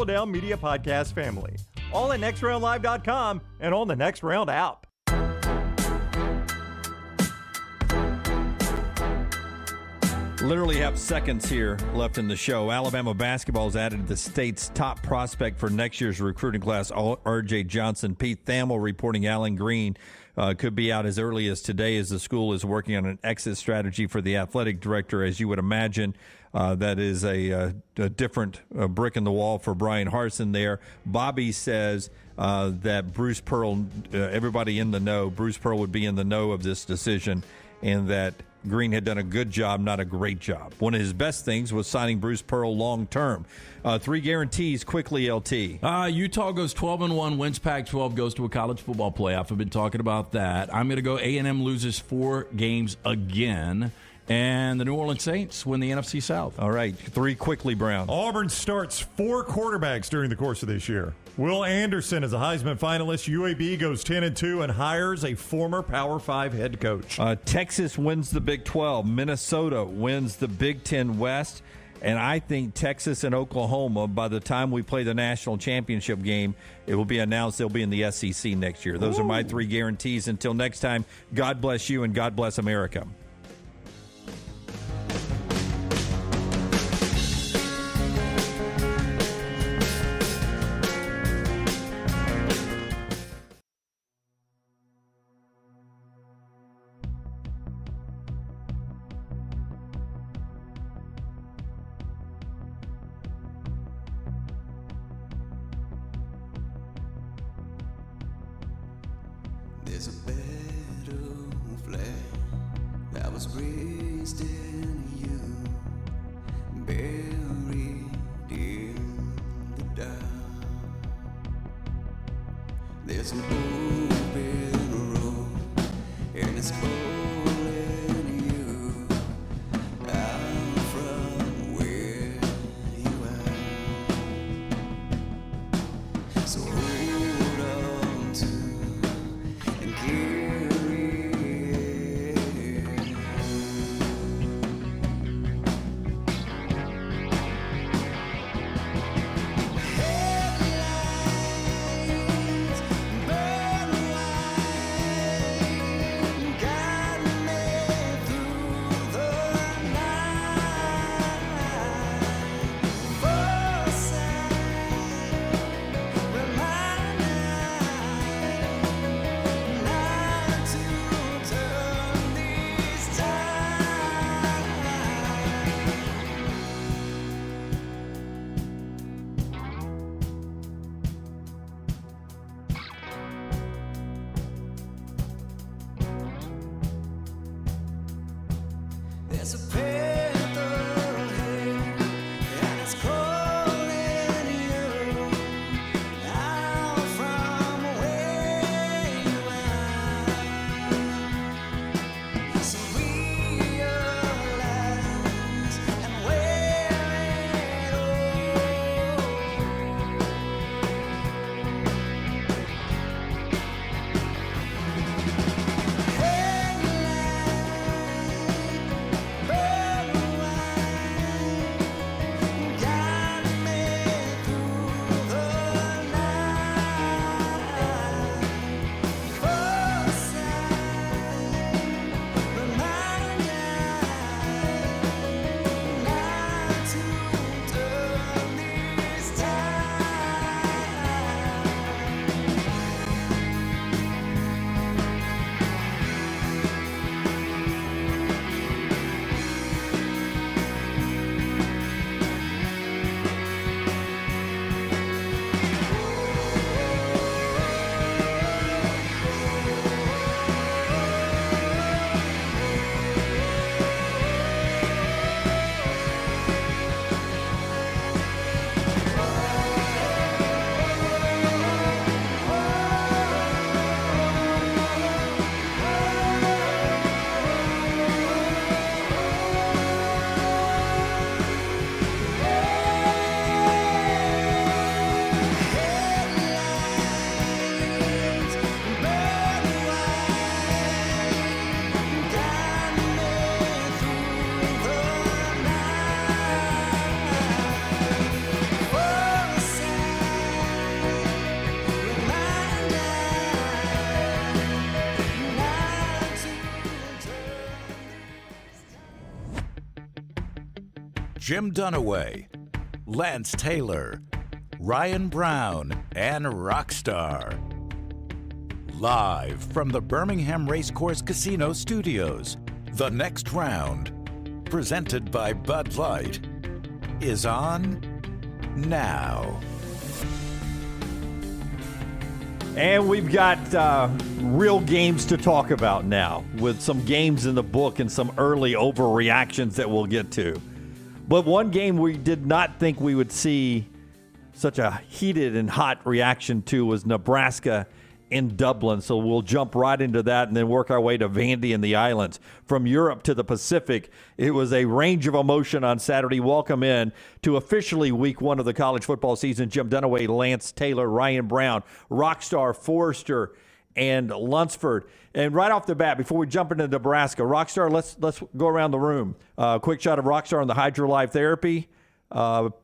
Down Media Podcast family. All at nextroundlive.com and on the Next Round app. Literally have seconds here left in the show. Alabama basketball has added the state's top prospect for next year's recruiting class, R.J. Johnson. Pete Thamel reporting Allen Green could be out as early as today as the school is working on an exit strategy for the athletic director. As you would imagine, that is a different brick in the wall for Brian Harsin there. Bobby says that Bruce Pearl, everybody in the know, Bruce Pearl would be in the know of this decision, and that Green had done a good job, not a great job. One of his best things was signing Bruce Pearl long term. 3 guarantees quickly, LT. Utah goes 12-1, wins Pac-12, goes to a college football playoff. I've been talking about that. I'm going to go A&M loses 4 games again, and the New Orleans Saints win the NFC South. All right, 3 quickly, Brown. Auburn starts 4 quarterbacks during the course of this year. Will Anderson is a Heisman finalist. UAB goes 10-2 and hires a former Power 5 head coach. Texas wins the Big 12. Minnesota wins the Big 10 West. And I think Texas and Oklahoma, by the time we play the national championship game, it will be announced they'll be in the SEC next year. Those are my 3 guarantees. Until next time, God bless you and God bless America. There's a battle flag that was raised in you, buried in the dark. There's an open road, and it's calling you out from where you are. So hold on to and carry headlights burn wide, guide me through the night. Foresight, remind not to turn these tides. There's a path ahead, and it's calling you out from where you are. So realize and wear it all. Headlight burn Jim Dunaway, Lance Taylor, Ryan Brown, and Rockstar. Live from the Birmingham Racecourse Casino Studios, the next round, presented by Bud Light, is on now. And we've got real games to talk about now, with some games in the book and some early overreactions that we'll get to. But one game we did not think we would see such a heated and hot reaction to was Nebraska in Dublin. So we'll jump right into that and then work our way to Vandy and the islands. From Europe to the Pacific, it was a range of emotion on Saturday. Welcome in to officially week one of the college football season. Jim Dunaway, Lance Taylor, Ryan Brown, Rockstar, Forrester, and Lunsford. And right off the bat, before we jump into Nebraska, Rockstar, let's go around the room. Quick shot of Rockstar on the HydroLife therapy.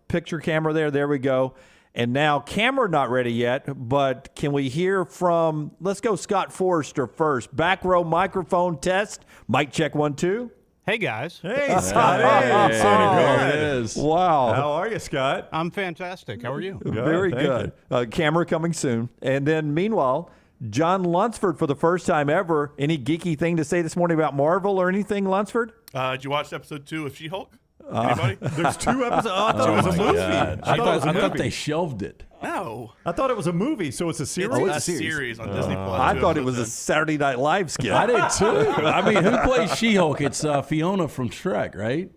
Picture camera there. There we go. And now, camera not ready yet, but can we hear from, let's go Scott Forrester first. Back row microphone test. Mic check 1, 2. Hey, guys. Hey, Scott. Hey, There it is. Wow. How are you, Scott? I'm fantastic. How are you? Very thank good. Camera coming soon. And then, meanwhile, John Lunsford for the first time ever. Any geeky thing to say this morning about Marvel or anything, Lunsford? Did you watch episode 2 of She-Hulk? Anybody? There's 2 episodes. Oh, I thought it was a movie. I thought they shelved it. No. I thought it was a movie, so it's a series? It's a series on Disney Plus. I thought it was a Saturday Night Live skit. I did too. I mean, who plays She-Hulk? It's Fiona from Shrek, right?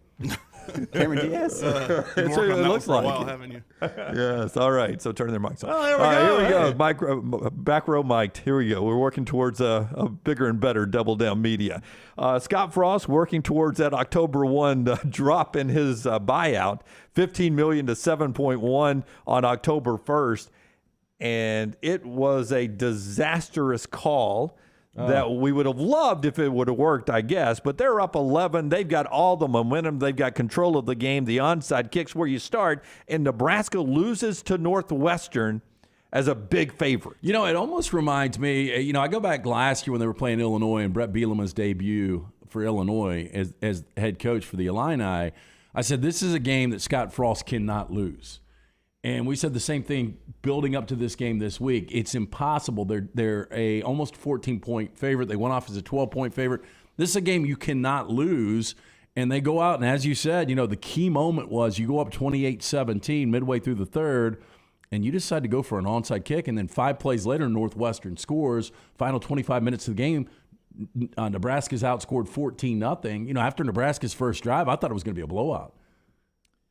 Cameron Diaz. That's That's what it looks for a like. while, haven't you? Yes. All right. So turn their mics on. Oh, there we All right, go. here we go. Back row mic'd. Here we go. We're working towards a bigger and better Double Down Media. Scott Frost working towards that October 1 drop in his buyout, $15 million to $7.1 on October 1st. And it was a disastrous call that we would have loved if it would have worked, I guess. But they're up 11. They've got all the momentum. They've got control of the game. The onside kicks where you start. And Nebraska loses to Northwestern as a big favorite. You know, it almost reminds me, I go back last year when they were playing Illinois and Brett Bielema's debut for Illinois as head coach for the Illini. I said, this is a game that Scott Frost cannot lose. And we said the same thing building up to this game this week. It's impossible. They're a almost 14-point favorite. They went off as a 12-point favorite. This is a game you cannot lose. And they go out, and as you said, the key moment was you go up 28-17 midway through the third, and you decide to go for an onside kick. And then 5 plays later, Northwestern scores. Final 25 minutes of the game, Nebraska's outscored 14-0. After Nebraska's first drive, I thought it was going to be a blowout.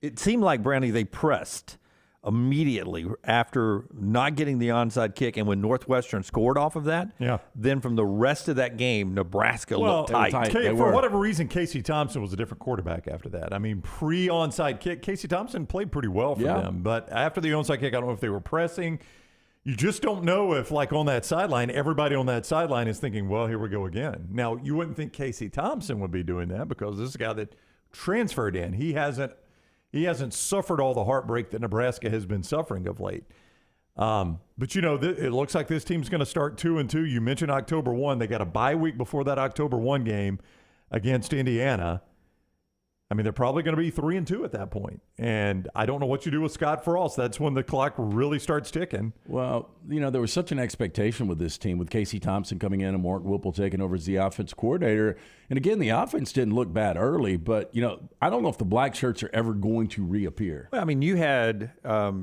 It seemed like, Brandy, they pressed immediately after not getting the onside kick, and when Northwestern scored off of that, then from the rest of that game, Nebraska looked tight. For whatever reason, Casey Thompson was a different quarterback after that. I mean, pre-onside kick, Casey Thompson played pretty well for them, but after the onside kick, I don't know if they were pressing. You just don't know if, like, on that sideline, everybody on that sideline is thinking, well, here we go again. Now, you wouldn't think Casey Thompson would be doing that because this is a guy that transferred in. He hasn't suffered all the heartbreak that Nebraska has been suffering of late. But, it looks like this team's going to start 2-2. You mentioned October 1. They got a bye week before that October 1 game against Indiana. I mean, they're probably going to be 3-2 at that point. And I don't know what you do with Scott Frost. That's when the clock really starts ticking. Well, there was such an expectation with this team, with Casey Thompson coming in and Mark Whipple taking over as the offense coordinator. And again, the offense didn't look bad early, but, I don't know if the black shirts are ever going to reappear. Well, I mean, you had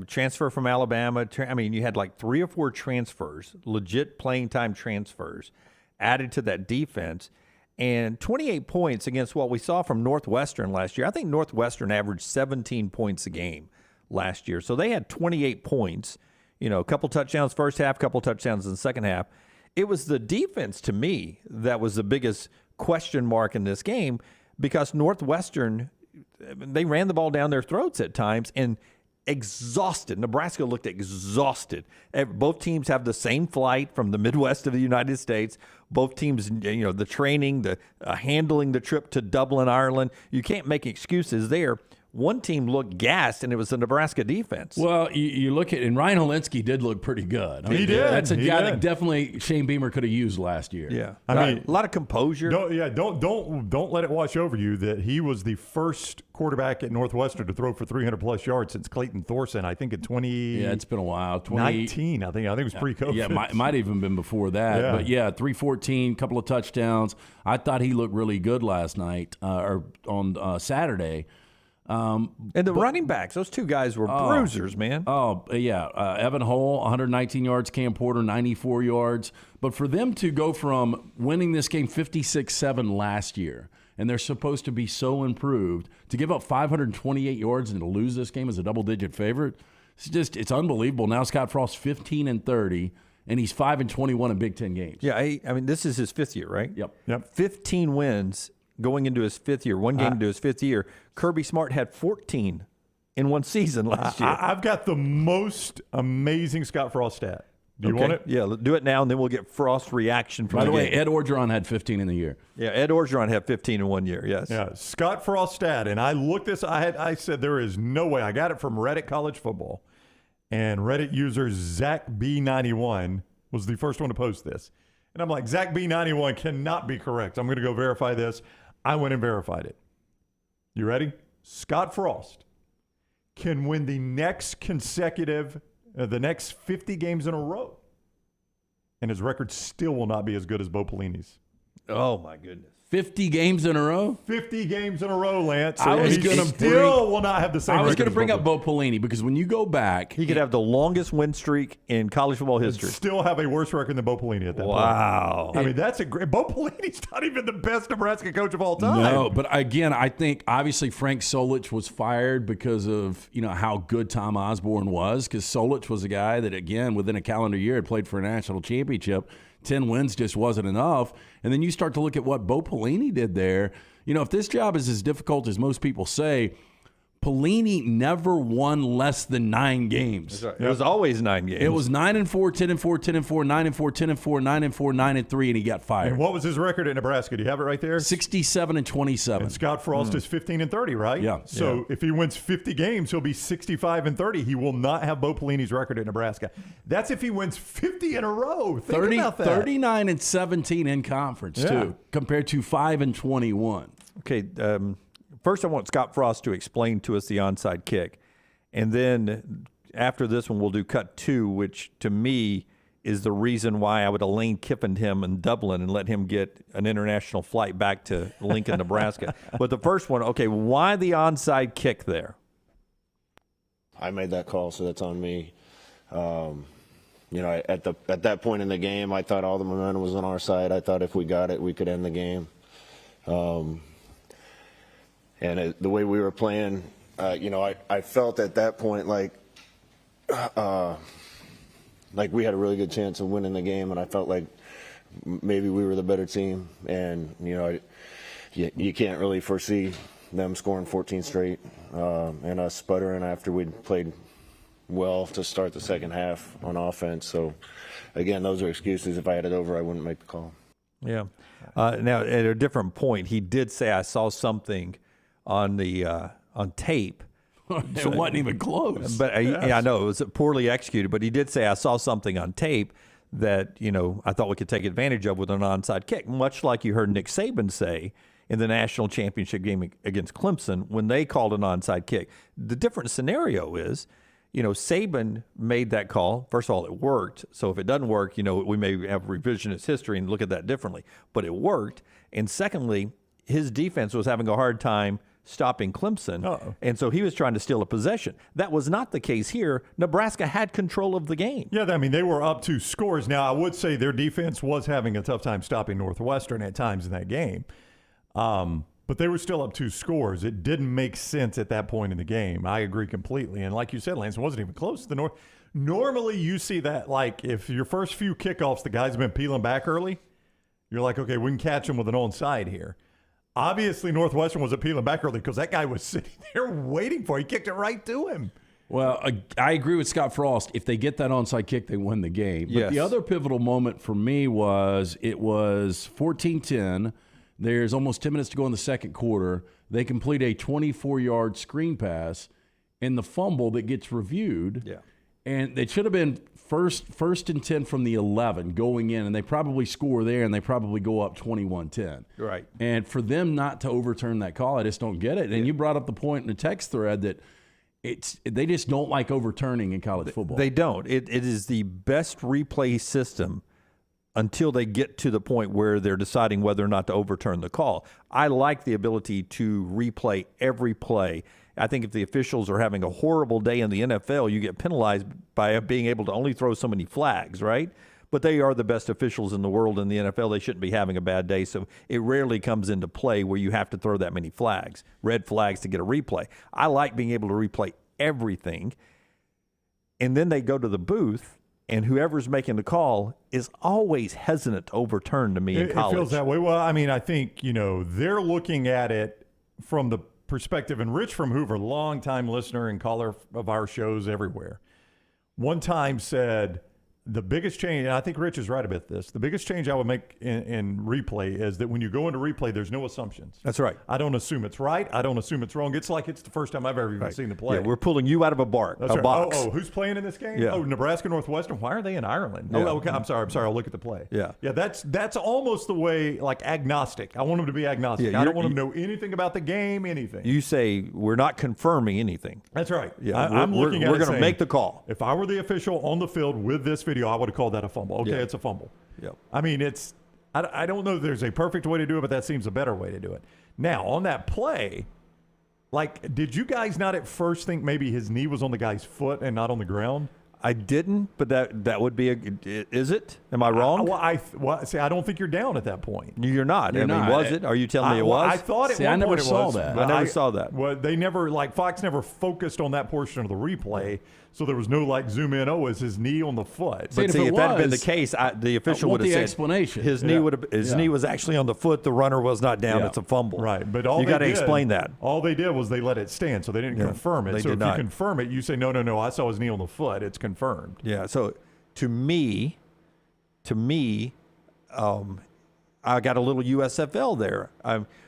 transfer from Alabama. You had like 3 or 4 transfers, legit playing time transfers, added to that defense. And 28 points against what we saw from Northwestern last year. I think Northwestern averaged 17 points a game last year. So they had 28 points, a couple touchdowns first half, couple touchdowns in the second half. It was the defense, to me, that was the biggest question mark in this game because Northwestern, they ran the ball down their throats at times and exhausted. Nebraska looked exhausted. Both teams have the same flight from the Midwest of the United States. Both teams, the training, the handling the trip to Dublin, Ireland. You can't make excuses there. one team looked gassed, and it was the Nebraska defense. Well, you look at, and Ryan Holinsky did look pretty good. He did. That's a He guy did. that definitely Shane Beamer could have used last year. Yeah, I mean, a lot of composure. Don't let it wash over you that he was the first quarterback at Northwestern to throw for 300+ yards since Clayton Thorson. I think in 2019. Yeah, it's been a while. I think it was pre-COVID. Yeah, might even been before that. Yeah. But yeah, 314, couple of touchdowns. I thought he looked really good last night or on Saturday. And the running backs, those two guys were bruisers, man. Oh, yeah. Evan Hull, 119 yards. Cam Porter, 94 yards. But for them to go from winning this game 56-7 last year, and they're supposed to be so improved, to give up 528 yards and to lose this game as a double-digit favorite, it's unbelievable. Now Scott Frost 15-30, and he's 5-21 in Big Ten games. Yeah, I mean, this is his fifth year, right? Yep. 15 wins going into his fifth year, one game into his fifth year. Kirby Smart had 14 in one season last year. I've got the most amazing Scott Frost stat. Do you want it? Yeah, do it now, and then we'll get Frost's reaction from By the way, game. Ed Orgeron had 15 in the year. Yeah, Ed Orgeron had 15 in 1 year, yes. Yeah, Scott Frost stat, and I looked this. I said there is no way. I got it from Reddit College Football, and Reddit user Zach B91 was the first one to post this, and I'm like, Zach B91 cannot be correct. I'm going to go verify this. I went and verified it. You ready? Scott Frost can win the next 50 games in a row, and his record still will not be as good as Bo Pelini's. Oh, my goodness. 50 games in a row? 50 games in a row, Lance. I was And he gonna still will not have the same I was record going to as bring Bo up Bo Pelini because when you go back, He could have the longest win streak in college football history. Still have a worse record than Bo Pelini at that Wow. point. I mean, that's a great. Bo Pelini's not even the best Nebraska coach of all time. No, but again, I think obviously Frank Solich was fired because of how good Tom Osborne was. Because Solich was a guy that, again, within a calendar year had played for a national championship. 10 wins just wasn't enough. And then you start to look at what Bo Pelini did there. If this job is as difficult as most people say, Pelini never won less than 9 games. It was always 9 games. It was 9-4, 10-4, 10-4, 9-4, 10-4, 9-4, 9-3, and he got fired. And what was his record at Nebraska? Do you have it right there? 67-27. And Scott Frost is 15-30, right? Yeah. So if he wins 50 games, he'll be 65-30. He will not have Bo Pelini's record at Nebraska. That's if he wins 50 in a row. Think about that. 39-17 in conference too, compared to 5-21. Okay, first I want Scott Frost to explain to us the onside kick. And then after this one, we'll do cut 2, which to me is the reason why I would have Lane Kiffined him in Dublin and let him get an international flight back to Lincoln, Nebraska. But the first one, okay, why the onside kick there? I made that call, so that's on me. At that point in the game, I thought all the momentum was on our side. I thought if we got it, we could end the game. And the way we were playing, I felt at that point like we had a really good chance of winning the game, and I felt like maybe we were the better team. And you can't really foresee them scoring 14 straight and us sputtering after we'd played well to start the second half on offense. So again, those are excuses. If I had it over, I wouldn't make the call. Yeah. Now at a different point, he did say I saw something on the on tape. It wasn't even close. But I know it was poorly executed. But he did say I saw something on tape that I thought we could take advantage of with an onside kick, much like you heard Nick Saban say in the national championship game against Clemson when they called an onside kick. The different scenario is, Saban made that call. First of all, it worked. So if it doesn't work, we may have revisionist history and look at that differently. But it worked. And secondly, his defense was having a hard time stopping Clemson. Uh-oh. And so he was trying to steal a possession. That was not the case here. Nebraska had control of the game. Yeah, I mean, they were up 2 scores. Now, I would say their defense was having a tough time stopping Northwestern at times in that game. But they were still up 2 scores. It didn't make sense at that point in the game. I agree completely. And like you said, Lance, it wasn't even close to the North. Normally, you see that, like, if your first few kickoffs, the guys have been peeling back early, you're like, okay, we can catch them with an onside here. Obviously, Northwestern was peeling back early because that guy was sitting there waiting for it. He kicked it right to him. Well, I agree with Scott Frost. If they get that onside kick, they win the game. But Yes. the other pivotal moment for me was it was 14-10. There's almost 10 minutes to go in the second quarter. They complete a 24-yard screen pass, and the fumble that gets reviewed. Yeah. And it should have been first and 10 from the 11 going in, and they probably score there, and they probably go up 21-10. Right. And for them not to overturn that call, I just don't get it. And you brought up the point in the text thread that they just don't like overturning in college football. They don't. It is the best replay system until they get to the point where they're deciding whether or not to overturn the call. I like the ability to replay every play. I think if the officials are having a horrible day in the NFL, you get penalized by being able to only throw so many flags, right? But they are the best officials in the world in the NFL. They shouldn't be having a bad day, so it rarely comes into play where you have to throw that many flags, red flags, to get a replay. I like being able to replay everything, and then they go to the booth, and whoever's making the call is always hesitant to overturn to me in college. It feels that way. Well, I mean, I think, they're looking at it from the perspective, and Rich from Hoover, longtime listener and caller of our shows everywhere, one time said, the biggest change, and I think Rich is right about this, the biggest change I would make in replay is that when you go into replay, there's no assumptions. That's right. I don't assume it's right. I don't assume it's wrong. It's like it's the first time I've ever even seen the play. Yeah, we're pulling you out of a box. Oh, who's playing in this game? Yeah. Oh, Nebraska, Northwestern. Why are they in Ireland? Yeah. Oh, okay. I'm sorry. I'll look at the play. Yeah. Yeah, that's almost the way, like, agnostic. I want them to be agnostic. Yeah, I don't want them to know anything about the game, anything. You say, we're not confirming anything. That's right. Yeah, I'm looking at it we're going to saying, make the call. If I were the official on the field with this video, I would have called that a fumble. Okay, Yeah. it's a fumble. Yep. I mean, I don't know if there's a perfect way to do it, but that seems a better way to do it. Now, on that play, like, did you guys not at first think maybe his knee was on the guy's foot and not on the ground? I didn't, but that would be is it? Am I wrong? See, I don't think you're down at that point. You're not. You're not. Was it? Are you telling me it was? I thought at See, one I never point it saw was, that. but I never saw that. Well, they never, Fox never focused on that portion of the replay, so there was no, zoom in, is his knee on the foot? See, But if see, it if that had been the was, case, the official want would have the said explanation. his knee knee was actually on the foot. The runner was not down. Yeah. It's a fumble. Right, but you got to explain that. All they did was they let it stand, so they didn't confirm it. they So did if not. you confirm it, you say, no, I saw his knee on the foot. It's confirmed. Yeah. So to me, I got a little USFL there.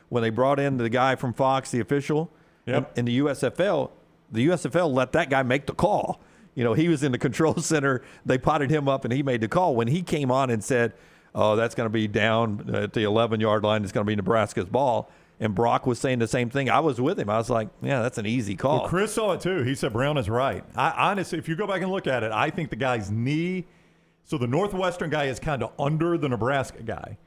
When they brought in the guy from Fox, the official, in the USFL let that guy make the call. He was in the control center. They potted him up, and he made the call. When he came on and said, oh, that's going to be down at the 11-yard line. It's going to be Nebraska's ball. And Brock was saying the same thing. I was with him. I was like, yeah, that's an easy call. Well, Chris saw it too. He said Brown is right. I honestly, if you go back and look at it, I think the guy's knee, so the Northwestern guy is kind of under the Nebraska guy.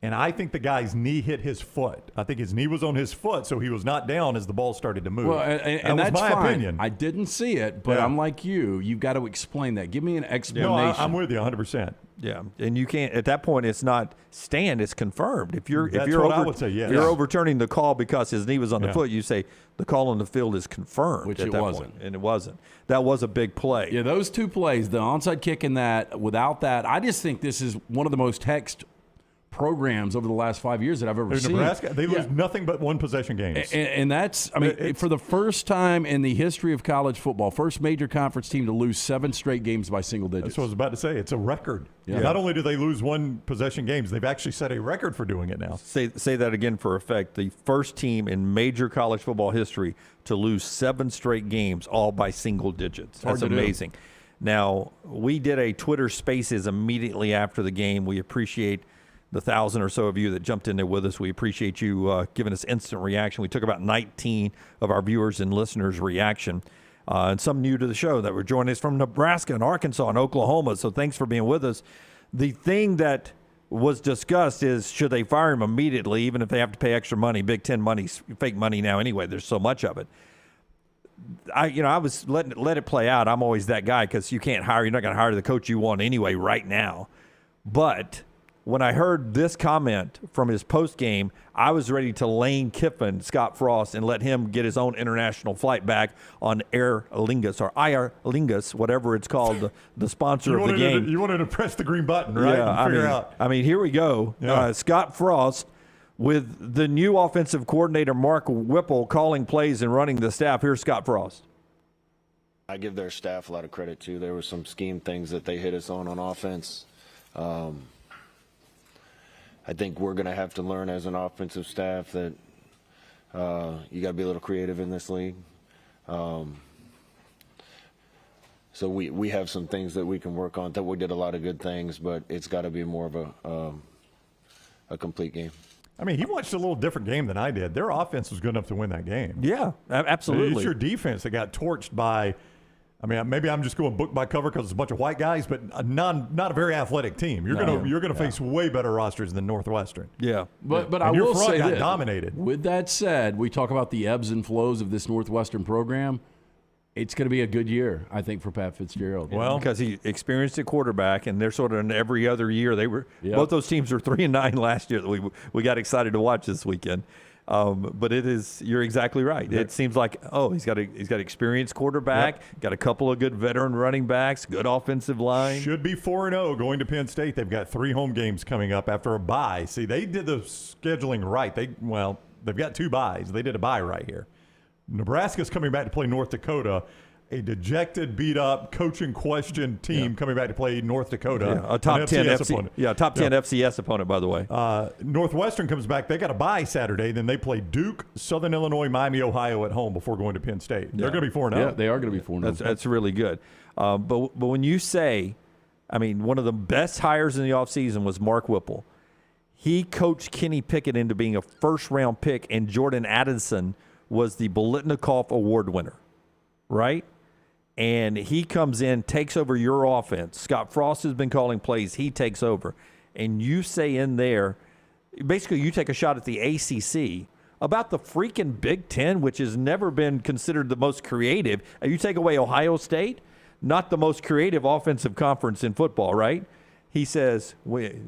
And I think the guy's knee hit his foot. I think his knee was on his foot, so he was not down as the ball started to move. Well, and that was that's my fine. opinion. I didn't see it, but Yeah. I'm like you. You've got to explain that. Give me an explanation. No, I'm with you 100%. Yeah, and you can't at that point. It's not stand; it's confirmed. If you're I would say, yes. if you're overturning the call because his knee was on the Yeah. foot, you say the call on the field is confirmed. Which at it that wasn't. point. And it wasn't. That was a big play. Yeah, those two plays, the onside kick and that, without that, I just think this is one of the most hexed programs over the last 5 years that I've ever seen. Nebraska, they lose nothing but one possession games. And that's, for the first time in the history of college football, first major conference team to lose 7 straight games by single digits. That's what I was about to say. It's a record. Yeah. Not only do they lose one possession games, they've actually set a record for doing it now. Say that again for effect. The first team in major college football history to lose 7 straight games, all by single digits. hard That's to do. amazing. Now, we did a Twitter Spaces immediately after the game. We appreciate the 1,000 or so of you that jumped in there with us. We appreciate you giving us instant reaction. We took about 19 of our viewers and listeners' reaction. And some new to the show that were joining us from Nebraska and Arkansas and Oklahoma. So thanks for being with us. The thing that was discussed is, should they fire him immediately, even if they have to pay extra money? Big Ten money's fake money now anyway. There's so much of it. I was let it play out. I'm always that guy because you're not going to hire the coach you want anyway right now. But when I heard this comment from his post game, I was ready to Lane Kiffin Scott Frost and let him get his own international flight back on Aer Lingus or Aer Lingus, whatever it's called, the sponsor of the game. You wanted to press the green button, right? Yeah, I mean, here we go. Yeah. Scott Frost with the new offensive coordinator, Mark Whipple, calling plays and running the staff. Here's Scott Frost. I give their staff a lot of credit too. There were some scheme things that they hit us on offense. I think we're going to have to learn as an offensive staff that you got to be a little creative in this league. So we have some things that we can work on. That we did a lot of good things, but it's got to be more of a complete game. I mean, he watched a little different game than I did. Their offense was good enough to win that game. Yeah, absolutely. It's your defense that got torched by. I mean, maybe I'm just going book by cover because it's a bunch of white guys, but not a very athletic team. You're gonna face way better rosters than Northwestern. Yeah, but I And your will front say got this. dominated. With that said, we talk about the ebbs and flows of this Northwestern program. It's going to be a good year, I think, for Pat Fitzgerald. Well, because he experienced a quarterback, and they're sort of in every other year. They were both those teams were 3-9 last year. That we got excited to watch this weekend. But it is, you're exactly right. It seems like, he's got an experienced quarterback, got a couple of good veteran running backs, good offensive line. Should be 4-0 going to Penn State. They've got 3 home games coming up after a bye. See, they did the scheduling right. They've got 2 byes. They did a bye right here. Nebraska's coming back to play North Dakota. A dejected, beat-up, coaching question team coming back to play North Dakota. A top 10 opponent. top 10 FCS opponent, by the way. Northwestern comes back. They got a bye Saturday. Then they play Duke, Southern Illinois, Miami, Ohio at home before going to Penn State. They're going to be 4-0. Yeah, they are going to be 4-0. That's really good. But when you say, I mean, one of the best hires in the offseason was Mark Whipple. He coached Kenny Pickett into being a first-round pick, and Jordan Addison was the Bolitnikoff Award winner, right? And he comes in, takes over your offense. Scott Frost has been calling plays. He takes over. And you say in there, basically you take a shot at the ACC about the freaking Big Ten, which has never been considered the most creative. You take away Ohio State, not the most creative offensive conference in football, right? He says,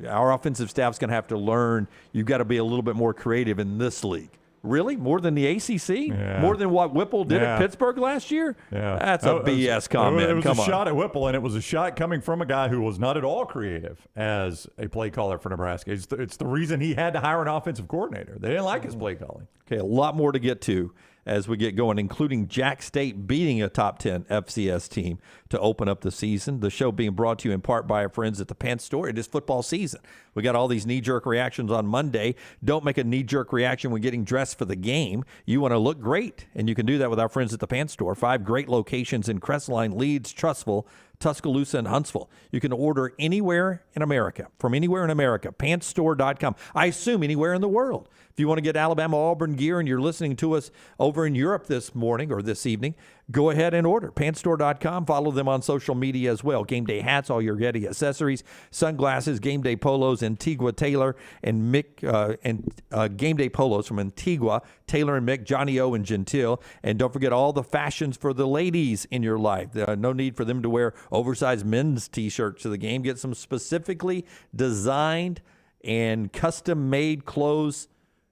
our offensive staff's going to have to learn. You've got to be a little bit more creative in this league. Really? More than the ACC? Yeah. More than what Whipple did at Pittsburgh last year? Yeah. That's a BS comment. It was Come a on. shot at Whipple, and it was a shot coming from a guy who was not at all creative as a play caller for Nebraska. It's the reason he had to hire an offensive coordinator. They didn't like his play calling. Okay, a lot more to get to as we get going, including Jack State beating a top 10 FCS team to open up the season. The show being brought to you in part by our friends at the Pants Store. It is football season. We got all these knee-jerk reactions on Monday. Don't make a knee-jerk reaction when getting dressed for the game. You want to look great, and you can do that with our friends at the Pants Store. 5 great locations in Crestline, Leeds, Trussville, Tuscaloosa, and Huntsville. You can order anywhere in America, from anywhere in America, pantsstore.com. I assume anywhere in the world. If you want to get Alabama Auburn gear and you're listening to us over in Europe this morning or this evening, go ahead and order. Pantsstore.com. Follow them on social media as well. Game day hats, all your Getty accessories, sunglasses, game day polos, Antigua Taylor and Mick, game day polos from Antigua, Taylor and Mick, Johnny O and Gentile. And don't forget all the fashions for the ladies in your life. No need for them to wear oversized men's T-shirts to the game. Get some specifically designed and custom-made clothes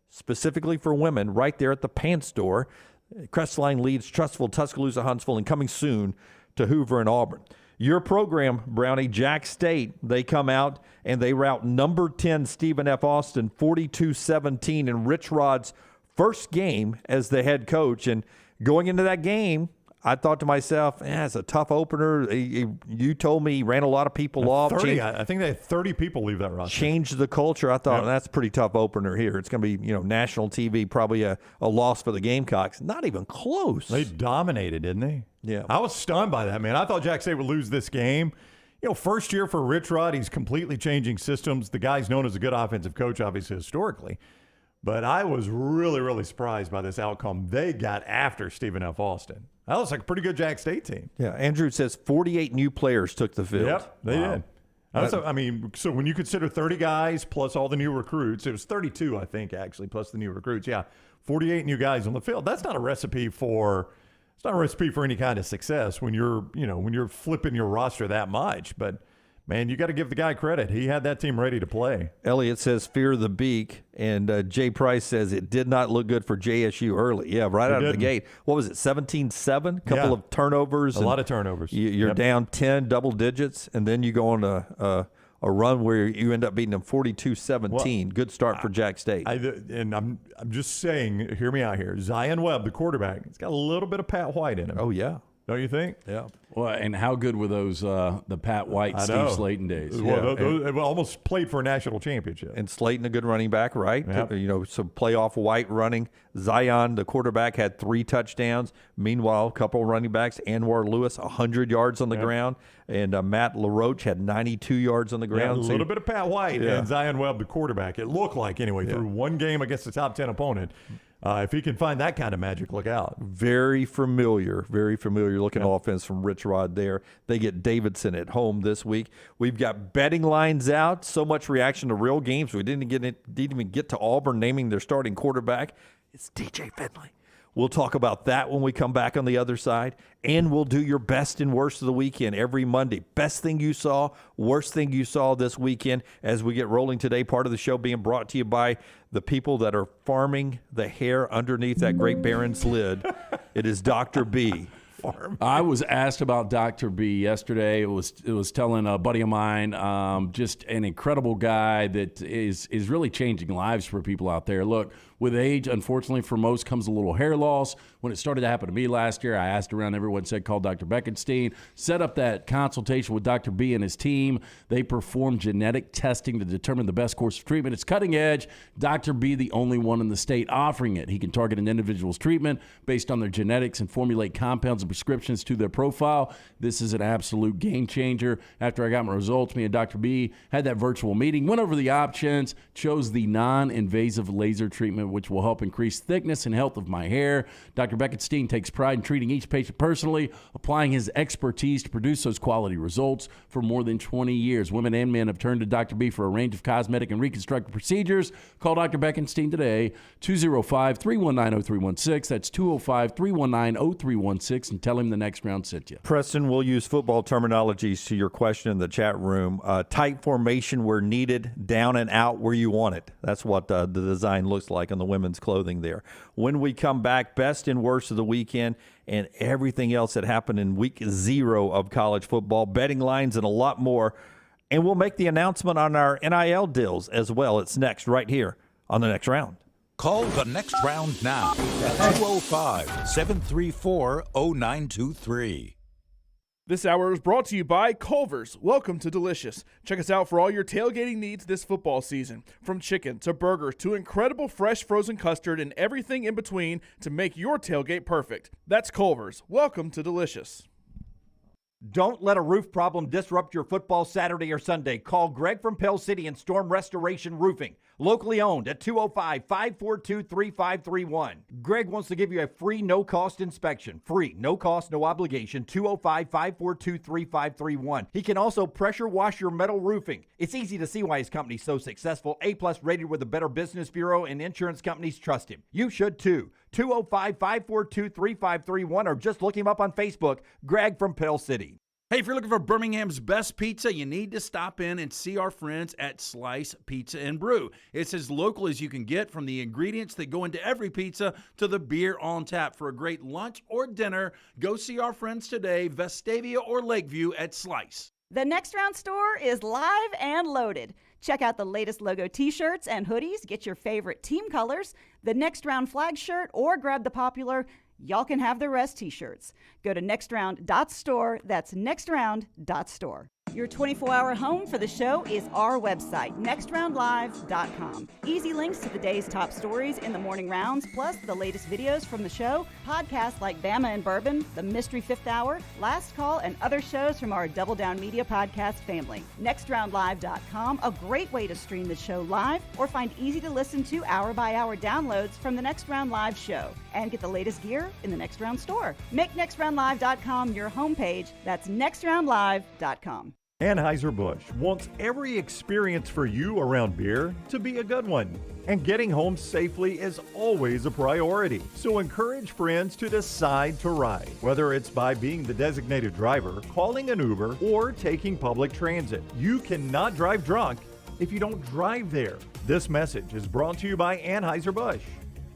specifically for women right there at the Pants Store. Crestline, Leeds, Trussville, Tuscaloosa, Huntsville, and coming soon to Hoover and Auburn. Your program, Brownie, Jack State, they come out and they rout number 10 Stephen F. Austin 42-17 in Rich Rod's first game as the head coach. And going into that game, I thought to myself, it's a tough opener. You told me he ran a lot of people off. 30, I think they had 30 people leave that roster. Changed the culture. I thought that's a pretty tough opener here. It's going to be, national TV, probably a loss for the Gamecocks. Not even close. They dominated, didn't they? Yeah. I was stunned by that, man. I thought Jack State would lose this game. First year for Rich Rod, he's completely changing systems. The guy's known as a good offensive coach, obviously, historically. But I was really, really surprised by this outcome. They got after Stephen F. Austin. That looks like a pretty good Jack State team. Yeah, Andrew says 48 new players took the field. Yep, they did. So when you consider 30 guys plus all the new recruits, it was 32, I think, actually, plus the new recruits. Yeah, 48 new guys on the field. That's not a recipe for any kind of success when you're flipping your roster that much. But man, you got to give the guy credit. He had that team ready to play. Elliot says, fear the beak. And Jay Price says, it did not look good for JSU early. Yeah, right out of the gate. What was it, 17-7? Couple of turnovers. A lot of turnovers. You're down 10, double digits, and then you go on a run where you end up beating them 42-17. Well, good start for Jack State. I'm just saying, hear me out here. Zion Webb, the quarterback, he's got a little bit of Pat White in him. Oh, yeah. Don't you think? Yeah. Well, and how good were those the Pat White, Steve Slayton days? Well, those almost played for a national championship. And Slayton, a good running back, right? Yep. Some playoff White running. Zion, the quarterback, had 3 touchdowns. Meanwhile, a couple of running backs. Anwar Lewis, 100 yards on the ground. And Matt LaRoche had 92 yards on the ground. A little bit of Pat White and Zion Webb, the quarterback. It looked like, anyway, through one game against the top 10 opponent. If he can find that kind of magic, look out. Very familiar looking offense from Rich Rod there. They get Davidson at home this week. We've got betting lines out. So much reaction to real games. We didn't even get to Auburn naming their starting quarterback. It's DJ Finley. We'll talk about that when we come back on the other side. And we'll do your best and worst of the weekend every Monday. Best thing you saw, worst thing you saw this weekend as we get rolling today. Part of the show being brought to you by the people that are farming the hair underneath that Great Baron's lid. It is Dr. B. I was asked about Dr. B yesterday. It was telling a buddy of mine, just an incredible guy that is really changing lives for people out there. Look, with age, unfortunately for most, comes a little hair loss. When it started to happen to me last year, I asked around. Everyone said call Dr. Beckenstein. Set up that consultation with Dr. B and his team. They perform genetic testing to determine the best course of treatment. It's cutting edge. Dr. B, the only one in the state offering it. He can target an individual's treatment based on their genetics and formulate compounds and prescriptions to their profile. This is an absolute game changer. After I got my results, me and Dr. B had that virtual meeting, went over the options, chose the non-invasive laser treatment, which will help increase thickness and health of my hair. Dr. Beckenstein takes pride in treating each patient personally, applying his expertise to produce those quality results for more than 20 years. Women and men have turned to Dr. B for a range of cosmetic and reconstructive procedures. Call Dr. Beckenstein today, 205-319-0316. That's 205-319-0316, and tell him the next round sent you. Preston, we'll use football terminologies to your question in the chat room. Tight formation where needed, down and out where you want it. That's what the design looks like on the women's clothing there. When we come back, best and worst of the weekend and everything else that happened in week 0 of college football, betting lines, and a lot more. And we'll make the announcement on our NIL deals as well. It's next right here on The Next Round. Call the next round now at 205-734-0923. This hour is brought to you by Culver's. Welcome to Delicious. Check us out for all your tailgating needs this football season. From chicken to burgers to incredible fresh frozen custard and everything in between to make your tailgate perfect. That's Culver's. Welcome to Delicious. Don't let a roof problem disrupt your football Saturday or Sunday. Call Greg from Pell City and Storm Restoration Roofing. Locally owned at 205-542-3531. Greg wants to give you a free, no-cost inspection. Free, no cost, no obligation, 205-542-3531. He can also pressure wash your metal roofing. It's easy to see why his company's so successful. A-plus rated with the Better Business Bureau, and insurance companies trust him. You should too. 205-542-3531, or just look him up on Facebook, Greg from Pell City. Hey, if you're looking for Birmingham's best pizza, you need to stop in and see our friends at Slice Pizza and Brew. It's as local as you can get, from the ingredients that go into every pizza to the beer on tap. For a great lunch or dinner, go see our friends today, Vestavia or Lakeview at Slice. The Next Round store is live and loaded. Check out the latest logo t-shirts and hoodies, get your favorite team colors, the Next Round flag shirt, or grab the popular Y'all Can Have the Rest t-shirts. Go to nextround.store. That's nextround.store. Your 24-hour home for the show is our website, nextroundlive.com. Easy links to the day's top stories in the morning rounds, plus the latest videos from the show, podcasts like Bama and Bourbon, The Mystery Fifth Hour, Last Call, and other shows from our Double Down Media podcast family. Nextroundlive.com, a great way to stream the show live or find easy-to-listen to hour-by-hour downloads from the Next Round Live show. And get the latest gear in the Next Round store. Make nextroundlive.com your homepage. That's nextroundlive.com. Anheuser-Busch wants every experience for you around beer to be a good one. And getting home safely is always a priority. So encourage friends to decide to ride, whether it's by being the designated driver, calling an Uber, or taking public transit. You cannot drive drunk if you don't drive there. This message is brought to you by Anheuser-Busch,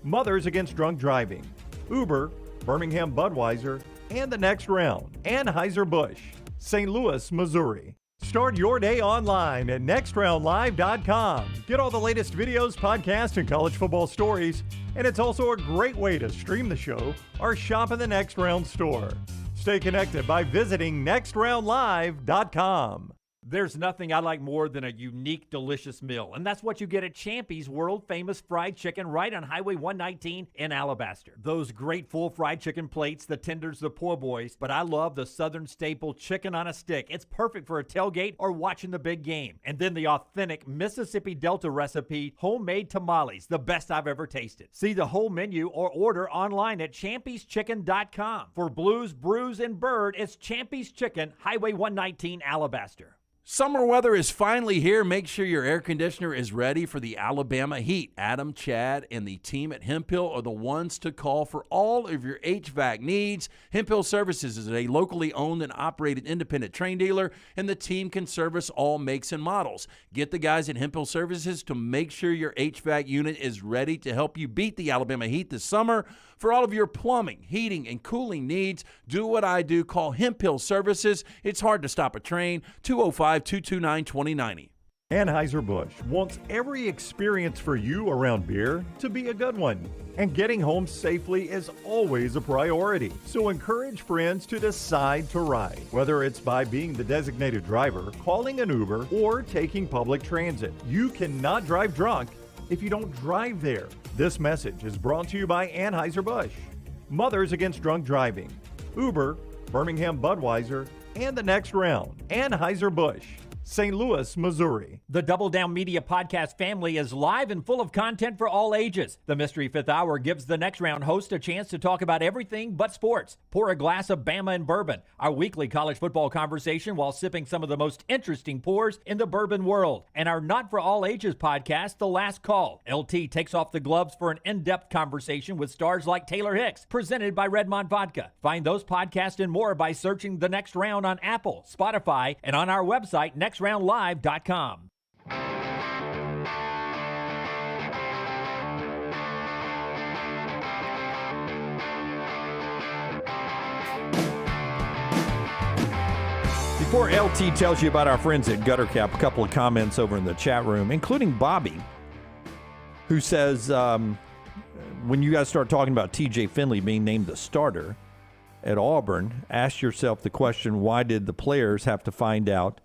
Mothers Against Drunk Driving, Uber, Birmingham Budweiser, and the Next Round. Anheuser-Busch, St. Louis, Missouri. Start your day online at nextroundlive.com. Get all the latest videos, podcasts, and college football stories. And it's also a great way to stream the show or shop in the Next Round store. Stay connected by visiting nextroundlive.com. There's nothing I like more than a unique, delicious meal, and that's what you get at Champy's world-famous fried chicken right on Highway 119 in Alabaster. Those great full fried chicken plates, the tenders, the po' boys, but I love the Southern staple chicken on a stick. It's perfect for a tailgate or watching the big game. And then the authentic Mississippi Delta recipe, homemade tamales, the best I've ever tasted. See the whole menu or order online at champyschicken.com. For Blues, Brews, and Bird, it's Champy's Chicken, Highway 119, Alabaster. Summer weather is finally here. Make sure your air conditioner is ready for the Alabama heat. Adam, Chad, and the team at Hemphill are the ones to call for all of your HVAC needs. Hemphill Services is a locally owned and operated independent train dealer, and the team can service all makes and models. Get the guys at Hemphill Services to make sure your HVAC unit is ready to help you beat the Alabama heat this summer. For all of your plumbing, heating, and cooling needs, do what I do. Call Hemphill Services. It's hard to stop a train. 205-229-2090. Anheuser-Busch wants every experience for you around beer to be a good one. And getting home safely is always a priority. So encourage friends to decide to ride, whether it's by being the designated driver, calling an Uber, or taking public transit. You cannot drive drunk if you don't drive there. This message is brought to you by Anheuser-Busch, Mothers Against Drunk Driving, Uber, Birmingham Budweiser, and the Next Round. Anheuser-Busch, St. Louis, Missouri. The Double Down Media podcast family is live and full of content for all ages. The Mystery Fifth Hour gives the Next Round host a chance to talk about everything but sports. Pour a glass of Bama and bourbon, our weekly college football conversation while sipping some of the most interesting pours in the bourbon world. And our Not For All Ages podcast, The Last Call. LT takes off the gloves for an in-depth conversation with stars like Taylor Hicks, presented by Redmond Vodka. Find those podcasts and more by searching The Next Round on Apple, Spotify, and on our website, nextroundlive.com. Before LT tells you about our friends at Gutter Cap, a couple of comments over in the chat room, including Bobby, who says, when you guys start talking about TJ Finley being named the starter at Auburn, ask yourself the question, why did the players have to find out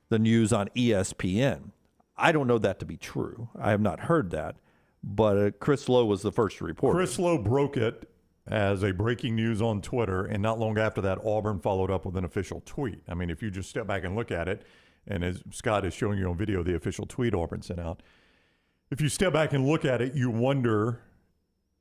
the news on ESPN? I don't know that to be true. I have not heard that, but Chris Lowe was the first to report it. Chris Lowe broke it as a breaking news on Twitter, and not long after that, Auburn followed up with an official tweet. I mean, if you just step back and look at it, and as Scott is showing you on video, the official tweet Auburn sent out, if you step back and look at it, you wonder,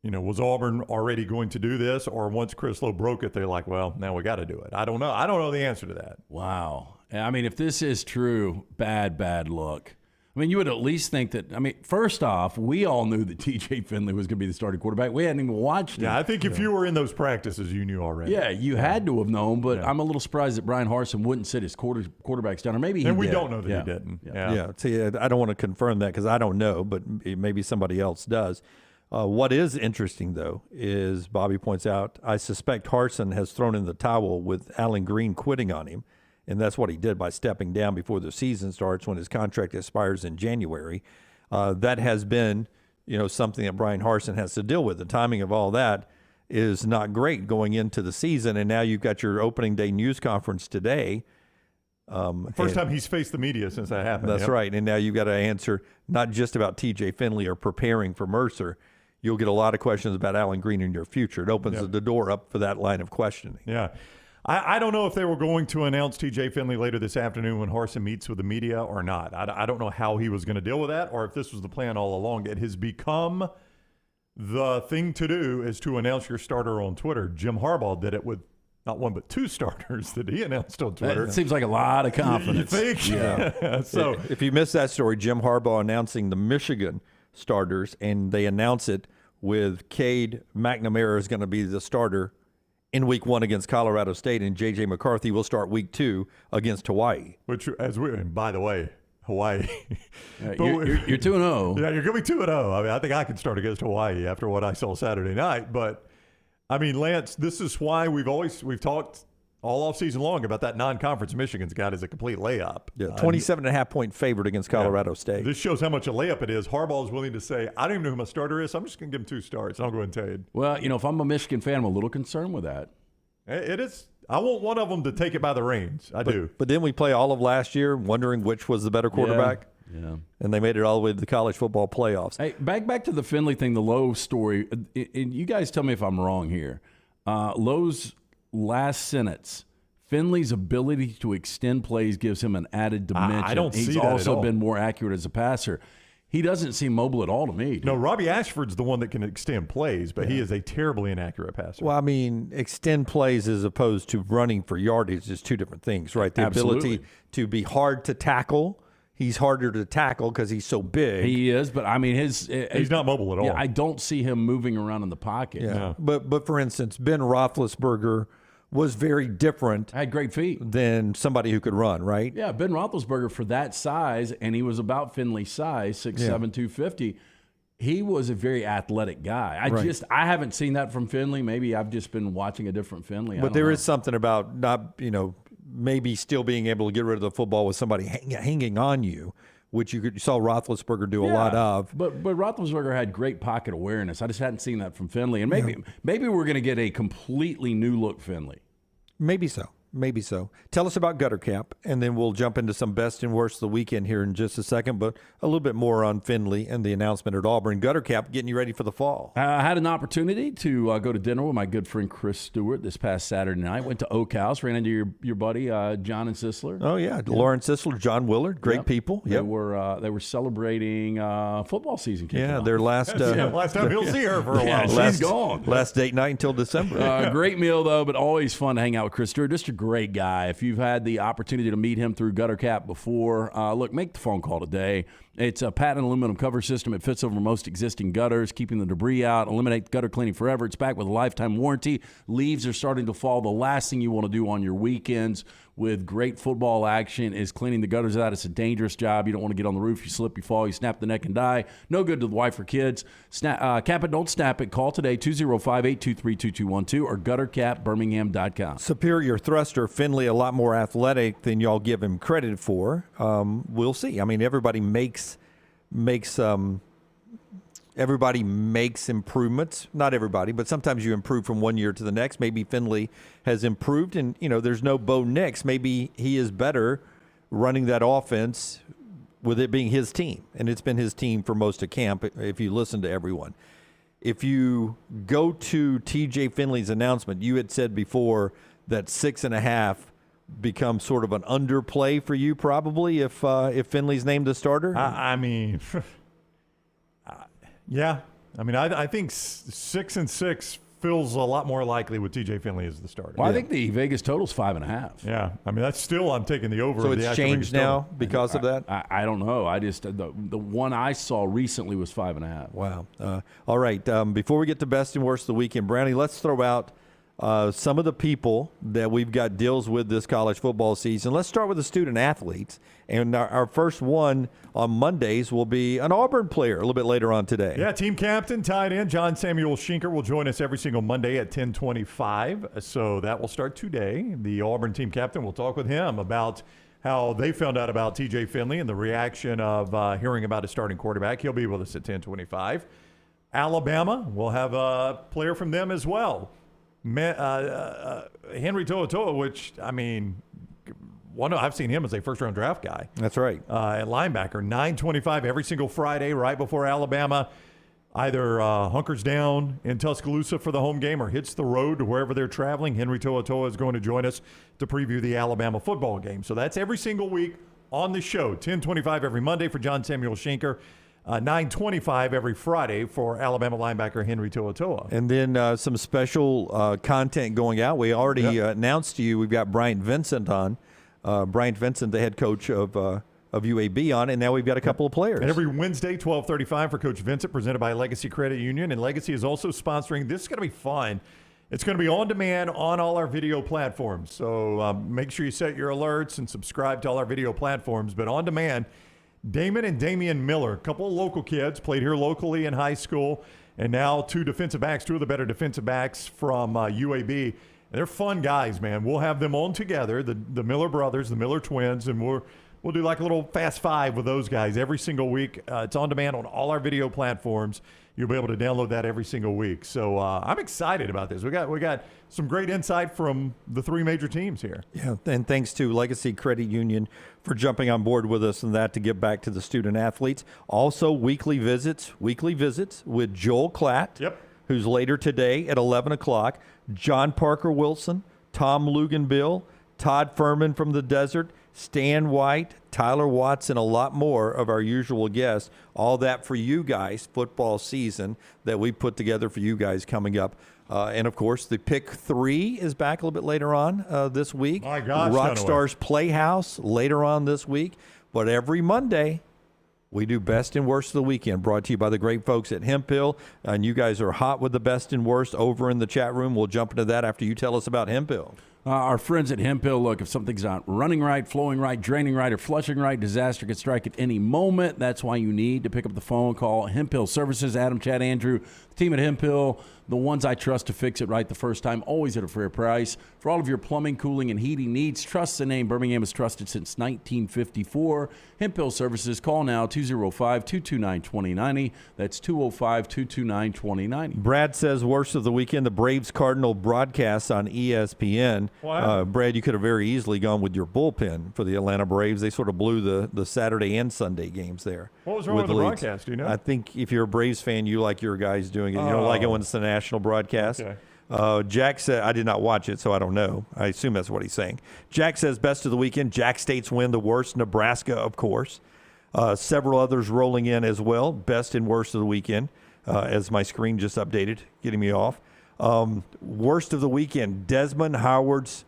you know, was Auburn already going to do this, or once Chris Lowe broke it, they're like, well, now we got to do it. I don't know. I don't know the answer to that. Wow. I mean, if this is true, bad look. I mean, you would at least think that, I mean, first off, we all knew that TJ Finley was going to be the starting quarterback. We hadn't even watched it. Yeah, I think if you were in those practices, you knew already. Yeah, you had to have known, but I'm a little surprised that Brian Harsin wouldn't sit his quarterbacks down, or maybe he did. And we don't know that he didn't. Yeah. See, I don't want to confirm that because I don't know, but maybe somebody else does. What is interesting, though, is Bobby points out, I suspect Harsin has thrown in the towel with Allen Green quitting on him. And that's what he did by stepping down before the season starts when his contract expires in January. That has been, something that Brian Harsin has to deal with. The timing of all that is not great going into the season. And now you've got your opening day news conference today. First time he's faced the media since that happened. That's right. And now you've got to answer not just about TJ Finley or preparing for Mercer. You'll get a lot of questions about Allen Green in your future. It opens the door up for that line of questioning. Yeah. I don't know if they were going to announce TJ Finley later this afternoon when Harsin meets with the media or not. I don't know how he was going to deal with that or if this was the plan all along. It has become the thing to do is to announce your starter on Twitter. Jim Harbaugh did it with not one but two starters that he announced on Twitter. It seems like a lot of confidence. You think? Yeah. So if you missed that story, Jim Harbaugh announcing the Michigan starters, and they announce it with Cade McNamara is going to be the starter in week 1 against Colorado State, and J.J. McCarthy will start week 2 against Hawaii. Which, and by the way, Hawaii. You're 2-0. Yeah, you're going to be 2-0. I mean, I think I can start against Hawaii after what I saw Saturday night. But, I mean, Lance, this is why we've talked all offseason long about that non-conference Michigan's got as a complete layup. Yeah, 27.5-point favorite against Colorado State. This shows how much a layup it is. Harbaugh is willing to say, I don't even know who my starter is, so I'm just going to give him 2 starts. I'll go ahead and tell you. Well, if I'm a Michigan fan, I'm a little concerned with that. It is. I want one of them to take it by the reins. I do. But then we play all of last year wondering which was the better quarterback. Yeah. And they made it all the way to the college football playoffs. Hey, back to the Finley thing, the Lowe story. And you guys tell me if I'm wrong here. Lowe's last sentence, Finley's ability to extend plays gives him an added dimension. I don't see He's that at also all. been more accurate as a passer. He doesn't seem mobile at all to me. Dude. No, Robbie Ashford's the one that can extend plays, but he is a terribly inaccurate passer. Well, I mean, extend plays as opposed to running for yardage is two different things, right? The Absolutely. ability to be hard to tackle. He's harder to tackle because he's so big. He is, but I mean, he's not mobile at all. Yeah, I don't see him moving around in the pocket. Yeah. But for instance, Ben Roethlisberger was very different. Had great feet than somebody who could run, right? Yeah, Ben Roethlisberger for that size, and he was about Finley's size, 6'7", 250. He was a very athletic guy. I haven't seen that from Finley. Maybe I've just been watching a different Finley. But there is something about not, maybe still being able to get rid of the football with somebody hanging on you, which you saw Roethlisberger do a lot of. But Roethlisberger had great pocket awareness. I just hadn't seen that from Finley. And maybe we're going to get a completely new look Finley. Maybe so. Maybe so. Tell us about Gutter Cap, and then we'll jump into some best and worst of the weekend here in just a second, but a little bit more on Finley and the announcement at Auburn. Gutter Cap getting you ready for the fall. I had an opportunity to go to dinner with my good friend Chris Stewart this past Saturday night. Went to Oak House, ran into your buddy John and Sisler. Oh, yeah. Lauren Sisler, John Willard, great people. They were celebrating football season kicking off. Their last last time he'll see her for a while. She's gone. Last date night until December. Great meal, though, but always fun to hang out with Chris Stewart. Just a great guy. If you've had the opportunity to meet him through Gutter Cap before, look, make the phone call today. It's a patent aluminum cover system. It fits over most existing gutters, keeping the debris out, eliminate gutter cleaning forever. It's back with a lifetime warranty. Leaves are starting to fall. The last thing you want to do on your weekends with great football action is cleaning the gutters out. It's a dangerous job. You don't want to get on the roof. You slip, you fall, you snap the neck and die. No good to the wife or kids. Cap it, don't snap it. Call today, 205-823-2212 or guttercapbirmingham.com. Superior thruster, Finley, a lot more athletic than y'all give him credit for. We'll see. I mean, everybody makes improvements. Not everybody, but sometimes you improve from one year to the next. Maybe Finley has improved, and there's no Bo Nix. Maybe he is better running that offense with it being his team, and it's been his team for most of camp. If you listen to everyone, if you go to TJ Finley's announcement, you had said before that 6.5 becomes sort of an underplay for you, probably if Finley's named the starter. I mean. Yeah. I mean, I think 6-6 feels a lot more likely with TJ Finley as the starter. Well, I think the Vegas total's 5.5. Yeah. I mean, that's still, I'm taking the over. So of the it's actual changed Vegas now total. because of that? I don't know. I just the one I saw recently was 5.5. Wow. All right. Before we get to best and worst of the weekend, Brownie, let's throw out some of the people that we've got deals with this college football season. Let's start with the student athletes. And our first one on Mondays will be an Auburn player a little bit later on today. Yeah, team captain, tight end, Samuel Shenker will join us every single Monday at 10:25. So that will start today. The Auburn team captain, will talk with him about how they found out about TJ Finley and the reaction of hearing about his starting quarterback. He'll be with us at 10:25. Alabama, we'll have a player from them as well. Henry To'oTo'o, which, I mean, I've seen him as a first-round draft guy. That's right. At linebacker, 9:25 every single Friday right before Alabama either hunkers down in Tuscaloosa for the home game or hits the road to wherever they're traveling. Henry To'oTo'o is going to join us to preview the Alabama football game. So that's every single week on the show. 10:25 every Monday for Samuel Shenker. 9:25 every Friday for Alabama linebacker Henry To'oTo'o. And then some special content going out. We already announced to you we've got Bryant Vincent on. Bryant Vincent, the head coach of UAB on, and now we've got a couple of players. And every Wednesday, 12:35 for Coach Vincent, presented by Legacy Credit Union. And Legacy is also sponsoring. This is going to be fun. It's going to be on demand on all our video platforms. So make sure you set your alerts and subscribe to all our video platforms. But on demand, Damon and Damian Miller, a couple of local kids, played here locally in high school, and now two defensive backs, two of the better defensive backs from UAB. And they're fun guys, man. We'll have them on together, the Miller brothers, the Miller twins, and We'll do like a little Fast Five with those guys every single week. It's on demand on all our video platforms. You'll be able to download that every single week. So I'm excited about this. We got some great insight from the three major teams here. Yeah, and thanks to Legacy Credit Union for jumping on board with us and that to give back to the student athletes. Also, weekly visits with Joel Klatt, who's later today at 11 o'clock, John Parker Wilson, Tom Luganbill, Todd Furman from the Desert, Stan White, Tyler Watts, and a lot more of our usual guests. All that for you guys, football season, that we put together for you guys coming up. And, of course, the Pick 3 is back a little bit later on this week. My gosh, Rockstars Playhouse later on this week. But every Monday, we do Best and Worst of the Weekend, brought to you by the great folks at Hemp Hill. And you guys are hot with the Best and Worst over in the chat room. We'll jump into that after you tell us about Hemp Hill. Our friends at Hemp Hill, look, if something's not running right, flowing right, draining right, or flushing right, disaster could strike at any moment. That's why you need to pick up the phone, call Hemp Hill Services, Adam, Chad, Andrew, the team at Hemp Hill, the ones I trust to fix it right the first time, always at a fair price. For all of your plumbing, cooling, and heating needs, trust the name. Birmingham has trusted since 1954. Hemp Hill Services, call now, 205-229-2090. That's 205-229-2090. Brad says worst of the weekend, the Braves-Cardinal broadcast on ESPN. Brad, you could have very easily gone with your bullpen for the Atlanta Braves. They sort of blew the Saturday and Sunday games there. What was wrong with the broadcast? Do you know? I think if you're a Braves fan, you like your guys doing it. You don't like it when it's the national broadcast. Okay. Jack said, I did not watch it, so I don't know. I assume that's what he's saying. Jack says best of the weekend. Jack State's win, the worst. Nebraska, of course. Several others rolling in as well. Best and worst of the weekend, as my screen just updated, getting me off. Worst of the weekend, Desmond Howard's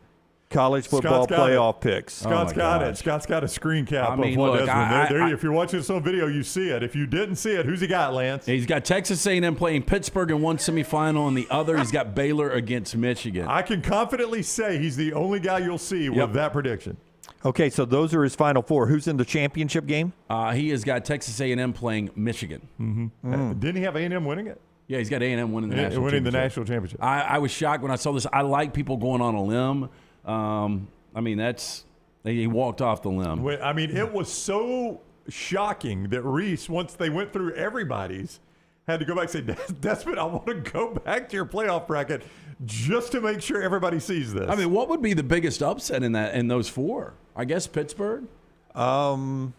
college football playoff picks. Scott's got it. Scott's got a screen cap of what Desmond. If you're watching this on video, you see it. If you didn't see it, who's he got, Lance? He's got Texas A&M playing Pittsburgh in one semifinal, and the other he's got Baylor against Michigan. I can confidently say he's the only guy you'll see with that prediction. Okay, so those are his final four. Who's in the championship game? He has got Texas A&M playing Michigan. Didn't he have A&M winning it? Yeah, he's got A&M winning the national championship. I was shocked when I saw this. I like people going on a limb. I mean, he walked off the limb. I mean, it was so shocking that Reese, once they went through everybody's, had to go back and say, Desmond, I want to go back to your playoff bracket just to make sure everybody sees this. I mean, what would be the biggest upset in those four? I guess Pittsburgh. But I mean,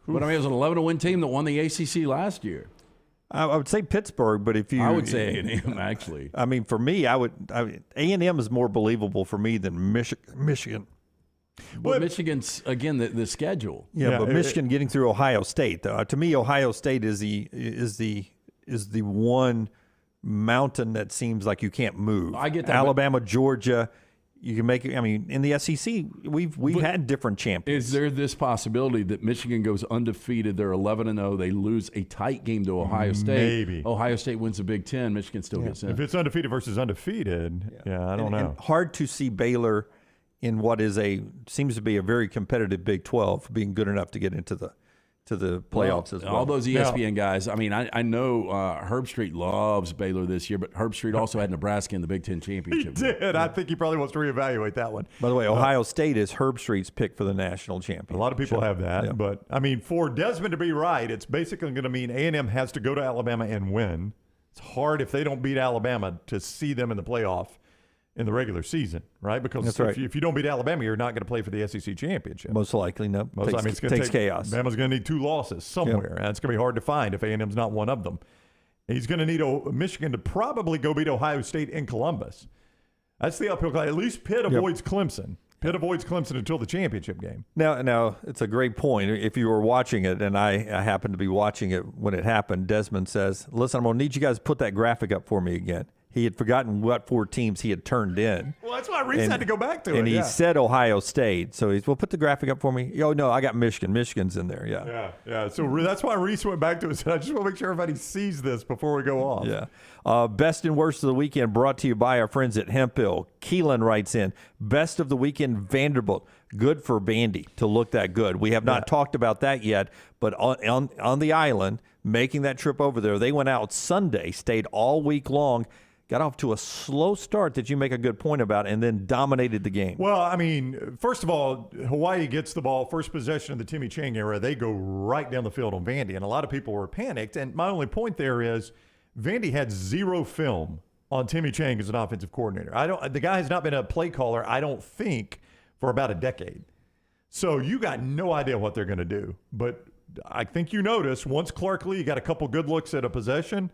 it was an 11-win team that won the ACC last year. I would say Pittsburgh, but if you... I would say A&M, actually. I mean, for me, A&M is more believable for me than Michigan. But Michigan's, again, the schedule. Yeah, but Michigan getting through Ohio State. To me, Ohio State is the one mountain that seems like you can't move. I get that. Alabama, Georgia... You can make it. I mean, in the SEC, we've had different champions. Is there this possibility that Michigan goes undefeated? They're 11-0. They lose a tight game to Ohio State. Maybe Ohio State wins the Big Ten. Michigan still gets in. If it's undefeated versus undefeated, I don't know. And hard to see Baylor in what seems to be a very competitive Big 12 being good enough to get into the playoffs as well. All those ESPN guys. I mean, I know Herb Street loves Baylor this year, but Herb Street also had Nebraska in the Big Ten championship. He did. I think he probably wants to reevaluate that one. By the way, Ohio State is Herb Street's pick for the national championship. A lot of people have that, but I mean, for Desmond to be right, it's basically going to mean A&M has to go to Alabama and win. It's hard if they don't beat Alabama to see them in the playoff in the regular season, right? Because if you don't beat Alabama, you're not going to play for the SEC championship. Most likely, no. It takes chaos. Alabama's going to need 2 losses somewhere, and it's going to be hard to find if A&M's not one of them. He's going to need Michigan to probably go beat Ohio State in Columbus. That's the uphill climb. At least Pitt avoids Clemson. Pitt avoids Clemson until the championship game. Now it's a great point. If you were watching it, and I happened to be watching it when it happened, Desmond says, listen, I'm going to need you guys to put that graphic up for me again. He had forgotten what 4 teams he had turned in. Well, that's why Reese had to go back to it. And he said Ohio State. So he's, put the graphic up for me. Oh, no, I got Michigan. Michigan's in there, Yeah. So that's why Reese went back to it. So I just want to make sure everybody sees this before we go off. Yeah. Best and worst of the weekend brought to you by our friends at Hemp Hill. Keelan writes in, best of the weekend, Vanderbilt. Good for Vandy to look that good. We have not talked about that yet, but on the island, making that trip over there, they went out Sunday, stayed all week long, got off to a slow start that you make a good point about and then dominated the game. Well, I mean, first of all, Hawaii gets the ball, first possession of the Timmy Chang era. They go right down the field on Vandy, and a lot of people were panicked. And my only point there is Vandy had zero film on Timmy Chang as an offensive coordinator. The guy has not been a play caller, I don't think, for about a decade. So you got no idea what they're going to do. But I think you notice once Clark Lee got a couple good looks at a possession,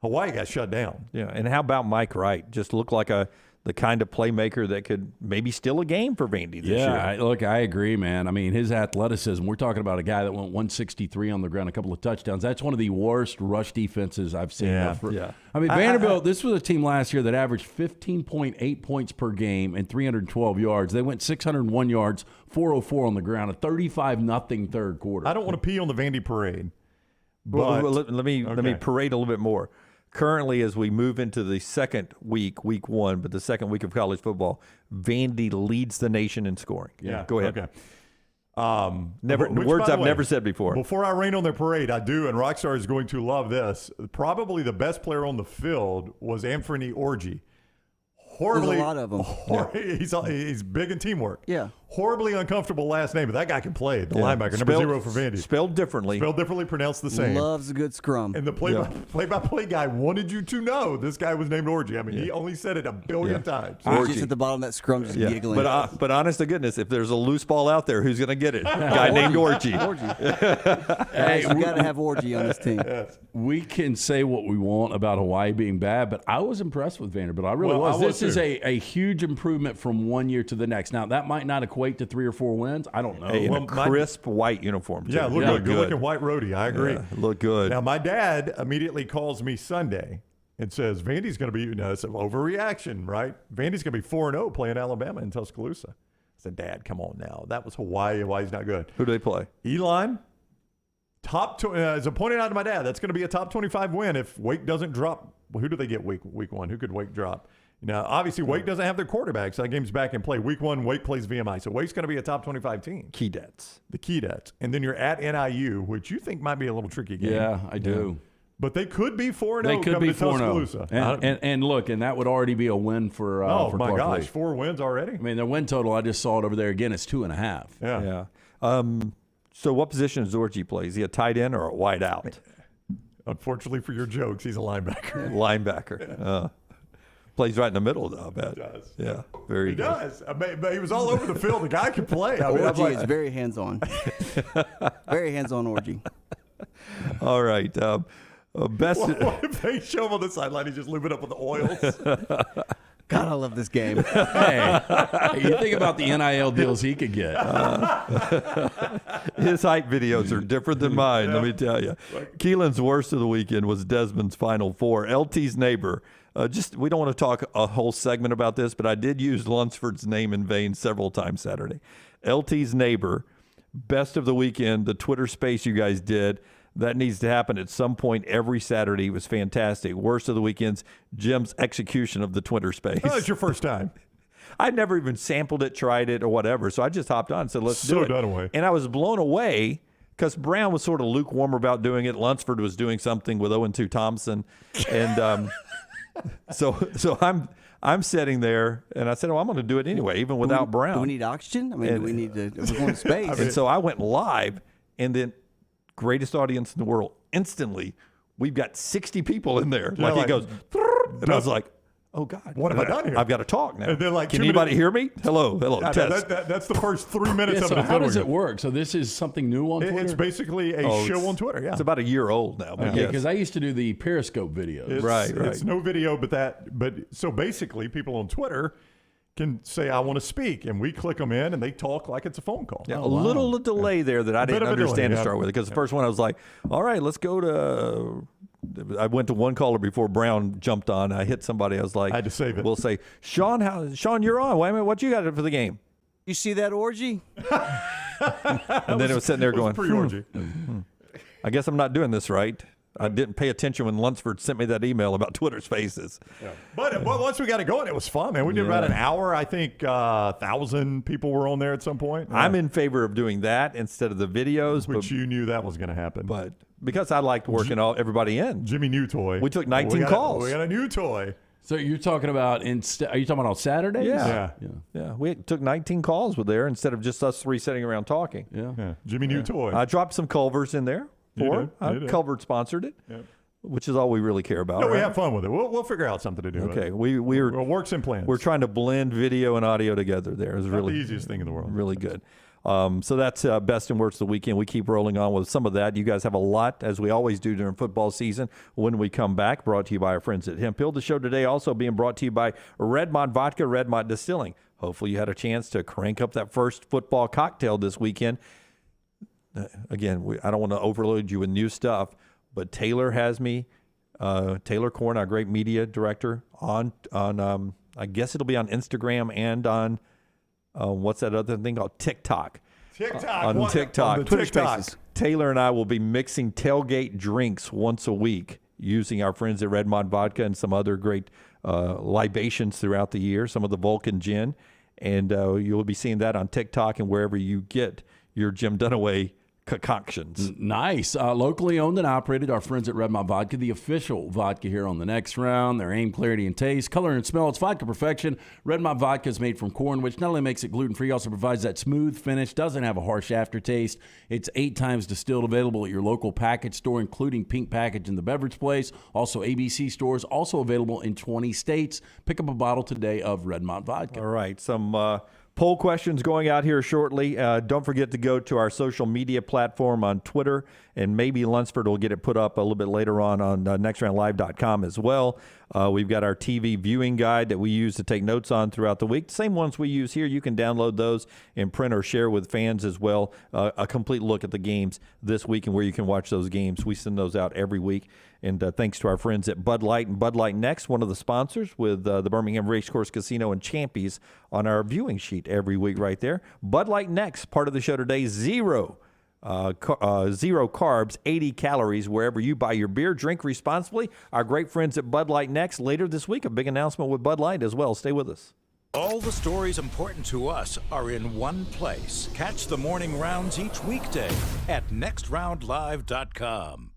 Hawaii got shut down. Yeah, and how about Mike Wright? Just looked like the kind of playmaker that could maybe steal a game for Vandy this year. Look, I agree, man. I mean, his athleticism, we're talking about a guy that went 163 on the ground, a couple of touchdowns. That's one of the worst rush defenses I've seen. Yeah. I mean, Vanderbilt, this was a team last year that averaged 15.8 points per game and 312 yards. They went 601 yards, 404 on the ground, a 35-0 third quarter. I don't want to pee on the Vandy parade. But let me parade a little bit more. Currently, as we move into the second week, week one, but the second week of college football, Vandy leads the nation in scoring. Yeah. Go ahead. Okay. Words I've never said before. Before I rain on their parade, I do, and Rockstar is going to love this. Probably the best player on the field was Anthony Orji. Horribly, there's a lot of them. He's big in teamwork. Yeah. Horribly uncomfortable last name, but that guy can play. The linebacker, number 0 for Vandy. Spelled differently, pronounced the same. Loves a good scrum. And the play-by-play guy wanted you to know this guy was named Orji. I mean, he only said it a billion times. Orji's at the bottom of that scrum just giggling. But honest to goodness, if there's a loose ball out there, who's going to get it? A guy named Orji. Hey, you got to have Orji on this team. Yes. We can say what we want about Hawaii being bad, but I was impressed with Vanderbilt. I really was. This is a huge improvement from one year to the next. Now, that might not equate to 3 or 4 wins. I don't know. Hey, a crisp white uniform. Yeah, look good looking white roadie. I agree. Look good. Now, my dad immediately calls me Sunday and says, Vandy's going to be, it's an overreaction, right? Vandy's going to be 4-0 playing Alabama in Tuscaloosa. I said, Dad, come on now. That was Hawaii. Hawaii's not good. Who do they play? Elon. As I pointed out to my dad, that's going to be a top 25 win if Wake doesn't drop. Well, who do they get week one? Who could Wake drop? Now, obviously, Wake doesn't have their quarterback, so that game's back in play. Week one, Wake plays VMI. So Wake's going to be a top 25 team. Keydets. The Keydets. And then you're at NIU, which you think might be a little tricky game. Yeah, I do. But they could be 4-0 They could coming be to Tuscaloosa. 4-0. And look, and that would already be a win for oh, my Clark gosh, Lee. 4 wins already? I mean, their win total, I just saw it over there again, it's 2.5. Yeah. So what position does Orji play? Is he a tight end or a wide out? Unfortunately for your jokes, he's a linebacker. Linebacker. Plays right in the middle, though, I bet. He does. Yeah, very He good. does. I mean, he was all over the field. The guy can play. I mean, Orji is very hands-on. Very hands-on Orji. All right. Best. What if they show him on the sideline? He's just lubing up with the oils. God, I love this game. Hey, you think about the NIL deals he could get. His hype videos are different than mine, let me tell you. Keelan's worst of the weekend was Desmond's Final Four. LT's neighbor. We don't want to talk a whole segment about this, but I did use Lunsford's name in vain several times Saturday. LT's neighbor, best of the weekend, the Twitter space you guys did. That needs to happen at some point every Saturday. It was fantastic. Worst of the weekends, Jim's execution of the Twitter space. Oh, it's your first time. I'd never even sampled it, tried it, or whatever. So I just hopped on and said, let's do it. done away. And I was blown away because Brown was sort of lukewarm about doing it. Lunsford was doing something with 0-2 Thompson. And so I'm sitting there, and I said, I'm going to do it anyway, even without Brown. Do we need oxygen? I mean, do we need to – we're going to space. And so I went live, and then greatest audience in the world. Instantly, we've got 60 people in there. Yeah, it goes, and I was like, oh, God. What have I done here? I've got to talk now. And then, like, can 2 anybody minutes- hear me? Hello, test. That's the first 3 minutes of So it. how does it work? So this is something new on Twitter? It's basically a show on Twitter, yeah. It's about a year old now. But Yeah, because I used to do the Periscope videos. Right. It's no video, but so basically people on Twitter can say, I want to speak, and we click them in, and they talk like it's a phone call. Yeah, a little delay there that I bit didn't of a delay, understand to yeah. start with. Because the first one I was like, all right, let's go to I went to one caller before Brown jumped on. I hit somebody. I was like, I had to save it. We'll say, Sean, you're on. Wait a minute, what you got for the game? You see that Orji? And then it was sitting there going, pre-orgy. I guess I'm not doing this right. I didn't pay attention when Lunsford sent me that email about Twitter Spaces. Yeah. But once we got it going, it was fun, man. We did about an hour. I think 1,000 people were on there at some point. I'm in favor of doing that instead of the videos. Which you knew that was going to happen. But because I liked working everybody in. Jimmy New Toy. We took 19 calls. We got a new toy. So you're talking about are you talking about on Saturdays? Yeah. We took 19 calls with there instead of just us three sitting around talking. Yeah. Jimmy New Toy. I dropped some Culvers in there. Culver sponsored it, which is all we really care about. No, we right? have fun with it. We'll figure out something to do. Okay, with it. we're works and plans. We're trying to blend video and audio together. There is really the easiest thing in the world. Really good. So that's best and worst of the weekend. We keep rolling on with some of that. You guys have a lot, as we always do during football season. When we come back, brought to you by our friends at Hemp Hill. The show today also being brought to you by Redmont Vodka, Redmont Distilling. Hopefully you had a chance to crank up that first football cocktail this weekend. Again, I don't want to overload you with new stuff, but Taylor has me, Taylor Korn, our great media director, on I guess it'll be on Instagram and on what's that other thing called? TikTok. On TikTok. On the Twitter Spaces. Taylor and I will be mixing tailgate drinks once a week using our friends at Redmont Vodka and some other great libations throughout the year, some of the Vulcan gin. And you'll be seeing that on TikTok and wherever you get your Jim Dunaway concoctions. Nice. Locally owned and operated, our friends at Redmont Vodka, the official vodka here on the next round. Their aim, clarity, and taste, color, and smell. It's vodka perfection. Redmont Vodka is made from corn, which not only makes it gluten-free, also provides that smooth finish, doesn't have a harsh aftertaste. It's 8 times distilled, available at your local package store, including Pink Package in the beverage place. Also ABC stores, also available in 20 states. Pick up a bottle today of Redmont Vodka. All right. Some poll questions going out here shortly. Don't forget to go to our social media platform on Twitter, and maybe Lunsford will get it put up a little bit later on nextroundlive.com as well. We've got our TV viewing guide that we use to take notes on throughout the week. Same ones we use here. You can download those and print or share with fans as well. A complete look at the games this week and where you can watch those games. We send those out every week. And thanks to our friends at Bud Light and Bud Light Next, one of the sponsors with the Birmingham Racecourse Casino and Champies on our viewing sheet every week right there. Bud Light Next, part of the show today, zero carbs, 80 calories wherever you buy your beer. Drink responsibly. Our great friends at Bud Light Next. Later this week, a big announcement with Bud Light as well. Stay with us. All the stories important to us are in one place. Catch the morning rounds each weekday at nextroundlive.com.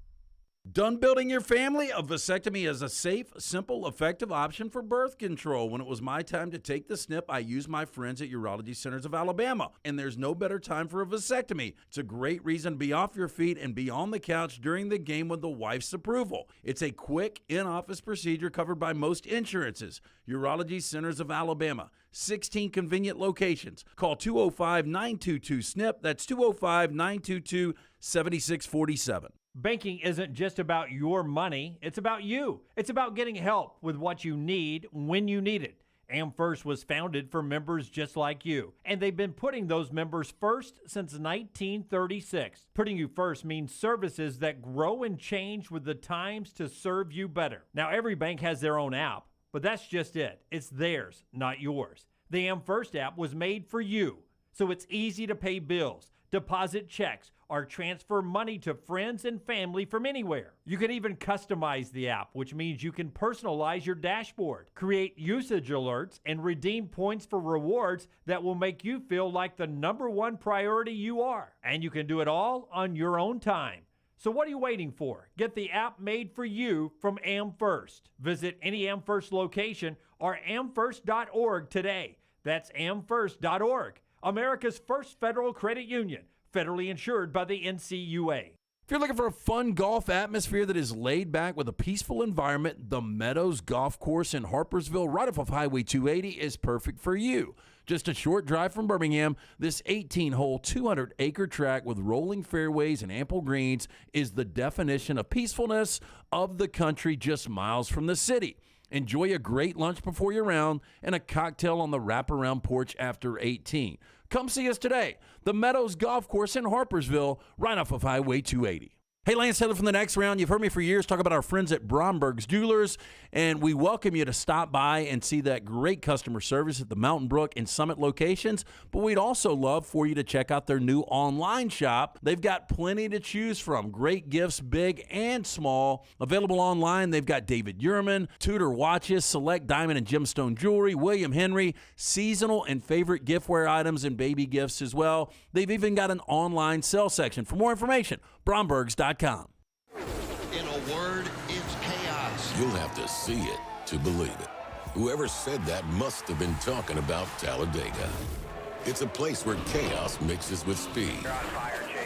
Done building your family? A vasectomy is a safe, simple, effective option for birth control. When it was my time to take the snip, I used my friends at Urology Centers of Alabama, and there's no better time for a vasectomy. It's a great reason to be off your feet and be on the couch during the game with the wife's approval. It's a quick, in-office procedure covered by most insurances. Urology Centers of Alabama, 16 convenient locations. Call 205-922-SNP. That's 205-922-7647. Banking isn't just about your money, it's about you. It's about getting help with what you need when you need it. AmFirst was founded for members just like you, and they've been putting those members first since 1936. Putting you first means services that grow and change with the times to serve you better. Now, every bank has their own app, but that's just it. It's theirs, not yours. The AmFirst app was made for you, so it's easy to pay bills, deposit checks, or transfer money to friends and family from anywhere. You can even customize the app, which means you can personalize your dashboard, create usage alerts, and redeem points for rewards that will make you feel like the #1 priority you are. And you can do it all on your own time. So what are you waiting for? Get the app made for you from AmFirst. Visit any AmFirst location or amfirst.org today. That's amfirst.org. America's first federal credit union, federally insured by the NCUA. If you're looking for a fun golf atmosphere that is laid back with a peaceful environment, the Meadows Golf Course in Harpersville, right off of Highway 280, is perfect for you. Just a short drive from Birmingham, this 18-hole, 200-acre track with rolling fairways and ample greens is the definition of peacefulness of the country just miles from the city. Enjoy a great lunch before your round and a cocktail on the wraparound porch after 18. Come see us today. The Meadows Golf Course in Harpersville, right off of Highway 280. Hey, Lance Taylor from the Next Round. You've heard me for years talk about our friends at Bromberg's Jewelers, and we welcome you to stop by and see that great customer service at the Mountain Brook and Summit locations. But we'd also love for you to check out their new online shop. They've got plenty to choose from. Great gifts, big and small. Available online, they've got David Yurman, Tudor watches, select diamond and gemstone jewelry, William Henry, seasonal and favorite giftware items and baby gifts as well. They've even got an online sale section. For more information, brombergs.com. In a word, it's chaos. You'll have to see it to believe it. Whoever said that must have been talking about Talladega. It's a place where chaos mixes with speed,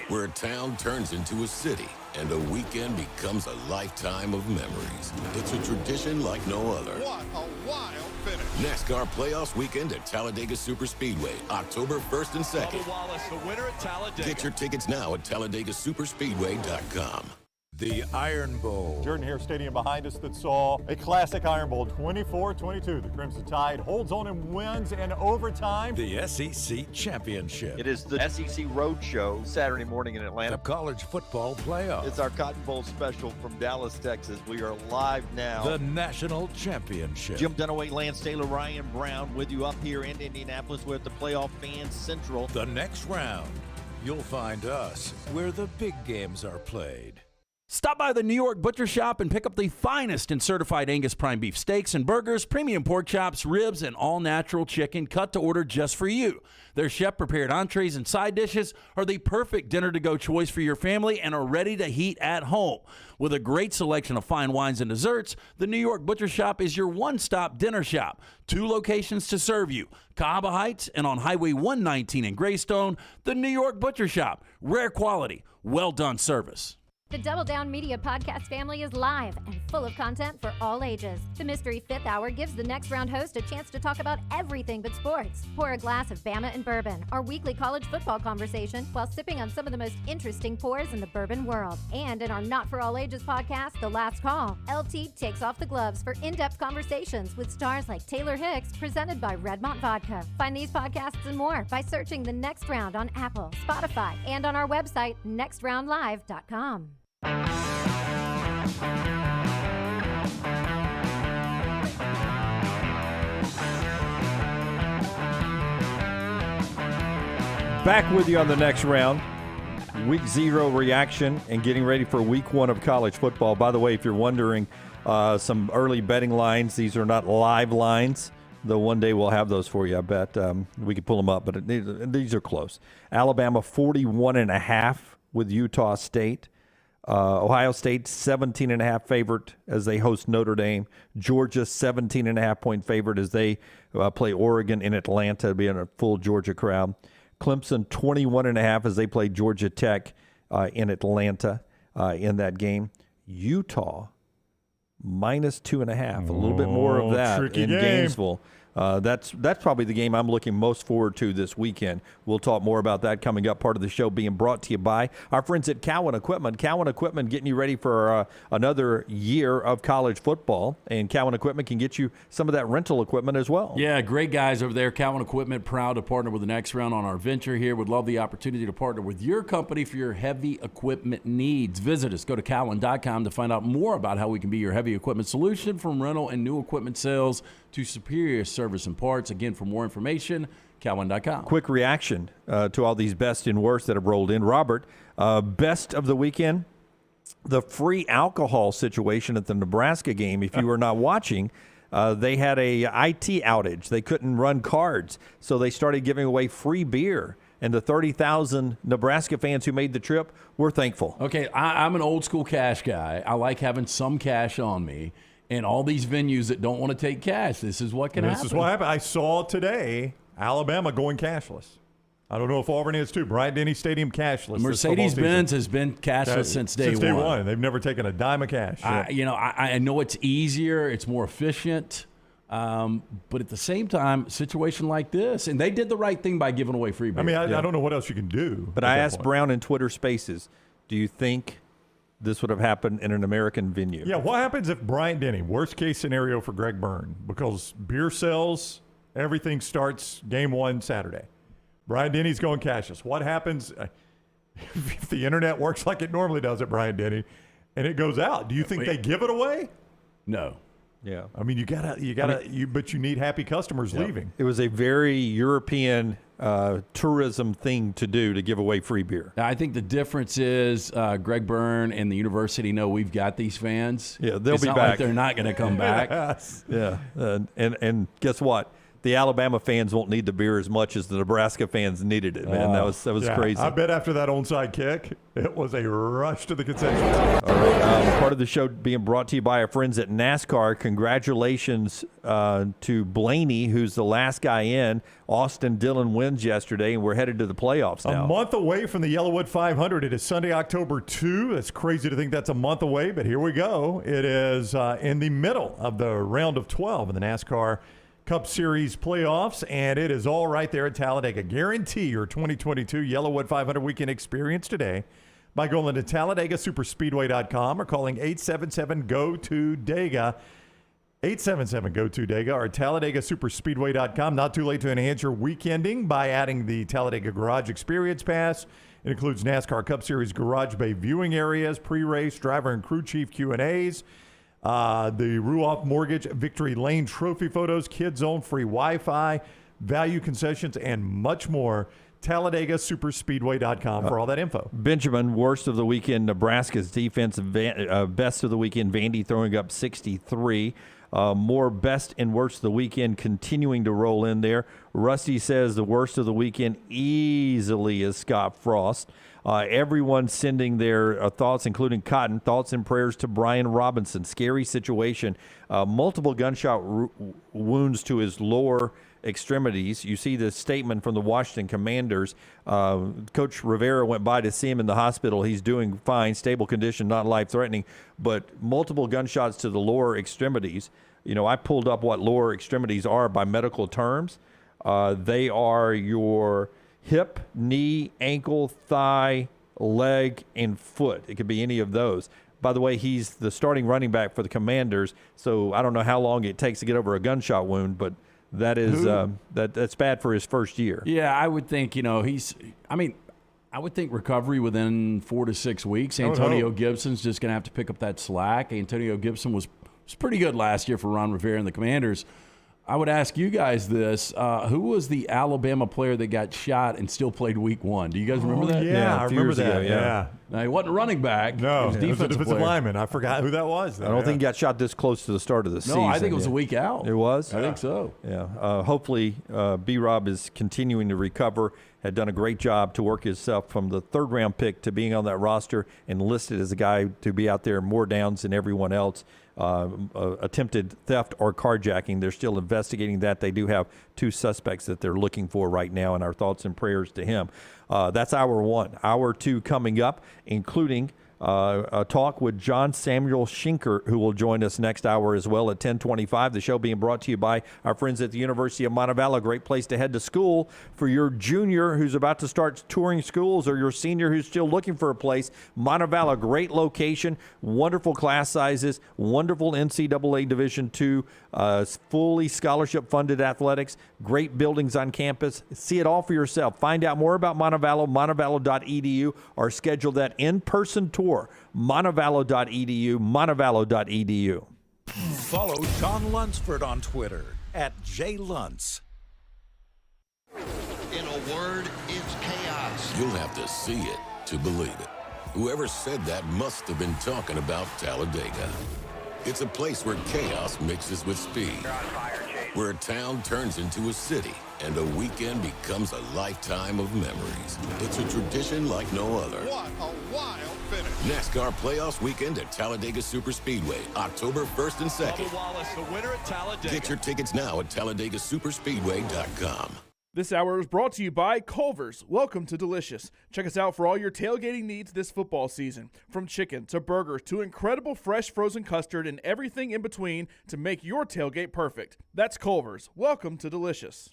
where a town turns into a city, and a weekend becomes a lifetime of memories. It's a tradition like no other. What a wild finish. NASCAR Playoffs Weekend at Talladega Superspeedway, October 1st and 2nd. Bubba Wallace, the winner at Talladega. Get your tickets now at TalladagaSuperspeedway.com. The Iron Bowl. Jordan Hare Stadium behind us that saw a classic Iron Bowl, 24-22. The Crimson Tide holds on and wins in overtime. The SEC Championship. It is the SEC Roadshow Saturday morning in Atlanta. The College Football Playoff. It's our Cotton Bowl special from Dallas, Texas. We are live now. The National Championship. Jim Dunaway, Lance Taylor, Ryan Brown with you up here in Indianapolis. We're at the Playoff Fan Central. The next round. You'll find us where the big games are played. Stop by the New York Butcher Shop and pick up the finest in certified Angus prime beef steaks and burgers, premium pork chops, ribs, and all-natural chicken cut to order just for you. Their chef-prepared entrees and side dishes are the perfect dinner-to-go choice for your family and are ready to heat at home. With a great selection of fine wines and desserts, the New York Butcher Shop is your one-stop dinner shop. 2 locations to serve you, Cahaba Heights and on Highway 119 in Greystone. The New York Butcher Shop, rare quality, well-done service. The Double Down Media podcast family is live and full of content for all ages. The Mystery Fifth Hour gives the next round host a chance to talk about everything but sports. Pour a glass of Bama and Bourbon, our weekly college football conversation, while sipping on some of the most interesting pours in the bourbon world. And in our Not For All Ages podcast, The Last Call, LT takes off the gloves for in-depth conversations with stars like Taylor Hicks, presented by Redmont Vodka. Find these podcasts and more by searching The Next Round on Apple, Spotify, and on our website, nextroundlive.com. Back with you on the next round. Week 0 reaction and getting ready for week 1 of college football. By the way, if you're wondering, some early betting lines, these are not live lines, though one day we'll have those for you. I bet we could pull them up, but these are close. Alabama 41.5 with Utah State. Ohio State 17.5 favorite as they host Notre Dame. Georgia 17.5 point favorite as they play Oregon in Atlanta, being a full Georgia crowd. Clemson 21.5 as they play Georgia Tech in Atlanta in that game. Utah -2.5, a little bit more of that in Gainesville. That's probably the game I'm looking most forward to this weekend. We'll talk more about that coming up. Part of the show being brought to you by our friends at Cowan Equipment. Cowan Equipment getting you ready for another year of college football, and Cowan Equipment can get you some of that rental equipment as well. Yeah, great guys over there. Cowan Equipment, proud to partner with the next round on our venture here. Would love the opportunity to partner with your company for your heavy equipment needs. Visit us. Go to Cowan.com to find out more about how we can be your heavy equipment solution, from rental and new equipment sales to superior service and parts. Again, for more information, Cowan.com. Quick reaction to all these best and worst that have rolled in. Robert, best of the weekend, the free alcohol situation at the Nebraska game. If you were not watching, they had a IT outage. They couldn't run cards, so they started giving away free beer. And the 30,000 Nebraska fans who made the trip were thankful. Okay, I'm an old school cash guy. I like having some cash on me. And all these venues that don't want to take cash, this is what can happen. This is what happened. I saw today Alabama going cashless. I don't know if Auburn is too. Bryant-Denny Stadium cashless. Mercedes-Benz has been cashless since day one. They've never taken a dime of cash. I know it's easier, it's more efficient, but at the same time, situation like this, and they did the right thing by giving away free beer. I mean, I don't know what else you can do. But I asked Brown in Twitter Spaces, do you think this would have happened in an American venue? Yeah, what happens if Bryant-Denny, worst case scenario for Greg Byrne, because beer sells, everything starts game 1 Saturday. Bryant-Denny's going cashless. What happens if the internet works like it normally does at Bryant-Denny and it goes out? Do you think they give it away? No. Yeah. I mean, but you need happy customers leaving. It was a very European tourism thing to do, to give away free beer. I think the difference is Greg Byrne and the university know we've got these fans. Yeah, they'll it's be not back. Like they're not going to come back. Yeah, and guess what? the Alabama fans won't need the beer as much as the Nebraska fans needed it, man. That was Yeah, crazy. I bet after that onside kick, it was a rush to the concession. All right, part of the show being brought to you by our friends at NASCAR. Congratulations to Blaney, who's the last guy in. Austin Dillon wins yesterday, and we're headed to the playoffs now. A month away from the Yellowwood 500. It is Sunday, October 2. It's crazy to think that's a month away, but here we go. It is in the middle of the round of 12 in the NASCAR Cup Series playoffs, and it is all right there at Talladega. Guarantee your 2022 Yellowwood 500 weekend experience today by going to TalladegaSuperspeedway.com or calling 877-GO-TO-DEGA. 877-GO-TO-DEGA or TalladegaSuperspeedway.com. Not too late to enhance your weekending by adding the Talladega Garage Experience Pass. It includes NASCAR Cup Series Garage Bay viewing areas, pre-race, driver and crew chief Q&As, the Ruoff Mortgage Victory Lane trophy photos, Kids Zone free Wi-Fi, value concessions, and much more. TalladegaSuperspeedway.com for all that info. Benjamin, worst of the weekend, Nebraska's defense. Best of the weekend, Vandy throwing up 63. More best and worst of the weekend continuing to roll in there. Rusty says the worst of the weekend easily is Scott Frost. Everyone sending their thoughts, including Cotton, thoughts and prayers to Brian Robinson. Scary situation. Multiple gunshot wounds to his lower extremities. You see the statement from the Washington Commanders. Coach Rivera went by to see him in the hospital. He's doing fine, stable condition, not life-threatening, but multiple gunshots to the lower extremities. You know, I pulled up what lower extremities are by medical terms. They are your hip, knee, ankle, thigh, leg, and foot. It could be any of those. By the way, he's the starting running back for the Commanders, so I don't know how long it takes to get over a gunshot wound, but that is that's bad for his first year. Yeah, I would think, I would think recovery within 4 to 6 weeks. Antonio Gibson's just going to have to pick up that slack. Antonio Gibson was pretty good last year for Ron Rivera and the Commanders. I would ask you guys this. Who was the Alabama player that got shot and still played week one? Do you guys remember that? Yeah, I remember that. Yeah. Now, he wasn't a running back. No, he was a defensive lineman. I forgot who that was. I don't think he got shot this close to the start of the season. No, I think it was a week out. It was? I think so. Yeah. Hopefully, B-Rob is continuing to recover, had done a great job to work himself from the third-round pick to being on that roster and listed as a guy to be out there more downs than everyone else. Attempted theft or carjacking. They're still investigating that. They do have 2 suspects that they're looking for right now, and our thoughts and prayers to him. That's hour 1. Hour 2 coming up, including a talk with John Samuel Shenker, who will join us next hour as well at 10:25. The show being brought to you by our friends at the University of Montevallo. A great place to head to school for your junior who's about to start touring schools or your senior who's still looking for a place. Montevallo, great location, wonderful class sizes, wonderful NCAA Division II, fully scholarship-funded athletics, great buildings on campus. See it all for yourself. Find out more about Montevallo, montevallo.edu, or schedule that in-person tour. Montevallo.edu, montevallo.edu. Follow Sean Lunsford on Twitter @JLuntz. In a word, it's chaos. You'll have to see it to believe it. Whoever said that must have been talking about Talladega. It's a place where chaos mixes with speed, where a town turns into a city, and a weekend becomes a lifetime of memories. It's a tradition like no other. What a wild finish. NASCAR Playoffs Weekend at Talladega Superspeedway, October 1st and 2nd. Bubba Wallace, the winner at Talladega. Get your tickets now at TalladegaSuperspeedway.com. This hour is brought to you by Culver's. Welcome to Delicious. Check us out for all your tailgating needs this football season. From chicken to burgers to incredible fresh frozen custard and everything in between to make your tailgate perfect. That's Culver's. Welcome to Delicious.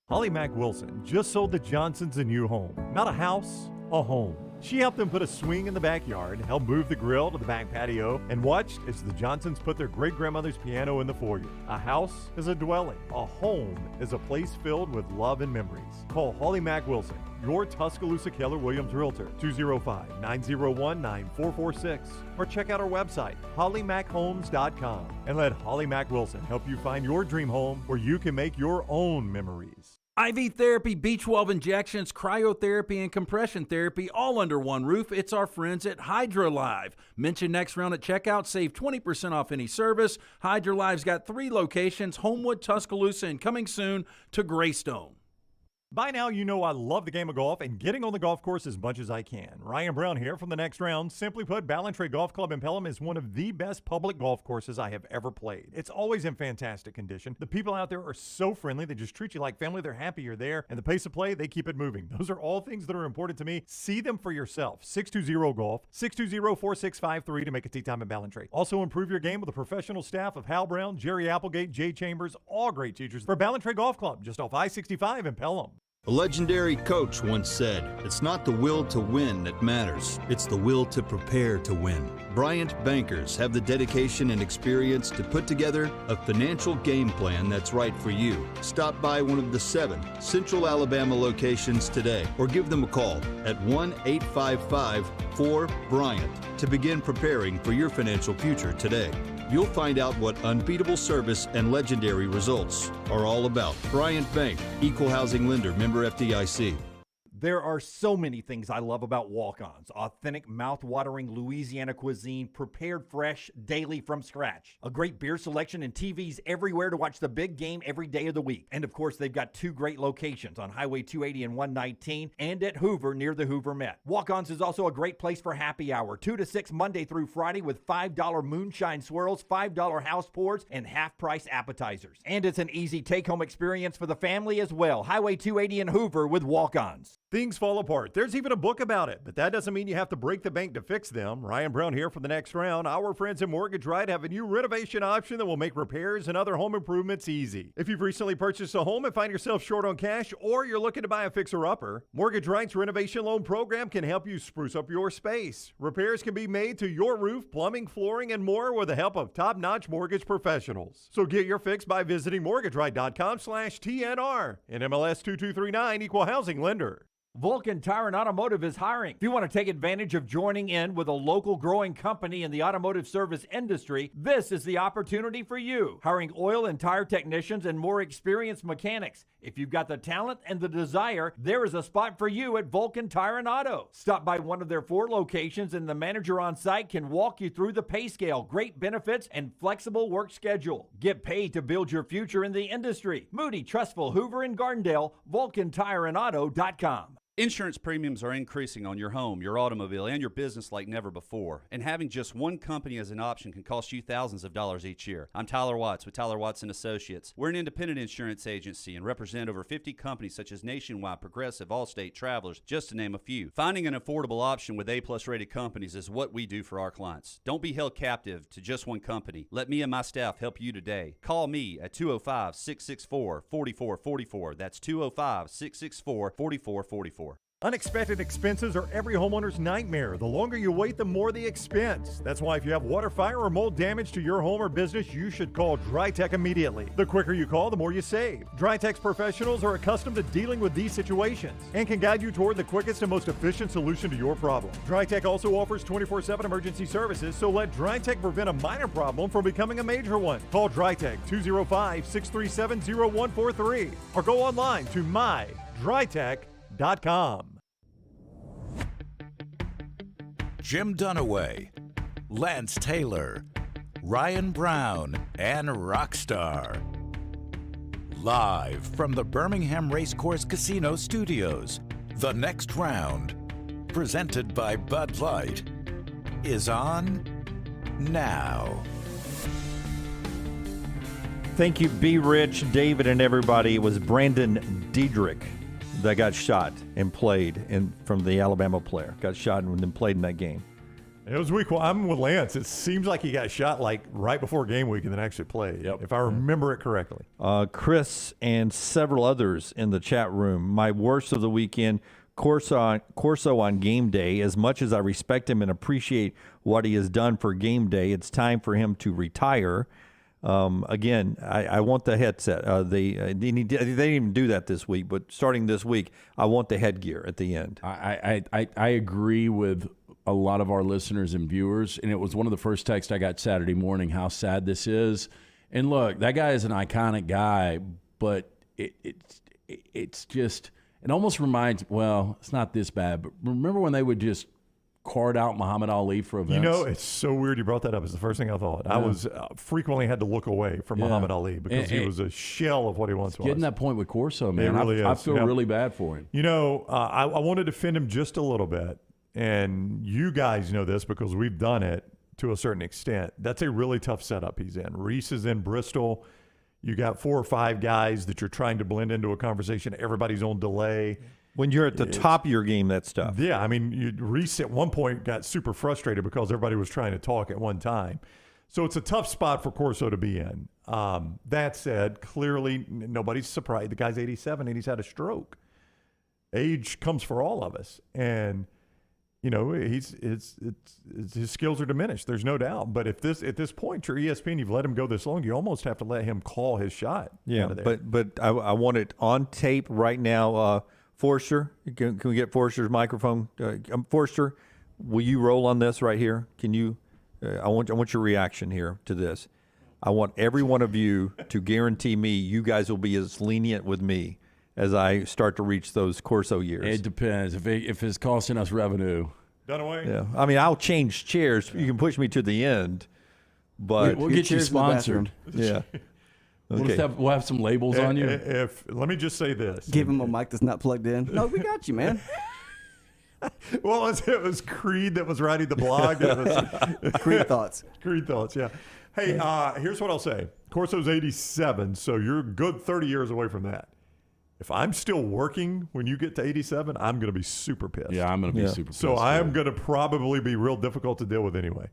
Holly Mack Wilson just sold the Johnsons a new home. Not a house, a home. She helped them put a swing in the backyard, helped move the grill to the back patio, and watched as the Johnsons put their great-grandmother's piano in the foyer. A house is a dwelling. A home is a place filled with love and memories. Call Holly Mack Wilson, your Tuscaloosa Keller Williams Realtor, 205-901-9446, or check out our website, hollymackhomes.com, and let Holly Mack Wilson help you find your dream home where you can make your own memories. IV therapy, B12 injections, cryotherapy, and compression therapy all under one roof. It's our friends at HydroLive. Mention Next Round at checkout. Save 20% off any service. HydroLive's got 3 locations, Homewood, Tuscaloosa, and coming soon to Greystone. By now, you know I love the game of golf and getting on the golf course as much as I can. Ryan Brown here from the Next Round. Simply put, Ballantrae Golf Club in Pelham is one of the best public golf courses I have ever played. It's always in fantastic condition. The people out there are so friendly. They just treat you like family. They're happy you're there. And the pace of play, they keep it moving. Those are all things that are important to me. See them for yourself. 620-GOLF, 620-4653 to make a tee time in Ballantrae. Also improve your game with a professional staff of Hal Brown, Jerry Applegate, Jay Chambers, all great teachers for Ballantrae Golf Club, just off I-65 in Pelham. A legendary coach once said, "It's not the will to win that matters, it's the will to prepare to win." Bryant bankers have the dedication and experience to put together a financial game plan that's right for you. Stop by one of the 7 Central Alabama locations today or give them a call at 1-855-4-BRYANT to begin preparing for your financial future today. You'll find out what unbeatable service and legendary results are all about. Bryant Bank, Equal Housing Lender, member FDIC. There are so many things I love about walk-ons. Authentic, mouth-watering Louisiana cuisine, prepared fresh, daily from scratch. A great beer selection and TVs everywhere to watch the big game every day of the week. And of course, they've got 2 great locations on Highway 280 and 119 and at Hoover near the Hoover Met. Walk-ons is also a great place for happy hour. 2 to 6 Monday through Friday with $5 moonshine swirls, $5 house pours, and half-price appetizers. And it's an easy take-home experience for the family as well. Highway 280 in Hoover with walk-ons. Things fall apart. There's even a book about it, but that doesn't mean you have to break the bank to fix them. Ryan Brown here for the Next Round. Our friends at Mortgage Right have a new renovation option that will make repairs and other home improvements easy. If you've recently purchased a home and find yourself short on cash, or you're looking to buy a fixer-upper, Mortgage Right's renovation loan program can help you spruce up your space. Repairs can be made to your roof, plumbing, flooring, and more with the help of top-notch mortgage professionals. So get your fix by visiting mortgageright.com/TNR. NMLS 2239, Equal Housing Lender. Vulcan Tire and Automotive is hiring. If you want to take advantage of joining in with a local growing company in the automotive service industry, this is the opportunity for you. Hiring oil and tire technicians and more experienced mechanics. If you've got the talent and the desire, there is a spot for you at Vulcan Tire and Auto. Stop by one of their 4 locations and the manager on site can walk you through the pay scale, great benefits, and flexible work schedule. Get paid to build your future in the industry. Moody, Trustful, Hoover, and Gardendale, VulcanTireandAuto.com. Insurance premiums are increasing on your home, your automobile, and your business like never before. And having just one company as an option can cost you thousands of dollars each year. I'm Tyler Watts with Tyler Watts & Associates. We're an independent insurance agency and represent over 50 companies such as Nationwide, Progressive, Allstate, Travelers, just to name a few. Finding an affordable option with A-plus rated companies is what we do for our clients. Don't be held captive to just one company. Let me and my staff help you today. Call me at 205-664-4444. That's 205-664-4444. Unexpected expenses are every homeowner's nightmare. The longer you wait, the more the expense. That's why if you have water, fire, or mold damage to your home or business, you should call DryTech immediately. The quicker you call, the more you save. DryTech's professionals are accustomed to dealing with these situations and can guide you toward the quickest and most efficient solution to your problem. DryTech also offers 24/7 emergency services, so let DryTech prevent a minor problem from becoming a major one. Call DryTech 205-637-0143 or go online to mydrytech.com. Jim Dunaway, Lance Taylor, Ryan Brown, and Rockstar. Live from the Birmingham Racecourse Casino Studios, the Next Round, presented by Bud Light, is on now. Thank you, B. Rich, David, and everybody. It was Brandon Diedrich that got shot and played from the Alabama player. Got shot and then played in that game. It was week 1. I'm with Lance. It seems like he got shot like right before game week and then actually played, if I remember it correctly. Chris and several others in the chat room. My worst of the weekend, Corso on game day. As much as I respect him and appreciate what he has done for game day, it's time for him to retire. Again, I want the headset. They didn't even do that this week, but starting this week, I want the headgear at the end. I agree with a lot of our listeners and viewers, and it was one of the first texts I got Saturday morning, how sad this is. And look, that guy is an iconic guy, but it's just it almost reminds. Well, it's not this bad, but remember when they would just card out Muhammad Ali for events? You know, it's so weird you brought that up. It's the first thing I thought. I was frequently had to look away from Muhammad Ali because he was a shell of what he once was. Getting that point with Corso, man. It really I is. feel really bad for him. You know, I want to defend him just a little bit. And you guys know this because we've done it to a certain extent. That's a really tough setup he's in. Reese is in Bristol. You got 4 or 5 guys that you're trying to blend into a conversation. Everybody's on delay. When you're at the top of your game, that's tough. Yeah, I mean, Reese at one point got super frustrated because everybody was trying to talk at one time. So it's a tough spot for Corso to be in. That said, clearly nobody's surprised. The guy's 87 and he's had a stroke. Age comes for all of us. And, you know, his skills are diminished. There's no doubt. But at this point, you're ESPN, you've let him go this long, you almost have to let him call his shot. Yeah, out of there. but I want it on tape right now. Forster, can we get Forster's microphone? Forster, will you roll on this right here? Can you? I want your reaction here to this. I want every one of you to guarantee me you guys will be as lenient with me as I start to reach those Corso years. It depends. If it's costing us revenue. Done away? Yeah. I mean, I'll change chairs. You can push me to the end, but we'll get you sponsored. Yeah. Okay. We'll have some labels on you. Let me just say this. Give him a mic that's not plugged in. No, we got you, man. Well, it was Creed that was writing the blog. It was Creed Thoughts. Creed Thoughts, yeah. Hey, here's what I'll say. Corso's 87, so you're a good 30 years away from that. If I'm still working when you get to 87, I'm going to be super pissed. Yeah, I'm going to be super pissed. So I am going to probably be real difficult to deal with anyway.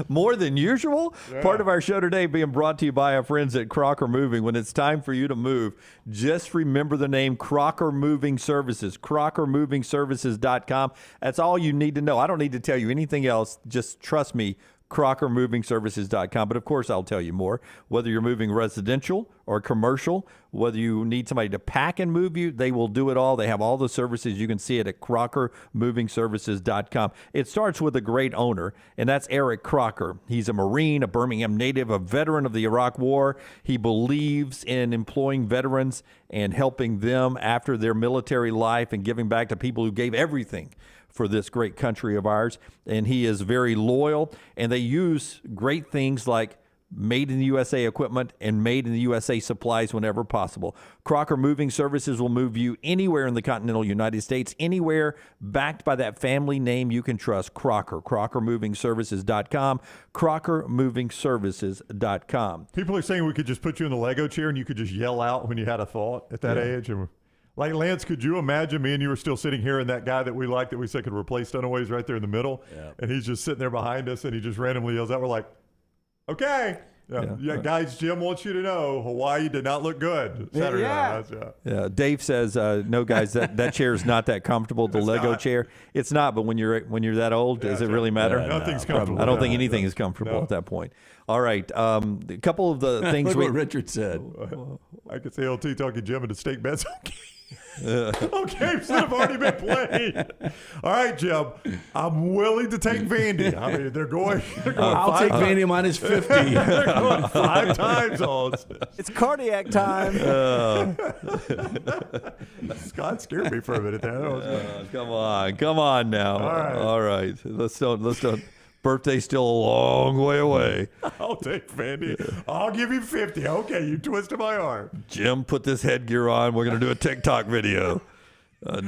More than usual. Yeah. Part of our show today being brought to you by our friends at Crocker Moving. When it's time for you to move, just remember the name Crocker Moving Services, crockermovingservices.com. That's all you need to know. I don't need to tell you anything else. Just trust me, crockermovingservices.com. But of course, I'll tell you more. Whether you're moving residential or commercial, whether you need somebody to pack and move you, they will do it all. They have all the services. You can see it at crockermovingservices.com. It starts with a great owner, and that's Eric Crocker. He's a Marine, a Birmingham native, a veteran of the Iraq War. He believes in employing veterans and helping them after their military life and giving back to people who gave everything for this great country of ours. And he is very loyal, and they use great things like made in the USA equipment and made in the USA supplies whenever possible. Crocker Moving Services will move you anywhere in the continental United States, anywhere backed by that family name you can trust. Crocker, crockermovingservices.com, crockermovingservices.com. People are saying we could just put you in the Lego chair and you could just yell out when you had a thought at that age. And like, Lance, could you imagine me and you were still sitting here and that guy that we liked that we said could replace Dunaway's right there in the middle, and he's just sitting there behind us and he just randomly yells out, we're like, okay. Yeah, guys, Jim wants you to know Hawaii did not look good Saturday night. Yeah, Dave says, no, guys, that chair is not that comfortable. The Lego chair, it's not. But when you're that old, does it really matter? Nothing's comfortable. I don't think anything is comfortable at that point. All right, a couple of the things what Richard said. I could say LT talking Jim into steak bets. Games that have already been played. All right, Jim. I'm willing to take Vandy. I mean, they're going I'll take Vandy minus 50. They're going 5 times on. It's cardiac time. Scott scared me for a minute there. Come on now. All right. Let's don't. Birthday's still a long way away. I'll take Vandy. I'll give you 50. Okay, you twisted my arm. Jim, put this headgear on. We're going to do a TikTok video.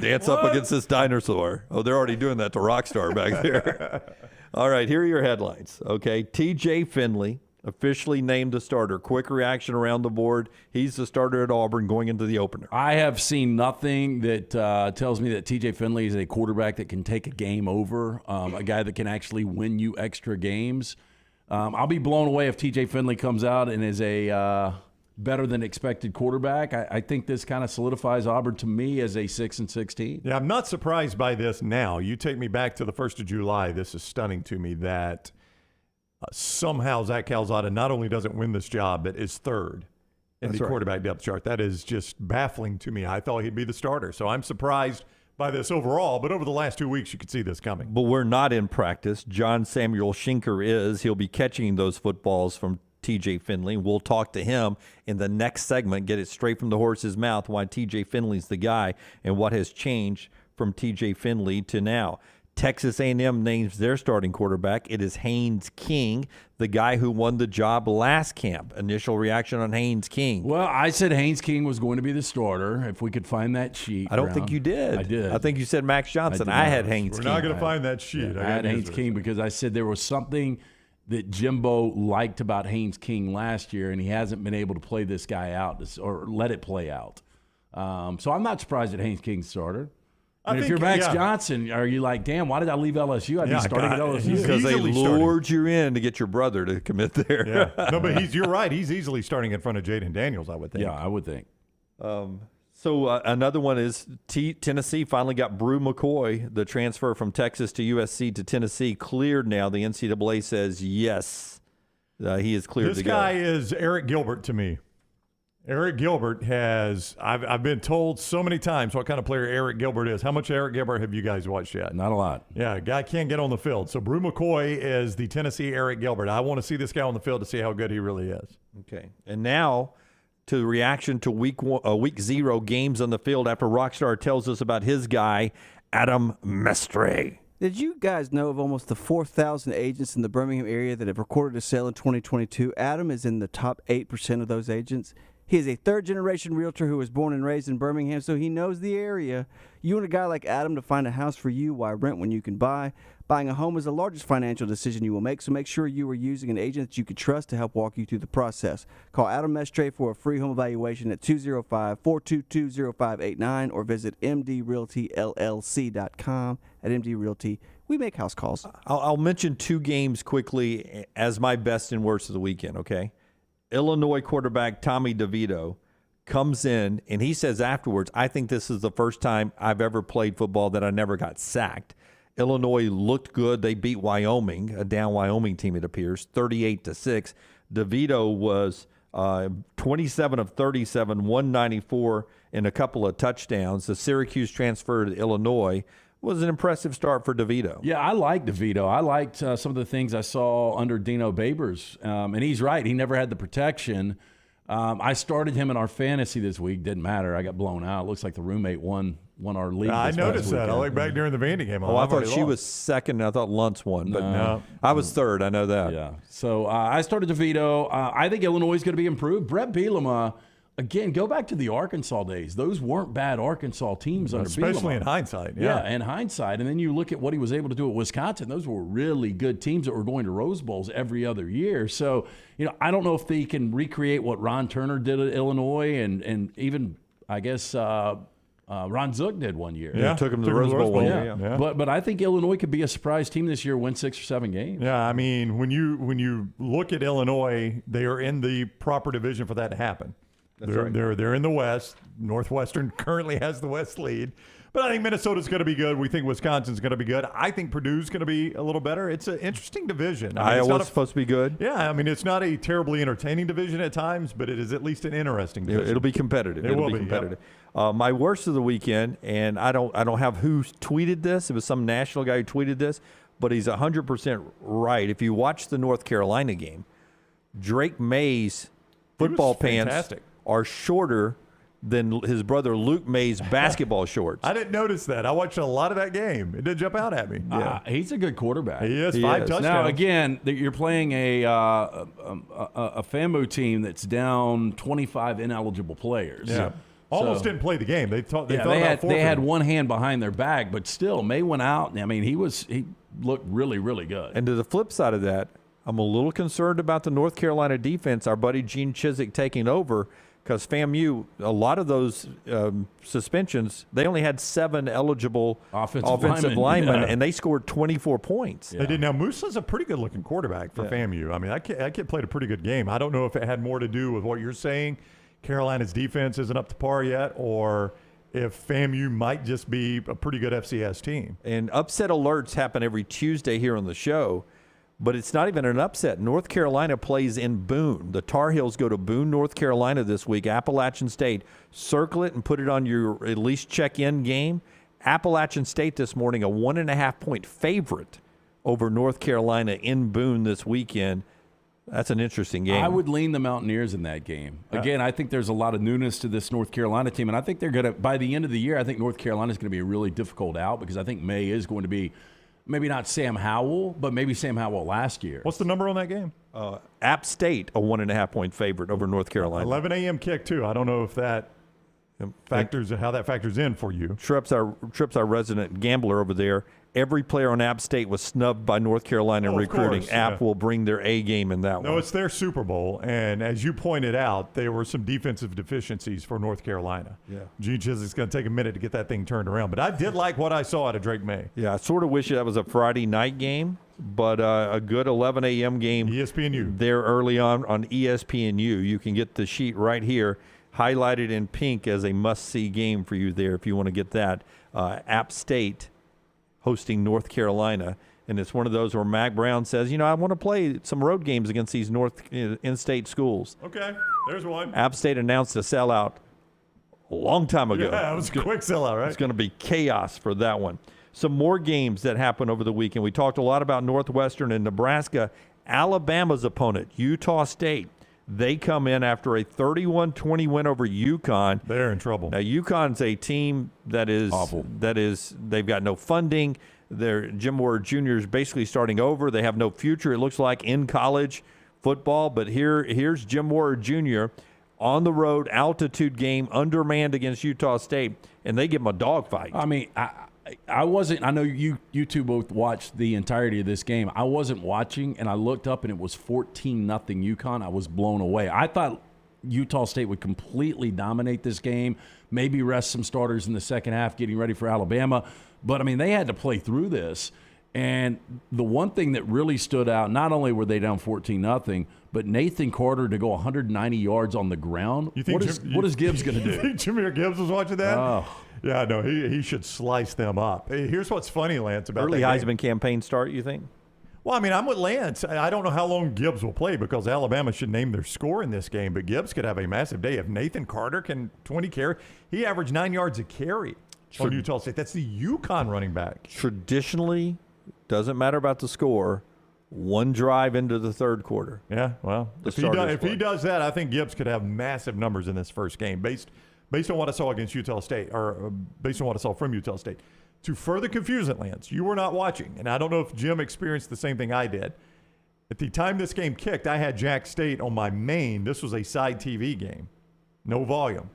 Dance up against this dinosaur. Oh, they're already doing that to Rockstar back there. All right, here are your headlines. Okay, TJ Finley officially named the starter. Quick reaction around the board. He's the starter at Auburn going into the opener. I have seen nothing that tells me that TJ Finley is a quarterback that can take a game over, a guy that can actually win you extra games. I'll be blown away if TJ Finley comes out and is a better than expected quarterback. I think this kind of solidifies Auburn to me as a 6-6 team. Yeah, I'm not surprised by this now. You take me back to the 1st of July. This is stunning to me that somehow Zach Calzada not only doesn't win this job, but is third in the quarterback depth chart. That is just baffling to me. I thought he'd be the starter. So I'm surprised by this overall, but over the last 2 weeks, you could see this coming. But we're not in practice. John Samuel Shenker is. He'll be catching those footballs from TJ Finley. We'll talk to him in the next segment, get it straight from the horse's mouth why TJ Finley's the guy and what has changed from TJ Finley to now. Texas A&M names their starting quarterback. It is Haynes King, the guy who won the job last camp. Initial reaction on Haynes King. Well, I said Haynes King was going to be the starter if we could find that sheet. I don't think you did. I did. I think you said Max Johnson. I had Haynes King. We're not going to find that sheet. I had Haynes King because I said there was something that Jimbo liked about Haynes King last year, and he hasn't been able to play this guy out or let it play out. So I'm not surprised that Haynes King's starter. And if you're Max Johnson, are you like, damn, why did I leave LSU? I'd be starting at LSU. Because they lured you in to get your brother to commit there. Yeah. No, but you're right. He's easily starting in front of Jaden Daniels, I would think. Yeah, I would think. So another one is Tennessee finally got Brew McCoy, the transfer from Texas to USC to Tennessee, cleared now. The NCAA says yes, he is cleared to go. This guy is Eric Gilbert to me. Eric Gilbert has, I've been told so many times what kind of player Eric Gilbert is. How much Eric Gilbert have you guys watched yet? Not a lot. Yeah, guy can't get on the field. So Brew McCoy is the Tennessee Eric Gilbert. I want to see this guy on the field to see how good he really is. Okay. And now to the reaction to week 0 games on the field after Rockstar tells us about his guy, Adam Mestre. Did you guys know of almost the 4,000 agents in the Birmingham area that have recorded a sale in 2022? Adam is in the top 8% of those agents. He is a third-generation realtor who was born and raised in Birmingham, so he knows the area. You want a guy like Adam to find a house for you? Why rent when you can buy? Buying a home is the largest financial decision you will make, so make sure you are using an agent that you can trust to help walk you through the process. Call Adam Mestre for a free home evaluation at 205-422-0589 or visit mdrealtyllc.com. At MD Realty, we make house calls. I'll mention 2 games quickly as my best and worst of the weekend, okay? Illinois quarterback Tommy DeVito comes in, and he says afterwards, I think this is the first time I've ever played football that I never got sacked. Illinois looked good. They beat Wyoming, a down Wyoming team, it appears, 38-6. DeVito was 27 of 37, 194, and a couple of touchdowns. The Syracuse transfer to Illinois was an impressive start for DeVito. Yeah, I like DeVito. I liked some of the things I saw under Dino Babers. And he's right. He never had the protection. I started him in our fantasy this week. Didn't matter. I got blown out. Looks like the roommate won our league. I noticed that. I looked back during the Vandy game. I thought she was second. I thought Luntz won. But no, I was third. I know that. Yeah. So I started DeVito. I think Illinois is going to be improved. Brett Bielema, again, go back to the Arkansas days. Those weren't bad Arkansas teams under Bielema. Especially in hindsight. Yeah, in hindsight. And then you look at what he was able to do at Wisconsin. Those were really good teams that were going to Rose Bowls every other year. So, I don't know if they can recreate what Ron Turner did at Illinois and even, I guess, Ron Zook did one year. Yeah, took him to the Rose Bowl one year. Yeah. But I think Illinois could be a surprise team this year, win 6 or 7 games. Yeah, I mean, when you look at Illinois, they are in the proper division for that to happen. They're in the West. Northwestern currently has the West lead. But I think Minnesota's going to be good. We think Wisconsin's going to be good. I think Purdue's going to be a little better. It's an interesting division. Iowa's supposed to be good. Yeah, I mean, it's not a terribly entertaining division at times, but it is at least an interesting division. It'll be competitive. It'll be competitive. Yep. My worst of the weekend, and I don't have who tweeted this. It was some national guy who tweeted this, but he's 100% right. If you watch the North Carolina game, Drake May's football pants are shorter than his brother Luke May's basketball shorts. I didn't notice that. I watched a lot of that game. It did jump out at me. Yeah, he's a good quarterback. He is. 5 touchdowns. Now, again, you're playing a FAMU team that's down 25 ineligible players. Yeah. Almost didn't play the game. They had one hand behind their back, but still, May went out. And, I mean, he looked really, really good. And to the flip side of that, I'm a little concerned about the North Carolina defense. Our buddy Gene Chizik taking over. Because FAMU, a lot of those suspensions, they only had 7 eligible offensive linemen, and they scored 24 points. They did. Now, Musa's a pretty good-looking quarterback for FAMU. I mean, that kid played a pretty good game. I don't know if it had more to do with what you're saying, Carolina's defense isn't up to par yet, or if FAMU might just be a pretty good FCS team. And upset alerts happen every Tuesday here on the show. But it's not even an upset. North Carolina plays in Boone. The Tar Heels go to Boone, North Carolina this week. Appalachian State. Circle it and put it on your at least check-in game. Appalachian State this morning, a 1.5-point favorite over North Carolina in Boone this weekend. That's an interesting game. I would lean the Mountaineers in that game. Again, I think there's a lot of newness to this North Carolina team, and I think they're going to, by the end of the year, I think North Carolina is going to be a really difficult out because I think May is going to be maybe not Sam Howell, but maybe Sam Howell last year. What's the number on that game? App State, a 1.5-point favorite over North Carolina. 11 a.m. kick, too. I don't know if that factors how that factors in for you. Tripp's our resident gambler over there. Every player on App State was snubbed by North Carolina in recruiting. Course, App will bring their A game in that one. No, it's their Super Bowl, and as you pointed out, there were some defensive deficiencies for North Carolina. Yeah. Gene Chiswick's going to take a minute to get that thing turned around, but I did like what I saw out of Drake May. Yeah, I sort of wish that was a Friday night game, but a good 11 a.m. game. ESPNU. There early on ESPNU. You can get the sheet right here, highlighted in pink as a must-see game for you there if you want to get that. App State hosting North Carolina, and it's one of those where Mac Brown says, I want to play some road games against these in-state schools. Okay, there's one. App State announced a sellout a long time ago. Yeah, it was a quick sellout, right? It's going to be chaos for that one. Some more games that happened over the weekend. We talked a lot about Northwestern and Nebraska. Alabama's opponent, Utah State. They come in after a 31-20 win over UConn. They're in trouble. Now, UConn's a team that is awful. They've got no funding. Jim Moore Jr. is basically starting over. They have no future, it looks like, in college football. But here's Jim Moore Jr. on the road, altitude game, undermanned against Utah State, and they give them a dogfight. I mean, I wasn't. I know you two both watched the entirety of this game. I wasn't watching, and I looked up, and it was 14-0 UConn. I was blown away. I thought Utah State would completely dominate this game, maybe rest some starters in the second half, getting ready for Alabama. But, I mean, they had to play through this. And the one thing that really stood out, not only were they down 14-0, but Nathan Carter to go 190 yards on the ground. What is Gibbs going to do? You think Jahmyr Gibbs was watching that? Oh. Yeah, no, he should slice them up. Hey, here's what's funny, Lance, about Early that Heisman campaign start, you think? Well, I mean, I'm with Lance. I don't know how long Gibbs will play because Alabama should name their score in this game, but Gibbs could have a massive day. If Nathan Carter can 20 carry, he averaged 9 yards a carry on Utah State. That's the UConn running back. Traditionally, doesn't matter about the score, one drive into the third quarter. Yeah, well, if he does that, I think Gibbs could have massive numbers in this first game based on what I saw against Utah State, or based on what I saw from Utah State. To further confuse it, Lance, you were not watching, and I don't know if Jim experienced the same thing I did. At the time this game kicked, I had Jack State on my main. This was a side TV game, no volume.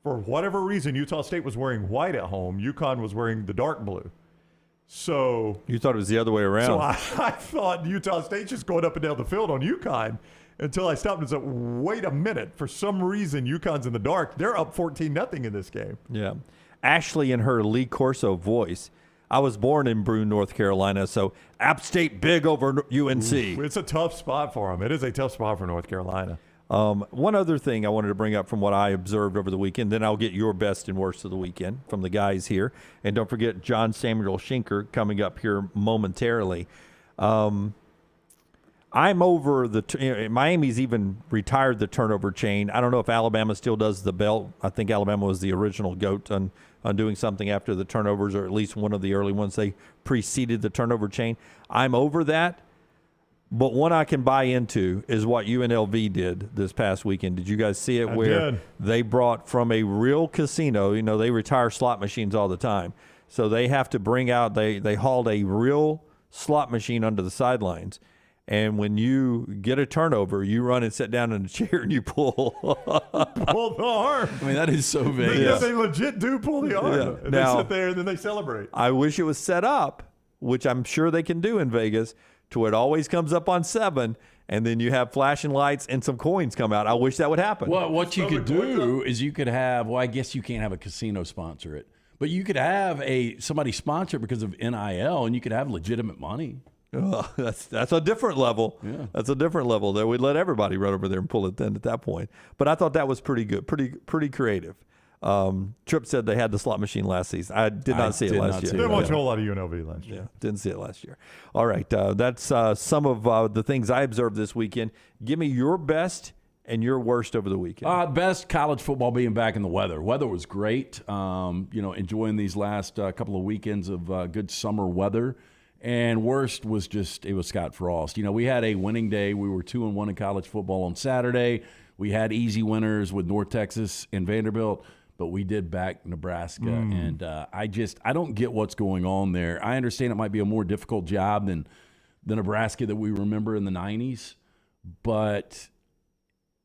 For whatever reason, Utah State was wearing white at home. UConn was wearing the dark blue. So you thought it was the other way around. So I thought Utah State just going up and down the field on UConn until I stopped and said, wait a minute. For some reason, UConn's in the dark. They're up 14-0 in this game. Yeah. Ashley in her Lee Corso voice. I was born in Boone, North Carolina, so App State big over UNC. Ooh, it's a tough spot for them. It is a tough spot for North Carolina. One other thing I wanted to bring up from what I observed over the weekend, then I'll get your best and worst of the weekend from the guys here. And don't forget John Samuel Shenker coming up here momentarily. I'm over Miami's even retired the turnover chain. I don't know if Alabama still does the belt. I think Alabama was the original GOAT on doing something after the turnovers, or at least one of the early ones. They preceded the turnover chain. I'm over that. But one I can buy into is what UNLV did this past weekend. Did you guys see it? Where they brought from a real casino, they retire slot machines all the time. So they have to bring out, they hauled a real slot machine under the sidelines. And when you get a turnover, you run and sit down in a chair and you pull. Pull the arm. I mean, that is so vague. They legit do pull the arm. Yeah. And Now, they sit there and then they celebrate. I wish it was set up, which I'm sure they can do in Vegas, to where it always comes up on 7, and then you have flashing lights and some coins come out. I wish that would happen. Well, what you could do is you could have, well, I guess you can't have a casino sponsor it, but you could have somebody sponsor it because of NIL, and you could have legitimate money. Oh, that's a different level. Yeah. That's a different level. There, we'd let everybody run over there and pull it then at that point. But I thought that was pretty good, pretty creative. Tripp said they had the slot machine last season. I did not see it last year. Didn't watch a whole lot of UNLV last year. Yeah, didn't see it last year. All right, that's some of the things I observed this weekend. Give me your best and your worst over the weekend. Best, college football being back in the weather. Weather was great. Enjoying these last couple of weekends of good summer weather. And worst was it was Scott Frost. We had a winning day. We were 2-1 in college football on Saturday. We had easy winners with North Texas and Vanderbilt, but we did back Nebraska. And I don't get what's going on there. I understand it might be a more difficult job than the Nebraska that we remember in the 90s, but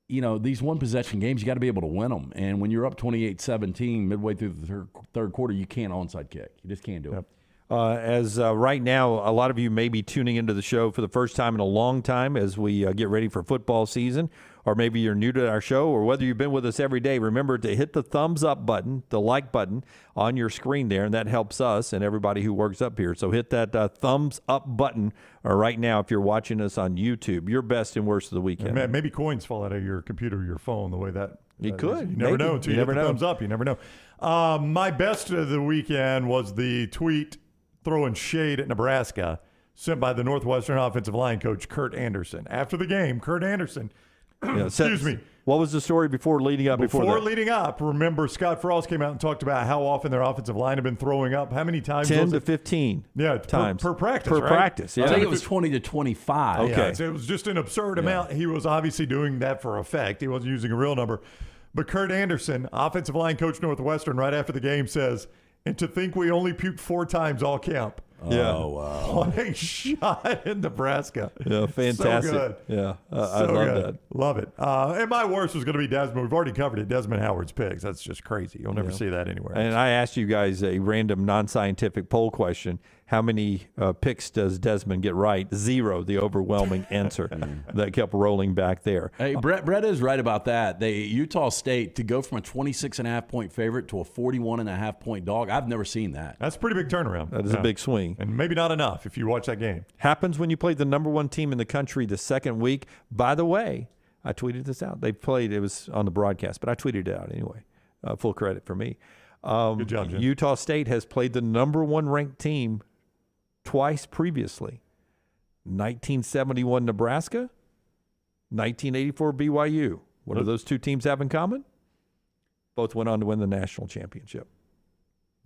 these one-possession games, you got to be able to win them. And when you're up 28-17 midway through the third quarter, you can't onside kick. You just can't do it. Right now, a lot of you may be tuning into the show for the first time in a long time as we get ready for football season, or maybe you're new to our show, or whether you've been with us every day, remember to hit the thumbs up button, the like button on your screen there, and that helps us and everybody who works up here. So hit that thumbs up button right now if you're watching us on YouTube. Your best and worst of the weekend. Maybe coins fall out of your computer or your phone the way that it could. You never know until you hit the thumbs up. You never know. My best of the weekend was the tweet throwing shade at Nebraska sent by the Northwestern offensive line coach Kurt Anderson. After the game, Kurt Anderson, excuse me. What was the story leading up? Before leading up, remember Scott Frost came out and talked about how often their offensive line had been throwing up. How many times? 10 to 15 times. Per practice, Per right? practice, yeah. I think it was 20 to 25. Okay. Yeah, so it was just an absurd amount. He was obviously doing that for effect. He wasn't using a real number. But Kurt Anderson, offensive line coach Northwestern, right after the game says, and to think we only puked 4 times all camp. Oh, wow. On a shot in Nebraska. Yeah, fantastic. So good. Yeah, I So love good. that. Love it. And my worst was going to be Desmond. We've already covered it. Desmond Howard's picks. That's just crazy. You'll never see that anywhere. And I asked you guys a random non-scientific poll question. How many picks does Desmond get right? 0, the overwhelming answer that kept rolling back there. Hey, Brett is right about that. Utah State, to go from a 26.5-point favorite to a 41.5-point dog, I've never seen that. That's a pretty big turnaround. That is a big swing. And maybe not enough if you watch that game. Happens when you play the number 1 team in the country the second week. By the way, I tweeted this out. It was on the broadcast, but I tweeted it out anyway. Full credit for me. Good job, Jim. Utah State has played the number 1 ranked team twice previously. 1971 Nebraska, 1984 BYU. What do those two teams have in common? Both went on to win the national championship.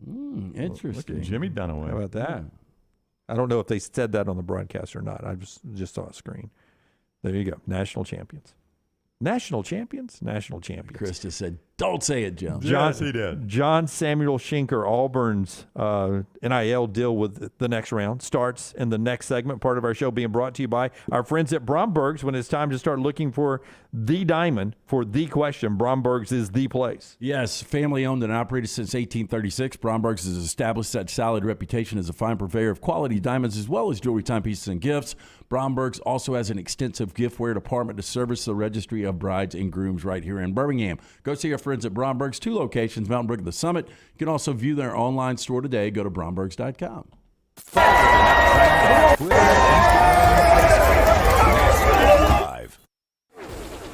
Interesting. Look at Jimmy Dunaway. How about that? I don't know if they said that on the broadcast or not. I just saw a screen. There you go. National champions. National champions? National champions. Chris just said, don't say it, Jim. Yes, he did. John Samuel Shenker, Auburn's NIL deal with the next round starts in the next segment, part of our show being brought to you by our friends at Bromberg's. When it's time to start looking for the diamond, for the question, Bromberg's is the place. Yes, family owned and operated since 1836. Bromberg's has established such solid reputation as a fine purveyor of quality diamonds as well as jewelry, timepieces, and gifts. Bromberg's also has an extensive giftware department to service the registry of brides and grooms right here in Birmingham. Go see our friends at Bromberg's, 2 locations, Mountain Brook and the Summit. You can also view their online store today. Go to brombergs.com. Live.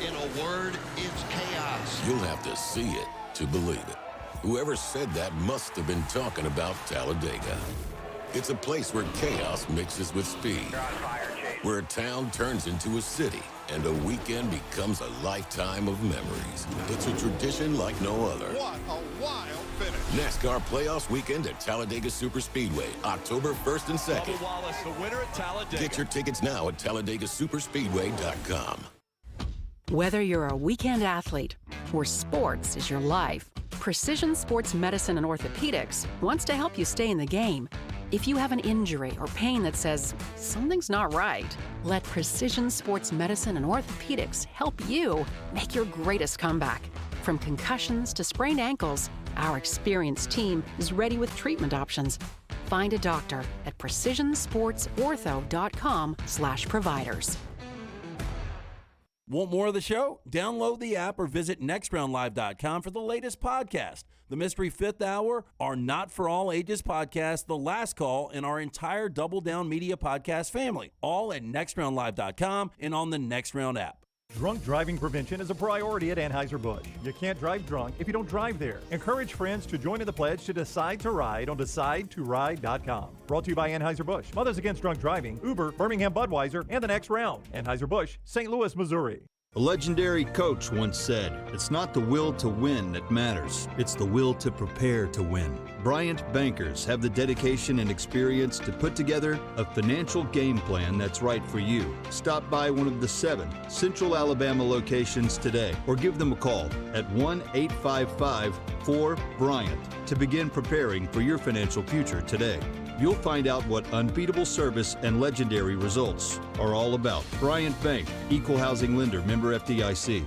In a word, it's chaos. You'll have to see it to believe it. Whoever said that must have been talking about Talladega. It's a place where chaos mixes with speed, where a town turns into a city, and a weekend becomes a lifetime of memories. It's a tradition like no other. What a wild finish. NASCAR Playoffs Weekend at Talladega Superspeedway, October 1st and 2nd. Bubba Wallace, the winner at Talladega. Get your tickets now at TalladagaSuperspeedway.com. Whether you're a weekend athlete or sports is your life, Precision Sports Medicine and Orthopedics wants to help you stay in the game. If you have an injury or pain that says something's not right, let Precision Sports Medicine and Orthopedics help you make your greatest comeback. From concussions to sprained ankles, our experienced team is ready with treatment options. Find a doctor at precisionsportsortho.com/providers. Want more of the show? Download the app or visit nextroundlive.com for the latest podcast. The Mystery Fifth Hour, our Not For All Ages podcast, The Last Call, and our entire Double Down Media podcast family. All at nextroundlive.com and on the Next Round app. Drunk driving prevention is a priority at Anheuser-Busch. You can't drive drunk if you don't drive there. Encourage friends to join in the pledge to Decide to Ride on DecideToRide.com. Brought to you by Anheuser-Busch, Mothers Against Drunk Driving, Uber, Birmingham Budweiser, and the Next Round. Anheuser-Busch, St. Louis, Missouri. A legendary coach once said, "It's not the will to win that matters, it's the will to prepare to win." Bryant bankers have the dedication and experience to put together a financial game plan that's right for you. Stop by one of the 7 Central Alabama locations today or give them a call at 1-855-4-BRYANT to begin preparing for your financial future today. You'll find out what unbeatable service and legendary results are all about. Bryant Bank, Equal Housing Lender, member FDIC.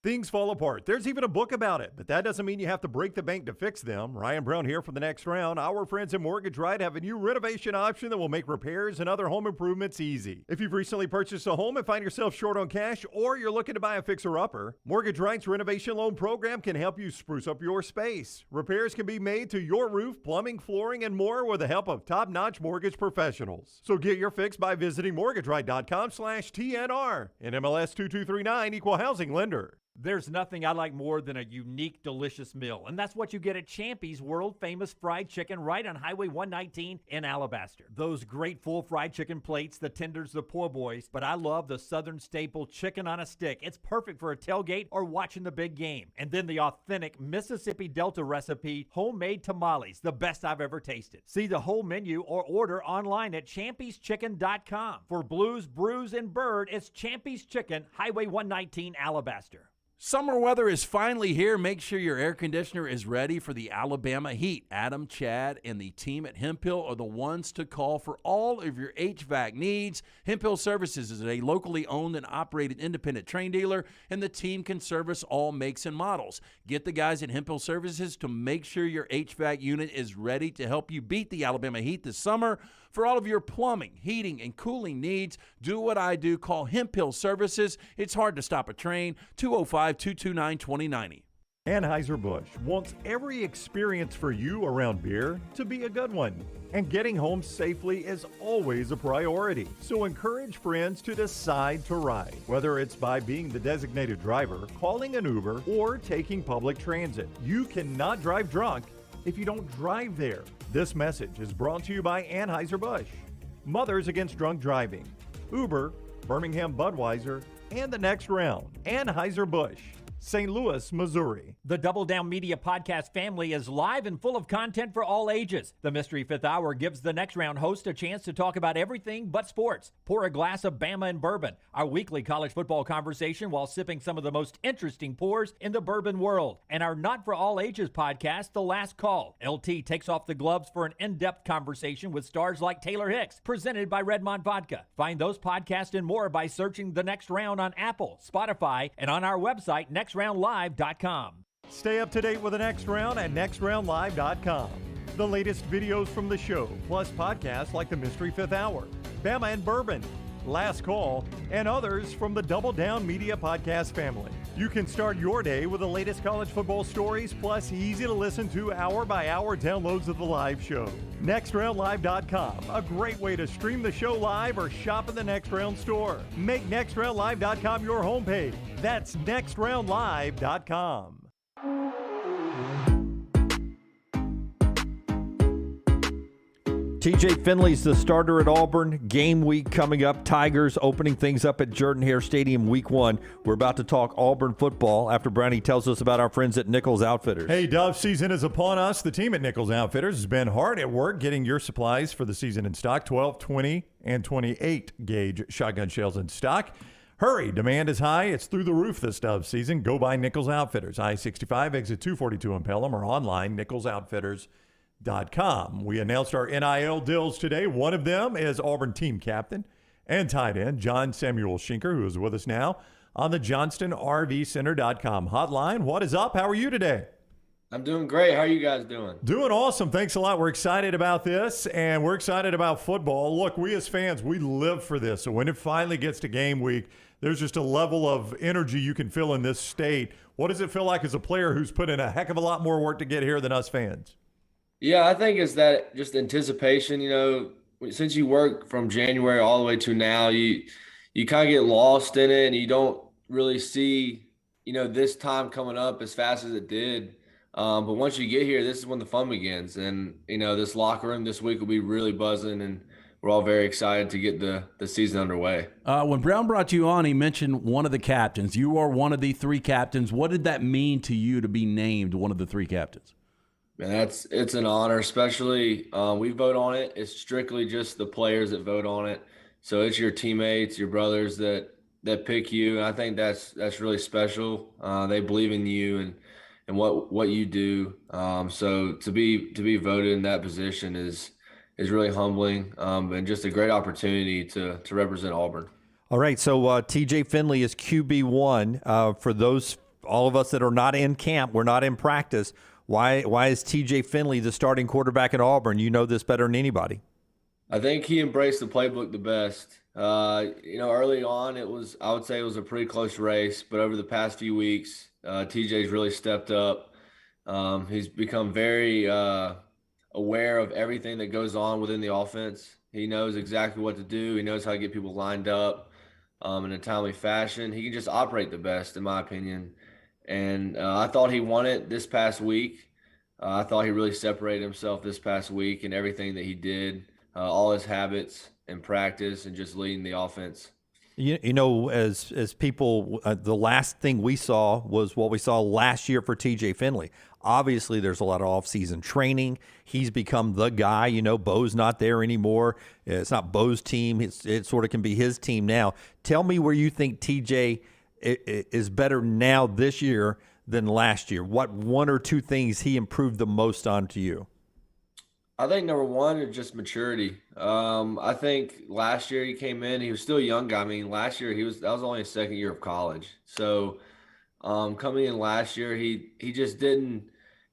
Things fall apart. There's even a book about it, but that doesn't mean you have to break the bank to fix them. Ryan Brown here for the Next Round. Our friends at Mortgage Right have a new renovation option that will make repairs and other home improvements easy. If you've recently purchased a home and find yourself short on cash, or you're looking to buy a fixer-upper, Mortgage Right's renovation loan program can help you spruce up your space. Repairs can be made to your roof, plumbing, flooring, and more with the help of top-notch mortgage professionals. So get your fix by visiting mortgageright.com/TNR. NMLS 2239, Equal Housing Lender. There's nothing I like more than a unique, delicious meal, and that's what you get at Champy's world-famous fried chicken right on Highway 119 in Alabaster. Those great full fried chicken plates, the tenders, the po' boys, but I love the Southern staple chicken on a stick. It's perfect for a tailgate or watching the big game. And then the authentic Mississippi Delta recipe, homemade tamales, the best I've ever tasted. See the whole menu or order online at champyschicken.com. For Blues, Brews, and Bird, it's Champy's Chicken, Highway 119, Alabaster. Summer weather is finally here. Make sure your air conditioner is ready for the Alabama heat. Adam, Chad, and the team at Hemphill are the ones to call for all of your HVAC needs. Hemphill Services is a locally owned and operated independent train dealer, and the team can service all makes and models. Get the guys at Hemphill Services to make sure your HVAC unit is ready to help you beat the Alabama heat this summer. For all of your plumbing, heating, and cooling needs, do what I do. Call Hemphill Services. It's hard to stop a train. 205-229-2090. Anheuser-Busch wants every experience for you around beer to be a good one. And getting home safely is always a priority. So encourage friends to decide to ride, whether it's by being the designated driver, calling an Uber, or taking public transit. You cannot drive drunk if you don't drive there. This message is brought to you by Anheuser-Busch, Mothers Against Drunk Driving, Uber, Birmingham Budweiser, and the Next Round. Anheuser-Busch, St. Louis, Missouri. The Double Down Media podcast family is live and full of content for all ages. The Mystery Fifth Hour gives the Next Round host a chance to talk about everything but sports. Pour a glass of Bama and bourbon, our weekly college football conversation while sipping some of the most interesting pours in the bourbon world. And our Not For All Ages podcast, The Last Call. LT takes off the gloves for an in-depth conversation with stars like Taylor Hicks, presented by Redmond Vodka. Find those podcasts and more by searching The Next Round on Apple, Spotify, and on our website, nextroundlive.com. Stay up to date with the Next Round at nextroundlive.com. The latest videos from the show, plus podcasts like the Mystery Fifth Hour, Bama and Bourbon, Last Call, and others from the Double Down Media podcast family. You can start your day with the latest college football stories, plus easy to listen to hour-by-hour downloads of the live show. NextRoundLive.com, a great way to stream the show live or shop in the Next Round store. Make NextRoundLive.com your homepage. That's NextRoundLive.com. TJ Finley's the starter at Auburn. Game week coming up. Tigers opening things up at Jordan-Hare Stadium week 1. We're about to talk Auburn football after Brownie tells us about our friends at Nichols Outfitters. Hey, Dove season is upon us. The team at Nichols Outfitters has been hard at work getting your supplies for the season in stock. 12, 20, and 28 gauge shotgun shells in stock. Hurry, demand is high. It's through the roof this dove season. Go by Nichols Outfitters, I-65, exit 242 in Pelham, or online, nicholsoutfitters.com. We announced our NIL deals today. One of them is Auburn team captain and tight end John Samuel Shenker, who is with us now on the JohnstonRVCenter.com hotline. What is up? How are you today? I'm doing great. How are you guys doing? Doing awesome. Thanks a lot. We're excited about this, and we're excited about football. Look, we as fans, we live for this. So when it finally gets to game week, there's just a level of energy you can feel in this state. What does it feel like as a player who's put in a heck of a lot more work to get here than us fans? Yeah, I think it's that just anticipation. You know, since you work from January all the way to now, you kind of get lost in it, and you don't really see, this time coming up as fast as it did. But once you get here, this is when the fun begins. And, this locker room this week will be really buzzing. And we're all very excited to get the season underway. When Brown brought you on, he mentioned one of the captains. You are one of the 3 captains. What did that mean to you to be named one of the 3 captains? Man, it's an honor, especially we vote on it. It's strictly just the players that vote on it. So it's your teammates, your brothers that pick you. And I think that's really special. They believe in you and what you do. So to be voted in that position is really humbling and just a great opportunity to represent Auburn. All right, so TJ Finley is QB1. For those, all of us that are not in camp, we're not in practice, why is TJ Finley the starting quarterback at Auburn? You know this better than anybody. I think he embraced the playbook the best. Early on, I would say it was a pretty close race, but over the past few weeks, TJ's really stepped up. He's become very aware of everything that goes on within the offense. He knows exactly what to do. He knows how to get people lined up in a timely fashion. He can just operate the best, in my opinion. And I thought he won it this past week. I thought he really separated himself this past week in everything that he did, all his habits and practice and just leading the offense. You know, as people, the last thing we saw was what we saw last year for TJ Finley. Obviously, there's a lot of off-season training. He's become the guy. You know, Bo's not there anymore. It's not Bo's team. It sort of can be his team now. Tell me where you think TJ is better now this year than last year. What 1 or 2 things he improved the most on to you? I think number one is just maturity. I think last year he came in, he was still a young guy. I mean, last year that was only his second year of college. So coming in last year, he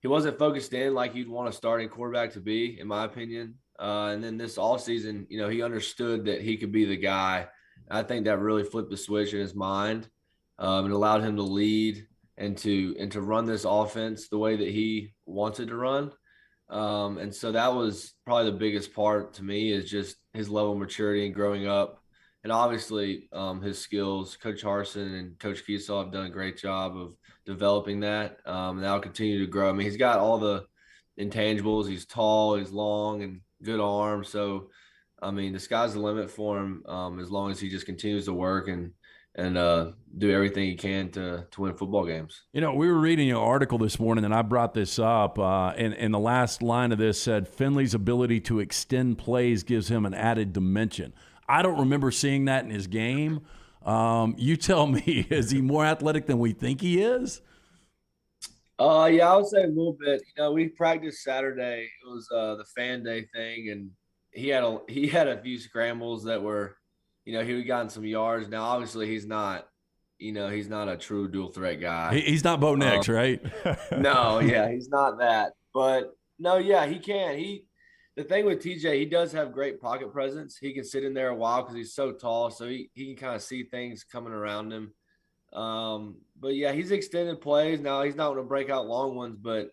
wasn't focused in like you'd want a starting quarterback to be, in my opinion. And then this offseason, he understood that he could be the guy. I think that really flipped the switch in his mind. It allowed him to lead and to run this offense the way that he wanted to run. And so that was probably the biggest part to me, is just his level of maturity and growing up. And obviously his skills. Coach Harsin and Coach Kiesel have done a great job of developing that. And that'll continue to grow. I mean, he's got all the intangibles. He's tall, he's long, and good arm. So, I mean, the sky's the limit for him as long as he just continues to work and do everything he can to win football games. We were reading your article this morning, and I brought this up, and the last line of this said, Finley's ability to extend plays gives him an added dimension. I don't remember seeing that in his game. You tell me, is he more athletic than we think he is? Yeah, I would say a little bit. We practiced Saturday. It was the fan day thing, and he had a few scrambles that were, he had gotten some yards. Now, obviously, he's not a true dual threat guy. He's not Bo Nix, right? No, yeah, he's not that. But no, yeah, he can. The thing with TJ, he does have great pocket presence. He can sit in there a while because he's so tall, so he can kind of see things coming around him. But yeah, he's extended plays. Now he's not going to break out long ones, but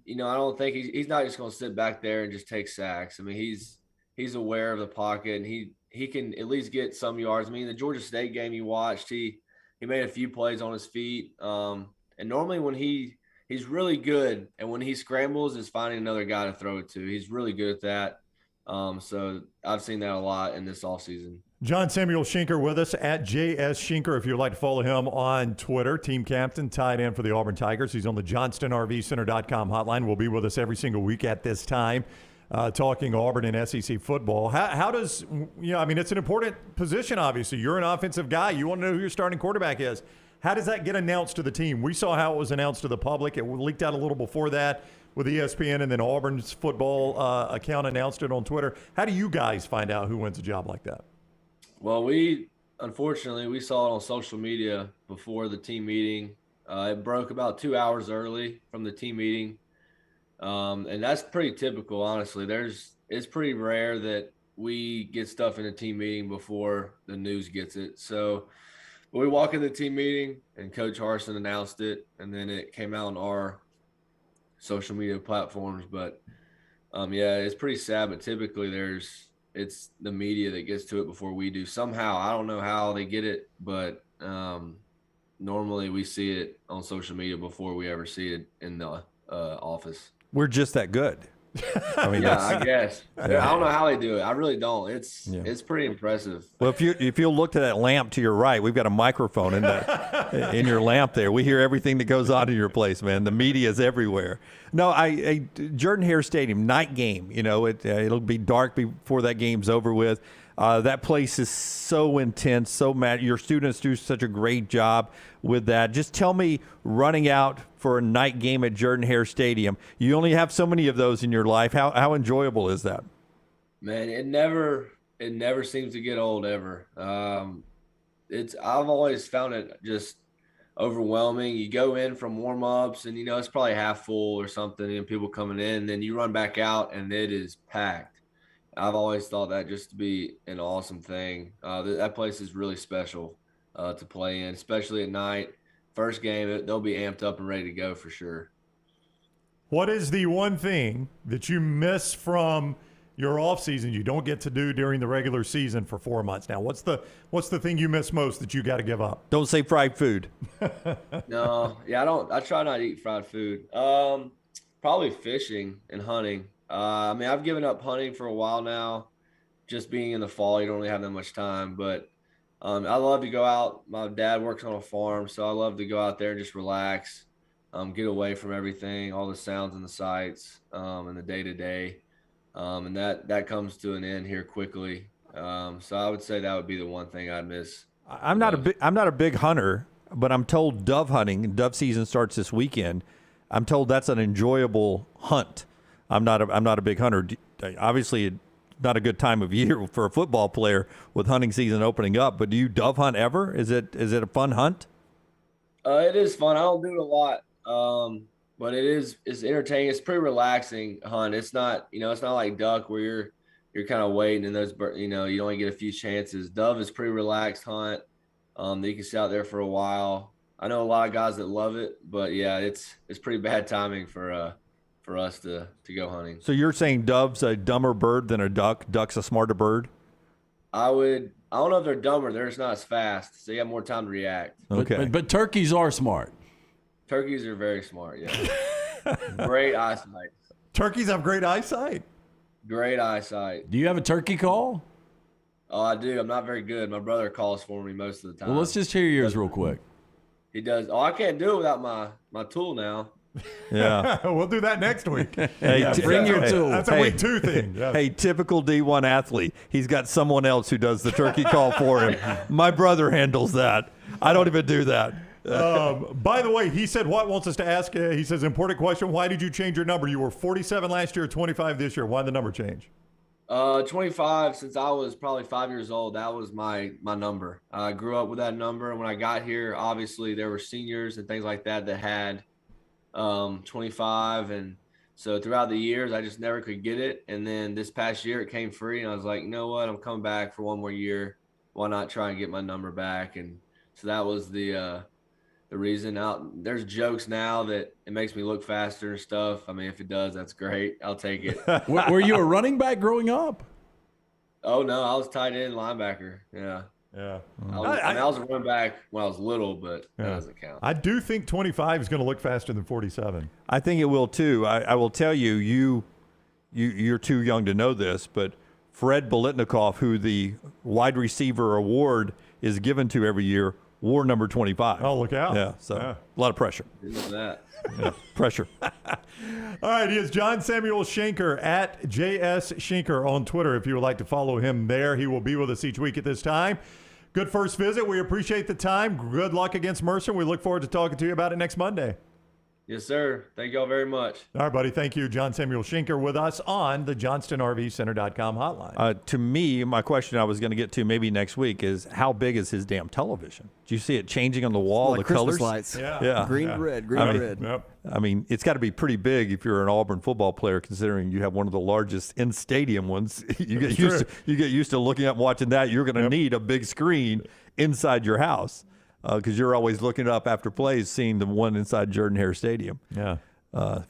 I don't think he's not just going to sit back there and just take sacks. I mean, he's aware of the pocket, and he can at least get some yards. I mean, the Georgia State game you watched, he made a few plays on his feet. And normally when he's really good, and when he scrambles, is finding another guy to throw it to. He's really good at that. So I've seen that a lot in this offseason. John Samuel Shenker with us at JS Shenker. If you'd like to follow him on Twitter, team captain, tight end for the Auburn Tigers. He's on the JohnstonRVCenter.com hotline. Will be with us every single week at this time, talking Auburn and SEC football. How does, it's an important position, obviously. You're an offensive guy. You want to know who your starting quarterback is. How does that get announced to the team? We saw how it was announced to the public. It leaked out a little before that with ESPN, and then Auburn's football account announced it on Twitter. How do you guys find out who wins a job like that? Well, unfortunately, we saw it on social media before the team meeting. It broke about 2 hours early from the team meeting. And that's pretty typical, honestly. It's pretty rare that we get stuff in a team meeting before the news gets it. So we walk in the team meeting, and Coach Harsin announced it, and then it came out on our social media platforms. But, it's pretty sad, but typically it's the media that gets to it before we do. Somehow, I don't know how they get it, but normally we see it on social media before we ever see it in the office. We're just that good. I mean, I guess. Yeah. I don't know how they do it. I really don't. It's pretty impressive. Well, if you look to that lamp to your right, we've got a microphone in your lamp there. We hear everything that goes on in your place, man. The media is everywhere. No, Jordan-Hare Stadium, night game. You know, it'll be dark before that game's over with. That place is so intense, so mad. Your students do such a great job with that. Just tell me, running out for a night game at Jordan-Hare Stadium, you only have so many of those in your life. How enjoyable is that? Man, it never seems to get old ever. I've always found it just overwhelming. You go in from warm-ups and, it's probably half full or something, and people coming in, and then you run back out and it is packed. I've always thought that just to be an awesome thing. That place is really special to play in, especially at night. First game, they'll be amped up and ready to go for sure. What is the one thing that you miss from your off season you don't get to do during the regular season for 4 months now? What's the thing you miss most that you got to give up? Don't say fried food. No, I don't. I try not to eat fried food. Probably fishing and hunting. I've given up hunting for a while now. Just being in the fall, you don't really have that much time. But I love to go out. My dad works on a farm, so I love to go out there and just relax, get away from everything, all the sounds and the sights, and the day-to-day. And that comes to an end here quickly. So I would say that would be the one thing I'd miss. I'm not a big hunter, but I'm told dove hunting, dove season starts this weekend. I'm told that's an enjoyable hunt. I'm not a big hunter. Obviously, not a good time of year for a football player with hunting season opening up. But do you dove hunt ever? Is it a fun hunt? It is fun. I don't do it a lot, but it's entertaining. It's pretty relaxing hunt. It's not it's not like duck where you're kind of waiting and those you only get a few chances. Dove is pretty relaxed hunt. That you can sit out there for a while. I know a lot of guys that love it, but yeah, it's pretty bad timing for us to go hunting. So you're saying dove's a dumber bird than a duck? Duck's a smarter bird? I don't know if they're dumber. They're just not as fast, so you have more time to react. Okay. But turkeys are smart. Turkeys are very smart, yeah. Great eyesight. Turkeys have great eyesight? Great eyesight. Do you have a turkey call? Oh, I do. I'm not very good. My brother calls for me most of the time. Well, let's just hear yours real quick. He does. Oh, I can't do it without my tool now. Yeah. We'll do that next week. Hey, bring your tool. That's a week 2 thing. Yeah. Hey, typical D1 athlete. He's got someone else who does the turkey call for him. My brother handles that. I don't even do that. By the way, he said what wants us to ask. He says, important question. Why did you change your number? You were 47 last year, 25 this year. Why the number change? 25 since I was probably 5 years old. That was my number. I grew up with that number. And when I got here, obviously there were seniors and things like that had 25. And so throughout the years, I just never could get it. And then this past year it came free and I was like, you know what? I'm coming back for one more year. Why not try and get my number back? And so that was the reason. There's jokes now that it makes me look faster and stuff. I mean, if it does, that's great. I'll take it. Were you a running back growing up? Oh, no, I was tight end linebacker. Yeah. Yeah. I was a running back when I was little, but that doesn't count. I do think 25 is going to look faster than 47. I think it will too. I will tell you, you're too young to know this, but Fred Biletnikoff, who the wide receiver award is given to every year, wore number 25. Oh, look out. Yeah, so a lot of pressure. Didn't know that. Yeah, pressure. All right, he is John Samuel Shenker at JS Shenker on Twitter. If you would like to follow him there, he will be with us each week at this time. Good first visit. We appreciate the time. Good luck against Mercer. We look forward to talking to you about it next Monday. Yes, sir. Thank y'all very much. All right, buddy. Thank you. John Samuel Shenker with us on the JohnstonRVCenter.com hotline. To me, my question I was going to get to maybe next week is how big is his damn television? Do you see it changing on the wall, like the Christmas colors? lights. Yeah. Green, red, green, red. Yep. I mean, it's got to be pretty big if you're an Auburn football player, considering you have one of the largest in-stadium ones. You get used to looking up and watching that. You're going to need a big screen inside your house. Because you're always looking up after plays, seeing the one inside Jordan-Hare Stadium. Yeah.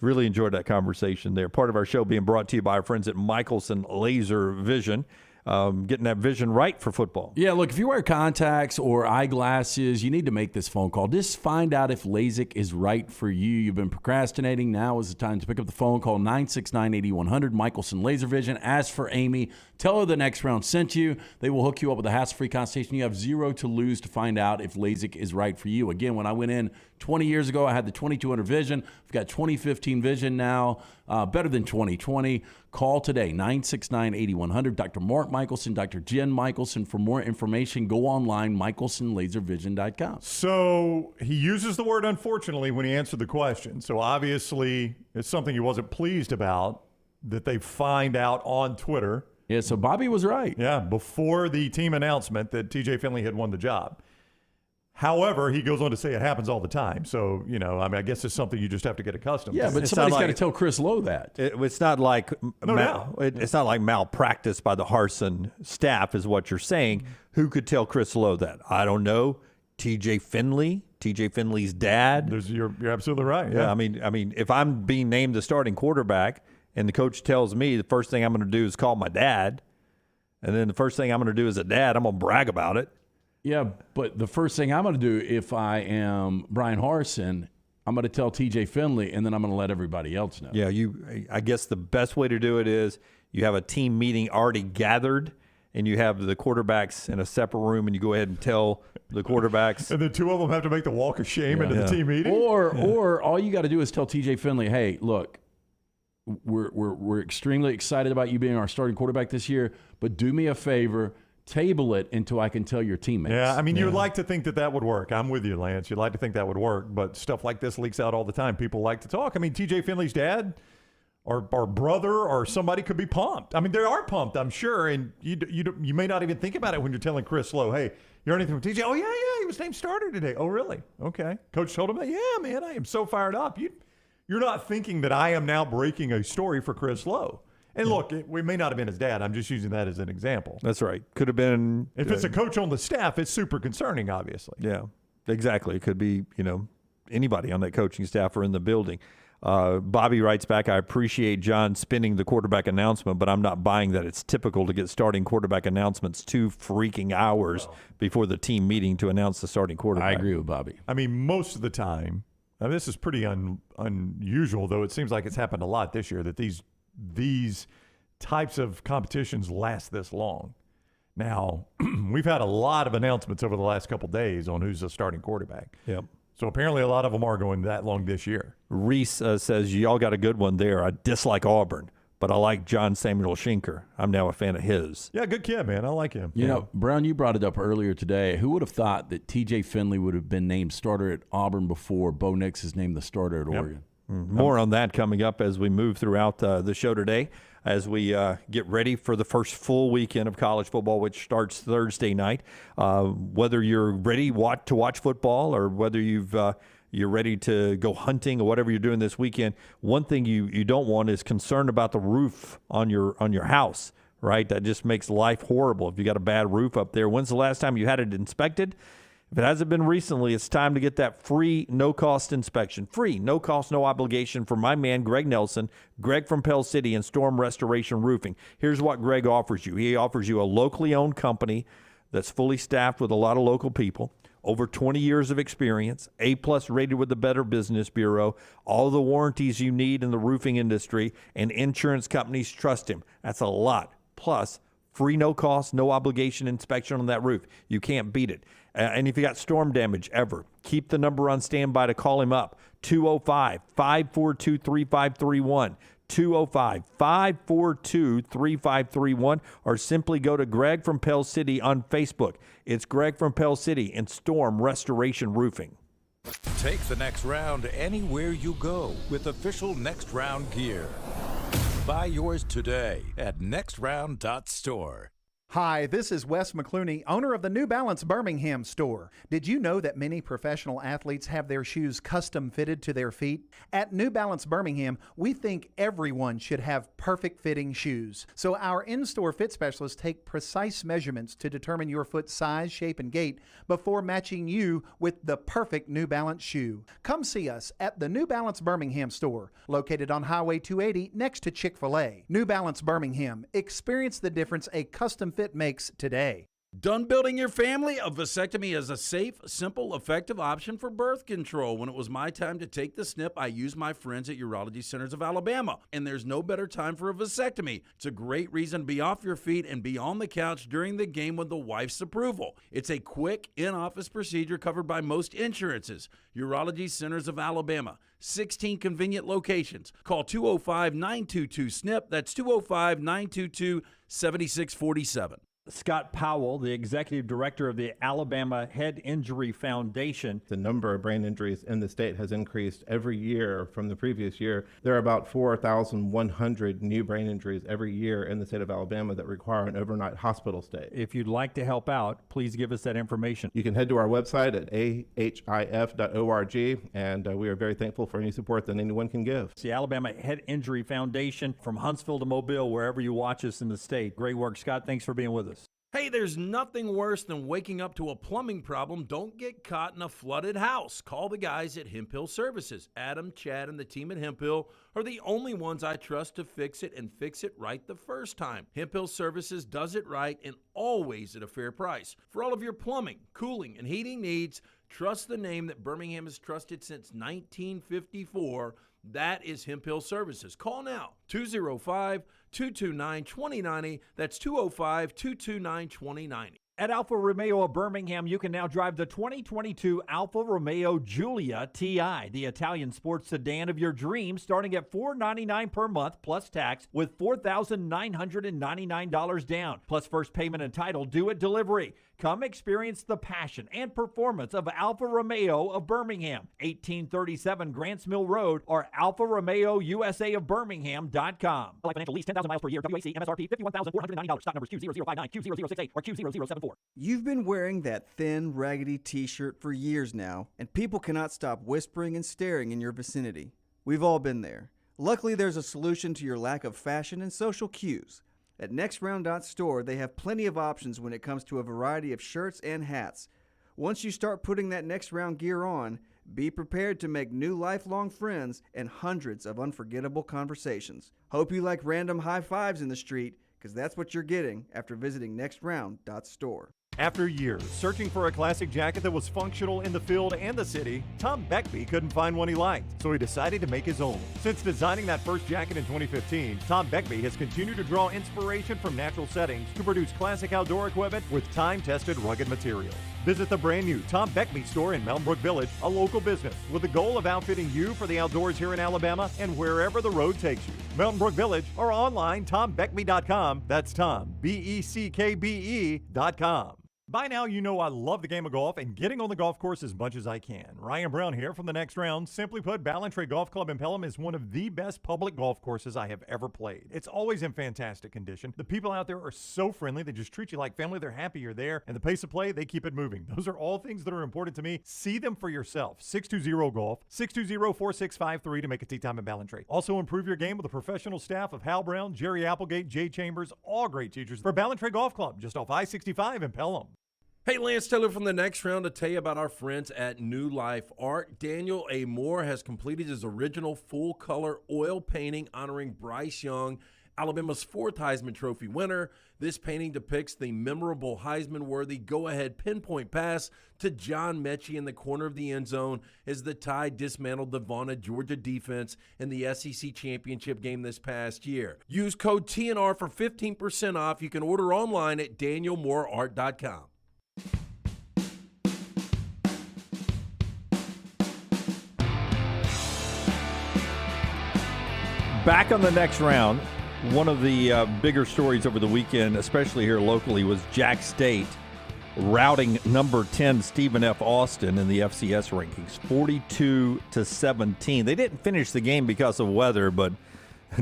Really enjoyed that conversation there. Part of our show being brought to you by our friends at Michelson Laser Vision. getting that vision right for football. Yeah, look, if you wear contacts or eyeglasses, you need to make this phone call. Just find out if LASIK is right for you. You've been procrastinating. Now is the time to pick up the phone. Call 969-8100, Michelson Laser Vision. Ask for Amy. Tell her the Next Round sent you. They will hook you up with a hassle-free consultation. You have zero to lose to find out if LASIK is right for you. Again, when I went in 20 years ago, I had the 2200 vision. I've got 2015 vision now, better than 2020. Call today, 969-8100. Dr. Mark Michelson, Dr. Jen Michelson. For more information, go online, michelsonlaservision.com. So he uses the word unfortunately when he answered the question. So obviously it's something he wasn't pleased about that they find out on Twitter. Yeah, so Bobby was right. Yeah, before the team announcement that TJ Finley had won the job. However, he goes on to say it happens all the time. So, I guess it's something you just have to get accustomed to. Yeah, but somebody's got to tell Chris Lowe that. It's not like it's not like malpractice by the Harsin staff is what you're saying. Who could tell Chris Lowe that? I don't know. TJ Finley's dad. You're absolutely right. Yeah, I mean, if I'm being named the starting quarterback and the coach tells me the first thing I'm going to do is call my dad, and then the first thing I'm going to do as a dad, I'm going to brag about it. Yeah, but the first thing I'm going to do if I am Brian Harsin, I'm going to tell TJ Finley, and then I'm going to let everybody else know. Yeah, I guess the best way to do it is you have a team meeting already gathered, and you have the quarterbacks in a separate room, and you go ahead and tell the quarterbacks. And the two of them have to make the walk of shame into the team meeting? Or all you got to do is tell TJ Finley, hey, look, we're extremely excited about you being our starting quarterback this year, but do me a favor, table it until I can tell your teammates. Yeah, you would like to think that would work. I'm with you, Lance. You'd like to think that would work, but stuff like this leaks out all the time. People like to talk. TJ Finley's dad or brother or somebody could be pumped. They are pumped, I'm sure, and you may not even think about it when you're telling Chris Lowe, hey, you heard anything from TJ? Oh, yeah, he was named starter today. Oh, really? Okay. Coach told him that? Yeah, man, I am so fired up. You're not thinking that I am now breaking a story for Chris Lowe. And look, we may not have been his dad. I'm just using that as an example. That's right. Could have been. If it's a coach on the staff, it's super concerning, obviously. Yeah, exactly. It could be, anybody on that coaching staff or in the building. Bobby writes back, I appreciate John spinning the quarterback announcement, but I'm not buying that it's typical to get starting quarterback announcements 2 freaking hours before the team meeting to announce the starting quarterback. I agree with Bobby. Most of the time, this is pretty unusual, though it seems like it's happened a lot this year, that these types of competitions last this long. Now, we've had a lot of announcements over the last couple of days on who's the starting quarterback. Yep. So apparently a lot of them are going that long this year. Reese says, y'all got a good one there. I dislike Auburn, but I like John Samuel Shenker. I'm now a fan of his. Yeah, good kid, man. I like him. Brown, you brought it up earlier today. Who would have thought that TJ Finley would have been named starter at Auburn before Bo Nix is named the starter at Oregon? More on that coming up as we move throughout the show today, as we get ready for the first full weekend of college football, which starts Thursday night. Whether you're ready to watch football or whether you're ready to go hunting or whatever you're doing this weekend, one thing you don't want is concern about the roof on your house, right? That just makes life horrible if you got a bad roof up there. When's the last time you had it inspected? If it hasn't been recently, it's time to get that free, no-cost inspection. Free, no cost, no obligation for my man, Greg Nelson, Greg from Pell City and Storm Restoration Roofing. Here's what Greg offers you. He offers you a locally owned company that's fully staffed with a lot of local people, over 20 years of experience, A-plus rated with the Better Business Bureau, all the warranties you need in the roofing industry, and insurance companies trust him. That's a lot. Plus, free, no cost, no obligation inspection on that roof. You can't beat it. And if you got storm damage ever, keep the number on standby to call him up. 205-542-3531. 205-542-3531. Or simply go to Greg from Pell City on Facebook. It's Greg from Pell City and Storm Restoration Roofing. Take the next round anywhere you go with official Next Round gear. Buy yours today at nextround.store. Hi, this is Wes McClooney, owner of the New Balance Birmingham store. Did you know that many professional athletes have their shoes custom fitted to their feet? At New Balance Birmingham, we think everyone should have perfect fitting shoes. So our in-store fit specialists take precise measurements to determine your foot size, shape, and gait before matching you with the perfect New Balance shoe. Come see us at the New Balance Birmingham store, located on Highway 280 next to Chick-fil-A. New Balance Birmingham. Experience the difference a custom fit makes today. Done building your family? A vasectomy is a safe, simple, effective option for birth control. When it was my time to take the snip, I used my friends at Urology Centers of Alabama, and there's no better time for a vasectomy. It's a great reason to be off your feet and be on the couch during the game with the wife's approval. It's a quick, in-office procedure covered by most insurances. Urology Centers of Alabama, 16 convenient locations. Call 205-922-SNP. That's 205-922-7647. Scott Powell, the executive director of the Alabama Head Injury Foundation. The number of brain injuries in the state has increased every year from the previous year. There are about 4,100 new brain injuries every year in the state of Alabama that require an overnight hospital stay. If you'd like to help out, please give us that information. You can head to our website at ahif.org, and we are very thankful for any support that anyone can give. It's the Alabama Head Injury Foundation from Huntsville to Mobile, wherever you watch us in the state. Great work, Scott. Thanks for being with us. Hey, there's nothing worse than waking up to a plumbing problem. Don't get caught in a flooded house. Call the guys at Hemp Hill Services. Adam, Chad, and the team at Hemp Hill are the only ones I trust to fix it and fix it right the first time. Hemp Hill Services does it right and always at a fair price. For all of your plumbing, cooling, and heating needs, trust the name that Birmingham has trusted since 1954. That is Hemp Hill Services. Call now, 205-229-2090. That's 205-229-2090. At Alfa Romeo of Birmingham, you can now drive the 2022 Alfa Romeo Giulia TI, the Italian sports sedan of your dreams, starting at $499 per month plus tax with $4,999 down, plus first payment and title due at delivery. Come experience the passion and performance of Alfa Romeo of Birmingham, 1837 Grants Mill Road, or Alfa Romeo USA of Birmingham.com. Life Financial lease 10,000 miles per year. WAC MSRP $51,490. Stock numbers Q0059, Q0068, or Q0074. You've been wearing that thin, raggedy t-shirt for years now, and people cannot stop whispering and staring in your vicinity. We've all been there. Luckily, there's a solution to your lack of fashion and social cues. At NextRound.store, they have plenty of options when it comes to a variety of shirts and hats. Once you start putting that Next Round gear on, be prepared to make new lifelong friends and hundreds of unforgettable conversations. Hope you like random high fives in the street, because that's what you're getting after visiting NextRound.store. After years searching for a classic jacket that was functional in the field and the city, Tom Beckby couldn't find one he liked, so he decided to make his own. Since designing that first jacket in 2015, Tom Beckby has continued to draw inspiration from natural settings to produce classic outdoor equipment with time-tested rugged materials. Visit the brand new Tom Beckby store in Mountain Brook Village, a local business, with the goal of outfitting you for the outdoors here in Alabama and wherever the road takes you. Mountain Brook Village, or online, TomBeckby.com. That's Tom, BECKBE.com. By now, you know I love the game of golf and getting on the golf course as much as I can. Ryan Brown here from the Next Round. Simply put, Ballantrae Golf Club in Pelham is one of the best public golf courses I have ever played. It's always in fantastic condition. The people out there are so friendly. They just treat you like family. They're happy you're there. And the pace of play, they keep it moving. Those are all things that are important to me. See them for yourself. 620-GOLF, 620-4653 to make a tee time at Ballantrae. Also improve your game with a professional staff of Hal Brown, Jerry Applegate, Jay Chambers, all great teachers for Ballantrae Golf Club, just off I-65 in Pelham. Hey, Lance Taylor from the Next Round to tell you about our friends at New Life Art. Daniel A. Moore has completed his original full-color oil painting honoring Bryce Young, Alabama's fourth Heisman Trophy winner. This painting depicts the memorable Heisman-worthy go-ahead pinpoint pass to John Mechie in the corner of the end zone as the Tide dismantled the Vaughan, Georgia defense in the SEC championship game this past year. Use code TNR for 15% off. You can order online at danielmooreart.com. Back on the Next Round, one of the bigger stories over the weekend, especially here locally, was Jack State routing number 10 Stephen F. Austin in the FCS rankings, 42-17. They didn't finish the game because of weather, but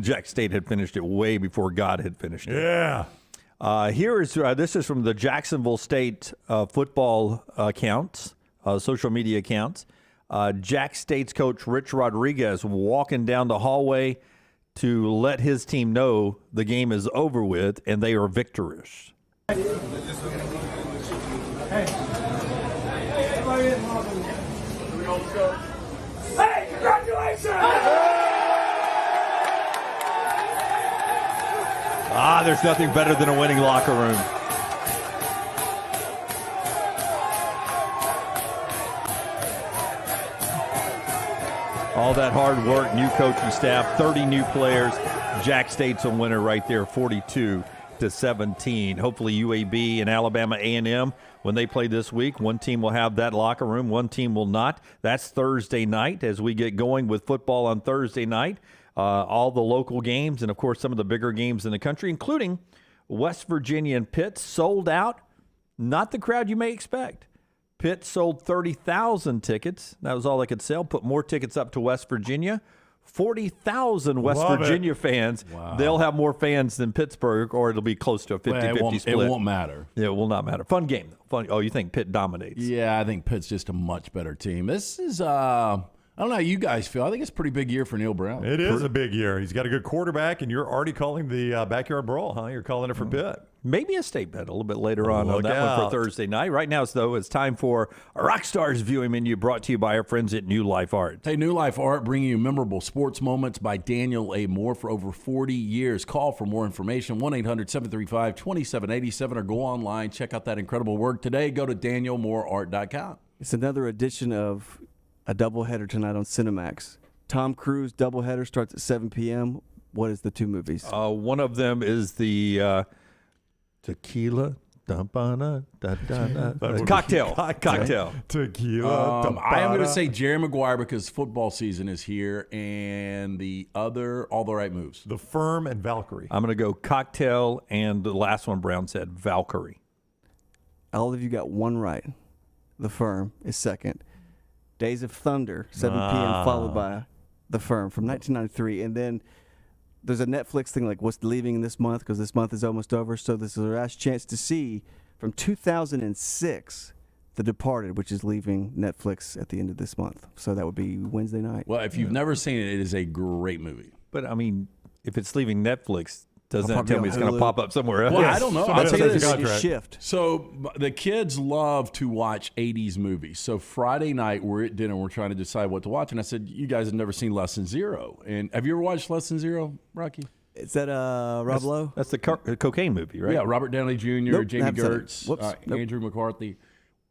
Jack State had finished it way before God had finished it. Yeah. This is from the Jacksonville State football accounts, social media accounts. Jack State's coach Rich Rodriguez walking down the hallway to let his team know the game is over with and they are victorious. Hey, congratulations! There's nothing better than a winning locker room. All that hard work, new coaching staff, 30 new players. Jack State's a winner right there, 42-17. Hopefully UAB and Alabama A&M, when they play this week, one team will have that locker room, one team will not. That's Thursday night as we get going with football on Thursday night. All the local games and, of course, some of the bigger games in the country, including West Virginia and Pitt, sold out. Not the crowd you may expect. Pitt sold 30,000 tickets. That was all they could sell. Put more tickets up to West Virginia. 40,000 West Virginia fans. Wow. They'll have more fans than Pittsburgh, or it'll be close to a 50-50 split. It won't matter. Yeah, it will not matter. Fun game, though. Fun. Oh, you think Pitt dominates? Yeah, I think Pitt's just a much better team. This is, I don't know how you guys feel. I think it's a pretty big year for Neil Brown. It is a big year. He's got a good quarterback, and you're already calling the backyard brawl, huh? You're calling it for Pitt. Maybe a state bet a little bit later on that out. one for Thursday night. Right now, though, it's time for a Rockstars viewing menu brought to you by our friends at New Life Art. Hey, New Life Art bringing you memorable sports moments by Daniel A. Moore for over 40 years. Call for more information, 1-800-735-2787, or go online. Check out that incredible work today. Go to danielmooreart.com. It's another edition of a doubleheader tonight on Cinemax. Tom Cruise doubleheader starts at 7 p.m. What is the two movies? One of them is the Tequila. Cocktail. Tequila. I am going to say Jerry Maguire because football season is here, and the other, All the Right Moves. The Firm and Valkyrie. I'm going to go Cocktail, and the last one Brown said Valkyrie. All of you got one right. The Firm is second. Days of Thunder, 7 p.m., followed by The Firm from 1993. And then there's a Netflix thing like what's leaving this month because this month is almost over. So this is our last chance to see from 2006, The Departed, which is leaving Netflix at the end of this month. So that would be Wednesday night. Well, if you've never seen it, it is a great movie. But, I mean, if it's leaving Netflix, doesn't that tell me it's going to pop up somewhere else? Well, I don't know. I'll tell you this. Shift. So the kids love to watch 80s movies. So Friday night, we're at dinner. We're trying to decide what to watch. And I said, you guys have never seen Lesson Zero. And have you ever watched Lesson Zero, Rocky? Is that Rob Lowe? That's the cocaine movie, right? Yeah, Robert Downey Jr., Nope, Jamie haven't seen it. Gertz, Whoops. Nope. Andrew McCarthy.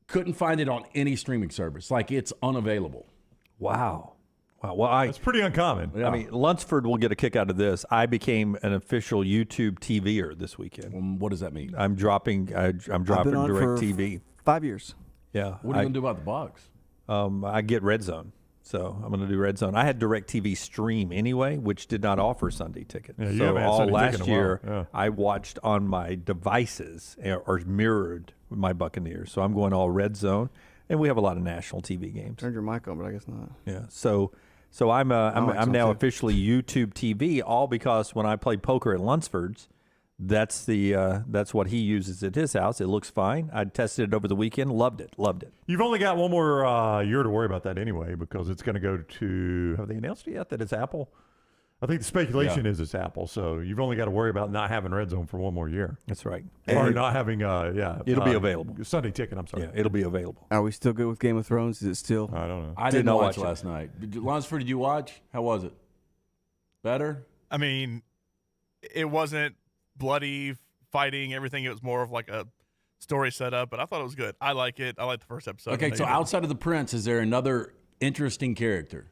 Couldn't find it on any streaming service. Like, it's unavailable. Wow. Well, That's pretty uncommon. Yeah. I mean, Lunsford will get a kick out of this. I became an official YouTube TVer this weekend. What does that mean? I'm dropping I've been on direct for TV. 5 years. Yeah. What are you going to do about the box? I get Red Zone. So I'm going to do Red Zone. I had DirecTV Stream anyway, which did not offer Sunday Ticket. Yeah, you so haven't had all Sunday last Ticket in a year, while. Yeah. I watched on my devices or mirrored my Buccaneers. So I'm going all Red Zone, and we have a lot of national TV games. Turned your mic on, but I guess not. Yeah. So I'm now officially YouTube TV, all because when I play poker at Lunsford's, that's what he uses at his house. It looks fine. I tested it over the weekend. Loved it. You've only got one more year to worry about that anyway because it's going to go to, have they announced it yet that it's Apple? I think the speculation is it's Apple. So you've only got to worry about not having Red Zone for one more year. That's right. Or not having, it'll be available. Sunday Ticket, I'm sorry. Yeah, it'll be available. Are we still good with Game of Thrones? Is it still? I don't know. I did not watch last night. Lunsford, did you watch? How was it? Better? I mean, it wasn't bloody fighting, everything. It was more of like a story setup, but I thought it was good. I like it. I like the first episode. Okay, so outside of the prince, is there another interesting character?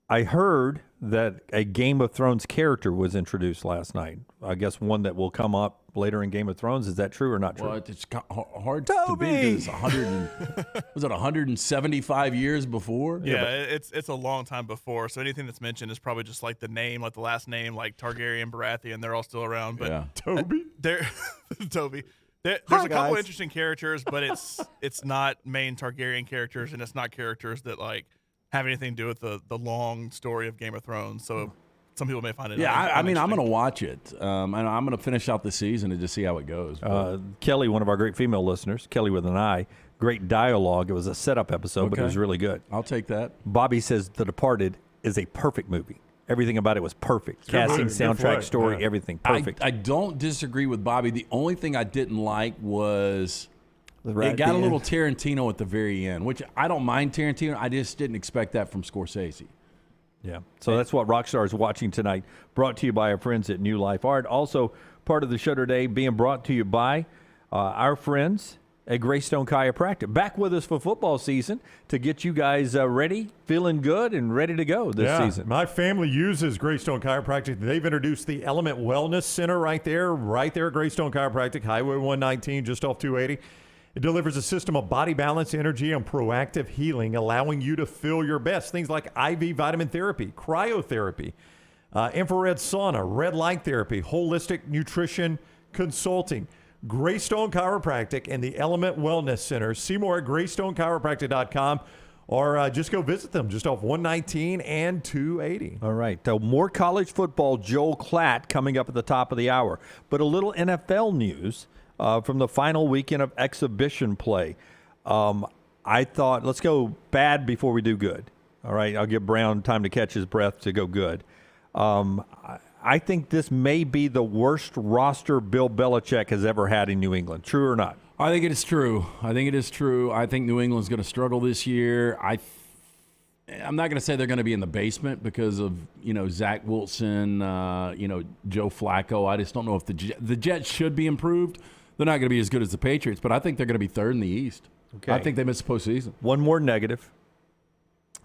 I heard that a Game of Thrones character was introduced last night. I guess one that will come up later in Game of Thrones. Is that true or not true? Well, it's hard to be because it's 175 years before? Yeah, it's a long time before. So anything that's mentioned is probably just like the name, like the last name, like Targaryen, Baratheon. They're all still around. But yeah. Toby? Toby. There's a couple interesting characters, but it's not main Targaryen characters, and it's not characters that like have anything to do with the long story of Game of Thrones. So some people may find it. Yeah, I mean, I'm going to watch it, and I'm going to finish out the season and just see how it goes. Kelly, one of our great female listeners, Kelly with an I, great dialogue. It was a setup episode, but it was really good. I'll take that. Bobby says The Departed is a perfect movie. Everything about it was perfect. Casting, soundtrack, story, everything perfect. I don't disagree with Bobby. The only thing I didn't like was it got a little Tarantino at the very end, which I don't mind Tarantino. I just didn't expect that from Scorsese. Yeah. So that's what Rockstar is watching tonight. Brought to you by our friends at New Life Art. Also, part of the show today being brought to you by our friends at Greystone Chiropractic. Back with us for football season to get you guys ready, feeling good, and ready to go this season. My family uses Greystone Chiropractic. They've introduced the Element Wellness Center right there at Greystone Chiropractic, Highway 119, just off 280. It delivers a system of body balance, energy, and proactive healing, allowing you to feel your best. Things like IV vitamin therapy, cryotherapy, infrared sauna, red light therapy, holistic nutrition consulting. Greystone Chiropractic and the Element Wellness Center. See more at GreystoneChiropractic.com or just go visit them just off 119 and 280. All right. So more college football, Joel Klatt coming up at the top of the hour. But a little NFL news from the final weekend of exhibition play. I thought, let's go bad before we do good. All right. I'll give Brown time to catch his breath to go good. I think this may be the worst roster Bill Belichick has ever had in New England. True or not? I think it is true. I think New England's going to struggle this year. I'm not going to say they're going to be in the basement because of, Zach Wilson, Joe Flacco. I just don't know if the Jets should be improved. They're not going to be as good as the Patriots, but I think they're going to be third in the East. Okay. I think they missed the postseason. One more negative.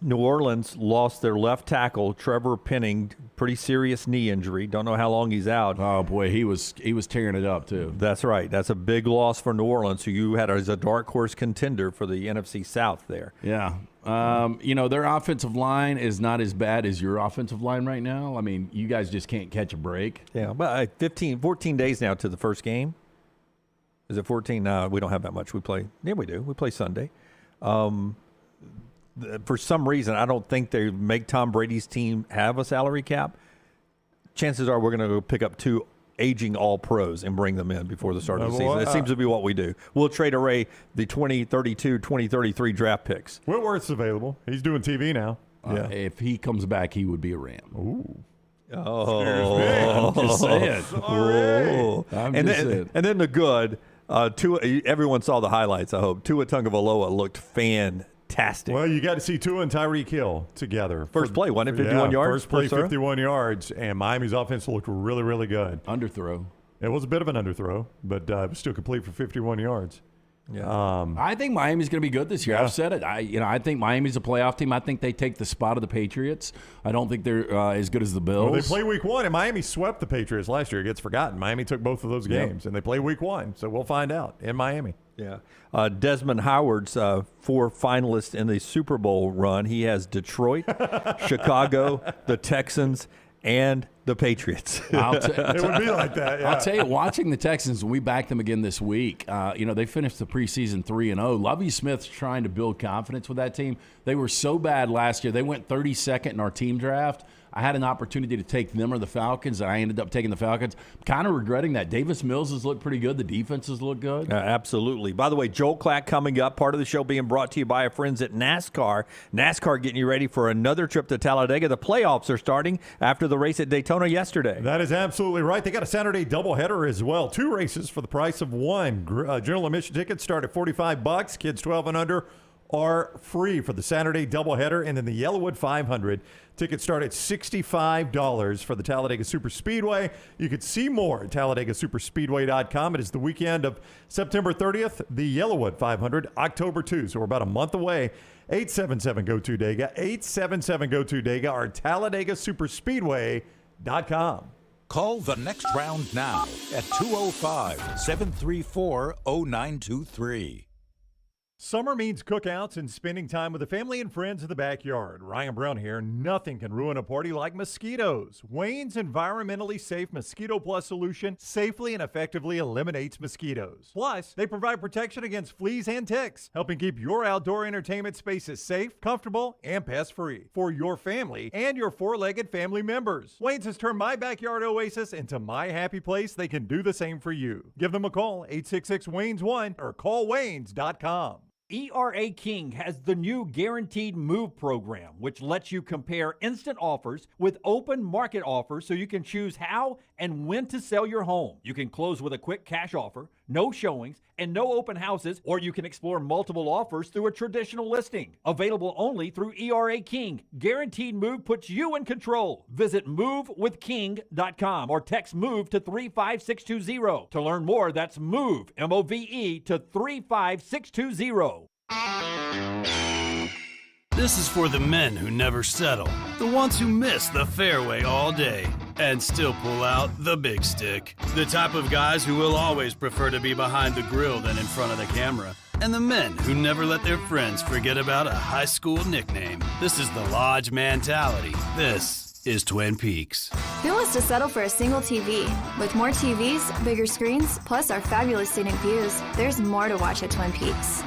New Orleans lost their left tackle, Trevor Penning, pretty serious knee injury. Don't know how long he's out. Oh, boy, he was tearing it up, too. That's right. That's a big loss for New Orleans, who you had as a dark horse contender for the NFC South there. Yeah. Their offensive line is not as bad as your offensive line right now. I mean, you guys just can't catch a break. Yeah, but 14 days now to the first game. Is it 14? No, we don't have that much. We play. Yeah, we do. We play Sunday. For some reason, I don't think they make Tom Brady's team have a salary cap. Chances are we're going to go pick up 2 aging all-pros and bring them in before the start of the season. It seems to be what we do. We'll trade away the 2032, 2033 draft picks. Whitworth's available. He's doing TV now. If he comes back, he would be a Ram. Ooh. Oh. I'm just saying. Oh. And then the good, everyone saw the highlights, I hope. Tua Tagovailoa looked fantastic. Well, you got to see Tua and Tyreek Hill together. First play, wasn't it? 51 yards? First play, 51 yards, and Miami's offense looked really, really good. Underthrow. It was a bit of an underthrow, but it was still complete for 51 yards. Yeah. I think Miami's going to be good this year. Yeah. I've said it. I think Miami's a playoff team. I think they take the spot of the Patriots. I don't think they're as good as the Bills. Well, they play week 1, and Miami swept the Patriots last year. It gets forgotten. Miami took both of those games, and they play week 1. So we'll find out in Miami. Yeah. Desmond Howard's 4 finalists in the Super Bowl run. He has Detroit, Chicago, the Texans, and the Patriots. It would be like that, yeah. I'll tell you, watching the Texans, we backed them again this week. They finished the preseason 3-0. Lovie Smith's trying to build confidence with that team. They were so bad last year. They went 32nd in our team draft. I had an opportunity to take them or the Falcons, and I ended up taking the Falcons. I'm kind of regretting that. Davis Mills has looked pretty good. The defenses look good. Absolutely. By the way, Joel Klatt coming up. Part of the show being brought to you by our friends at NASCAR. NASCAR getting you ready for another trip to Talladega. The playoffs are starting after the race at Daytona yesterday. That is absolutely right. They got a Saturday doubleheader as well. 2 races for the price of 1. General admission tickets start at $45. Kids 12 and under are free for the Saturday doubleheader. And then the Yellowwood 500 tickets start at $65 for the Talladega Super Speedway. You can see more at TalladegaSuperspeedway.com. It is the weekend of September 30th, the Yellowwood 500, October 2. So we're about a month away. 877-GO-TO-DEGA, 877-GO-TO-DEGA, or TalladegaSuperspeedway.com. Call the next round now at 205-734-0923. Summer means cookouts and spending time with the family and friends in the backyard. Ryan Brown here. Nothing can ruin a party like mosquitoes. Wayne's environmentally safe Mosquito Plus solution safely and effectively eliminates mosquitoes. Plus, they provide protection against fleas and ticks, helping keep your outdoor entertainment spaces safe, comfortable, and pest-free for your family and your four-legged family members. Wayne's has turned my backyard oasis into my happy place. They can do the same for you. Give them a call, 866-WAYNES1, or callwaynes.com. ERA King has the new Guaranteed Move program, which lets you compare instant offers with open market offers so you can choose how and when to sell your home. You can close with a quick cash offer, no showings, and no open houses, or you can explore multiple offers through a traditional listing. Available only through ERA King. Guaranteed Move puts you in control. Visit movewithking.com or text MOVE to 35620. To learn more, that's MOVE, M-O-V-E, to 35620. This is for the men who never settle, the ones who miss the fairway all day and still pull out the big stick, the type of guys who will always prefer to be behind the grill than in front of the camera, and the men who never let their friends forget about a high school nickname. This is the Lodge mentality. This is Twin Peaks. Who wants to settle for a single TV? With more TVs, bigger screens, plus our fabulous scenic views, there's more to watch at Twin Peaks.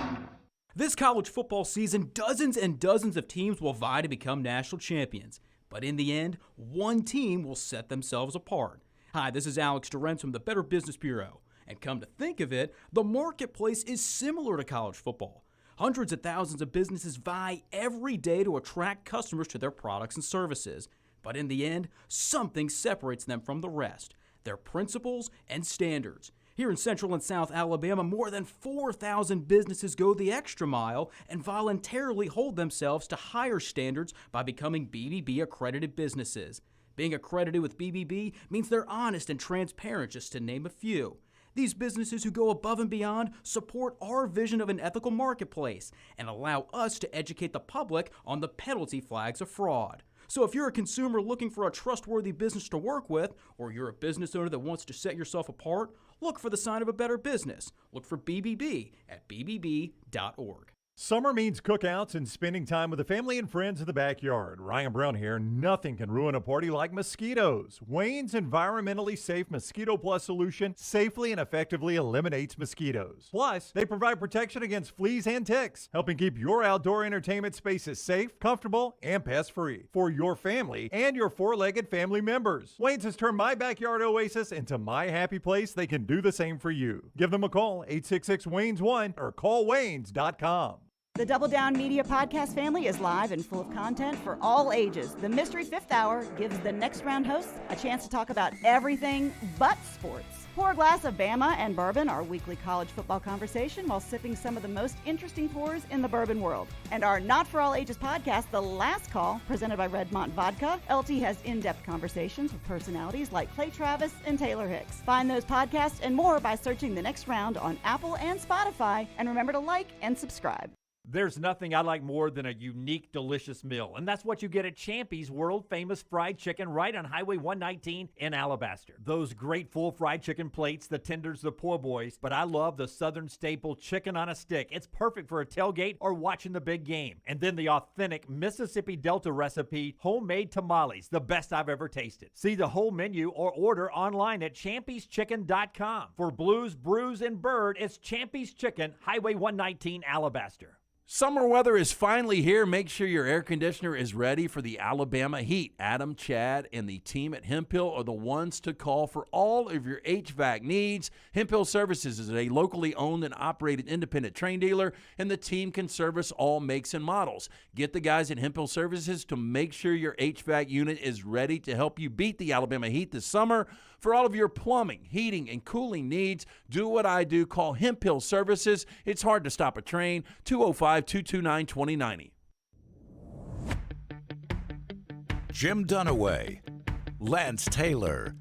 This college football season, dozens and dozens of teams will vie to become national champions. But in the end, one team will set themselves apart. Hi, this is Alex Durrence from the Better Business Bureau. And come to think of it, the marketplace is similar to college football. Hundreds of thousands of businesses vie every day to attract customers to their products and services. But in the end, something separates them from the rest: their principles and standards. Here in Central and South Alabama, more than 4,000 businesses go the extra mile and voluntarily hold themselves to higher standards by becoming BBB accredited businesses. Being accredited with BBB means they're honest and transparent, just to name a few. These businesses who go above and beyond support our vision of an ethical marketplace and allow us to educate the public on the penalty flags of fraud. So if you're a consumer looking for a trustworthy business to work with, or you're a business owner that wants to set yourself apart, look for the sign of a better business. Look for BBB at bbb.org. Summer means cookouts and spending time with the family and friends in the backyard. Ryan Brown here. Nothing can ruin a party like mosquitoes. Wayne's environmentally safe Mosquito Plus solution safely and effectively eliminates mosquitoes. Plus, they provide protection against fleas and ticks, helping keep your outdoor entertainment spaces safe, comfortable, and pest-free for your family and your four-legged family members. Wayne's has turned my backyard oasis into my happy place. They can do the same for you. Give them a call, 866-WAYNES1, or callwaynes.com. The Double Down Media podcast family is live and full of content for all ages. The Mystery Fifth Hour gives the next round hosts a chance to talk about everything but sports. Pour a glass of Bama and bourbon, our weekly college football conversation, while sipping some of the most interesting pours in the bourbon world. And our Not For All Ages podcast, The Last Call, presented by Redmont Vodka. LT has in-depth conversations with personalities like Clay Travis and Taylor Hicks. Find those podcasts and more by searching The Next Round on Apple and Spotify. And remember to like and subscribe. There's nothing I like more than a unique, delicious meal, and that's what you get at Champy's world-famous fried chicken right on Highway 119 in Alabaster. Those great full fried chicken plates, the tenders, the poor boys, but I love the Southern staple chicken on a stick. It's perfect for a tailgate or watching the big game. And then the authentic Mississippi Delta recipe homemade tamales, the best I've ever tasted. See the whole menu or order online at champyschicken.com. For Blues, Brews, and Bird, it's Champy's Chicken, Highway 119, Alabaster. Summer weather is finally here. Make sure your air conditioner is ready for the Alabama heat. Adam, Chad, and the team at Hemphill are the ones to call for all of your HVAC needs. Hemphill Services is a locally owned and operated independent train dealer, and the team can service all makes and models. Get the guys at Hemphill Services to make sure your HVAC unit is ready to help you beat the Alabama heat this summer. For all of your plumbing, heating, and cooling needs, do what I do. Call Hemphill Services. It's hard to stop a train. 205-229-2090. Jim Dunaway, Lance Taylor,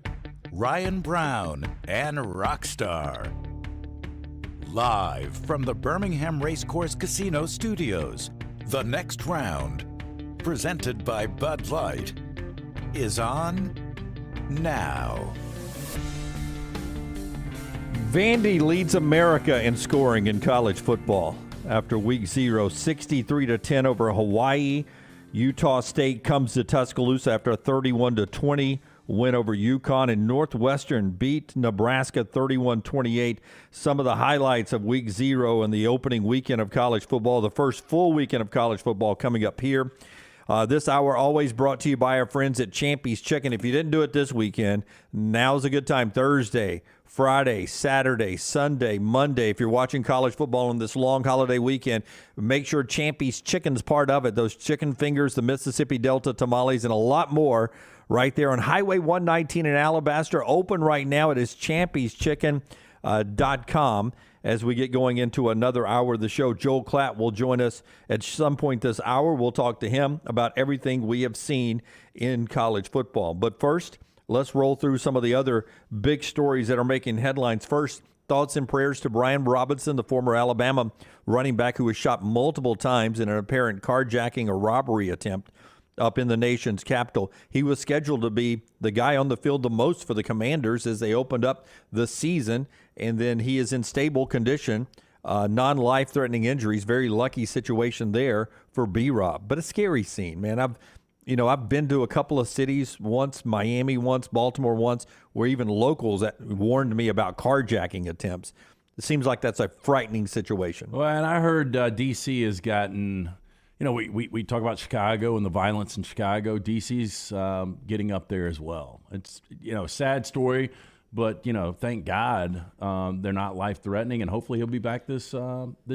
Ryan Brown, and Rockstar. Live from the Birmingham Racecourse Casino Studios, The Next Round, presented by Bud Light, is on now. Vandy leads America in scoring in college football. after week 0, 63-10 over Hawaii. Utah State comes to Tuscaloosa after a 31-20 win over UConn, and Northwestern beat Nebraska 31-28. Some of the highlights of week 0 and the opening weekend of college football, the first full weekend of college football coming up here. This hour always brought to you by our friends at Champy's Chicken. If you didn't do it this weekend, now's a good time. Thursday, Friday, Saturday, Sunday, Monday. If you're watching college football on this long holiday weekend, make sure Champy's Chicken's part of it. Those chicken fingers, the Mississippi Delta tamales, and a lot more right there on Highway 119 in Alabaster. Open right now. It is champy'schicken.com. As we get going into another hour of the show, Joel Klatt will join us at some point this hour. We'll talk to him about everything we have seen in college football. But first, let's roll through some of the other big stories that are making headlines. First, thoughts and prayers to Brian Robinson, the former Alabama running back who was shot multiple times in an apparent carjacking or robbery attempt up in the nation's capital. He was scheduled to be the guy on the field the most for the Commanders as they opened up the season, and then he is in stable condition, non-life-threatening injuries. Very lucky situation there for B-Rob, but a scary scene, man. I've been to a couple of cities once, Miami once, Baltimore once, where even locals warned me about carjacking attempts. It seems like that's a frightening situation. Well, and I heard D.C. has gotten, we talk about Chicago and the violence in Chicago. D.C.'s getting up there as well. It's, a sad story, but, thank God they're not life-threatening, and hopefully he'll be back this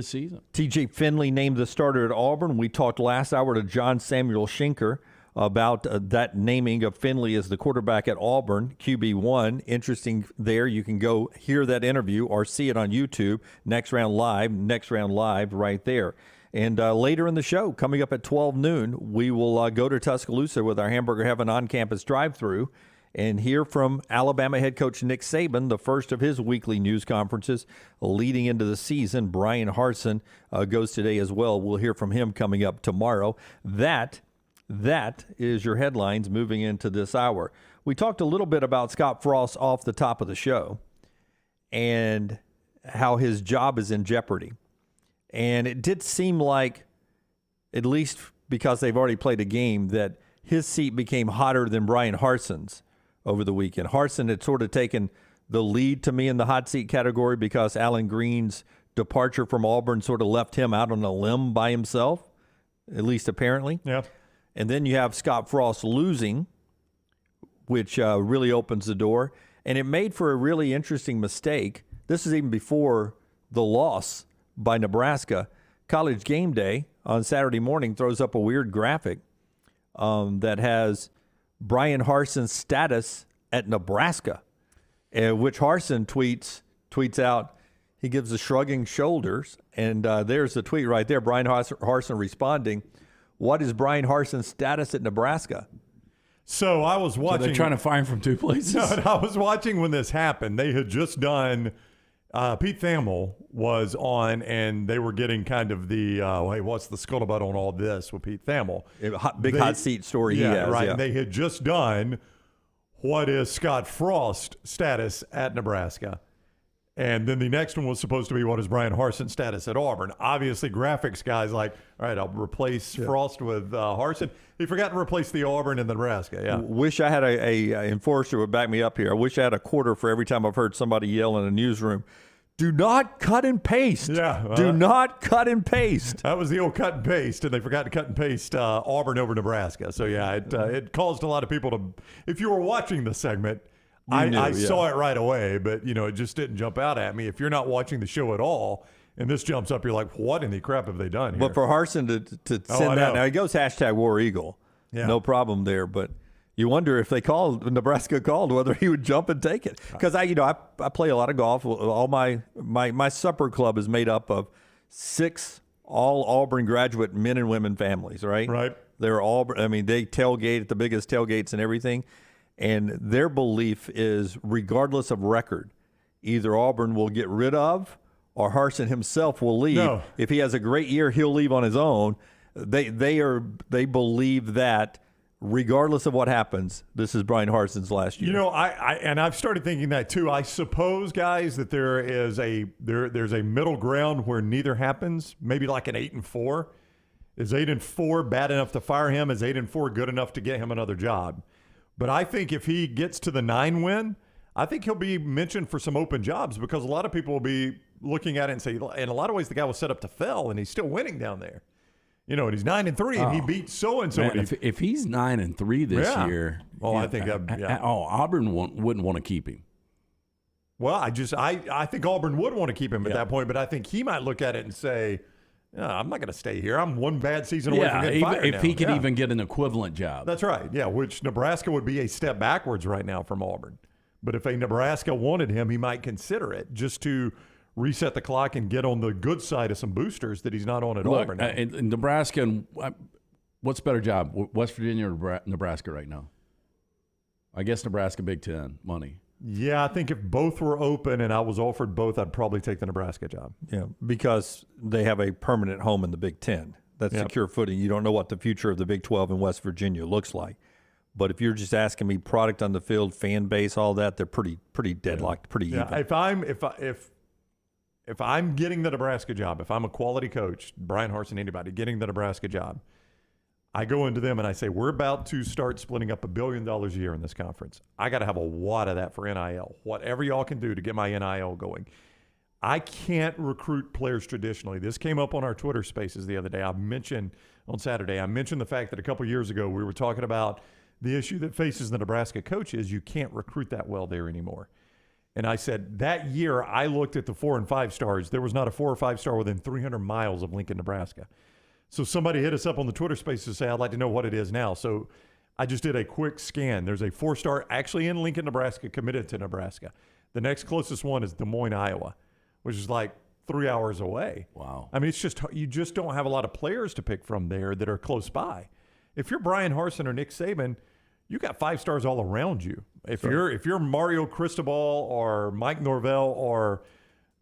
season. T.J. Finley named the starter at Auburn. We talked last hour to John Samuel Shenker about that naming of Finley as the quarterback at Auburn, QB1. Interesting there. You can go hear that interview or see it on YouTube. Next Round Live right there. And later in the show, coming up at 12 noon, we will go to Tuscaloosa with our Hamburger Heaven on-campus drive-thru and hear from Alabama head coach Nick Saban, the first of his weekly news conferences leading into the season. Brian Harsin goes today as well. We'll hear from him coming up tomorrow. That is your headlines moving into this hour. We talked a little bit about Scott Frost off the top of the show and how his job is in jeopardy. And it did seem like, at least because they've already played a game, that his seat became hotter than Brian Harsin's over the weekend. Harsin had sort of taken the lead to me in the hot seat category because Allen Green's departure from Auburn sort of left him out on a limb by himself, at least apparently. Yeah. And then you have Scott Frost losing, which really opens the door. And it made for a really interesting mistake. This is even before the loss by Nebraska. College Game Day on Saturday morning throws up a weird graphic that has Brian Harsin's status at Nebraska, which Harsin tweets out. He gives the shrugging shoulders, and there's the tweet right there. Brian Harsin responding, "What is Brian Harsin's status at Nebraska?" So I was watching. So they're trying to fire him from two places? No, I was watching when this happened. They had just done, Pete Thamel was on, and they were getting kind of the, hey, what's the scuttlebutt on all this with Pete Thamel? Big hot seat story he has. Right. Yeah. And they had just done, what is Scott Frost's status at Nebraska? And then the next one was supposed to be, what is Brian Harsin's status at Auburn? Obviously, graphics guys like, all right, I'll replace Frost with Harsin. He forgot to replace the Auburn and the Nebraska. Yeah. Wish I had a enforcer would back me up here. I wish I had a quarter for every time I've heard somebody yell in a newsroom, "Do not cut and paste." Yeah. Do not cut and paste. That was the old cut and paste, and they forgot to cut and paste Auburn over Nebraska. So, yeah, it caused a lot of people to, if you were watching the segment, I saw it right away, but, it just didn't jump out at me. If you're not watching the show at all and this jumps up, you're like, what in the crap have they done here? But for Harsin to send that, now he goes #War Eagle. Yeah. No problem there, but you wonder if Nebraska called, whether he would jump and take it. Because I play a lot of golf. All my supper club is made up of 6 all Auburn graduate men and women families, right? Right. They're Auburn. I mean, they tailgate at the biggest tailgates and everything. And their belief is, regardless of record, either Auburn will get rid of or Harsin himself will leave. No. If he has a great year, he'll leave on his own. They believe that regardless of what happens, this is Brian Harsin's last year. You know, I've started thinking that too. I suppose, guys, that there's a middle ground where neither happens. Maybe like an 8-4. Is 8-4 bad enough to fire him? Is 8-4 good enough to get him another job? But I think if he gets to the 9 win, I think he'll be mentioned for some open jobs because a lot of people will be looking at it and say, in a lot of ways, the guy was set up to fail, and he's still winning down there. You know, and he's 9-3, and he beat so and so. If he's 9-3 this year, well, I think Auburn wouldn't want to keep him. Well, I think Auburn would want to keep him at that point, but I think he might look at it and say, I'm not going to stay here. I'm one bad season away from getting fired if he could even get an equivalent job. That's right. Yeah, which Nebraska would be a step backwards right now from Auburn. But if a Nebraska wanted him, he might consider it just to reset the clock and get on the good side of some boosters that he's not on at Auburn. In Nebraska, what's a better job, West Virginia or Nebraska right now? I guess Nebraska Big Ten money. Yeah, I think if both were open and I was offered both, I'd probably take the Nebraska job. Yeah, because they have a permanent home in the Big Ten. That's secure footing. You don't know what the future of the Big 12 in West Virginia looks like. But if you're just asking me product on the field, fan base, all that, they're pretty deadlocked, pretty even. If I'm getting the Nebraska job, if I'm a quality coach, Brian Harsin, anybody getting the Nebraska job, I go into them and I say, we're about to start splitting up $1 billion a year in this conference. I got to have a wad of that for NIL. Whatever y'all can do to get my NIL going. I can't recruit players traditionally. This came up on our Twitter Spaces the other day. On Saturday, I mentioned the fact that a couple years ago we were talking about the issue that faces the Nebraska coaches. You can't recruit that well there anymore. And I said, that year I looked at the 4 and 5 stars. There was not a 4 or 5 star within 300 miles of Lincoln, Nebraska. So somebody hit us up on the Twitter Space to say, I'd like to know what it is now. So I just did a quick scan. There's a 4-star actually in Lincoln, Nebraska, committed to Nebraska. The next closest one is Des Moines, Iowa, which is like 3 hours away. Wow. I mean, it's just, you just don't have a lot of players to pick from there that are close by. If you're Brian Harsin or Nick Saban, you got 5 stars all around you. If you're Mario Cristobal or Mike Norvell or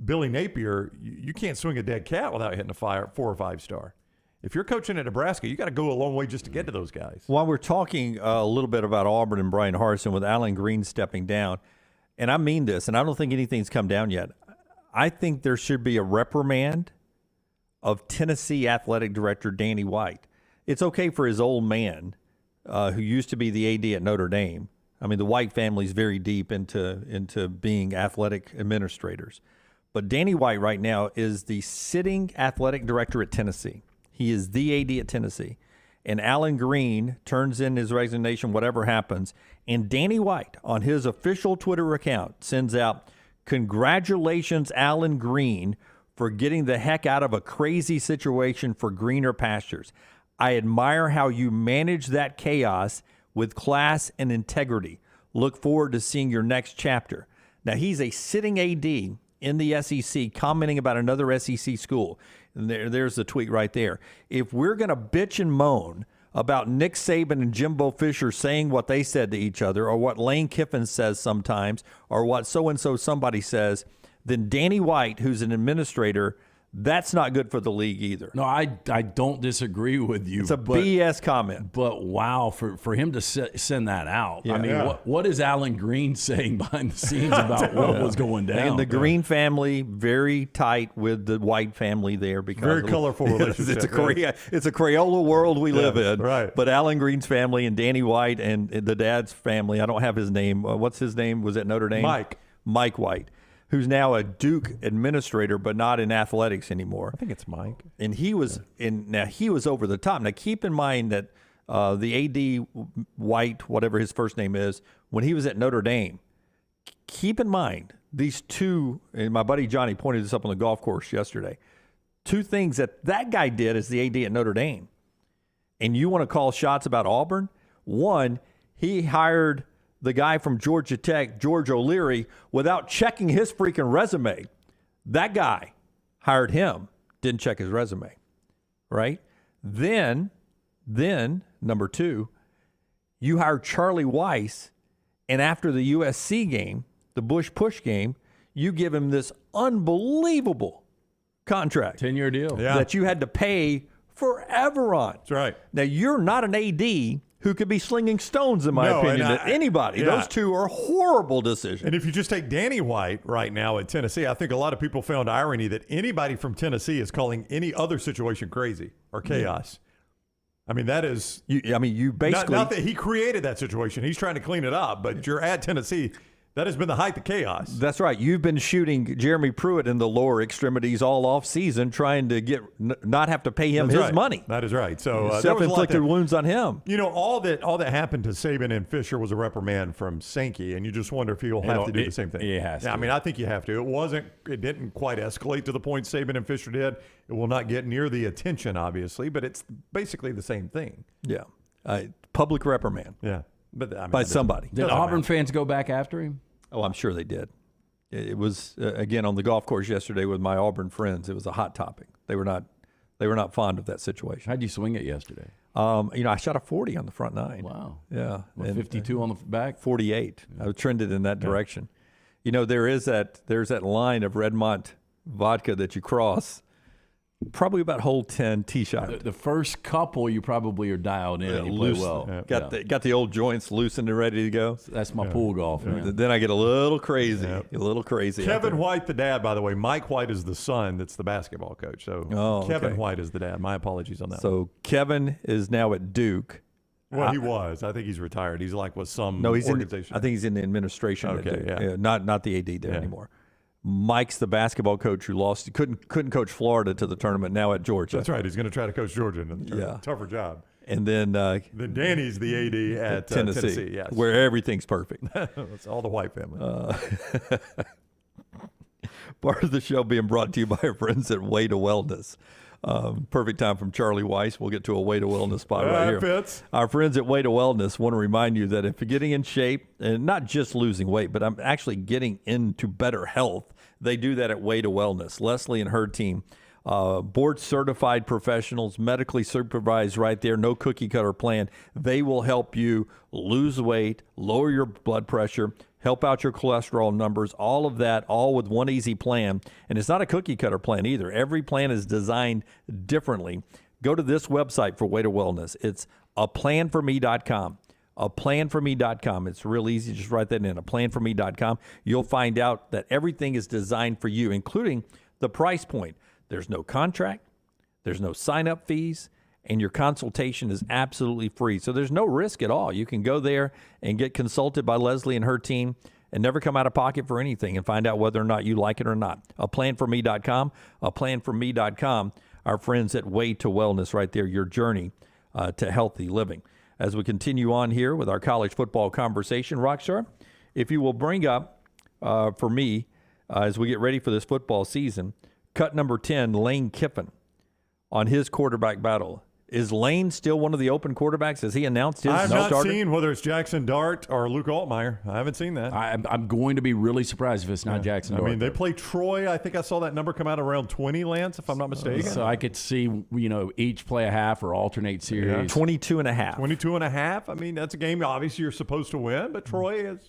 Billy Napier, you can't swing a dead cat without hitting a 4 or 5 star. If you're coaching at Nebraska, you got to go a long way just to get to those guys. While we're talking a little bit about Auburn and Brian Harsin with Allen Green stepping down, and I mean this, and I don't think anything's come down yet, I think there should be a reprimand of Tennessee Athletic Director Danny White. It's okay for his old man, who used to be the AD at Notre Dame. I mean, the White family's very deep into being athletic administrators. But Danny White right now is the sitting athletic director at Tennessee. He is the AD at Tennessee. And Allen Green turns in his resignation, whatever happens. And Danny White, on his official Twitter account, sends out, "Congratulations, Allen Green, for getting the heck out of a crazy situation for greener pastures. I admire how you manage that chaos with class and integrity. Look forward to seeing your next chapter." Now, he's a sitting AD in the SEC commenting about another SEC school. And there's the tweet right there. If we're going to bitch and moan about Nick Saban and Jimbo Fisher saying what they said to each other, or what Lane Kiffin says sometimes, or what so-and-so somebody says, then Danny White, who's an administrator, that's not good for the league either. No, I don't disagree with you. It's a BS comment. But wow, for him to send that out. Yeah, I mean, what is Allen Green saying behind the scenes about what was going down? And the Green family, very tight with the White family there. Because very colorful relationship. It's a Crayola world we live in. Right. But Allen Green's family and Danny White and the dad's family, I don't have his name. What's his name? Was it Notre Dame? Mike White, who's now a Duke administrator, but not in athletics anymore. I think it's Mike. And he was he was over the top. Now keep in mind that the AD White, whatever his first name is, when he was at Notre Dame, keep in mind these two, and my buddy Johnny pointed this up on the golf course yesterday, 2 things that guy did as the AD at Notre Dame. And you want to call shots about Auburn? One, he hired the guy from Georgia Tech, George O'Leary, without checking his freaking resume. That guy hired him, didn't check his resume, right? Then number 2, you hired Charlie Weiss, and after the USC game, the Bush-Push game, you give him this unbelievable contract. 10-year deal. That you had to pay forever on. That's right. Now, you're not an AD who could be slinging stones, in my opinion, at anybody. Yeah. Those two are horrible decisions. And if you just take Danny White right now at Tennessee, I think a lot of people found irony that anybody from Tennessee is calling any other situation crazy or chaos. I mean, that is... you basically... Not that he created that situation. He's trying to clean it up, but you're at Tennessee. That has been the height of chaos. That's right. You've been shooting Jeremy Pruitt in the lower extremities all off season, trying to not have to pay him his money. That is right. So self-inflicted wounds on him. You know, all that happened to Saban and Fisher was a reprimand from Sankey, and you just wonder if he'll have to do the same thing. He has to. I mean, I think you have to. It didn't quite escalate to the point Saban and Fisher did. It will not get near the attention, obviously, but it's basically the same thing. Yeah, public reprimand. Yeah. But by somebody. Did Auburn fans go back after him? Oh, I'm sure they did. It was again on the golf course yesterday with my Auburn friends. It was a hot topic. They were not fond of that situation. How'd you swing it yesterday? I shot a 40 on the front nine. Wow. Yeah. And 52 on the back. 48. I trended in that direction. You know, there's that line of Redmont vodka that you cross. Probably about hole 10 tee shot. The first couple you probably are dialed in and you play well. Got the old joints loosened and ready to go. That's my pool golf, man. Then I get a little crazy. Kevin White, the dad, by the way. Mike White is the son that's the basketball coach. So Kevin White is the dad. My apologies on that. So Kevin is now at Duke. Well, he was. I think he's retired. He's like with some organization. I think he's in the administration. Okay, at Duke. Not the AD there anymore. Mike's the basketball coach who lost. He couldn't coach Florida to the tournament. Now at Georgia. That's right. He's going to try to coach Georgia in the tournament. Tougher job. And then Danny's the AD at Tennessee. Yes, where everything's perfect. That's all the White family. Part of the show being brought to you by our friends at Way to Wellness. Perfect time from Charlie Weiss. We'll get to a Way to Wellness spot right here. Fits. Our friends at Way to Wellness want to remind you that if you're getting in shape, and not just losing weight, but I'm actually getting into better health, they do that at Way to Wellness. Leslie and her team, board-certified professionals, medically supervised right there, no cookie-cutter plan. They will help you lose weight, lower your blood pressure, help out your cholesterol numbers, all of that, all with one easy plan. And it's not a cookie-cutter plan either. Every plan is designed differently. Go to this website for Way to Wellness. It's aplanforme.com. Aplanforme.com. It's real easy. Just write that in, aplanforme.com. You'll find out that everything is designed for you, including the price point. There's no contract. There's no sign-up fees. And your consultation is absolutely free. So there's no risk at all. You can go there and get consulted by Leslie and her team and never come out of pocket for anything and find out whether or not you like it or not. Aplanforme.com. Aplanforme.com. Our friends at Way to Wellness right there, your journey to healthy living. As we continue on here with our college football conversation, Rockstar, if you will bring up for me as we get ready for this football season, cut number 10, Lane Kiffin, on his quarterback battle. Is Lane still one of the open quarterbacks? Has he announced his I've starter? not seen whether it's Jackson Dart or Luke Altmaier. I haven't seen that. I'm going to be really surprised if it's not Jackson Dart. I mean, they play Troy. I think I saw that number come out around 20, Lance, if I'm not mistaken. So I could see, each play a half or alternate series. Yeah. 22 and a half. 22 and a half. I mean, that's a game obviously you're supposed to win, but Troy is...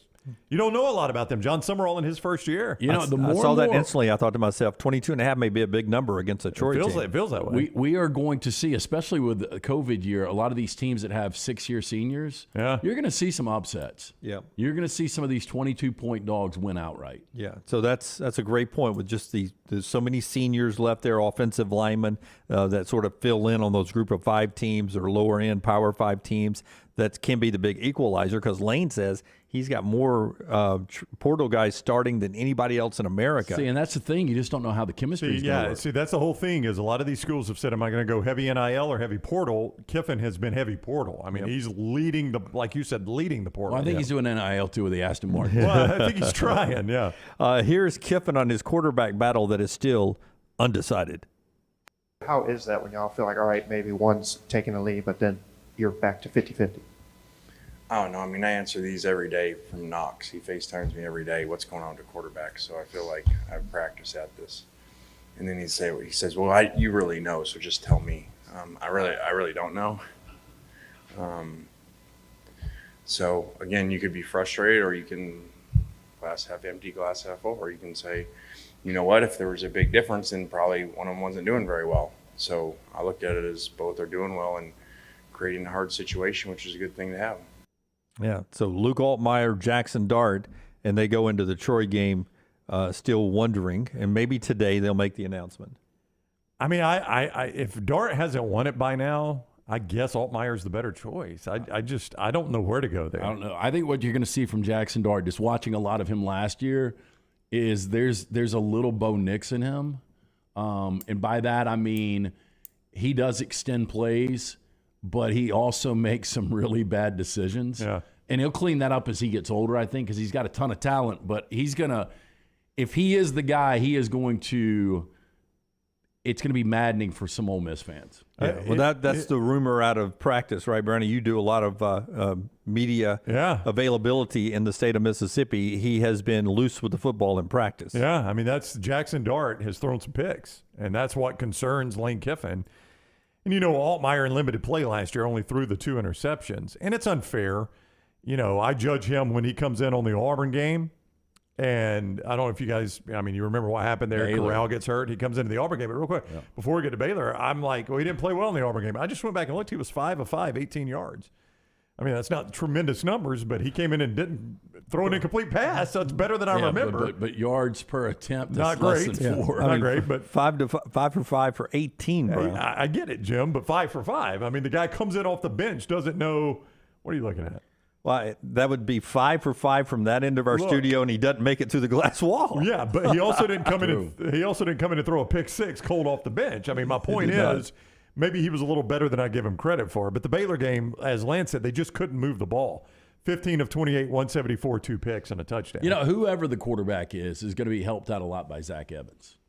You don't know a lot about them. John Summerall in his first year. I saw that instantly. I thought to myself, 22 and a half may be a big number against a Troy team. It feels that way. We are going to see, especially with the COVID year, a lot of these teams that have 6-year seniors, you're going to see some upsets. Yeah. You're going to see some of these 22-point dogs win outright. Yeah, so that's a great point with just there's so many seniors left there, offensive linemen that sort of fill in on those group of 5 teams or lower end Power 5 teams. That can be the big equalizer because Lane says he's got more portal guys starting than anybody else in America. See, and that's the thing. You just don't know how the chemistry is going to work. See, that's the whole thing is a lot of these schools have said, am I going to go heavy NIL or heavy portal? Kiffin has been heavy portal. I mean, he's leading like you said, leading the portal. Well, I think he's doing NIL too with the Aston Martin. Well, I think he's trying, yeah. Here's Kiffin on his quarterback battle that is still undecided. How is that when y'all feel like, all right, maybe one's taking a lead, but then you're back to 50-50? I don't know. I mean, I answer these every day from Knox. He FaceTimes me every day. What's going on to quarterback? So I feel like I've practiced at this. And then he says, "Well, you really know, so just tell me." I really don't know. So again, you could be frustrated, or you can glass half empty, glass half full, or you can say, you know what? If there was a big difference, then probably one of them wasn't doing very well. So I looked at it as both are doing well, and creating a hard situation, which is a good thing to have. Yeah. So Luke Altmaier, Jackson Dart, and they go into the Troy game still wondering, and maybe today they'll make the announcement. I mean, I if Dart hasn't won it by now, I guess Altmaier's the better choice. I don't know where to go there. I don't know. I think what you're going to see from Jackson Dart, just watching a lot of him last year, is there's a little Bo Nix in him. And by that, I mean he does extend plays, but he also makes some really bad decisions. Yeah. And he'll clean that up as he gets older, I think, because he's got a ton of talent. But he's going to – if he is the guy, he is going to – it's going to be maddening for some Ole Miss fans. Yeah, well, that's the rumor out of practice, right, Brandon? You do a lot of media availability in the state of Mississippi. He has been loose with the football in practice. Yeah, I mean, that's Jackson Dart has thrown some picks, and that's what concerns Lane Kiffin. And, Altmaier in limited play last year only threw the 2 interceptions, and it's unfair. I judge him when he comes in on the Auburn game. And I don't know if you guys, you remember what happened there. Baylor. Corral gets hurt. He comes into the Auburn game. But real quick, before we get to Baylor, I'm like, well, he didn't play well in the Auburn game. I just went back and looked. He was 5 of 5, 18 yards. I mean, that's not tremendous numbers, but he came in and didn't throw an incomplete pass. So it's better than I remember. But yards per attempt is not less great. than 4. Not great, but 5 for 5 for 18, bro. Hey, I get it, Jim, but 5 for 5. I mean, the guy comes in off the bench, doesn't know. What are you looking at? Well, that would be 5 for 5 from that end of our studio, and he doesn't make it through the glass wall. Yeah, but he also didn't come in. He also didn't come in and throw a pick 6 cold off the bench. I mean, my point is, maybe he was a little better than I give him credit for. But the Baylor game, as Lance said, they just couldn't move the ball. 15 of 28, 174, 2 picks and a touchdown. Whoever the quarterback is going to be helped out a lot by Zach Evans.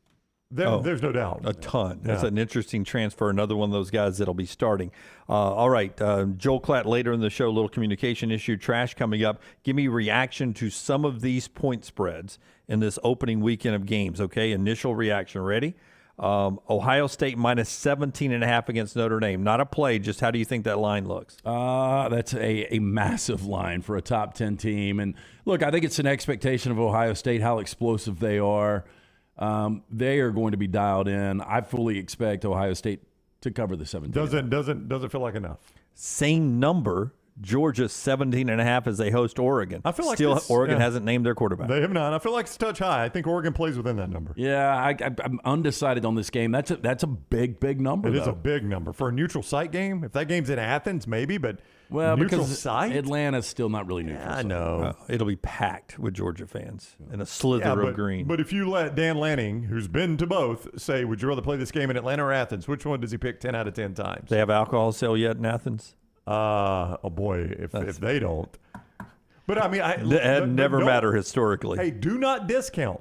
There's no doubt. A ton. Yeah. That's an interesting transfer. Another one of those guys that'll be starting. All right. Joel Klatt later in the show, a little communication issue, trash coming up. Give me reaction to some of these point spreads in this opening weekend of games, okay? Initial reaction. Ready? Ohio State minus 17.5 against Notre Dame. Not a play, just how do you think that line looks? That's a massive line for a top 10 team. And look, I think it's an expectation of Ohio State, how explosive they are. They are going to be dialed in. I fully expect Ohio State to cover the 17. Doesn't feel like enough. Same number. Georgia 17.5 as they host Oregon. I feel like Oregon hasn't named their quarterback. They have not. I feel like it's a touch high. I think Oregon plays within that number. Yeah, I'm undecided on this game. That's a big number. It is a big number for a neutral site game. If that game's in Athens, maybe, but neutral because site, Atlanta's still not really neutral. I know it'll be packed with Georgia fans and a slither of green. But if you let Dan Lanning, who's been to both, say, would you rather play this game in Atlanta or Athens? Which one does he pick 10 out of 10 times? They have alcohol sale yet in Athens? Oh boy, if they don't. But I mean, that never matter historically. Hey, do not discount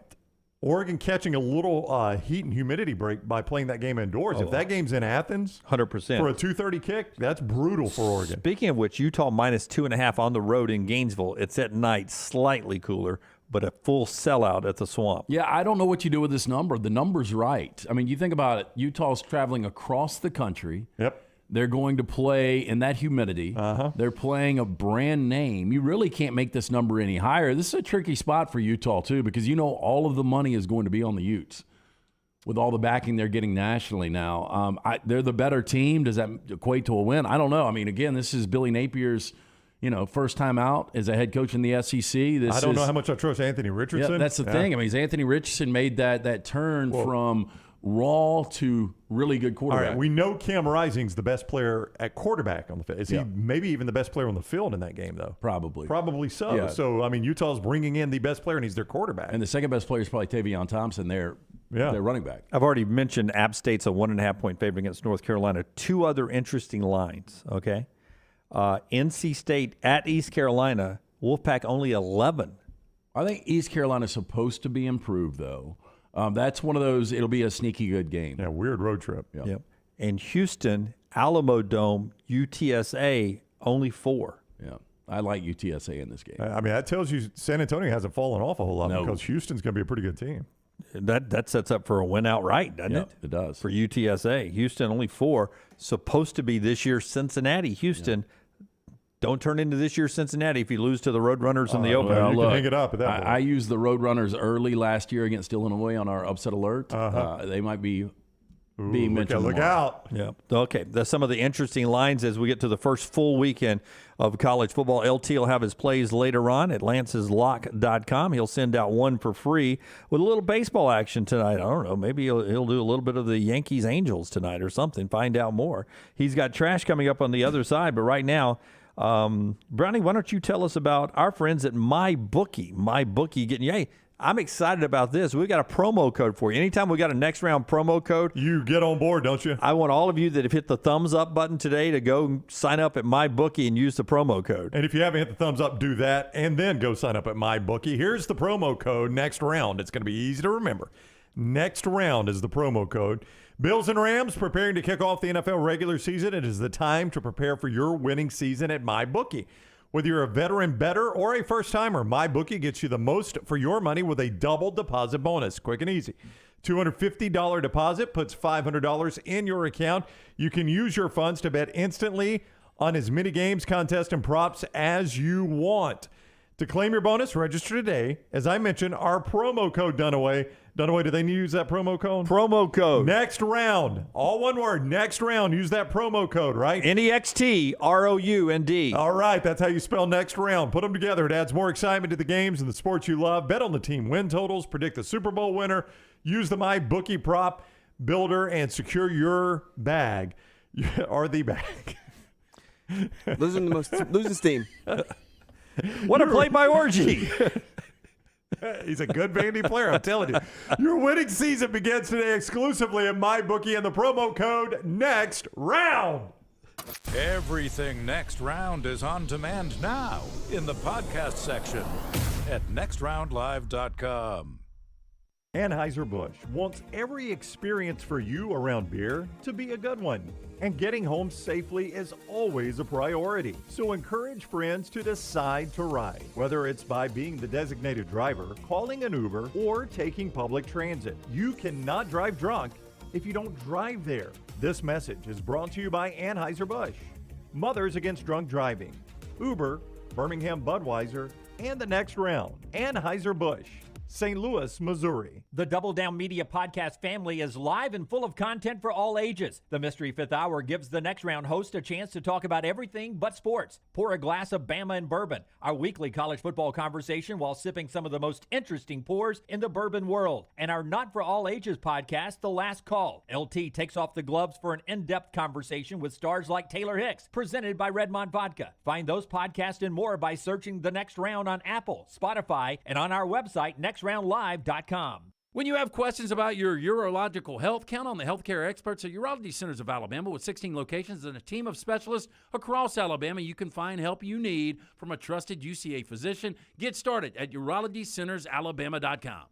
Oregon catching a little heat and humidity break by playing that game indoors. If that game's in Athens, 100% for a 2:30 kick, that's brutal for Oregon. Speaking of which, Utah minus 2.5 on the road in Gainesville. It's at night, slightly cooler, but a full sellout at the Swamp. Yeah, I don't know what you do with this number. The number's right. I mean, you think about it. Utah's traveling across the country. Yep. They're going to play in that humidity. They're playing a brand name. You really can't make this number any higher. This is a tricky spot for Utah, too, because all of the money is going to be on the Utes with all the backing they're getting nationally now. They're the better team. Does that equate to a win? I don't know. I mean, again, this is Billy Napier's first time out as a head coach in the SEC. I don't know how much I trust Anthony Richardson. Yeah, that's the thing. I mean, Anthony Richardson made that turn from raw to really good quarterback. All right, we know Cam Rising's the best player at quarterback on the field. Is he maybe even the best player on the field in that game, though? Probably so. Yeah. So, I mean, Utah's bringing in the best player, and he's their quarterback. And the second best player is probably Tavion Thompson, their running back. I've already mentioned App State's a 1.5-point favorite against North Carolina. 2 other interesting lines, okay? NC State at East Carolina, Wolfpack only 11. I think East Carolina's supposed to be improved, though. That's one of those, it'll be a sneaky good game. Yeah, weird road trip. Yep. And Houston, Alamo Dome, UTSA, only 4. Yeah, I like UTSA in this game. I mean, that tells you San Antonio hasn't fallen off a whole lot because Houston's going to be a pretty good team. That sets up for a win outright, doesn't it? It does. For UTSA. Houston, only 4. Supposed to be this year's Cincinnati. Houston, don't turn into this year's Cincinnati if you lose to the Roadrunners in the opener. Well, you can hang it up at that point. I used the Roadrunners early last year against Illinois on our upset alert. They might be being mentioned. Look out. Yeah. Okay. That's some of the interesting lines as we get to the first full weekend of college football. LT will have his plays later on at lanceslock.com. He'll send out one for free with a little baseball action tonight. I don't know. Maybe he'll do a little bit of the Yankees Angels tonight or something. Find out more. He's got trash coming up on the other side. But right now, Brownie, why don't you tell us about our friends at MyBookie? MyBookie getting, hey, I'm excited about this. We got a promo code for you. Anytime we got a next round promo code, you get on board, don't you? I want all of you that have hit the thumbs up button today to go sign up at MyBookie and use the promo code. And if you haven't hit the thumbs up, do that and then go sign up at MyBookie. Here's the promo code next round. It's going to be easy to remember. Next round is the promo code. Bills and Rams preparing to kick off the NFL regular season. It is the time to prepare for your winning season at MyBookie. Whether you're a veteran bettor or a first-timer, MyBookie gets you the most for your money with a double deposit bonus. Quick and easy. $250 deposit puts $500 in your account. You can use your funds to bet instantly on as many games, contests, and props as you want. To claim your bonus, register today. As I mentioned, our promo code Dunaway. Dunaway, do they need to use that promo code? Promo code. Next round. All one word. Next round. Use that promo code, right? NEXTROUND. All right. That's how you spell next round. Put them together. It adds more excitement to the games and the sports you love. Bet on the team win totals. Predict the Super Bowl winner. Use the MyBookie prop builder and secure your bag. Or the bag. Losing steam. What a play by Orgy. He's a good Vandy player, I'm telling you. Your winning season begins today exclusively at MyBookie and the promo code Next Round. Everything Next Round is on demand now in the podcast section at nextroundlive.com. Anheuser-Busch wants every experience for you around beer to be a good one. And getting home safely is always a priority. So encourage friends to decide to ride, whether it's by being the designated driver, calling an Uber, or taking public transit. You cannot drive drunk if you don't drive there. This message is brought to you by Anheuser-Busch, Mothers Against Drunk Driving, Uber, Birmingham Budweiser, and the Next Round. Anheuser-Busch, St. Louis, Missouri. The Double Down Media podcast family is live and full of content for all ages. The Mystery Fifth Hour gives the Next Round host a chance to talk about everything but sports. Pour a glass of Bama and bourbon, our weekly college football conversation while sipping some of the most interesting pours in the bourbon world. And our Not For All Ages podcast, The Last Call. LT takes off the gloves for an in-depth conversation with stars like Taylor Hicks, presented by Redmond Vodka. Find those podcasts and more by searching The Next Round on Apple, Spotify, and on our website, nextroundlive.com. When you have questions about your urological health, count on the healthcare experts at Urology Centers of Alabama. With 16 locations and a team of specialists across Alabama, you can find help you need from a trusted UCA physician. Get started at urologycentersalabama.com.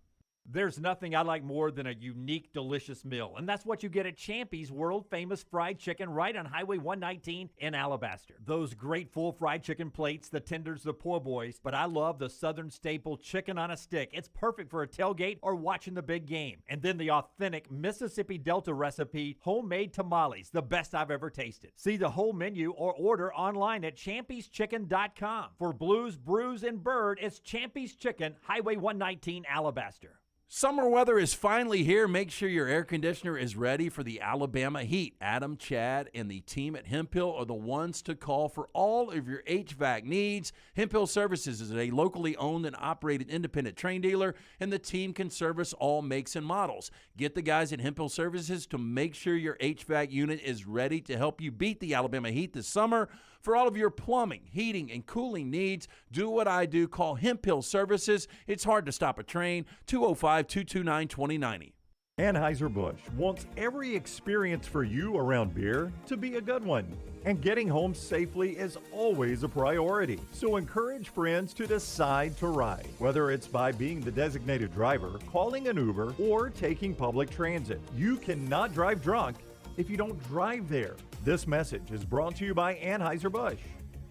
There's nothing I like more than a unique, delicious meal, and that's what you get at Champy's world-famous fried chicken right on Highway 119 in Alabaster. Those great full fried chicken plates, the tenders, the poor boys, but I love the Southern staple chicken on a stick. It's perfect for a tailgate or watching the big game. And then the authentic Mississippi Delta recipe, homemade tamales, the best I've ever tasted. See the whole menu or order online at champyschicken.com. For Blues, Brews, and Bird, it's Champy's Chicken, Highway 119, Alabaster. Summer weather is finally here. Make sure your air conditioner is ready for the Alabama heat. Adam, Chad, and the team at Hemphill are the ones to call for all of your HVAC needs. Hemphill Services is a locally owned and operated independent train dealer, and the team can service all makes and models. Get the guys at Hemphill Services to make sure your HVAC unit is ready to help you beat the Alabama heat this summer. For all of your plumbing, heating, and cooling needs, do what I do. Call Hemphill Services. It's hard to stop a train. 205-229-2090. Anheuser-Busch wants every experience for you around beer to be a good one. And getting home safely is always a priority. So encourage friends to decide to ride, whether it's by being the designated driver, calling an Uber, or taking public transit. You cannot drive drunk if you don't drive there. This message is brought to you by Anheuser-Busch,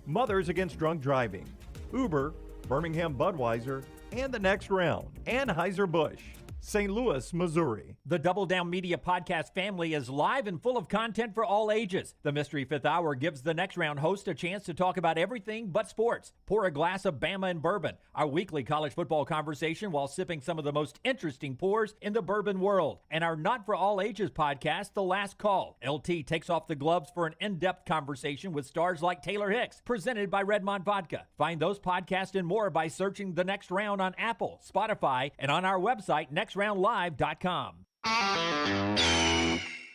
Mothers Against Drunk Driving, Uber, Birmingham Budweiser, and the Next Round. Anheuser-Busch, St. Louis, Missouri. The Double Down Media podcast family is live and full of content for all ages. The Mystery Fifth Hour gives the Next Round host a chance to talk about everything but sports. Pour a glass of Bama and bourbon, our weekly college football conversation while sipping some of the most interesting pours in the bourbon world. And our Not For All Ages podcast, The Last Call. LT takes off the gloves for an in-depth conversation with stars like Taylor Hicks, presented by Redmond Vodka. Find those podcasts and more by searching The Next Round on Apple, Spotify, and on our website, nextroundlive.com.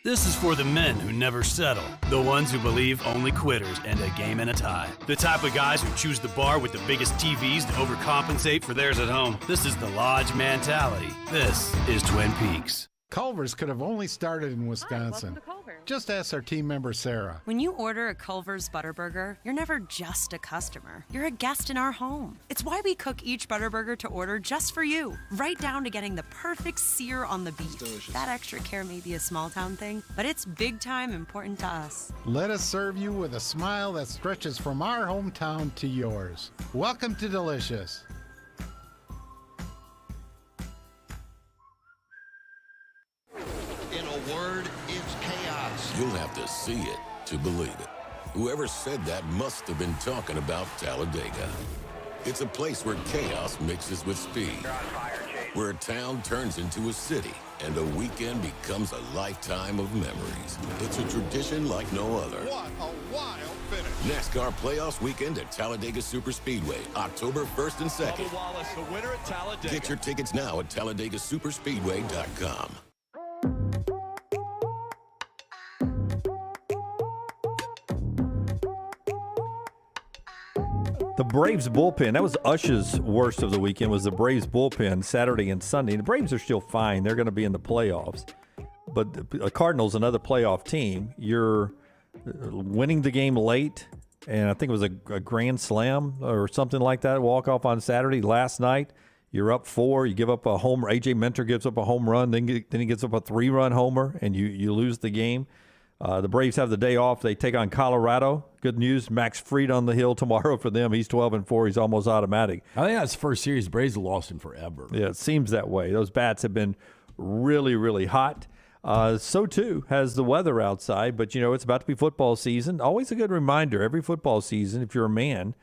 This is for the men who never settle, the ones who believe only quitters end a game in a tie, the type of guys who choose the bar with the biggest TVs to overcompensate for theirs at home. This is the Lodge mentality. This is Twin Peaks. Culver's could have only started in Wisconsin. Hi, welcome to Culver's. Just ask our team member, Sarah. When you order a Culver's Butterburger, you're never just a customer. You're a guest in our home. It's why we cook each Butterburger to order just for you, right down to getting the perfect sear on the beef. That extra care may be a small town thing, but it's big time important to us. Let us serve you with a smile that stretches from our hometown to yours. Welcome to Delicious. In a word, it's chaos. You'll have to see it to believe it. Whoever said that must have been talking about Talladega. It's a place where chaos mixes with speed, where a town turns into a city, and a weekend becomes a lifetime of memories. It's a tradition like no other. What a wild finish. NASCAR Playoffs Weekend at Talladega Superspeedway, October 1st and 2nd. Bubba Wallace, the winner at Talladega. Get your tickets now at TalladagaSuperspeedway.com. The Braves bullpen, that was Ush's worst of the weekend, was the Braves bullpen Saturday and Sunday. The Braves are still fine. They're going to be in the playoffs. But the Cardinals, another playoff team, you're winning the game late, and I think it was a grand slam or something like that, walk-off on Saturday. Last night, you're up 4. You give up a homer. A.J. Minter gives up a home run. Then he gives up a 3-run homer, and you lose the game. The Braves have the day off. They take on Colorado. Good news, Max Fried on the hill tomorrow for them. He's 12-4. He's almost automatic. I think that's the first series the Braves have lost in forever. Yeah, it seems that way. Those bats have been really, really hot. So, too, has the weather outside. But, it's about to be football season. Always a good reminder every football season, if you're a man,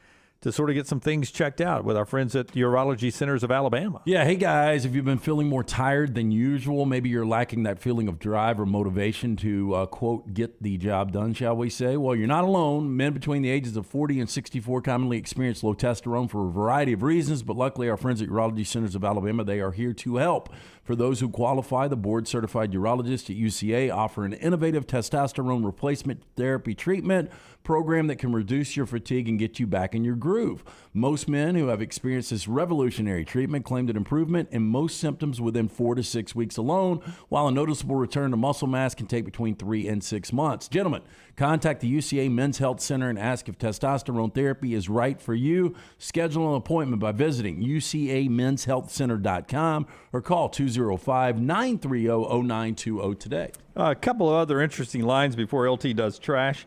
to sort of get some things checked out with our friends at the Urology Centers of Alabama. Yeah, hey guys, if you've been feeling more tired than usual, maybe you're lacking that feeling of drive or motivation to, quote, get the job done, shall we say? Well, you're not alone. Men between the ages of 40 and 64 commonly experience low testosterone for a variety of reasons, but luckily our friends at Urology Centers of Alabama, they are here to help. For those who qualify, the board-certified urologists at UCA offer an innovative testosterone replacement therapy treatment program that can reduce your fatigue and get you back in your groove. Most men who have experienced this revolutionary treatment claimed an improvement in most symptoms within 4 to 6 weeks alone, while a noticeable return to muscle mass can take between 3 and 6 months. Gentlemen, contact the UCA Men's Health Center and ask if testosterone therapy is right for you. Schedule an appointment by visiting UCAMen'sHealthCenter.com or call 205-930-0920 today. A couple of other interesting lines before LT does trash.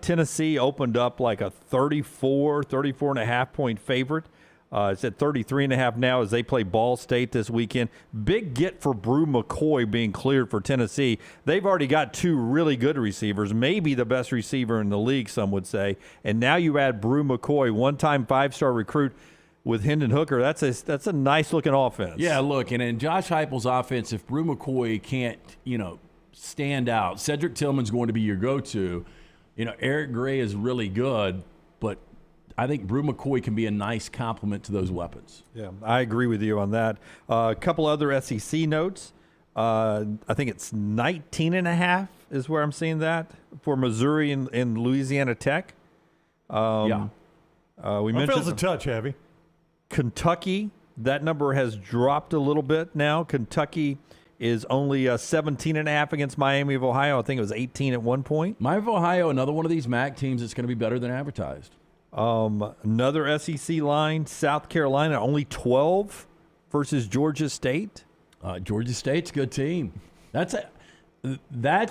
Tennessee opened up like a 34.5 point favorite. It's at 33.5 now as they play Ball State this weekend. Big get for Brew McCoy being cleared for Tennessee. They've already got 2 really good receivers, maybe the best receiver in the league, some would say. And now you add Brew McCoy, one-time 5-star recruit with Hendon Hooker. That's a nice-looking offense. Yeah, look, and in Josh Heupel's offense, if Brew McCoy can't, stand out, Cedric Tillman's going to be your go-to. Eric Gray is really good, but I think Brew McCoy can be a nice complement to those weapons. Yeah, I agree with you on that. A couple other SEC notes. I think it's 19.5 is where I'm seeing that for Missouri and Louisiana Tech. We mentioned feels a touch heavy. Kentucky, that number has dropped a little bit now. Kentucky is only 17.5 against Miami of Ohio. I think it was 18 at one point. Miami of Ohio, another one of these MAC teams that's going to be better than advertised. Another SEC line, South Carolina, only 12 versus Georgia State. Georgia State's a good team. That's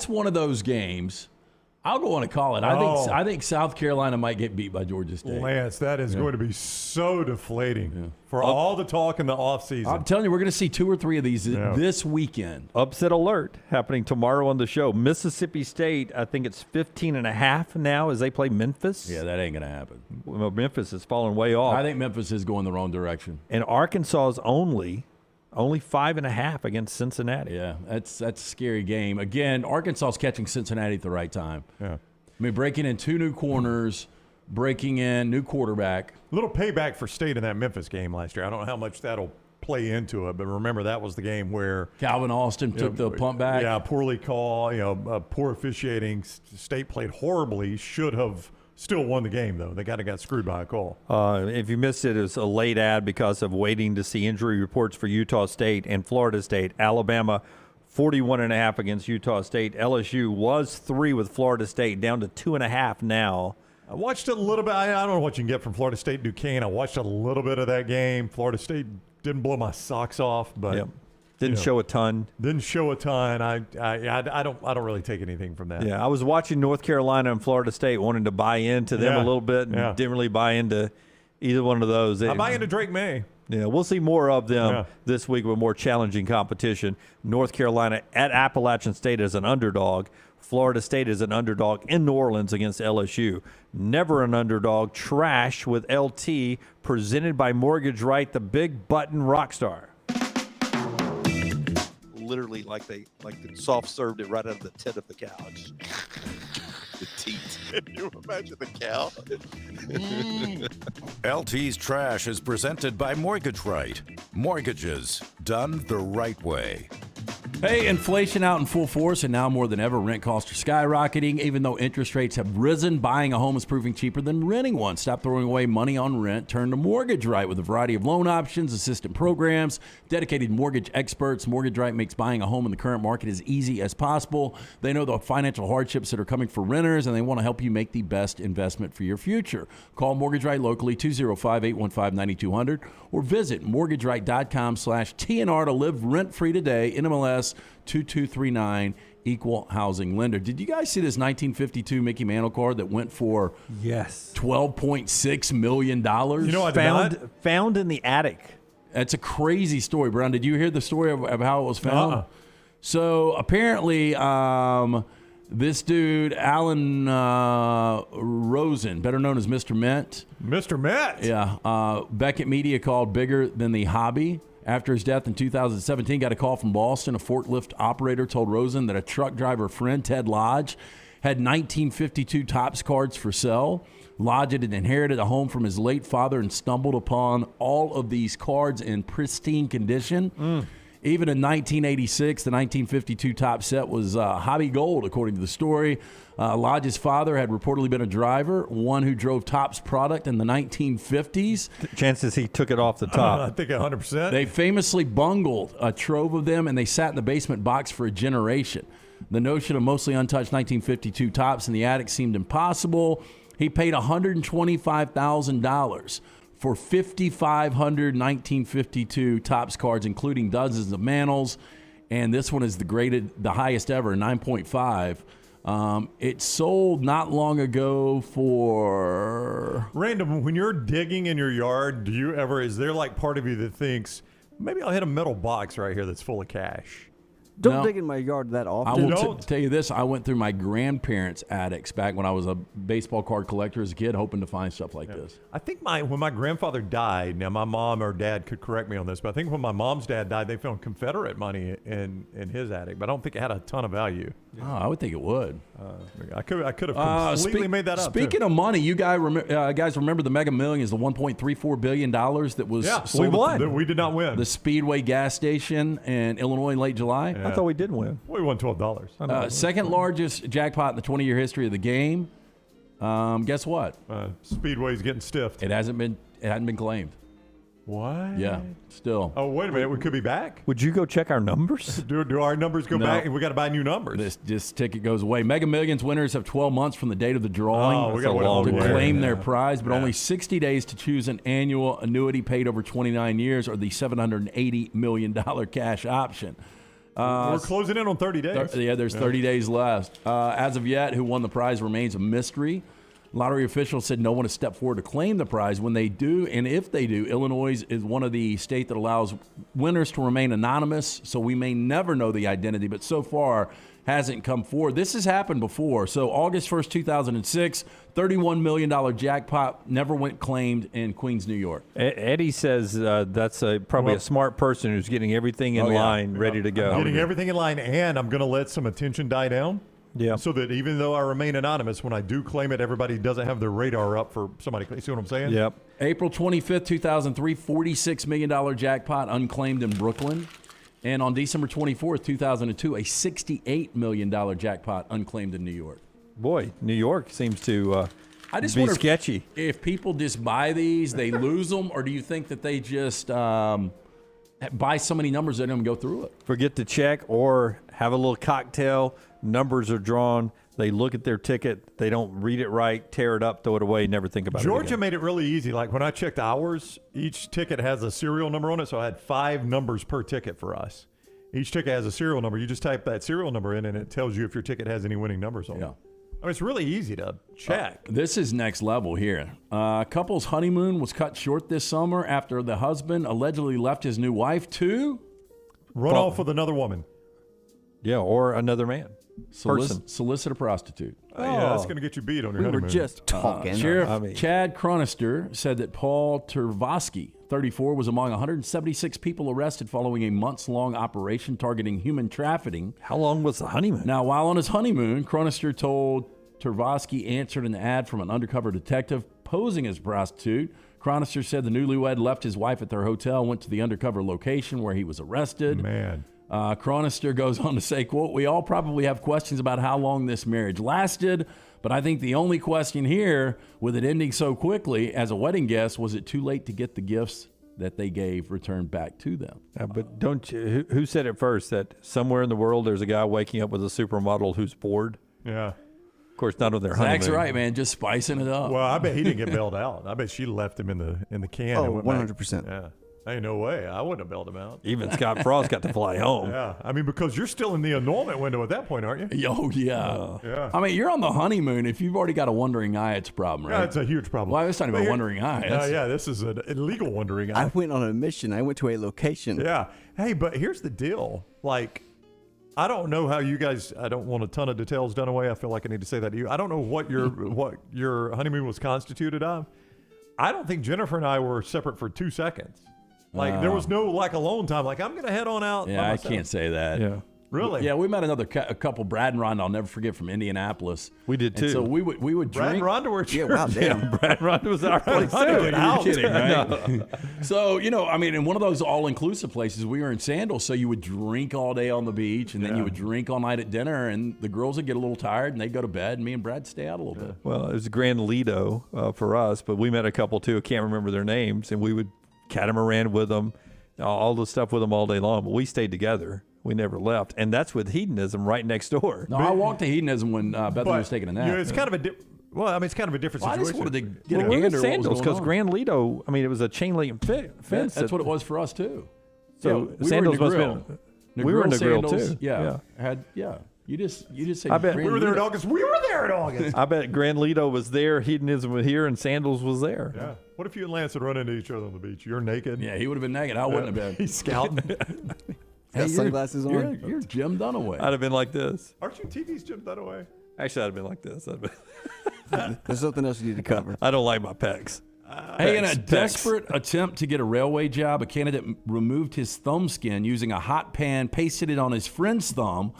one of those games. I'll go on and call it. I think South Carolina might get beat by Georgia State. Lance, that is going to be so deflating for all the talk in the offseason. I'm telling you, we're going to see 2 or 3 of these this weekend. Upset alert happening tomorrow on the show. Mississippi State, I think it's 15.5 now as they play Memphis. Yeah, that ain't going to happen. Well, Memphis has fallen way off. I think Memphis is going the wrong direction. And Arkansas is only 5.5 against Cincinnati. Yeah, that's a scary game. Again, Arkansas is catching Cincinnati at the right time. Yeah. I mean, breaking in 2 new corners, breaking in new quarterback. A little payback for State in that Memphis game last year. I don't know how much that'll play into it, but remember that was the game where Calvin Austin took the punt back. Yeah, poorly called, poor officiating. State played horribly, should have still won the game, though. They kind of got screwed by a call. If you missed it, it was a late ad because of waiting to see injury reports for Utah State and Florida State. Alabama, 41.5 against Utah State. LSU was 3 with Florida State, down to 2.5 now. I watched a little bit. I don't know what you can get from Florida State Duquesne. I watched a little bit of that game. Florida State didn't blow my socks off, but didn't show a ton. Didn't show a ton. I don't really take anything from that. Yeah, I was watching North Carolina and Florida State, wanting to buy into them a little bit, and didn't really buy into either one of those. I buy into Drake May. Yeah, we'll see more of them this week with more challenging competition. North Carolina at Appalachian State as an underdog. Florida State is an underdog in New Orleans against LSU. Never an underdog. Trash with LT, presented by Mortgage Right, the big button rock star. Literally like they soft served it right out of the tit of the cow. The teat. Can you imagine the cow? LT's Trash is presented by Mortgage Right. Mortgages done the right way. Hey, inflation out in full force, and now more than ever, rent costs are skyrocketing. Even though interest rates have risen, buying a home is proving cheaper than renting one. Stop throwing away money on rent. Turn to Mortgage Right with a variety of loan options, assistant programs, dedicated mortgage experts. Mortgage Right makes buying a home in the current market as easy as possible. They know the financial hardships that are coming for renters, and they want to help you make the best investment for your future. Call Mortgage Right locally, 205-815-9200, or visit mortgageright.com/TNR to live rent-free today. NMLS 2239, equal housing lender. Did you guys see this 1952 Mickey Mantle card that went for $12.6 million? You know, found in the attic. That's a crazy story, Brown. Did you hear the story of how it was found? So apparently, this dude, Alan Rosen, better known as Mr. Mint. Mr. Mint? Yeah. Beckett Media called bigger than the hobby. After his death in 2017, got a call from Boston. A forklift operator told Rosen that a truck driver friend, Ted Lodge, had 1952 Topps cards for sale. Lodge had inherited a home from his late father and stumbled upon all of these cards in pristine condition. Even in 1986, the 1952 Topps set was hobby gold, according to the story. Lodge's father had reportedly been a driver, one who drove Topps product in the 1950s. Chances he took it off the top. I think 100%. They famously bungled a trove of them, and they sat in the basement box for a generation. The notion of mostly untouched 1952 Topps in the attic seemed impossible. He paid $125,000 for 5,500 1952 Topps cards, including dozens of Mantles, and this one is the highest ever, 9.5. It sold not long ago for... Random, when you're digging in your yard, is there like part of you that thinks, maybe I'll hit a metal box right here that's full of cash? Don't dig in my yard that often. I will tell you this. I went through my grandparents' attics back when I was a baseball card collector as a kid, hoping to find stuff like this. I think when my grandfather died, now my mom or dad could correct me on this, but I think when my mom's dad died, they found Confederate money in his attic, but I don't think it had a ton of value. Oh, I would think it would. I could have completely made that up. Speaking of money, you guys remember the Mega Millions, the $1.34 billion that was sold? We won. We did not win. The Speedway gas station in Illinois in late July. I thought we did win. We won $12. Second largest jackpot in the 20-year history of the game. Guess what? Speedway's getting stiffed. It hadn't been claimed. What? Yeah, still. Oh, wait a minute. We could be back? Would you go check our numbers? Do our numbers go back? And we got to buy new numbers. This ticket goes away. Mega Millions winners have 12 months from the date of the drawing we got to claim their prize, but only 60 days to choose an annual annuity paid over 29 years or the $780 million cash option. We're closing in on 30 days. There's 30 days left. As of yet, who won the prize remains a mystery. Lottery officials said no one has stepped forward to claim the prize. When they do, and if they do, Illinois is one of the states that allows winners to remain anonymous, so we may never know the identity, but so far hasn't come forward. This has happened before. So August 1st, 2006, $31 million jackpot never went claimed in Queens, New York. Eddie says that's probably a smart person who's getting everything in line, ready to go. Getting everything in line, and I'm going to let some attention die down. Yeah. So that even though I remain anonymous, when I do claim it, everybody doesn't have their radar up for somebody. See what I'm saying? Yep. April 25th, 2003, $46 million jackpot unclaimed in Brooklyn. And on December 24th, 2002, a $68 million jackpot unclaimed in New York. Boy, New York seems to I just be wonder sketchy. If people just buy these, they lose them, or do you think that they just buy so many numbers they don't even go through it? Forget to check or have a little cocktail. Numbers are drawn. They look at their ticket. They don't read it right, tear it up, throw it away, never think about it Georgia again. made it really easy. Like when I checked ours, each ticket has a serial number on it, so I had 5 numbers per ticket for us. Each ticket has a serial number. You just type that serial number in, and it tells you if your ticket has any winning numbers on it. I mean, it's really easy to check. This is next level here. Couple's honeymoon was cut short this summer after the husband allegedly left his new wife to run off with another woman. Yeah, or another man. Solicit a prostitute. Yeah, that's going to get you beat on your honeymoon. We were just talking. Sheriff Chad Chronister said that Paul Tervosky, 34, was among 176 people arrested following a months-long operation targeting human trafficking. How long was the honeymoon? Now, while on his honeymoon, Chronister told Tervosky answered an ad from an undercover detective posing as a prostitute. Chronister said the newlywed left his wife at their hotel, went to the undercover location where he was arrested. Man. Chronister goes on to say, quote, "We all probably have questions about how long this marriage lasted, but I think the only question here, with it ending so quickly, as a wedding guest, was it too late to get the gifts that they gave returned back to them?" But don't you, who said it first, that somewhere in the world there's a guy waking up with a supermodel who's bored? Yeah. Of course, not on their honeymoon. Zach's right, man. Just spicing it up. Well, I bet he didn't get bailed out. I bet she left him in the can. Oh, and went back. 100%. Yeah. Ain't no way. I wouldn't have bailed him out. Even Scott Frost got to fly home. Yeah. I mean, because you're still in the annulment window at that point, aren't you? Oh, yeah. Yeah. I mean, you're on the honeymoon. If you've already got a wandering eye, it's a problem, right? Yeah, it's a huge problem. Well, it's not even a wandering eye. Yeah, this is an illegal wandering eye. I went on a mission. I went to a location. Yeah. Hey, but here's the deal. Like, I don't know how you guys. I don't want a ton of details done away. I feel like I need to say that to you. I don't know what your honeymoon was constituted of. I don't think Jennifer and I were separate for 2 seconds. Like there was no like alone time. Like I'm gonna head on out. Yeah, I can't say that. Yeah. Really? Yeah, we met a couple, Brad and Rhonda, I'll never forget, from Indianapolis. We did too. And so we would Brad drink. and Rhonda were at Yeah, church. wow, damn. Brad Rhonda was our place too. You're kidding, right? So, I mean, in one of those all-inclusive places, we were in Sandals, so you would drink all day on the beach, and then you would drink all night at dinner, and the girls would get a little tired, and they'd go to bed, and me and Brad stay out a little bit. Well, it was Grand Lido for us, but we met a couple too. I can't remember their names, and we would catamaran with them, all the stuff with them all day long. But we stayed together. We never left, and that's with Hedonism right next door. No, I walked to Hedonism when Bethany was taking a nap. It's kind of a it's kind of a different Well, I just situation. wanted to get a We're in gander what was Sandals going because on. Grand Lido, I mean, it was a chain link fence. That's what it was for us, too. So we Sandals were in must the have grill. been. We were in the grill Sandals, too. Yeah. You just say I bet Grand we were there in Lido. August. We were there in August. I bet Grand Lido was there, Hedonism was here, and Sandals was there. Yeah. What if you and Lance had run into each other on the beach? You're naked. Yeah, he would have been naked. I wouldn't have been. He's scouting. Got sunglasses on. You're Jim Dunaway. I'd have been like this. Aren't you TV's Jim Dunaway? Actually, I'd have been like this. There's something else you need to cover. I don't like my pecs. Hey, in a desperate attempt to get a railway job, a candidate removed his thumb skin using a hot pan, pasted it on his friend's thumb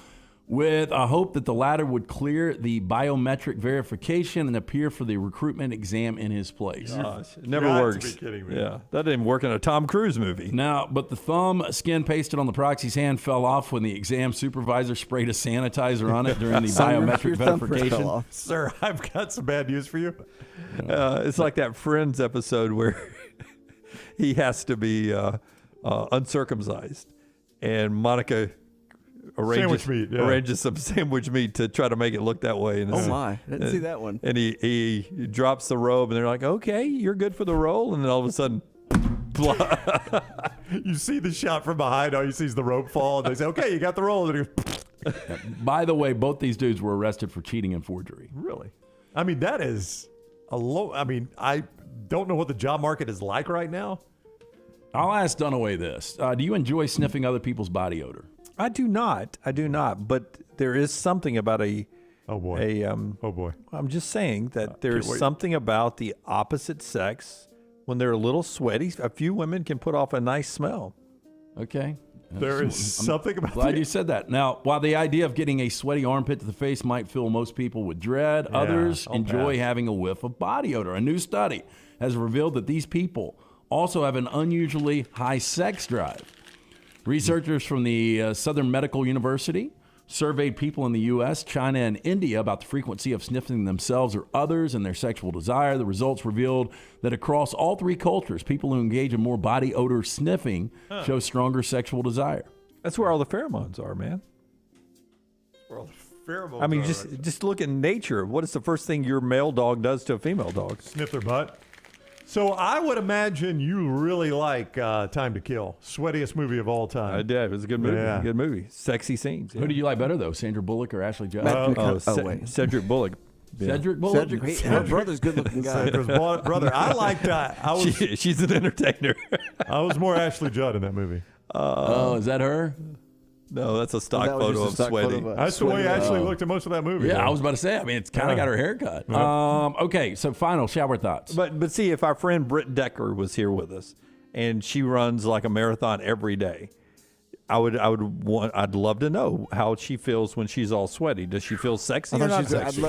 with a hope that the latter would clear the biometric verification and appear for the recruitment exam in his place. Gosh, it never got to works. be kidding me. Yeah, that didn't work in a Tom Cruise movie. Now, but the thumb skin pasted on the proxy's hand fell off when the exam supervisor sprayed a sanitizer on it during the biometric verification. Sir, I've got some bad news for you. It's like that Friends episode where he has to be uncircumcised, and Monica arranges some sandwich meat to try to make it look that way. And Oh my, I didn't see that one. And he drops the robe, and they're like, "Okay, you're good for the role," and then all of a sudden, You see the shot from behind. All you see is the rope fall. And they say, okay, you got the roll. And By the way, both these dudes were arrested for cheating and forgery. Really? I mean, that is a low. I mean, I don't know what the job market is like right now. I'll ask Dunaway this. Do you enjoy sniffing other people's body odor? I do not. But there is something about oh boy. I'm just saying that there's something about the opposite sex when they're a little sweaty. A few women can put off a nice smell. Okay. There is something about glad you said that. Now, while the idea of getting a sweaty armpit to the face might fill most people with dread, others enjoy having a whiff of body odor. A new study has revealed that these people also have an unusually high sex drive. Researchers from the Southern Medical University surveyed people in the U.S., China, and India about the frequency of sniffing themselves or others and their sexual desire. The results revealed that across all three cultures, people who engage in more body odor sniffing show stronger sexual desire. That's where all the pheromones are, man. Where all the pheromones I mean, are just look at nature. What is the first thing your male dog does to a female dog? Sniff their butt. So I would imagine you really like Time to Kill. Sweatiest movie of all time. I did. It was a good movie. Yeah. Good movie. Sexy scenes. Who do you like better, though, Sandra Bullock or Ashley Judd? Cedric Bullock. Yeah. Cedric Bullock? Her brother's good-looking guy. Sandra's brother. I liked that. She's an entertainer. I was more Ashley Judd in that movie. Is that her? No, that's a stock photo of Sweaty. That's the way Ashley looked at most of that movie. Yeah, I was about to say. I mean, it's kind of got her haircut. Okay, so final shower thoughts. But see, if our friend Britt Decker was here with us, and she runs like a marathon every day, I'd love to know how she feels when she's all sweaty. Does she feel sexy or not sexy?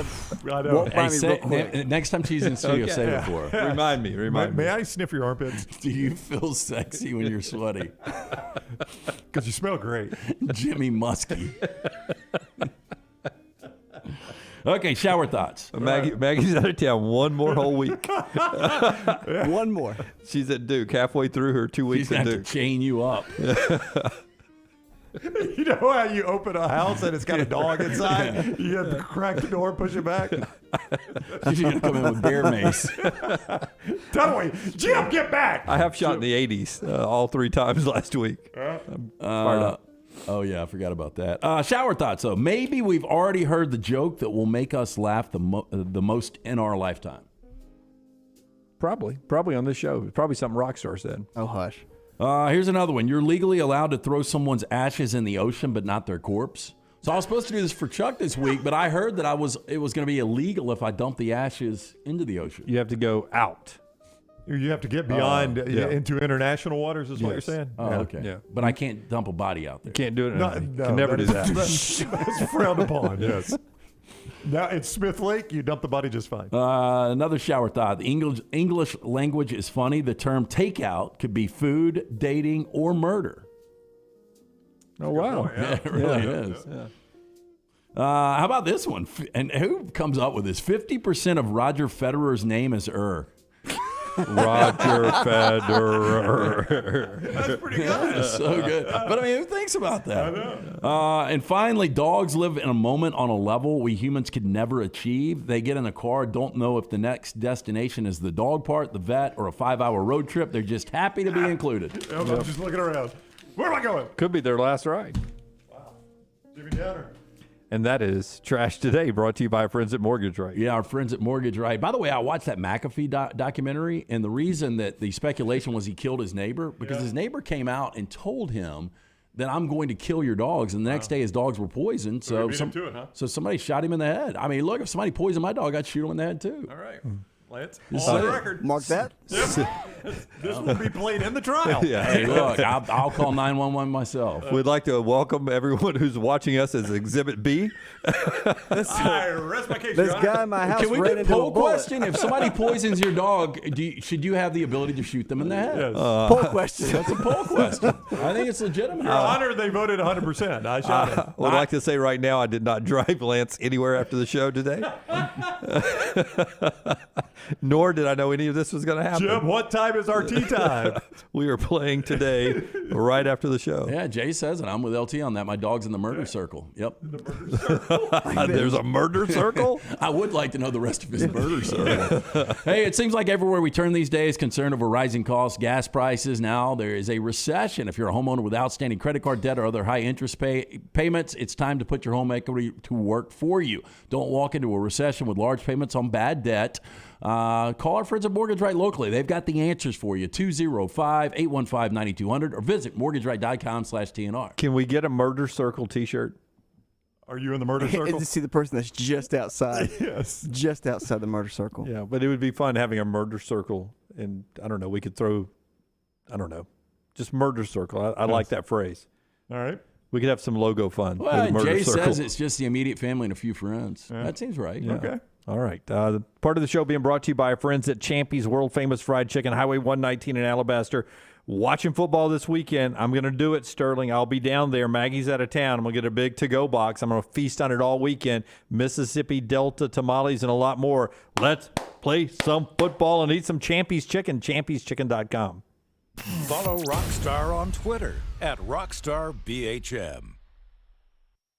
Next time she's in studio, save it for her. Remind me. May I sniff your armpits? Do you feel sexy when you're sweaty? Because you smell great. Jimmy Muskie. Okay, shower thoughts. Maggie's out of town one more whole week. One more. She's at Duke, halfway through her 2 weeks at Duke. To chain you up. You know how you open a house and it's got a dog inside? You have to crack the door, push it back. She's going to come in with bear mace. Dunaway, Jim, get back! I have shot in the 80s all 3 times last week. I'm fired up. Oh, yeah, I forgot about that. Shower thoughts, though. Maybe we've already heard the joke that will make us laugh the most in our lifetime. Probably on this show. Probably something Rockstar said. Oh, hush. Here's another one. You're legally allowed to throw someone's ashes in the ocean, but not their corpse. So I was supposed to do this for Chuck this week, but I heard that it was going to be illegal if I dumped the ashes into the ocean. You have to go out. You have to get beyond into international waters, is what you're saying? Oh, okay. Yeah. But I can't dump a body out there. You can't do it. No, can never do that. That's frowned upon, yes. Now, in Smith Lake, you dump the body just fine. Another shower thought. The English language is funny. The term takeout could be food, dating, or murder. Oh, wow. Yeah, it really is. Yeah. How about this one? And who comes up with this? 50% of Roger Federer's name is Roger Federer. That's pretty good. That's so good. But I mean, who thinks about that? I know. And finally, dogs live in a moment on a level we humans could never achieve. They get in a car, don't know if the next destination is the dog park, the vet, or a 5-hour road trip. They're just happy to be included. I'm just looking around. Where am I going? Could be their last ride. Wow. Jimmy Downer. And that is Trash Today, brought to you by our friends at Mortgage Right. Yeah, our friends at Mortgage Right. By the way, I watched that McAfee documentary, and the reason that the speculation was he killed his neighbor, because his neighbor came out and told him that I'm going to kill your dogs, and the next day his dogs were poisoned. So somebody shot him in the head. I mean, look, if somebody poisoned my dog, I'd shoot him in the head too. All right. Lance, on the record. Mark that. This will be played in the trial. Yeah. Hey, look, I'll call 911 myself. We'd like to welcome everyone who's watching us as Exhibit B. I rest my case. This guy in my house Can we ran do a into poll a bullet. question? If somebody poisons your dog, should you have the ability to shoot them in the head? Yes. Poll question. That's a poll question. I think it's legitimate. Your Honor, they voted 100%. I shot him. I would like to say right now I did not drive Lance anywhere after the show today. Nor did I know any of this was going to happen. Jim, what time time is our tea time. We are playing today right after the show. Yeah, Jay says it. I'm with LT on that. My dog's in the murder circle. Yep. There's a murder circle? I would like to know the rest of his murder circle. Hey, it seems like everywhere we turn these days, concern over rising costs, gas prices. Now there is a recession. If you're a homeowner with outstanding credit card debt or other high interest payments, it's time to put your home equity to work for you. Don't walk into a recession with large payments on bad debt. Call our friends at Mortgage Right locally. They've got the answers for you. 205-815-9200 or visit mortgageright.com/TNR. Can we get a murder circle T-shirt? Are you in the murder circle? To see the person that's just outside. Yes. Just outside the murder circle. Yeah, but it would be fun having a murder circle. And I don't know, we could throw, just murder circle. I like that phrase. All right. We could have some logo fun. Well, murder Jay circle. says it's just the immediate family and a few friends. Yeah. That seems right. Yeah. Okay. All right. Part of the show being brought to you by our friends at Champy's World Famous Fried Chicken, Highway 119 in Alabaster. Watching football this weekend. I'm going to do it, Sterling. I'll be down there. Maggie's out of town. I'm going to get a big to-go box. I'm going to feast on it all weekend. Mississippi Delta tamales and a lot more. Let's play some football and eat some Champy's Chicken. Champy'sChicken.com. Follow Rockstar on Twitter @RockstarBHM.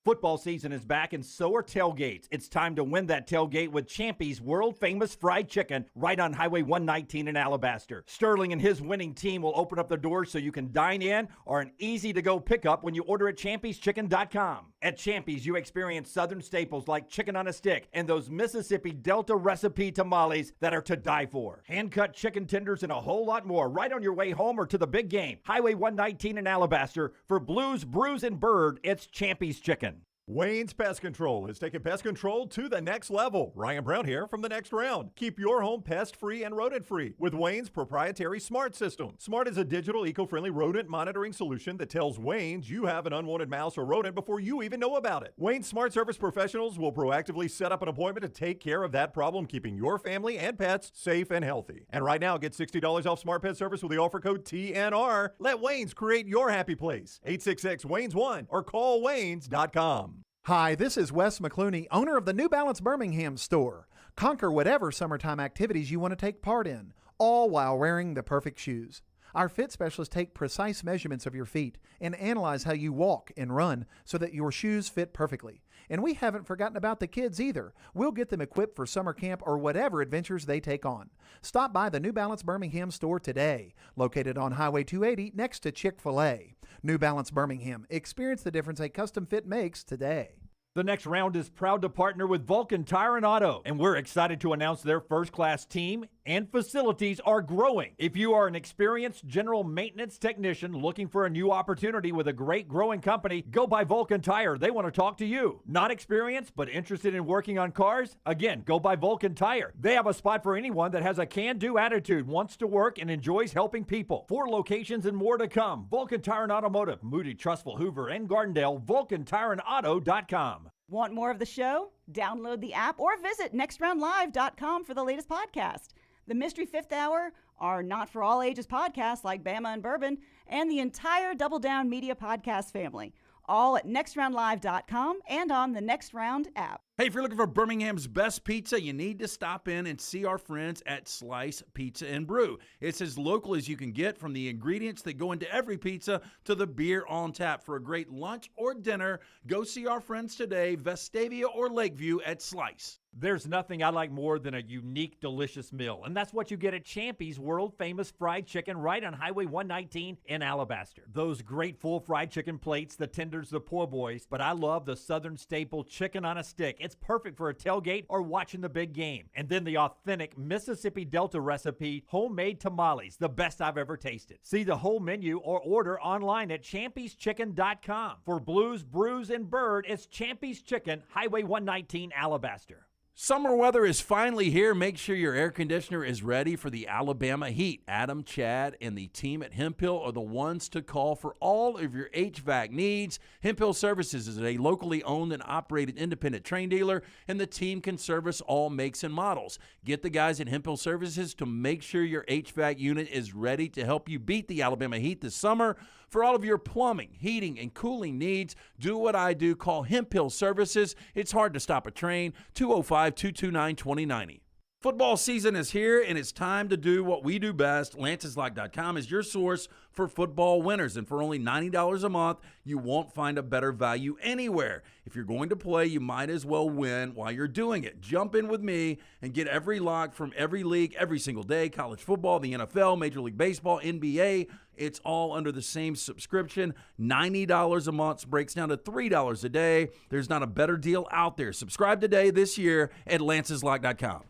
Football season is back, and so are tailgates. It's time to win that tailgate with Champy's world-famous fried chicken right on Highway 119 in Alabaster. Sterling and his winning team will open up the doors so you can dine in or an easy-to-go pickup when you order at Champy'sChicken.com. At Champy's, you experience southern staples like chicken on a stick and those Mississippi Delta recipe tamales that are to die for. Hand-cut chicken tenders and a whole lot more right on your way home or to the big game. Highway 119 in Alabaster. For Blues, Brews, and Bird, it's Champy's Chicken. Wayne's Pest Control is taking pest control to the next level. Ryan Brown here from the Next Round. Keep your home pest-free and rodent-free with Wayne's proprietary Smart System. Smart is a digital, eco-friendly rodent monitoring solution that tells Wayne's you have an unwanted mouse or rodent before you even know about it. Wayne's Smart Service professionals will proactively set up an appointment to take care of that problem, keeping your family and pets safe and healthy. And right now, get $60 off Smart Pet Service with the offer code TNR. Let Wayne's create your happy place. 866-WAYNES1 or call Waynes.com. Hi, this is Wes McClooney, owner of the New Balance Birmingham store. Conquer whatever summertime activities you want to take part in, all while wearing the perfect shoes. Our fit specialists take precise measurements of your feet and analyze how you walk and run so that your shoes fit perfectly. And we haven't forgotten about the kids either. We'll get them equipped for summer camp or whatever adventures they take on. Stop by the New Balance Birmingham store today, located on Highway 280 next to Chick-fil-A. New Balance Birmingham. Experience the difference a custom fit makes today. The Next Round is proud to partner with Vulcan Tire and Auto, and we're excited to announce their first-class team and facilities are growing. If you are an experienced general maintenance technician looking for a new opportunity with a great growing company, go by Vulcan Tire. They want to talk to you. Not experienced, but interested in working on cars? Again, go by Vulcan Tire. They have a spot for anyone that has a can-do attitude, wants to work, and enjoys helping people. 4 locations and more to come. Vulcan Tire and Automotive, Moody, Trustful, Hoover, and Gardendale, VulcanTireandAuto.com. Want more of the show? Download the app or visit nextroundlive.com for the latest podcast. The Mystery Fifth Hour, our Not For All Ages podcast like Bama and Bourbon, and the entire Double Down Media podcast family. All at nextroundlive.com and on the Next Round app. Hey, if you're looking for Birmingham's best pizza, you need to stop in and see our friends at Slice Pizza and Brew. It's as local as you can get, from the ingredients that go into every pizza to the beer on tap. For a great lunch or dinner, go see our friends today, Vestavia or Lakeview at Slice. There's nothing I like more than a unique, delicious meal, and that's what you get at Champy's world-famous fried chicken right on Highway 119 in Alabaster. Those great full fried chicken plates, the tenders, the poor boys, but I love the southern staple chicken on a stick. It's perfect for a tailgate or watching the big game. And then the authentic Mississippi Delta recipe homemade tamales, the best I've ever tasted. See the whole menu or order online at Champy'sChicken.com. For Blues, Brews, and Bird, it's Champy's Chicken, Highway 119, Alabaster. Summer weather is finally here. Make sure your air conditioner is ready for the Alabama heat. Adam, Chad, and the team at Hemphill are the ones to call for all of your HVAC needs. Hemphill Services is a locally owned and operated independent train dealer, and the team can service all makes and models. Get the guys at Hemphill Services to make sure your HVAC unit is ready to help you beat the Alabama heat this summer. For all of your plumbing, heating, and cooling needs, do what I do. Call Hemphill Services. It's hard to stop a train. 205-229-2090. Football season is here, and it's time to do what we do best. Lance'sLock.com is your source for football winners, and for only $90 a month, you won't find a better value anywhere. If you're going to play, you might as well win while you're doing it. Jump in with me and get every lock from every league every single day. College football, the NFL, Major League Baseball, NBA. It's all under the same subscription. $90 a month breaks down to $3 a day. There's not a better deal out there. Subscribe today this year at Lance'sLock.com.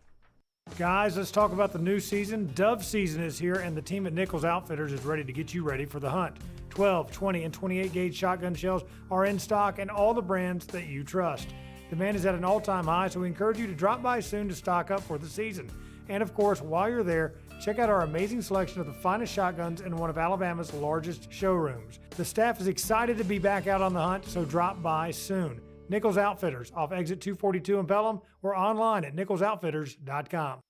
Guys, let's talk about the new season. Dove season is here, and the team at Nichols Outfitters is ready to get you ready for the hunt. 12, 20, and 28 gauge shotgun shells are in stock, and all the brands that you trust. Demand is at an all-time high, so we encourage you to drop by soon to stock up for the season. And of course, while you're there, check out our amazing selection of the finest shotguns in one of Alabama's largest showrooms. The staff is excited to be back out on the hunt, so drop by soon. Nichols Outfitters off exit 242 in Pelham or online at nicholsoutfitters.com.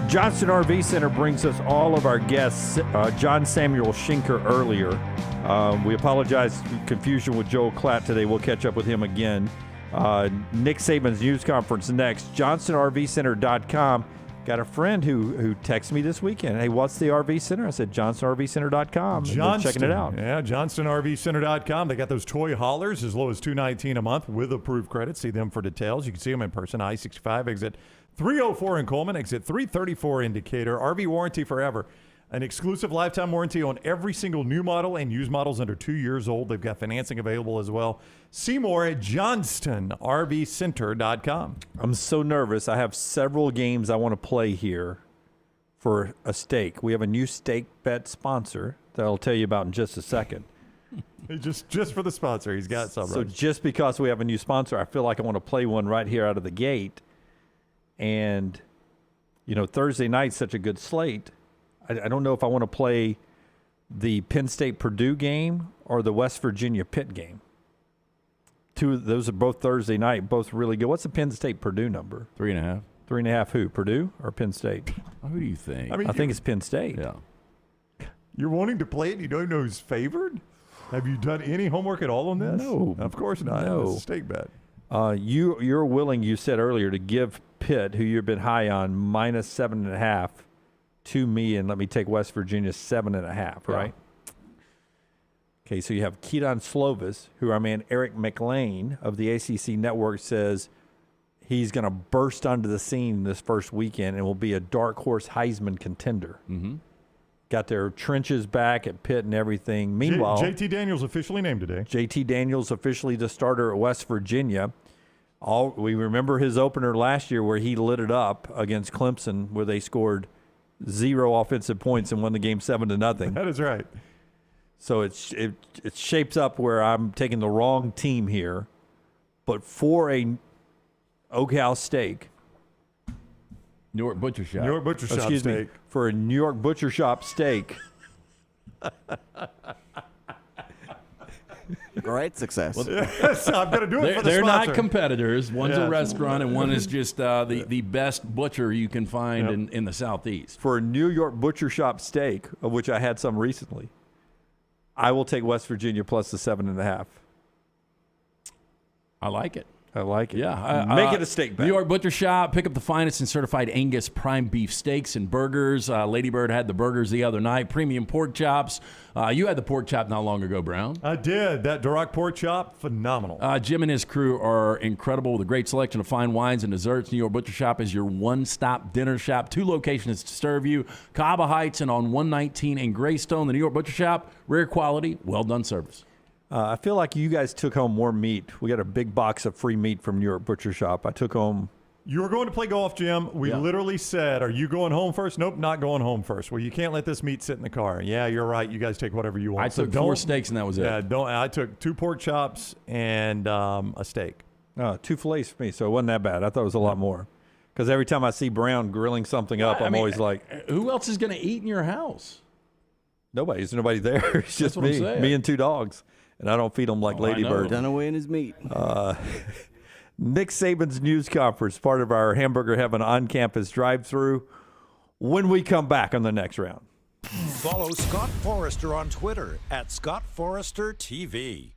Johnston RV Center brings us all of our guests. John Samuel Shenker earlier. We apologize for confusion with Joel Klatt today. We'll catch up with him again. Nick Saban's news conference next. JohnstonRVCenter.com. Got a friend who texted me this weekend. Hey, what's the RV Center? I said, JohnstonRVCenter.com. Checking it out. Yeah, JohnstonRVCenter.com. They got those toy haulers as low as $219 a month with approved credit. See them for details. You can see them in person. I-65 exit 304 in Coleman, exit 334 in Decatur. RV warranty forever. An exclusive lifetime warranty on every single new model and used models under 2 years old. They've got financing available as well. See more at JohnstonRVCenter.com. I'm so nervous. I have several games I want to play here for a stake. We have a new stake bet sponsor that I'll tell you about in just a second. just for the sponsor. He's got some. So just because we have a new sponsor, I feel like I want to play one right here out of the gate. And, Thursday night's such a good slate. I don't know if I want to play the Penn State-Purdue game or the West Virginia-Pitt game. Those are both Thursday night, both really good. What's the Penn State-Purdue number? 3.5. 3.5 who? Purdue or Penn State? Who do you think? I think it's Penn State. Yeah. You're wanting to play it and you don't know who's favored? Have you done any homework at all on this? No. Of course not. No. It's a stake bet. You're willing, you said earlier, to give Pitt, who you've been high on, minus 7.5 to me, and let me take West Virginia 7.5, right? Okay, so you have Keaton Slovis, who our man Eric McLean of the ACC Network says he's going to burst onto the scene this first weekend and will be a dark horse Heisman contender. Mm-hmm. Got their trenches back at Pitt and everything. Meanwhile, JT Daniels officially named today. JT Daniels officially the starter at West Virginia. We remember his opener last year where he lit it up against Clemson, where they scored 0 offensive points and won the game 7-0. That is right. So it shapes up where I'm taking the wrong team here, but for a Oak House steak, New York Butcher Shop. New York Butcher Shop excuse steak. me, for a New York Butcher Shop steak. Great success. Yes, I'm going to do it for the They're sponsor. not competitors. One's Yeah. a restaurant and one is just the best butcher you can find in the Southeast. For a New York Butcher Shop steak, of which I had some recently, I will take West Virginia plus the 7.5. I like it. I like it. Yeah. Make it a steak bet. New York Butcher Shop. Pick up the finest and certified Angus prime beef steaks and burgers. Lady Bird had the burgers the other night. Premium pork chops. You had the pork chop not long ago, Brown. I did. That Duroc pork chop, phenomenal. Jim and his crew are incredible with a great selection of fine wines and desserts. New York Butcher Shop is your one-stop dinner shop. 2 locations to serve you. Cava Heights and on 119 in Greystone. The New York Butcher Shop, rare quality, well-done service. I feel like you guys took home more meat. We got a big box of free meat from New York Butcher Shop. I took home. You were going to play golf, Jim. We literally said, are you going home first? Nope, not going home first. Well, you can't let this meat sit in the car. Yeah, you're right. You guys take whatever you want. I took 4 steaks and that was it. Yeah, I took 2 pork chops and a steak. 2 fillets for me, so it wasn't that bad. I thought it was a lot more. Because every time I see Brown grilling something up, I'm always like, who else is going to eat in your house? nobody. There's nobody there. It's just what I'm me. saying. Me and 2 dogs. And I don't feed them like Lady Bird. Dunaway and his meat. Nick Saban's news conference, part of our Hamburger Heaven on-campus drive-through, when we come back on the next round. Follow Scott Forrester on Twitter at ScottForresterTV.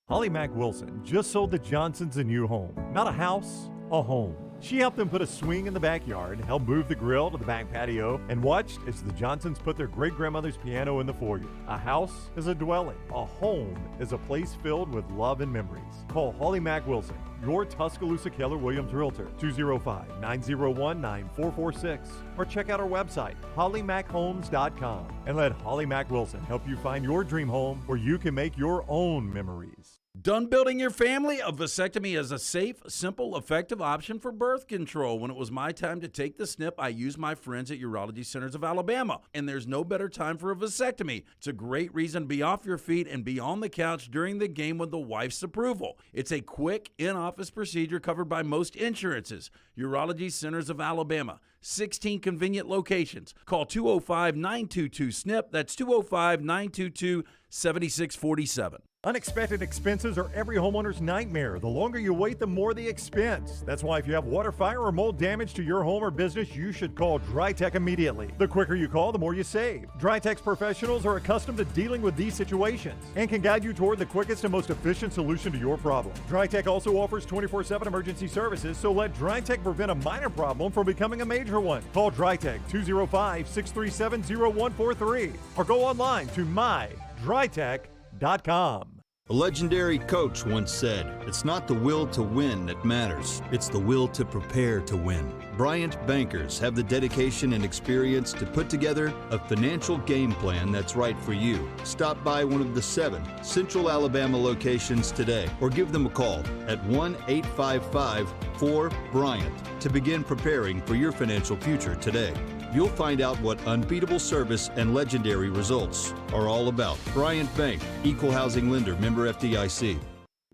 Holly Mack Wilson just sold the Johnsons a new home. Not a house, a home. She helped them put a swing in the backyard, helped move the grill to the back patio, and watched as the Johnsons put their great-grandmother's piano in the foyer. A house is a dwelling. A home is a place filled with love and memories. Call Holly Mack Wilson, your Tuscaloosa Keller Williams Realtor, 205-901-9446, or check out our website, hollymackhomes.com, and let Holly Mack Wilson help you find your dream home where you can make your own memories. Done building your family? A vasectomy is a safe, simple, effective option for birth control. When it was my time to take the snip, I used my friends at Urology Centers of Alabama, and there's no better time for a vasectomy. It's a great reason to be off your feet and be on the couch during the game with the wife's approval. It's a quick, in-office procedure covered by most insurances. Urology Centers of Alabama, 16 convenient locations. Call 205-922-SNP. That's 205-922-7647. Unexpected expenses are every homeowner's nightmare. The longer you wait, the more the expense. That's why if you have water, fire, or mold damage to your home or business, you should call DryTech immediately. The quicker you call, the more you save. DryTech's professionals are accustomed to dealing with these situations and can guide you toward the quickest and most efficient solution to your problem. DryTech also offers 24/7 emergency services, so let DryTech prevent a minor problem from becoming a major one. Call DryTech 205-637-0143 or go online to mydrytech.com. A legendary coach once said, "It's not the will to win that matters, it's the will to prepare to win." Bryant bankers have the dedication and experience to put together a financial game plan that's right for you. Stop by one of the 7 Central Alabama locations today or give them a call at 1-855-4-BRYANT to begin preparing for your financial future today. You'll find out what unbeatable service and legendary results are all about. Bryant Bank, Equal Housing Lender, member FDIC.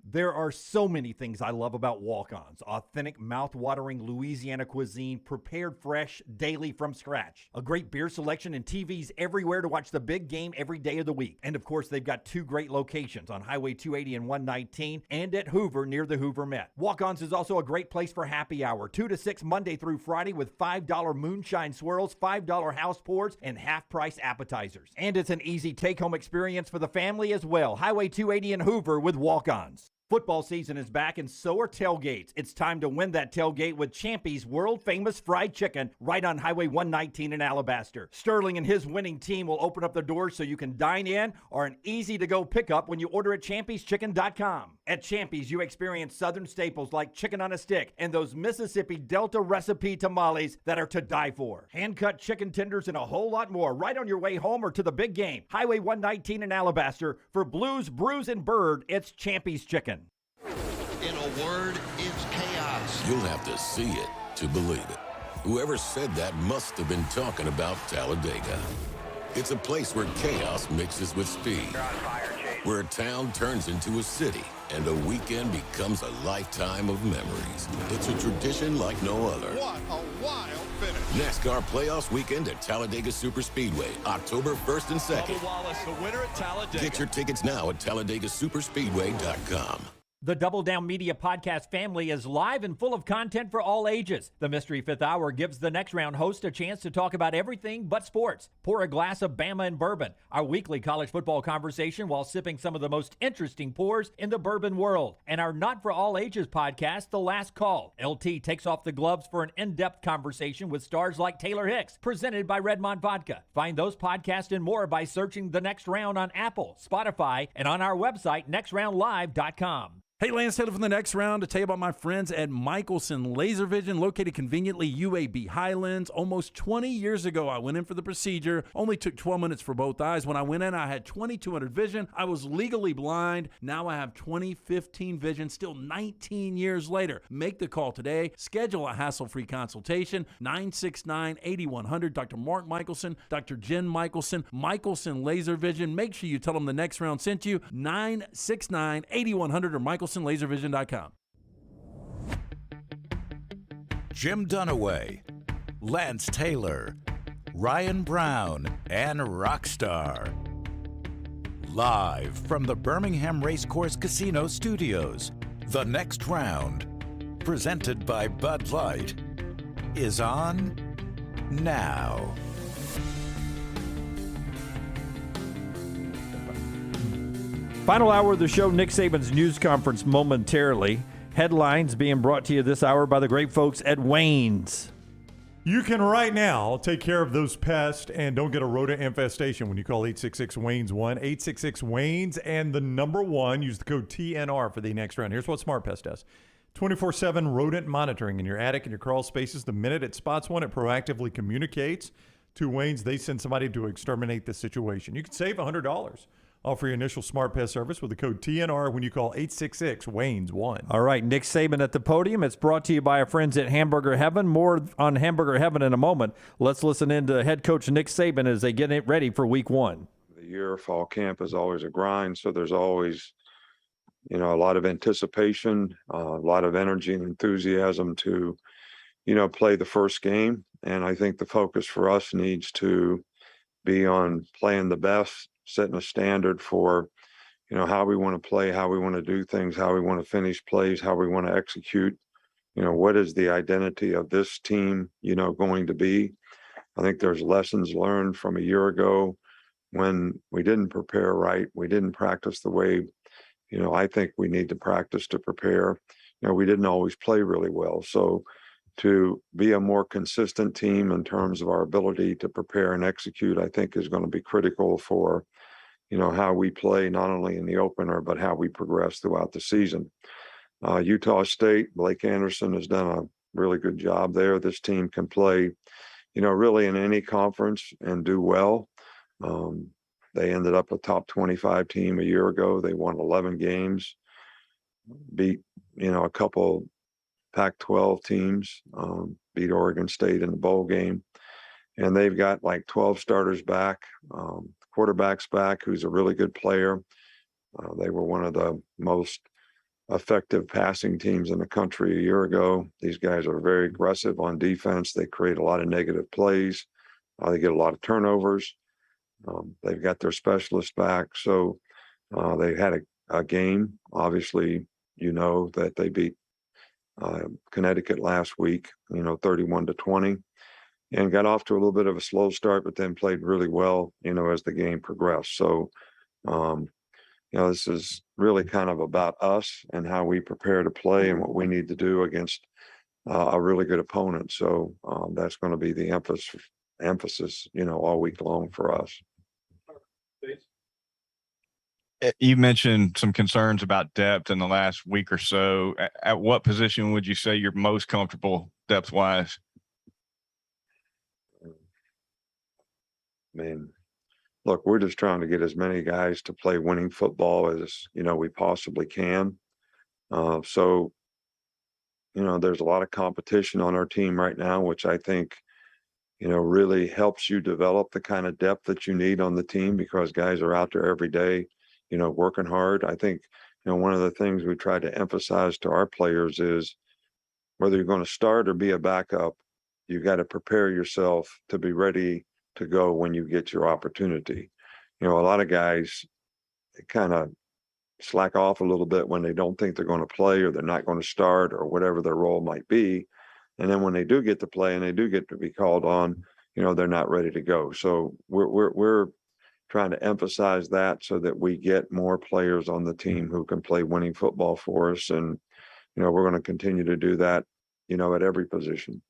There are so many things I love about Walk-Ons. Authentic, mouth-watering Louisiana cuisine, prepared fresh, daily from scratch. A great beer selection and TVs everywhere to watch the big game every day of the week. And of course, they've got 2 great locations on Highway 280 and 119 and at Hoover near the Hoover Met. Walk-Ons is also a great place for happy hour, 2 to 6 Monday through Friday with $5 moonshine swirls, $5 house pours, and half-price appetizers. And it's an easy take-home experience for the family as well. Highway 280 and Hoover with Walk-Ons. Football season is back and so are tailgates. It's time to win that tailgate with Champy's world-famous fried chicken right on Highway 119 in Alabaster. Sterling and his winning team will open up the doors so you can dine in or an easy-to-go pickup when you order at champyschicken.com. At Champy's, you experience southern staples like chicken on a stick and those Mississippi Delta recipe tamales that are to die for. Hand-cut chicken tenders and a whole lot more right on your way home or to the big game. Highway 119 in Alabaster. For Blues, Brews, and Bird, it's Champy's Chicken. In a word, it's chaos. You'll have to see it to believe it. Whoever said that must have been talking about Talladega. It's a place where chaos mixes with speed, where a town turns into a city, and a weekend becomes a lifetime of memories. It's a tradition like no other. What a wild finish. NASCAR Playoffs Weekend at Talladega Superspeedway, October 1st and 2nd. Bubba Wallace, the winner at Talladega. Get your tickets now at TalladagaSuperspeedway.com. The Double Down Media podcast family is live and full of content for all ages. The Mystery Fifth Hour gives the next round host a chance to talk about everything but sports. Pour a glass of Bama and bourbon, our weekly college football conversation while sipping some of the most interesting pours in the bourbon world. And our Not For All Ages podcast, The Last Call. LT takes off the gloves for an in-depth conversation with stars like Taylor Hicks, presented by Redmond Vodka. Find those podcasts and more by searching The Next Round on Apple, Spotify, and on our website, nextroundlive.com. Hey, Lance Taylor from the Next Round to tell you about my friends at Michelson Laser Vision, located conveniently UAB Highlands. Almost 20 years ago, I went in for the procedure. Only took 12 minutes for both eyes. When I went in, I had 20/200 vision. I was legally blind. Now I have 20/15 vision, still 19 years later. Make the call today. Schedule a hassle-free consultation. 969-8100. Dr. Mark Michelson, Dr. Jen Michelson, Michelson Laser Vision. Make sure you tell them the Next Round sent you. 969-8100 or MichelsonLaserVision.com. Jim Dunaway, Lance Taylor, Ryan Brown, and Rockstar. Live from the Birmingham Racecourse Casino Studios, The Next Round, presented by Bud Light, is on now. Final hour of the show, Nick Saban's news conference momentarily. Headlines being brought to you this hour by the great folks at Wayne's. You can right now take care of those pests and don't get a rodent infestation when you call 866-WAYNES-1. 866-WAYNES and the number 1. Use the code TNR for the next round. Here's what Smart Pest does. 24/7 rodent monitoring in your attic and your crawl spaces. The minute it spots one, it proactively communicates to Wayne's. They send somebody to exterminate the situation. You can save $100 off for your initial Smart Pest service with the code TNR when you call 866-WAYNES-1. All right, Nick Saban at the podium. It's brought to you by our friends at Hamburger Heaven. More on Hamburger Heaven in a moment. Let's listen in to head coach Nick Saban as they get it ready for week 1. The year fall camp is always a grind, so there's always, a lot of anticipation, a lot of energy and enthusiasm to, play the first game. And I think the focus for us needs to be on playing the best, setting a standard for, how we want to play, how we want to do things, how we want to finish plays, how we want to execute. What is the identity of this team, going to be? I think there's lessons learned from a year ago when we didn't prepare right. We didn't practice the way, I think we need to practice to prepare. We didn't always play really well. So to be a more consistent team in terms of our ability to prepare and execute, I think is going to be critical for, how we play not only in the opener, but how we progress throughout the season. Utah State, Blake Anderson has done a really good job there. This team can play, really in any conference and do well. They ended up a top 25 team a year ago. They won 11 games, beat, a couple Pac-12 teams, beat Oregon State in the bowl game. And they've got like 12 starters back, quarterbacks back, who's a really good player. They were one of the most effective passing teams in the country a year ago. These guys are very aggressive on defense. They create a lot of negative plays. They get a lot of turnovers. They've got their specialists back. So they had a game. Obviously, that they beat Connecticut last week, 31-20, and got off to a little bit of a slow start, but then played really well, as the game progressed. So, this is really kind of about us and how we prepare to play and what we need to do against a really good opponent. So that's going to be the emphasis, all week long for us. You mentioned some concerns about depth in the last week or so. At what position would you say you're most comfortable depth-wise? Look, we're just trying to get as many guys to play winning football as, we possibly can. So, there's a lot of competition on our team right now, which I think, really helps you develop the kind of depth that you need on the team because guys are out there every day, working hard. I think, one of the things we try to emphasize to our players is whether you're going to start or be a backup, you got to prepare yourself to be ready to go when you get your opportunity. A lot of guys, they kind of slack off a little bit when they don't think they're going to play or they're not going to start or whatever their role might be. And then when they do get to play and they do get to be called on, they're not ready to go. So we're trying to emphasize that so that we get more players on the team who can play winning football for us. And, we're going to continue to do that, at every position.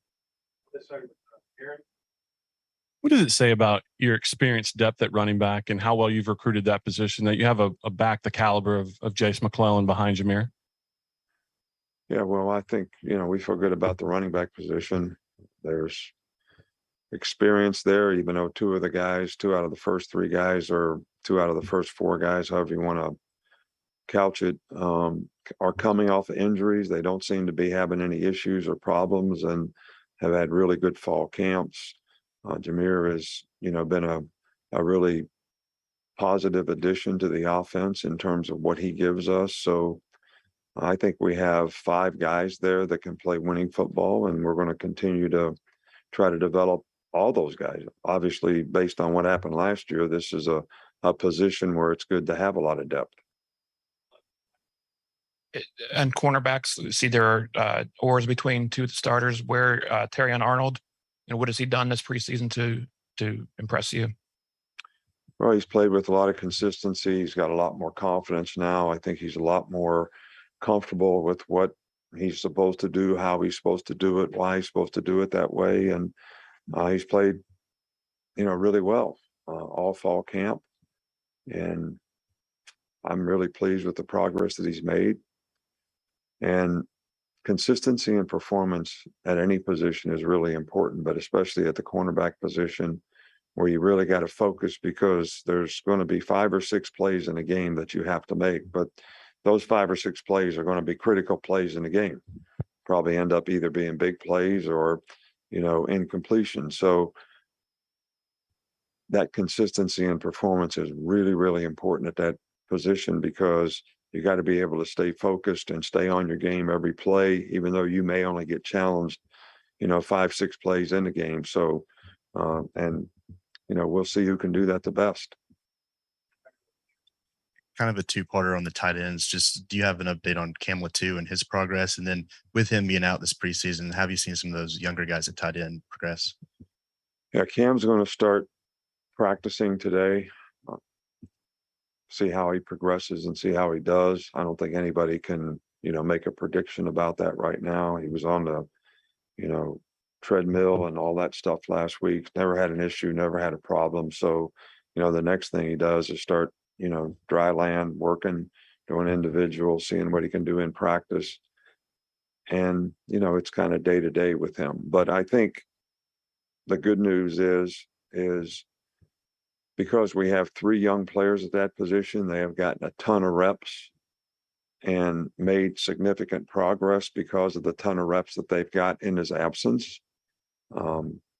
What does it say about your experienced depth at running back and how well you've recruited that position that you have a back the caliber of Jace McClellan behind Jameer? Yeah, well, I think, we feel good about the running back position. There's experience there, even though two out of the first three guys or two out of the first four guys, however you want to couch it, are coming off of injuries. They don't seem to be having any issues or problems and have had really good fall camps. Jameer has, been a really positive addition to the offense in terms of what he gives us. So I think we have 5 guys there that can play winning football, and we're going to continue to try to develop all those guys. Obviously, based on what happened last year, this is a position where it's good to have a lot of depth. And cornerbacks, see there are oars between two of the starters. Where Terrion Arnold, what has he done this preseason to impress you? Well, he's played with a lot of consistency. He's got a lot more confidence now. I think he's a lot more comfortable with what he's supposed to do, how he's supposed to do it, why he's supposed to do it that way. And he's played, really well all fall camp. And I'm really pleased with the progress that he's made. And consistency and performance at any position is really important, but especially at the cornerback position, where you really got to focus, because there's going to be 5 or 6 plays in a game that you have to make. But those 5 or 6 plays are going to be critical plays in the game. Probably end up either being big plays or, incompletion. So that consistency and performance is really, really important at that position, because you got to be able to stay focused and stay on your game every play, even though you may only get challenged, 5, 6 plays in the game. So, we'll see who can do that the best. Kind of a two-parter on the tight ends. Just, do you have an update on Cam Latu and his progress? And then with him being out this preseason, have you seen some of those younger guys at tight end progress? Yeah, Cam's going to start practicing today. See how he progresses and see how he does. I don't think anybody can, make a prediction about that right now. He was on the, treadmill and all that stuff last week. Never had an issue, never had a problem. So, the next thing he does is start, dry land, working, doing individual, seeing what he can do in practice. And, it's kind of day to day with him. But I think the good news is because we have 3 young players at that position, they have gotten a ton of reps and made significant progress because of the ton of reps that they've got in his absence.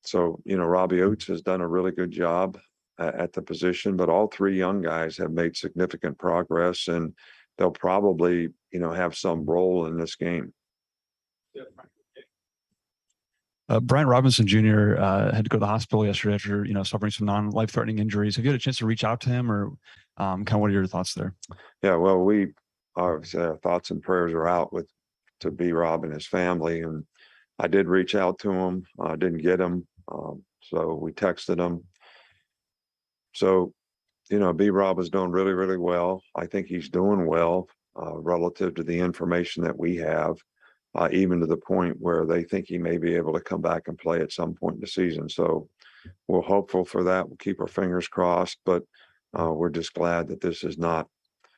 So, Robbie Oates has done a really good job at the position, but all 3 young guys have made significant progress, and they'll probably, have some role in this game. Brian Robinson Jr. Had to go to the hospital yesterday after, suffering some non-life-threatening injuries. Have you had a chance to reach out to him, or kind of what are your thoughts there? Yeah, well, we obviously, our thoughts and prayers are out to B-Rob and his family. And I did reach out to him. I didn't get him. So we texted him. So, B-Rob is doing really, really well. I think he's doing well relative to the information that we have. Even to the point where they think he may be able to come back and play at some point in the season. So we're hopeful for that. We'll keep our fingers crossed, but we're just glad that this is not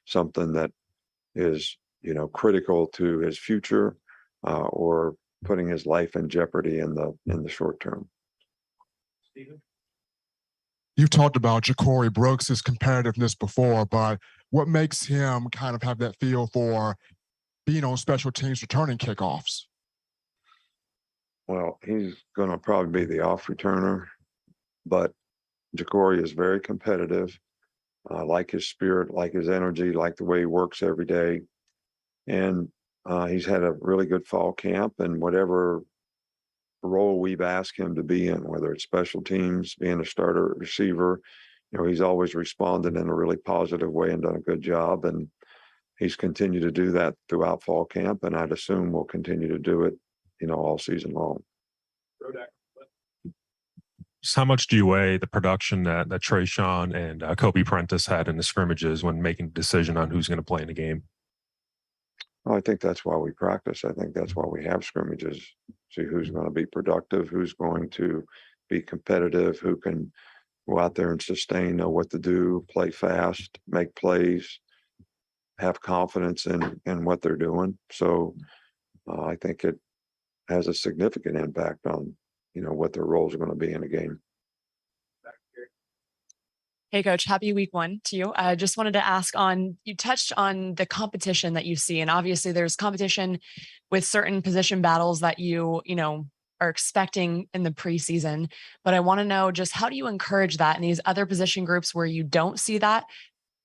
something that is, critical to his future or putting his life in jeopardy in the short term. Steven? You've talked about Ja'Cory Brooks' competitiveness before, but what makes him kind of have that feel for being on special teams returning kickoffs? Well, he's going to probably be the off returner, but Ja'Cory is very competitive. Like his spirit, like his energy, like the way he works every day. And he's had a really good fall camp, and whatever role we've asked him to be in, whether it's special teams, being a starter receiver, he's always responded in a really positive way and done a good job. And he's continued to do that throughout fall camp, and I'd assume we'll continue to do it, all season long. Just how much do you weigh the production that Trayshawn and Kobe Prentice had in the scrimmages when making a decision on who's going to play in the game? Well, I think that's why we practice. I think that's why we have scrimmages. See who's going to be productive, who's going to be competitive, who can go out there and sustain, know what to do, play fast, make plays, have confidence in what they're doing. So I think it has a significant impact on, what their roles are going to be in a game. Hey, Coach, happy week 1 to you. I just wanted to ask you touched on the competition that you see, and obviously there's competition with certain position battles that you are expecting in the preseason, but I want to know just how do you encourage that in these other position groups where you don't see that?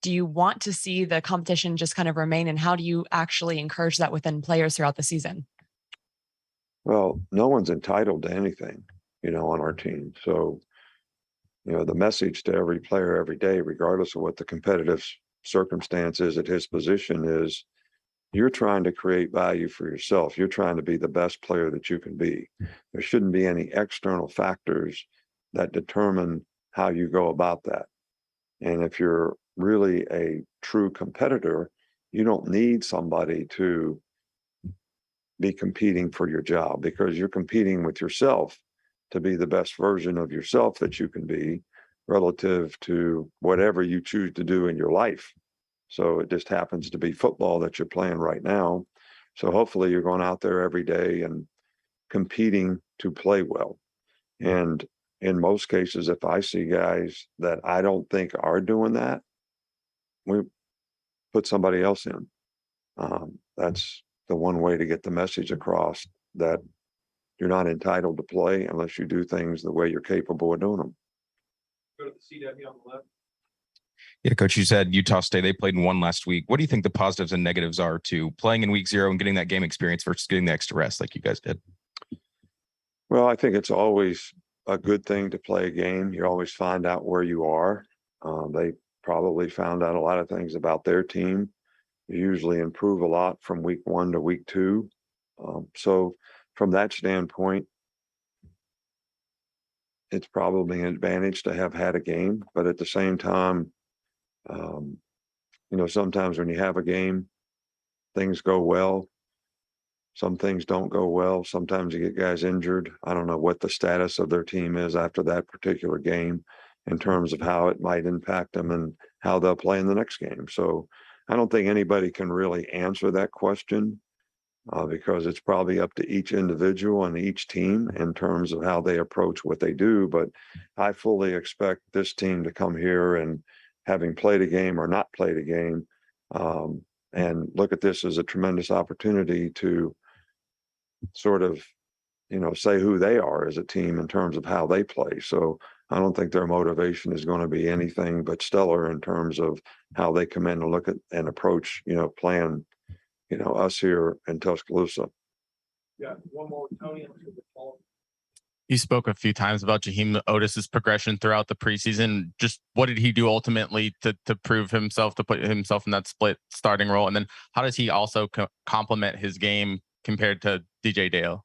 Do you want to see the competition just kind of remain, and how do you actually encourage that within players throughout the season? Well, no one's entitled to anything, on our team. So, the message to every player every day, regardless of what the competitive circumstance is at his position, is you're trying to create value for yourself. You're trying to be the best player that you can be. There shouldn't be any external factors that determine how you go about that. And if you're really a true competitor, you don't need somebody to be competing for your job, because you're competing with yourself to be the best version of yourself that you can be relative to whatever you choose to do in your life. So it just happens to be football that you're playing right now. So hopefully you're going out there every day and competing to play well. And in most cases, if I see guys that I don't think are doing that, we put somebody else in. That's the one way to get the message across, that you're not entitled to play unless you do things the way you're capable of doing them. Go to the CW on the left. Yeah, Coach, you said Utah State, they played in one last week. What do you think the positives and negatives are to playing in week 0 and getting that game experience versus getting the extra rest like you guys did? Well, I think it's always a good thing to play a game. You always find out where you are. They probably found out a lot of things about their team. You usually improve a lot from week 1 to week 2. So from that standpoint, it's probably an advantage to have had a game. But at the same time, sometimes when you have a game, things go well. Some things don't go well. Sometimes you get guys injured. I don't know what the status of their team is after that particular game in terms of how it might impact them and how they'll play in the next game. So I don't think anybody can really answer that question because it's probably up to each individual and each team in terms of how they approach what they do. But I fully expect this team to come here and, having played a game or not played a game, and look at this as a tremendous opportunity to sort of, say who they are as a team in terms of how they play. So I don't think their motivation is going to be anything but stellar in terms of how they come in and look at and approach, playing, us here in Tuscaloosa. Yeah, one more with Tony. You spoke a few times about Jaheim Otis's progression throughout the preseason. Just what did he do ultimately to prove himself, to put himself in that split starting role? And then how does he also complement his game compared to DJ Dale?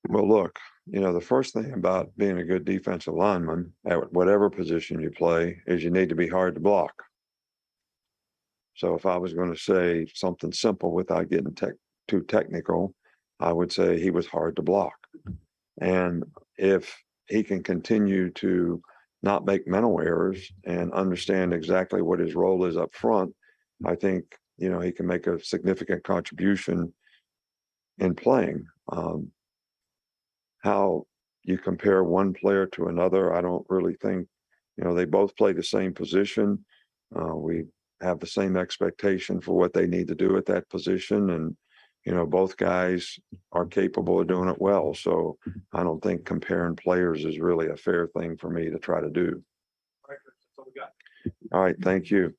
Well, look, the first thing about being a good defensive lineman at whatever position you play is you need to be hard to block. So if I was going to say something simple without getting too technical, I would say he was hard to block. And if he can continue to not make mental errors and understand exactly what his role is up front, I think, he can make a significant contribution in playing. How you compare one player to another, I don't really think, they both play the same position. We have the same expectation for what they need to do at that position. And, both guys are capable of doing it well. So I don't think comparing players is really a fair thing for me to try to do. All right. Thank you.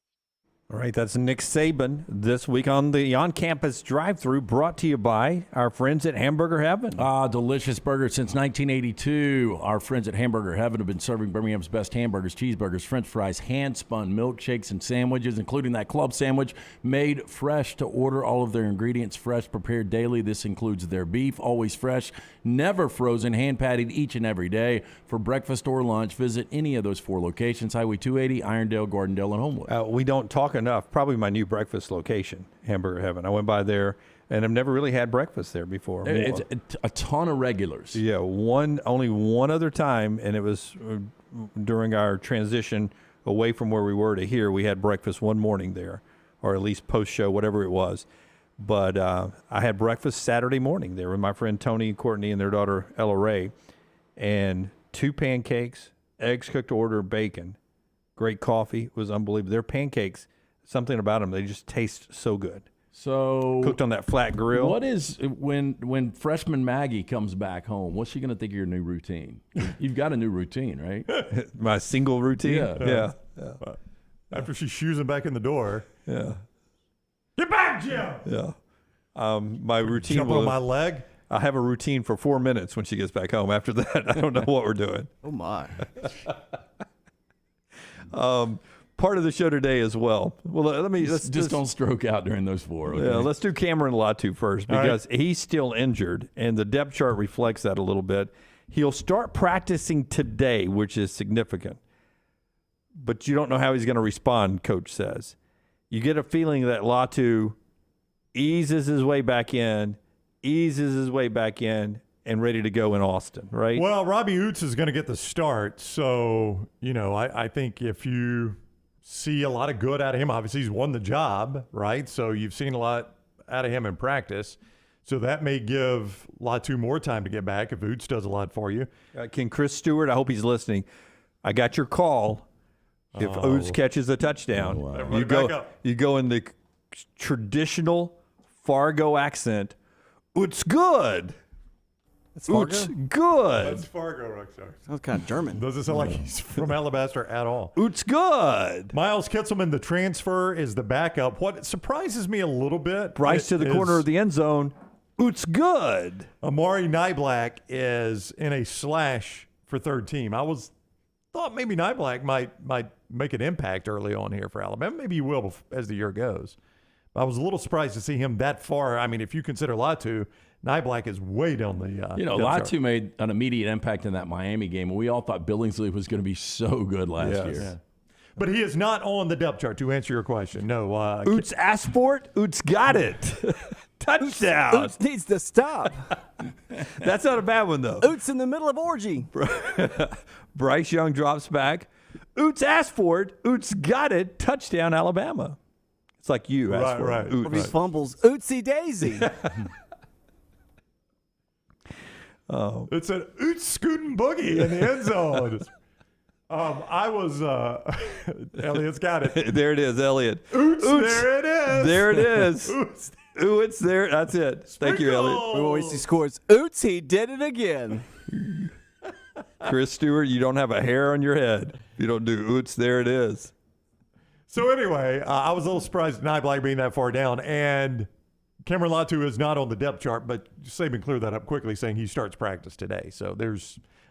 All right, that's Nick Saban this week on the on-campus drive-thru, brought to you by our friends at Hamburger Heaven. Delicious burger since 1982. Our friends at Hamburger Heaven have been serving Birmingham's best hamburgers, cheeseburgers, french fries, hand-spun milkshakes, and sandwiches, including that club sandwich made fresh to order. All of their ingredients fresh, prepared daily. This includes their beef, always fresh, never frozen, hand-patted each and every day. For breakfast or lunch, visit any of those 4 locations: Highway 280, Irondale, Gardendale, and Homewood. We don't talk enough. Probably my new breakfast location, Hamburger Heaven. I went by there, and I've never really had breakfast there before. It's a ton of regulars. Yeah, only one other time, and it was during our transition away from where we were to here. We had breakfast one morning there, or at least post-show, whatever it was. But I had breakfast Saturday morning there with my friend Tony and Courtney and their daughter Ella Ray, and 2 pancakes, eggs cooked to order, bacon. Great coffee. It was unbelievable. Their pancakes, something about them, they just taste so good. So cooked on that flat grill. What is when freshman Maggie comes back home? What's she going to think of your new routine? You've got a new routine, right? My single routine. Yeah. After she shoos him back in the door. Yeah. Get back, Jim. Yeah. My routine. Jump on my leg. I have a routine for 4 minutes when she gets back home. After that, I don't know what we're doing. Oh my. Part of the show today as well. Well, let's don't stroke out during those 4. Okay? Yeah, let's do Cameron Latu first because he's still injured, and the depth chart reflects that a little bit. He'll start practicing today, which is significant. But you don't know how he's going to respond, Coach says. You get a feeling that Latu eases his way back in, and ready to go in Austin, right? Well, Robbie Oots is going to get the start. So, I think if you see a lot of good out of him, obviously he's won the job, right? So you've seen a lot out of him in practice. So that may give Latu more time to get back if Oots does a lot for you. Can Chris Stewart, I hope he's listening, I got your call. If Oots catches a touchdown, you go in the traditional Fargo accent. Oots good. That's Fargo? Oots good. That's Fargo, Rockstar. Sounds kind of German. Doesn't sound like he's from Alabaster at all. Oots good. Miles Kitselman, the transfer, is the backup. What surprises me a little bit. Bryce to the corner of the end zone. Oots good. Amari Nyblack is in a slash for third team. Thought maybe Nyblack might make an impact early on here for Alabama. Maybe he will as the year goes. I was a little surprised to see him that far. I mean, if you consider Latu, Nyblack is way down the Latu made an immediate impact in that Miami game. We all thought Billingsley was going to be so good last year. Yeah. But he is not on the depth chart, to answer your question. No. Oots asked for it. Oots got it. Touchdown. Oots needs to stop. That's not a bad one, though. Oots in the middle of orgy. Bryce Young drops back. Oots asked for it. Oots got it. Touchdown, Alabama. It's like you asked for it. Oots. Right. Fumbles. Ootsy daisy. Oh, it's an Oots scooting boogie in the end zone. I was Elliot's got it. There it is, Elliot. Oots, there it is. There it is. Ooh, it's there. That's it. Thank you, Elliot. We always see scores. Oots, he did it again. Chris Stewart, you don't have a hair on your head. You don't do oots, there it is. So anyway, I was a little surprised at Nyblack being that far down, and Cameron Latu is not on the depth chart, but Saban cleared that up quickly, saying he starts practice today. So I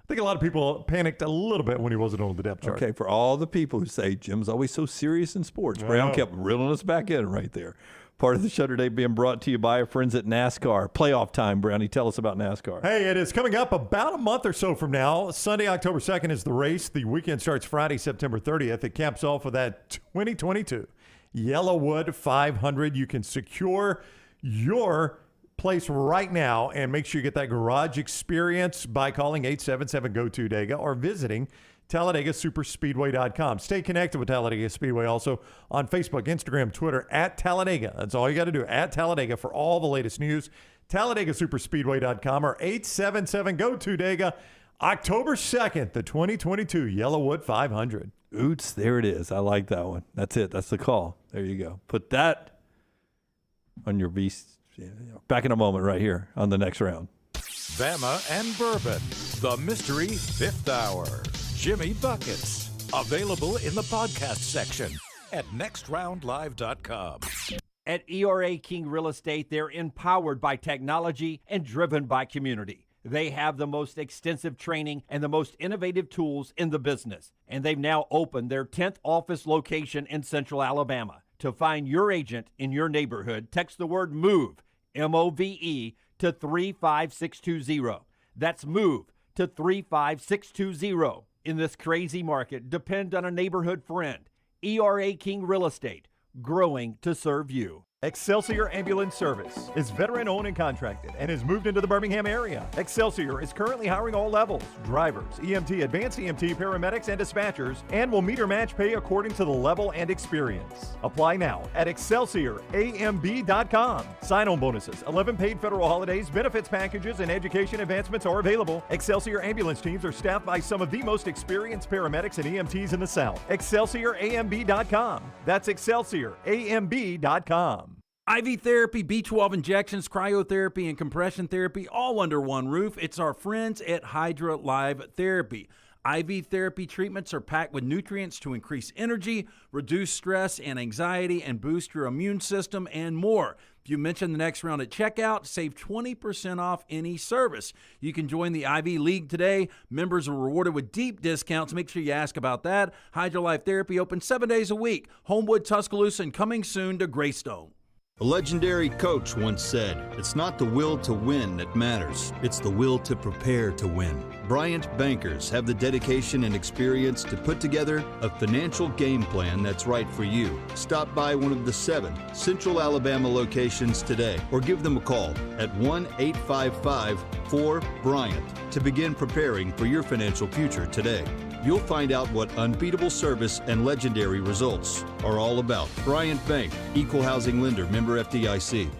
think a lot of people panicked a little bit when he wasn't on the depth chart. Okay, for all the people who say Jim's always so serious in sports, Brown kept reeling us back in right there. Part of the show today being brought to you by our friends at NASCAR. Playoff time, Brownie. Tell us about NASCAR. Hey, it is coming up about a month or so from now. Sunday, October 2nd is the race. The weekend starts Friday, September 30th. It caps off with that 2022 Yellowwood 500. You can secure your place right now and make sure you get that garage experience by calling 877-GO-TO-DAGA or visiting TalladegaSuperspeedway.com. Stay connected with Talladega Speedway also on Facebook, Instagram, Twitter, at Talladega. That's all you got to do, at Talladega, for all the latest news. TalladegaSuperspeedway.com or 877-GO-TO-DAGA. October 2nd, the 2022 Yellowwood 500. Oots, there it is. I like that one. That's it. That's the call. There you go. Put that on your beast. Back in a moment right here on the next round. Bama and Bourbon, the mystery fifth hour. Jimmy Buckets, available in the podcast section at nextroundlive.com. At ERA King Real Estate, they're empowered by technology and driven by community. They have the most extensive training and the most innovative tools in the business. And they've now opened their 10th office location in Central Alabama. To find your agent in your neighborhood, text the word MOVE, M-O-V-E, to 35620. That's MOVE to 35620. In this crazy market, depend on a neighborhood friend. ERA King Real Estate, growing to serve you. Excelsior Ambulance Service is veteran-owned and contracted and has moved into the Birmingham area. Excelsior is currently hiring all levels, drivers, EMT, advanced EMT, paramedics, and dispatchers, and will meet or match pay according to the level and experience. Apply now at ExcelsiorAMB.com. Sign-on bonuses, 11 paid federal holidays, benefits packages, and education advancements are available. Excelsior Ambulance teams are staffed by some of the most experienced paramedics and EMTs in the South. ExcelsiorAMB.com. That's ExcelsiorAMB.com. IV therapy, B12 injections, cryotherapy, and compression therapy, all under one roof. It's our friends at Hydra Live Therapy. IV therapy treatments are packed with nutrients to increase energy, reduce stress and anxiety, and boost your immune system, and more. If you mention the next round at checkout, save 20% off any service. You can join the IV League today. Members are rewarded with deep discounts. Make sure you ask about that. Hydra Life Therapy open 7 days a week. Homewood, Tuscaloosa, and coming soon to Greystone. A legendary coach once said, "It's not the will to win that matters, it's the will to prepare to win." Bryant bankers have the dedication and experience to put together a financial game plan that's right for you. Stop by one of the 7 Central Alabama locations today or give them a call at 1-855-4-BRYANT to begin preparing for your financial future today. You'll find out what unbeatable service and legendary results are all about. Bryant Bank, Equal Housing Lender, member FDIC.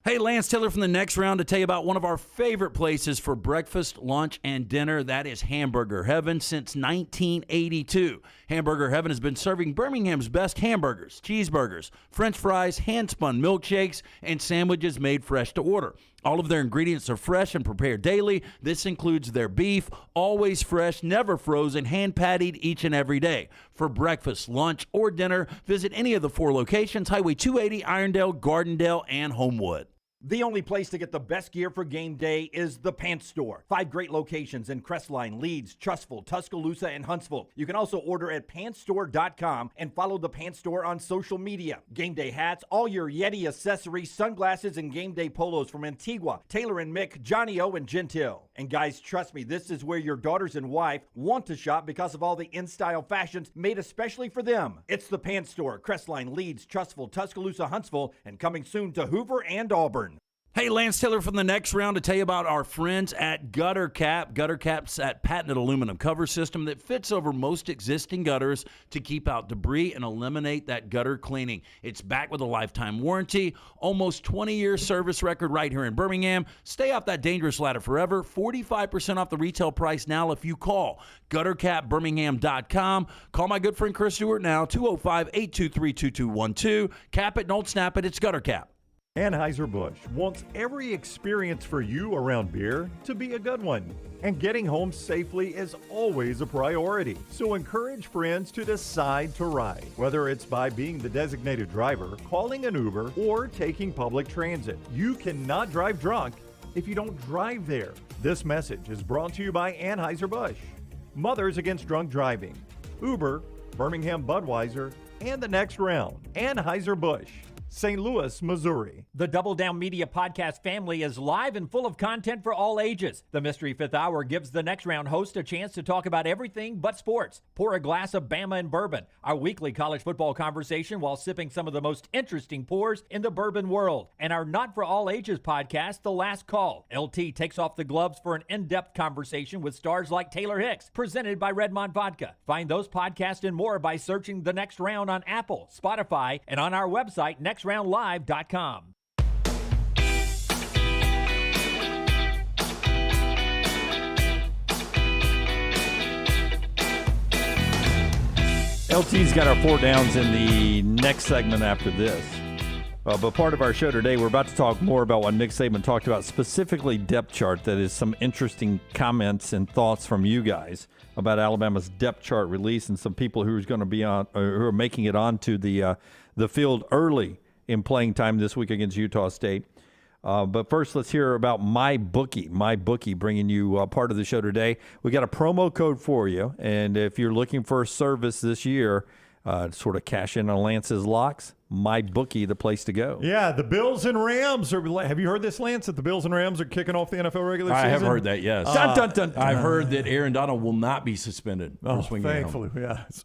Hey, Lance Taylor from the Next Round to tell you about one of our favorite places for breakfast, lunch, and dinner. That is Hamburger Heaven since 1982. Hamburger Heaven has been serving Birmingham's best hamburgers, cheeseburgers, French fries, hand-spun milkshakes, and sandwiches made fresh to order. All of their ingredients are fresh and prepared daily. This includes their beef, always fresh, never frozen, hand-pattied each and every day. For breakfast, lunch, or dinner, visit any of the 4 locations, Highway 280, Irondale, Gardendale, and Homewood. The only place to get the best gear for game day is the Pants Store. 5 great locations in Crestline, Leeds, Trussville, Tuscaloosa, and Huntsville. You can also order at pantsstore.com and follow the Pants Store on social media. Game day hats, all your Yeti accessories, sunglasses, and game day polos from Antigua, Taylor and Mick, Johnny O, and Gentile. And guys, trust me, this is where your daughters and wife want to shop because of all the in-style fashions made especially for them. It's the Pants Store, Crestline, Leeds, Trussville, Tuscaloosa, Huntsville, and coming soon to Hoover and Auburn. Hey, Lance Taylor from the Next Round to tell you about our friends at Gutter Cap. Gutter Cap's that patented aluminum cover system that fits over most existing gutters to keep out debris and eliminate that gutter cleaning. It's backed with a lifetime warranty, almost 20-year service record right here in Birmingham. Stay off that dangerous ladder forever. 45% off the retail price now if you call guttercapbirmingham.com. Call my good friend Chris Stewart now, 205-823-2212. Cap it, don't snap it. It's Gutter Cap. Anheuser-Busch wants every experience for you around beer to be a good one. And getting home safely is always a priority. So encourage friends to decide to ride, whether it's by being the designated driver, calling an Uber, or taking public transit. You cannot drive drunk if you don't drive there. This message is brought to you by Anheuser-Busch, Mothers Against Drunk Driving, Uber, Birmingham Budweiser, and the Next Round. Anheuser-Busch, St. Louis, Missouri. The Double Down Media podcast family is live and full of content for all ages. The Mystery Fifth Hour gives the Next Round host a chance to talk about everything but sports. Pour a glass of Bama and bourbon, our weekly college football conversation while sipping some of the most interesting pours in the bourbon world. And our Not For All Ages podcast, The Last Call. LT takes off the gloves for an in-depth conversation with stars like Taylor Hicks, presented by Redmond Vodka. Find those podcasts and more by searching The Next Round on Apple, Spotify, and on our website, nextroundlive.com. LT's got our 4 downs in the next segment after this. But part of our show today, we're about to talk more about what Nick Saban talked about, specifically depth chart. That is some interesting comments and thoughts from you guys about Alabama's depth chart release and some people who's going to be on, or who are making it onto the field early in playing time this week against Utah State. But first, let's hear about MyBookie. MyBookie bringing you part of the show today. We got a promo code for you, and if you're looking for a service this year, sort of cash in on Lance's locks, MyBookie, the place to go. Yeah, the Bills and Rams are. Have you heard this, Lance? That the Bills and Rams are kicking off the NFL regular season. I have heard that. Yes. Dun, dun, dun, dun. I've heard that Aaron Donald will not be suspended. Oh, thankfully, yes.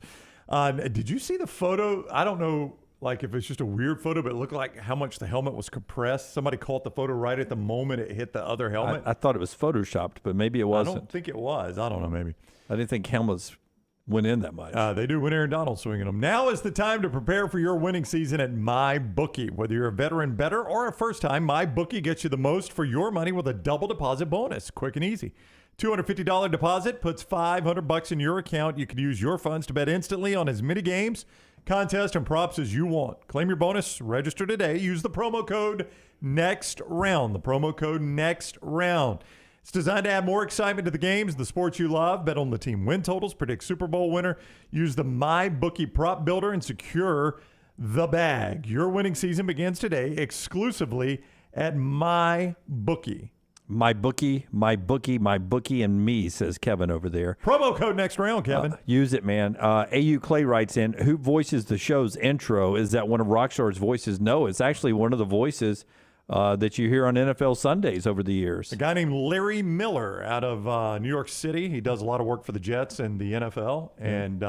Did you see the photo? I don't know. Like if it's just a weird photo, but it looked like how much the helmet was compressed. Somebody caught the photo right at the moment it hit the other helmet. I thought it was photoshopped, but maybe it wasn't. I don't think it was. I don't know, maybe. I didn't think helmets went in that much. They do when Aaron Donald's swinging them. Now is the time to prepare for your winning season at MyBookie. Whether you're a veteran bettor or a first time, MyBookie gets you the most for your money with a double deposit bonus. Quick and easy. $250 deposit puts $500 in your account. You can use your funds to bet instantly on as many games, contests, and props as you want. Claim your bonus. Register today. Use the promo code NEXTROUND. The promo code NEXTROUND. It's designed to add more excitement to the games, the sports you love. Bet on the team win totals. Predict Super Bowl winner. Use the MyBookie prop builder and secure the bag. Your winning season begins today exclusively at MyBookie. My bookie, and me, says Kevin over there. Promo code next round, Kevin. Use it, man. AU Clay writes in, who voices the show's intro? Is that one of Rockstar's voices? No, it's actually one of the voices that you hear on NFL Sundays over the years. A guy named Larry Miller out of New York City. He does a lot of work for the Jets and the NFL, and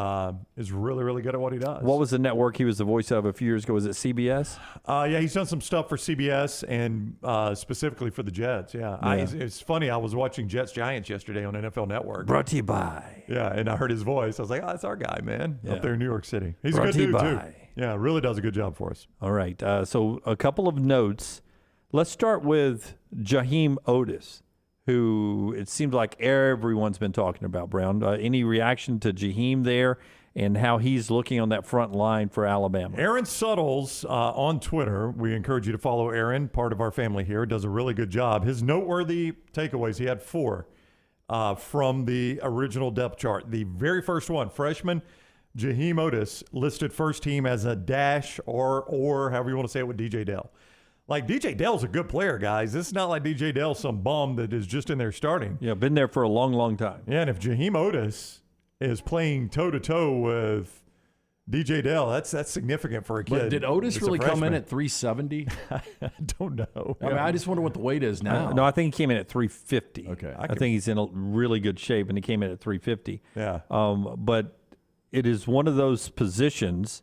is really, really good at what he does. What was the network he was the voice of a few years ago? Was it CBS? Yeah, he's done some stuff for CBS and specifically for the Jets. Yeah. It's funny. I was watching Jets-Giants yesterday on NFL Network. Brought to you by. Yeah, and I heard his voice. I was like, oh, that's our guy, man, Yeah. up there in New York City. He's Brought a good to you dude, too. by. Yeah, really does a good job for us. All right. So a couple of notes. Let's start with Jaheim Otis, who it seems like everyone's been talking about, Brown. Any reaction to Jaheim there and how he's looking on that front line for Alabama? Aaron Suttles on Twitter. We encourage you to follow Aaron, part of our family here. Does a really good job. His noteworthy takeaways, he had 4 from the original depth chart. The very first one, freshman Jaheim Otis, listed first team as a dash or however you want to say it with DJ Dell. Like, DJ Dell's a good player, guys. This is not like DJ Dell's some bum that is just in there starting. Yeah, been there for a long, long time. Yeah, and if Jaheim Otis is playing toe-to-toe with DJ Dell, that's significant for a kid. But did Otis It's a really come in freshman. at 370? I don't know. I mean, I just wonder what the weight is now. No, I think he came in at 350. Okay. I think he's in a really good shape, and he came in at 350. Yeah. But it is one of those positions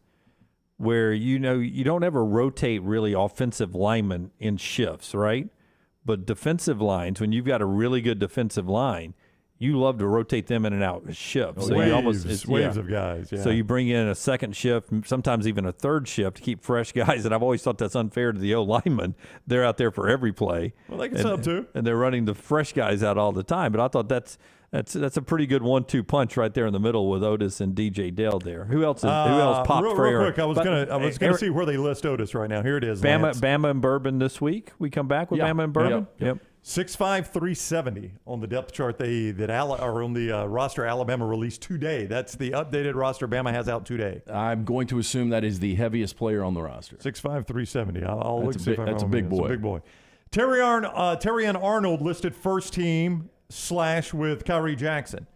where, you don't ever rotate really offensive linemen in shifts, right? But defensive lines, when you've got a really good defensive line, you love to rotate them in and out in shifts. So waves of guys. Yeah. So you bring in a second shift, sometimes even a third shift to keep fresh guys. And I've always thought that's unfair to the O-linemen. They're out there for every play. Well, they can sub too. And they're running the fresh guys out all the time. But I thought that's a pretty good 1-2 punch right there in the middle with Otis and DJ Dell there. Who else popped for real Aaron? quick, I was gonna see where they list Otis right now. Here it is. Bama and Bourbon this week. We come back with Bama and Bourbon. Yep. 6'5", 370 on the depth chart on the roster Alabama released today. That's the updated roster Bama has out today. I'm going to assume that is the heaviest player on the roster. 6'5", 370. I'll look That's see if I'm that's a wrong. big boy. It's a big boy. Terrian Arnold listed first team / with Kyrie Jackson.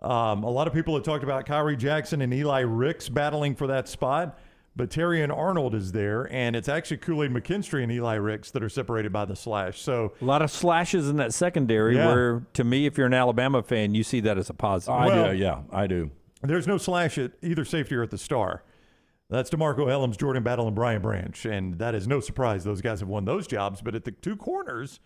A lot of people have talked about Kyrie Jackson and Eli Ricks battling for that spot, but Terrian Arnold is there, and it's actually Kool-Aid McKinstry and Eli Ricks that are separated by the slash. So a lot of slashes in that secondary where, to me, if you're an Alabama fan, you see that as a positive. I do. There's no slash at either safety or at the star. That's DeMarco Hellams, Jordan Battle, and Brian Branch, and that is no surprise. Those guys have won those jobs, but at the 2 corners,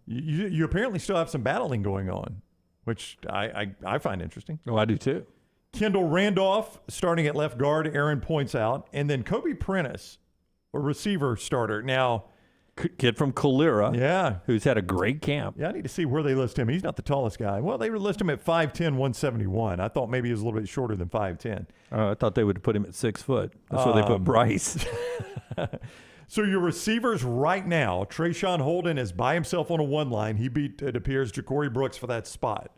you apparently still have some battling going on, which I find interesting. Oh, I do too. Kendall Randolph starting at left guard, Aaron points out, and then Kobe Prentice, a receiver starter. Now, kid from Calera, yeah, who's had a great camp. Yeah, I need to see where they list him. He's not the tallest guy. Well, they list him at 5'10", 171. I thought maybe he was a little bit shorter than 5'10". I thought they would put him at 6 foot. That's where they put Bryce. So your receivers right now, Trayshawn Holden is by himself on a 1 line. He beat, it appears, Ja'Cory Brooks for that spot.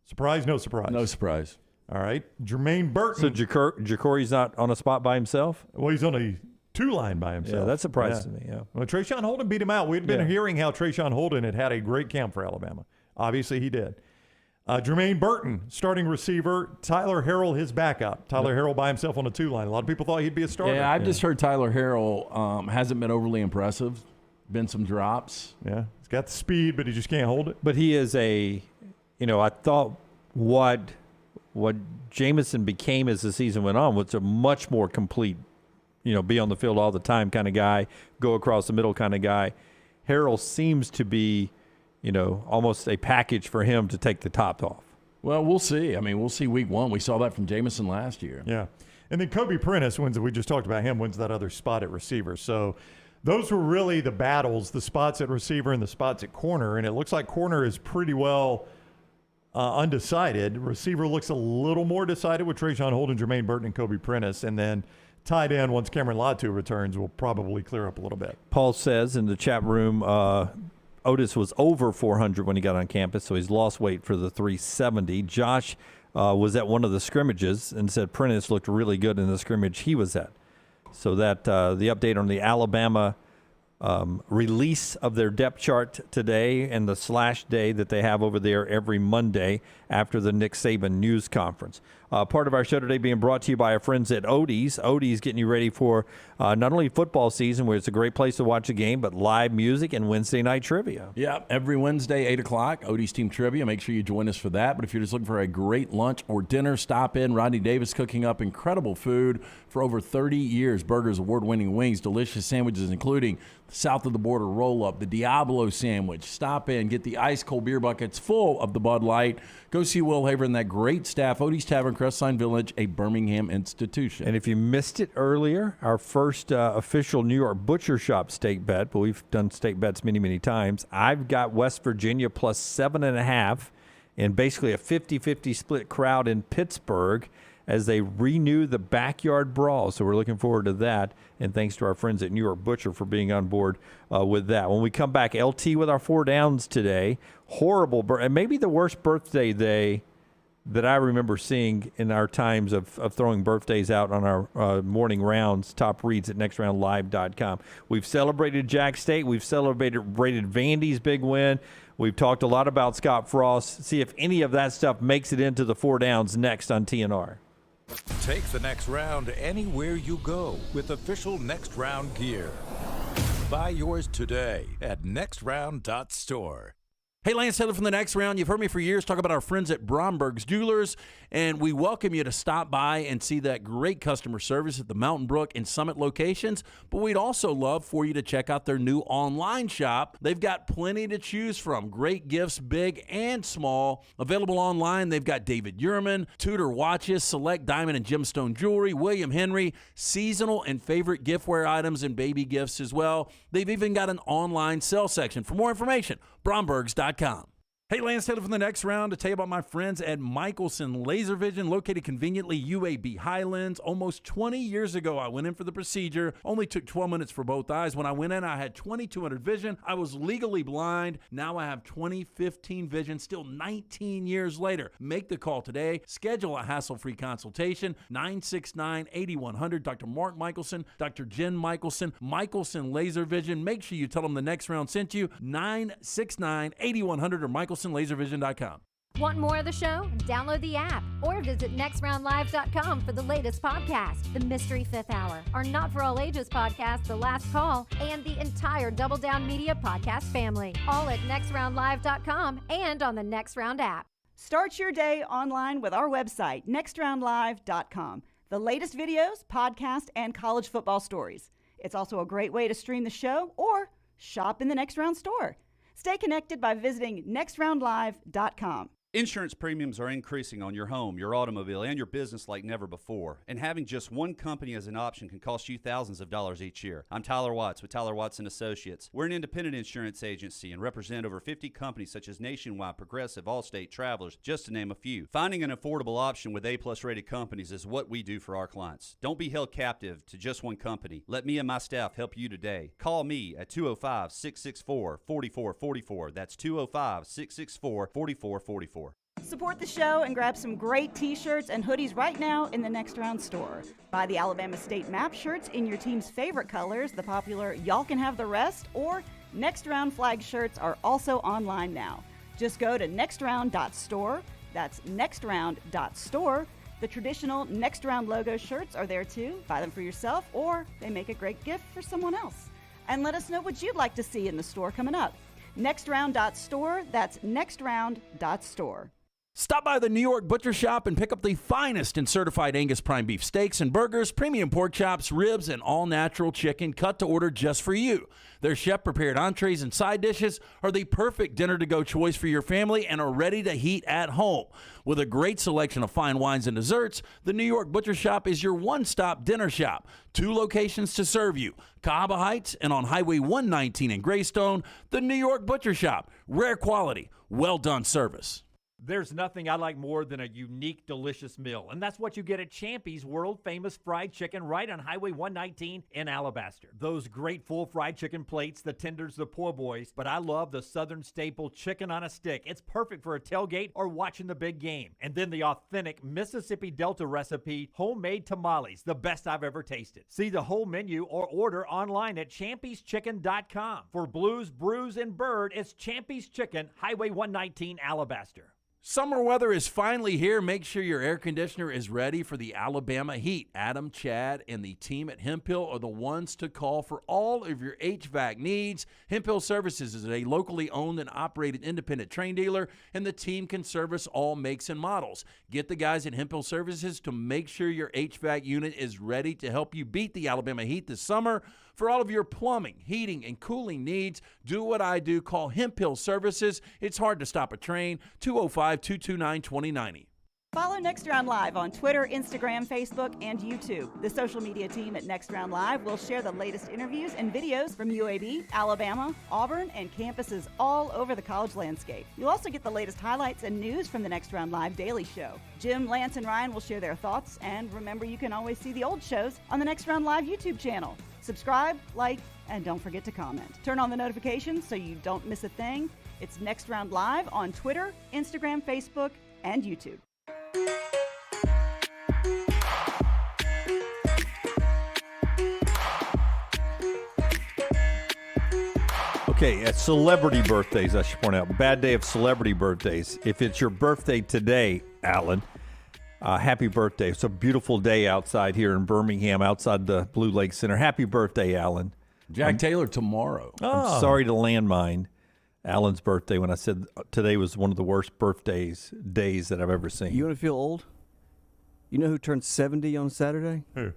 Surprise, no surprise. No surprise. All right. Jermaine Burton. So Ja'Cory's not on a spot by himself? Well, he's on a 2 line by himself. Yeah, that surprises me, yeah. Well, Trayshawn Holden beat him out. We'd been hearing how Trayshawn Holden had a great camp for Alabama. Obviously, he did. Jermaine Burton, starting receiver. Tyler Harrell, his backup. Tyler Harrell by himself on a 2 line. A lot of people thought he'd be a starter. Yeah, I've just heard Tyler Harrell hasn't been overly impressive. Been some drops. Yeah, he's got the speed, but he just can't hold it. But he is I thought what Jamison became as the season went on was a much more complete, be on the field all the time kind of guy, go across the middle kind of guy. Harrell seems to be, almost a package for him to take the top off. Well, we'll see. I mean, we'll see week 1. We saw that from Jamison last year. Yeah. And then Kobe Prentice we just talked about him, wins that other spot at receiver. So those were really the battles, the spots at receiver and the spots at corner. And it looks like corner is pretty well undecided. Receiver looks a little more decided with Trayshawn Holden, Jermaine Burton, and Kobe Prentice. And then tight end, once Cameron Latu returns, will probably clear up a little bit. Paul says in the chat room, Otis was over 400 when he got on campus, so he's lost weight for the 370. Josh was at one of the scrimmages and said Prentice looked really good in the scrimmage he was at. So that the update on the Alabama release of their depth chart today and the slash day that they have over there every Monday after the Nick Saban news conference. Part of our show today being brought to you by our friends at Odie's. Odie's getting you ready for not only football season, where it's a great place to watch a game, but live music and Wednesday night trivia. Yeah, every Wednesday, 8 o'clock, Odie's Team Trivia. Make sure you join us for that. But if you're just looking for a great lunch or dinner, stop in. Rodney Davis cooking up incredible food for over 30 years. Burgers, award-winning wings, delicious sandwiches, including the South of the Border roll-up, the Diablo sandwich. Stop in, get the ice-cold beer buckets full of the Bud Light. Go see Will Haver and that great staff. Odie's Tavern, Crestline Village, a Birmingham institution. And if you missed it earlier, our first official New York Butcher Shop steak bet, but we've done steak bets many, many times. I've got West Virginia plus 7.5 in basically a 50-50 split crowd in Pittsburgh as they renew the backyard brawl. So we're looking forward to that. And thanks to our friends at New York Butcher for being on board with that. When we come back, LT with our 4 downs today. Horrible, and maybe the worst birthday day that I remember seeing in our times of throwing birthdays out on our morning rounds, top reads at nextroundlive.com. We've celebrated Jack State. We've celebrated Vandy's big win. We've talked a lot about Scott Frost. See if any of that stuff makes it into the 4 downs next on TNR. Take the next round anywhere you go with official Next Round gear. Buy yours today at nextround.store. Hey, Lance Taylor from the Next Round. You've heard me for years talk about our friends at Bromberg's Jewelers, and we welcome you to stop by and see that great customer service at the Mountain Brook and Summit locations. But we'd also love for you to check out their new online shop. They've got plenty to choose from. Great gifts, big and small. Available online, they've got David Yurman, Tudor watches, select diamond and gemstone jewelry, William Henry, seasonal and favorite giftware items and baby gifts as well. They've even got an online sale section. For more information, brombergs.com. Hey, Lance Taylor from the Next Round to tell you about my friends at Michelson Laser Vision, located conveniently UAB Highlands. Almost 20 years ago, I went in for the procedure. Only took 12 minutes for both eyes. When I went in, I had 2200 vision. I was legally blind. Now I have 20/15 vision, still 19 years later. Make the call today. Schedule a hassle-free consultation. 969-8100. Dr. Mark Michelson, Dr. Jen Michelson, Michelson Laser Vision. Make sure you tell them the Next Round sent you. 969-8100 or MichelsonLaserVision.com. Want more of the show? Download the app or visit nextroundlive.com for the latest podcast, The Mystery Fifth Hour, our Not For All Ages podcast, The Last Call, and the entire Double Down Media podcast family. All at nextroundlive.com and on the Next Round app. Start your day online with our website, nextroundlive.com. The latest videos, podcasts, and college football stories. It's also a great way to stream the show or shop in the Next Round store. Stay connected by visiting nextroundlive.com. Insurance premiums are increasing on your home, your automobile, and your business like never before. And having just one company as an option can cost you thousands of dollars each year. I'm Tyler Watts with Tyler Watts & Associates. We're an independent insurance agency and represent over 50 companies such as Nationwide, Progressive, Allstate, Travelers, just to name a few. Finding an affordable option with A-plus rated companies is what we do for our clients. Don't be held captive to just one company. Let me and my staff help you today. Call me at 205-664-4444. That's 205-664-4444. Support the show and grab some great t-shirts and hoodies right now in the Next Round store. Buy the Alabama State map shirts in your team's favorite colors, the popular Y'all Can Have the Rest, or Next Round flag shirts are also online now. Just go to nextround.store. That's nextround.store. The traditional Next Round logo shirts are there too. Buy them for yourself, or they make a great gift for someone else. And let us know what you'd like to see in the store coming up. Nextround.store. That's nextround.store. Stop by the New York Butcher Shop and pick up the finest in certified Angus prime beef steaks and burgers, premium pork chops, ribs, and all-natural chicken cut to order just for you. Their chef-prepared entrees and side dishes are the perfect dinner-to-go choice for your family and are ready to heat at home. With a great selection of fine wines and desserts, the New York Butcher Shop is your one-stop dinner shop. 2 locations to serve you, Cahaba Heights and on Highway 119 in Greystone. The New York Butcher Shop, rare quality, well-done service. There's nothing I like more than a unique, delicious meal, and that's what you get at Champy's world-famous fried chicken right on Highway 119 in Alabaster. Those great full fried chicken plates, the tenders, the po' boys, but I love the Southern staple chicken on a stick. It's perfect for a tailgate or watching the big game. And then the authentic Mississippi Delta recipe, homemade tamales, the best I've ever tasted. See the whole menu or order online at champyschicken.com. For Blues, Brews, and Bird, it's Champy's Chicken, Highway 119, Alabaster. Summer weather is finally here. Make sure your air conditioner is ready for the Alabama heat. Adam, Chad, and the team at Hemphill are the ones to call for all of your HVAC needs. Hemphill Services is a locally owned and operated independent train dealer, and the team can service all makes and models. Get the guys at Hemphill Services to make sure your HVAC unit is ready to help you beat the Alabama heat this summer. For all of your plumbing, heating, and cooling needs, do what I do. Call Hemphill Services. It's hard to stop a train. 205-229-2090. Follow Next Round Live on Twitter, Instagram, Facebook, and YouTube. The social media team at Next Round Live will share the latest interviews and videos from UAB, Alabama, Auburn, and campuses all over the college landscape. You'll also get the latest highlights and news from the Next Round Live Daily Show. Jim, Lance, and Ryan will share their thoughts, and remember, you can always see the old shows on the Next Round Live YouTube channel. Subscribe, like, and don't forget to comment. Turn on the notifications so you don't miss a thing. It's Next Round Live on Twitter, Instagram, Facebook, and YouTube. Okay, at celebrity birthdays, I should point out. Bad day of celebrity birthdays. If it's your birthday today, Alan, happy birthday. It's a beautiful day outside here in Birmingham, outside the Blue Lake Center. Happy birthday, Alan. Jack Taylor tomorrow. I'm sorry to landmine Alan's birthday when I said today was one of the worst days that I've ever seen. You want to feel old? You know who turned 70 on Saturday? Who?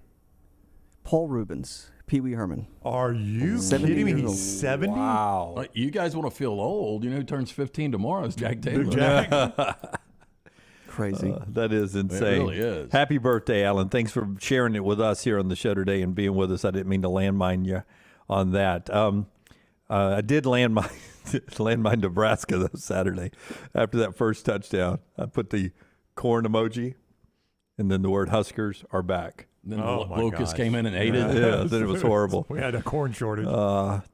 Paul Rubens, Pee Wee Herman. Are you kidding me? He's 70? Wow. You guys want to feel old. You know who turns 15 tomorrow is Jack Taylor. Big Jack. Crazy. That is insane. It really is. Happy birthday, Alan. Thanks for sharing it with us here on the show today and being with us. I didn't mean to landmine you on that. I did landmine Nebraska, though, Saturday. After that first touchdown, I put the corn emoji and then the word Huskers are back. Then Locust came in and ate it. Yeah, then it was horrible. We had a corn shortage.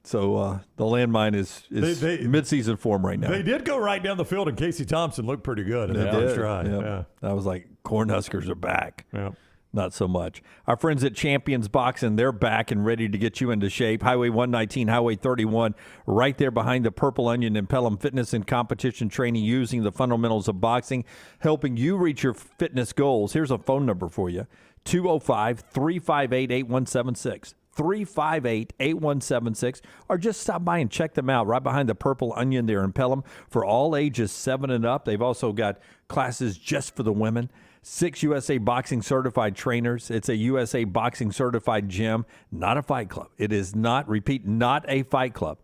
So the landmine is mid-season form right now. They did go right down the field, and Casey Thompson looked pretty good in that first drive. Yep. Yeah. I was like, corn Huskers are back. Yep. Not so much. Our friends at Champions Boxing, they're back and ready to get you into shape. Highway 119, Highway 31, right there behind the Purple Onion and Pelham Fitness and competition training using the fundamentals of boxing, helping you reach your fitness goals. Here's a phone number for you, 205-358-8176. 358-8176, or just stop by and check them out right behind the Purple Onion there in Pelham for all ages 7 and up. They've also got classes just for the women. 6 USA Boxing certified trainers. It's a USA Boxing certified gym, not a fight club. It is not, repeat, not a fight club.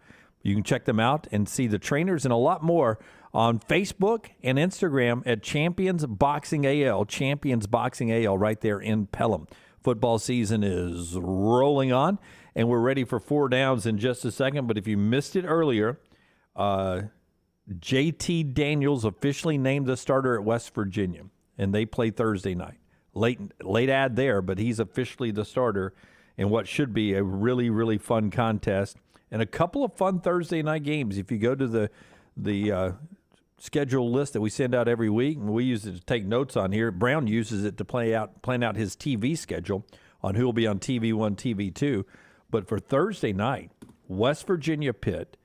You can check them out and see the trainers and a lot more on Facebook and Instagram at Champions Boxing AL, Champions Boxing AL right there in Pelham. Football season is rolling on, and we're ready for 4 downs in just a second. But if you missed it earlier, JT Daniels officially named the starter at West Virginia, and they play Thursday night. Late ad there, but he's officially the starter in what should be a really, really fun contest and a couple of fun Thursday night games. If you go to the schedule list that we send out every week, and we use it to take notes on here, Brown uses it to plan out his TV schedule on who will be on TV1, TV2. But for Thursday night, West Virginia Pitt,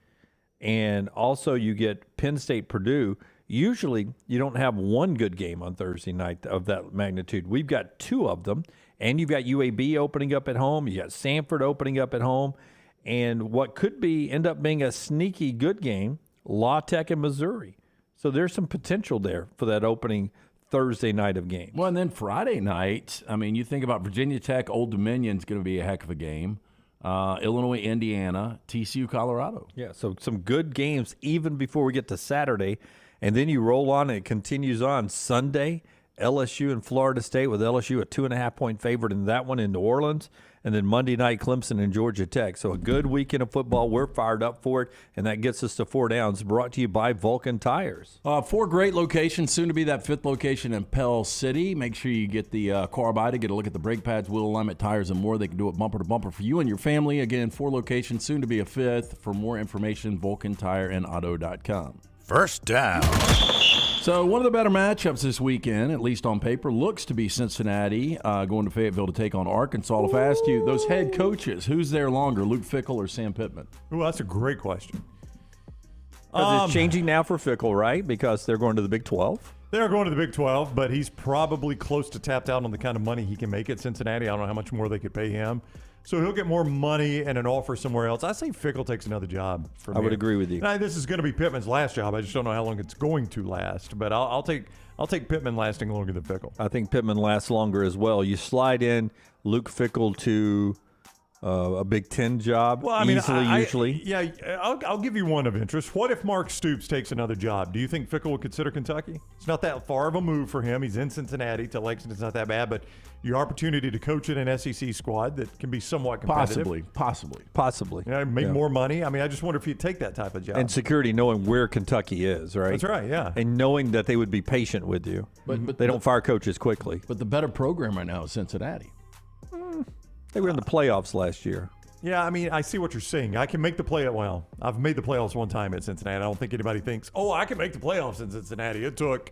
and also you get Penn State Purdue. Usually you don't have one good game on Thursday night of that magnitude. We've got 2 of them, and you've got UAB opening up at home. You got Samford opening up at home, and what could end up being a sneaky good game, La Tech and Missouri. So there's some potential there for that opening Thursday night of games. Well, and then Friday night, I mean, you think about Virginia Tech, Old Dominion's going to be a heck of a game. Illinois, Indiana, TCU, Colorado. Yeah, so some good games even before we get to Saturday. And then you roll on and it continues on Sunday. LSU and Florida State, with LSU a 2.5-point favorite in that one in New Orleans. And then Monday night, Clemson and Georgia Tech. So a good weekend of football. We're fired up for it, and that gets us to 4 Downs, brought to you by Vulcan Tires. 4 great locations, soon to be that 5th location in Pell City. Make sure you get the car by to get a look at the brake pads, wheel alignment, tires, and more. They can do it bumper to bumper for you and your family. Again, 4 locations, soon to be a 5th. For more information, VulcanTireandAuto.com. First down. So one of the better matchups this weekend, at least on paper, looks to be Cincinnati going to Fayetteville to take on Arkansas. If I asked you, those head coaches, who's there longer, Luke Fickell or Sam Pittman? Ooh, that's a great question. It's changing now for Fickell, right? Because they're going to the Big 12? They're going to the Big 12, but he's probably close to tapped out on the kind of money he can make at Cincinnati. I don't know how much more they could pay him. So he'll get more money and an offer somewhere else. I say Fickell takes another job. I would agree with you. Now, this is going to be Pittman's last job. I just don't know how long it's going to last. But I'll take Pittman lasting longer than Fickell. I think Pittman lasts longer as well. You slide in Luke Fickell to a Big Ten job easily, usually. Yeah, I'll give you one of interest. What if Mark Stoops takes another job? Do you think Fickell would consider Kentucky? It's not that far of a move for him. He's in Cincinnati to Lexington's not that bad, but your opportunity to coach in an SEC squad that can be somewhat competitive. Possibly. Make more money. I mean, I just wonder if he'd take that type of job. And security, knowing where Kentucky is, right? That's right, yeah. And knowing that they would be patient with you. But they don't fire coaches quickly. But the better program right now is Cincinnati. They were in the playoffs last year. Yeah, I mean, I see what you're saying. I can make the play. Well, I've made the playoffs one time at Cincinnati. I don't think anybody thinks, I can make the playoffs in Cincinnati. It took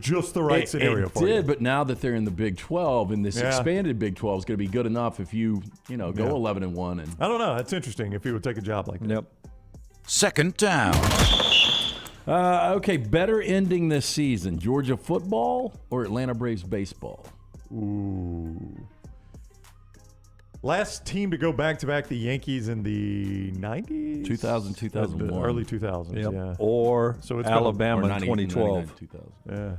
just the right scenario for you. It did, but now that they're in the Big 12, and this expanded Big 12 is going to be good enough if you go 11-1. And I don't know. That's interesting if he would take a job like that. Yep. Second down. Okay, better ending this season, Georgia football or Atlanta Braves baseball? Ooh. Last team to go back-to-back, the Yankees in the 90s? 2000, 2001. Early 2000s, yeah. Or so it's Alabama in 2012. 2000. Yeah,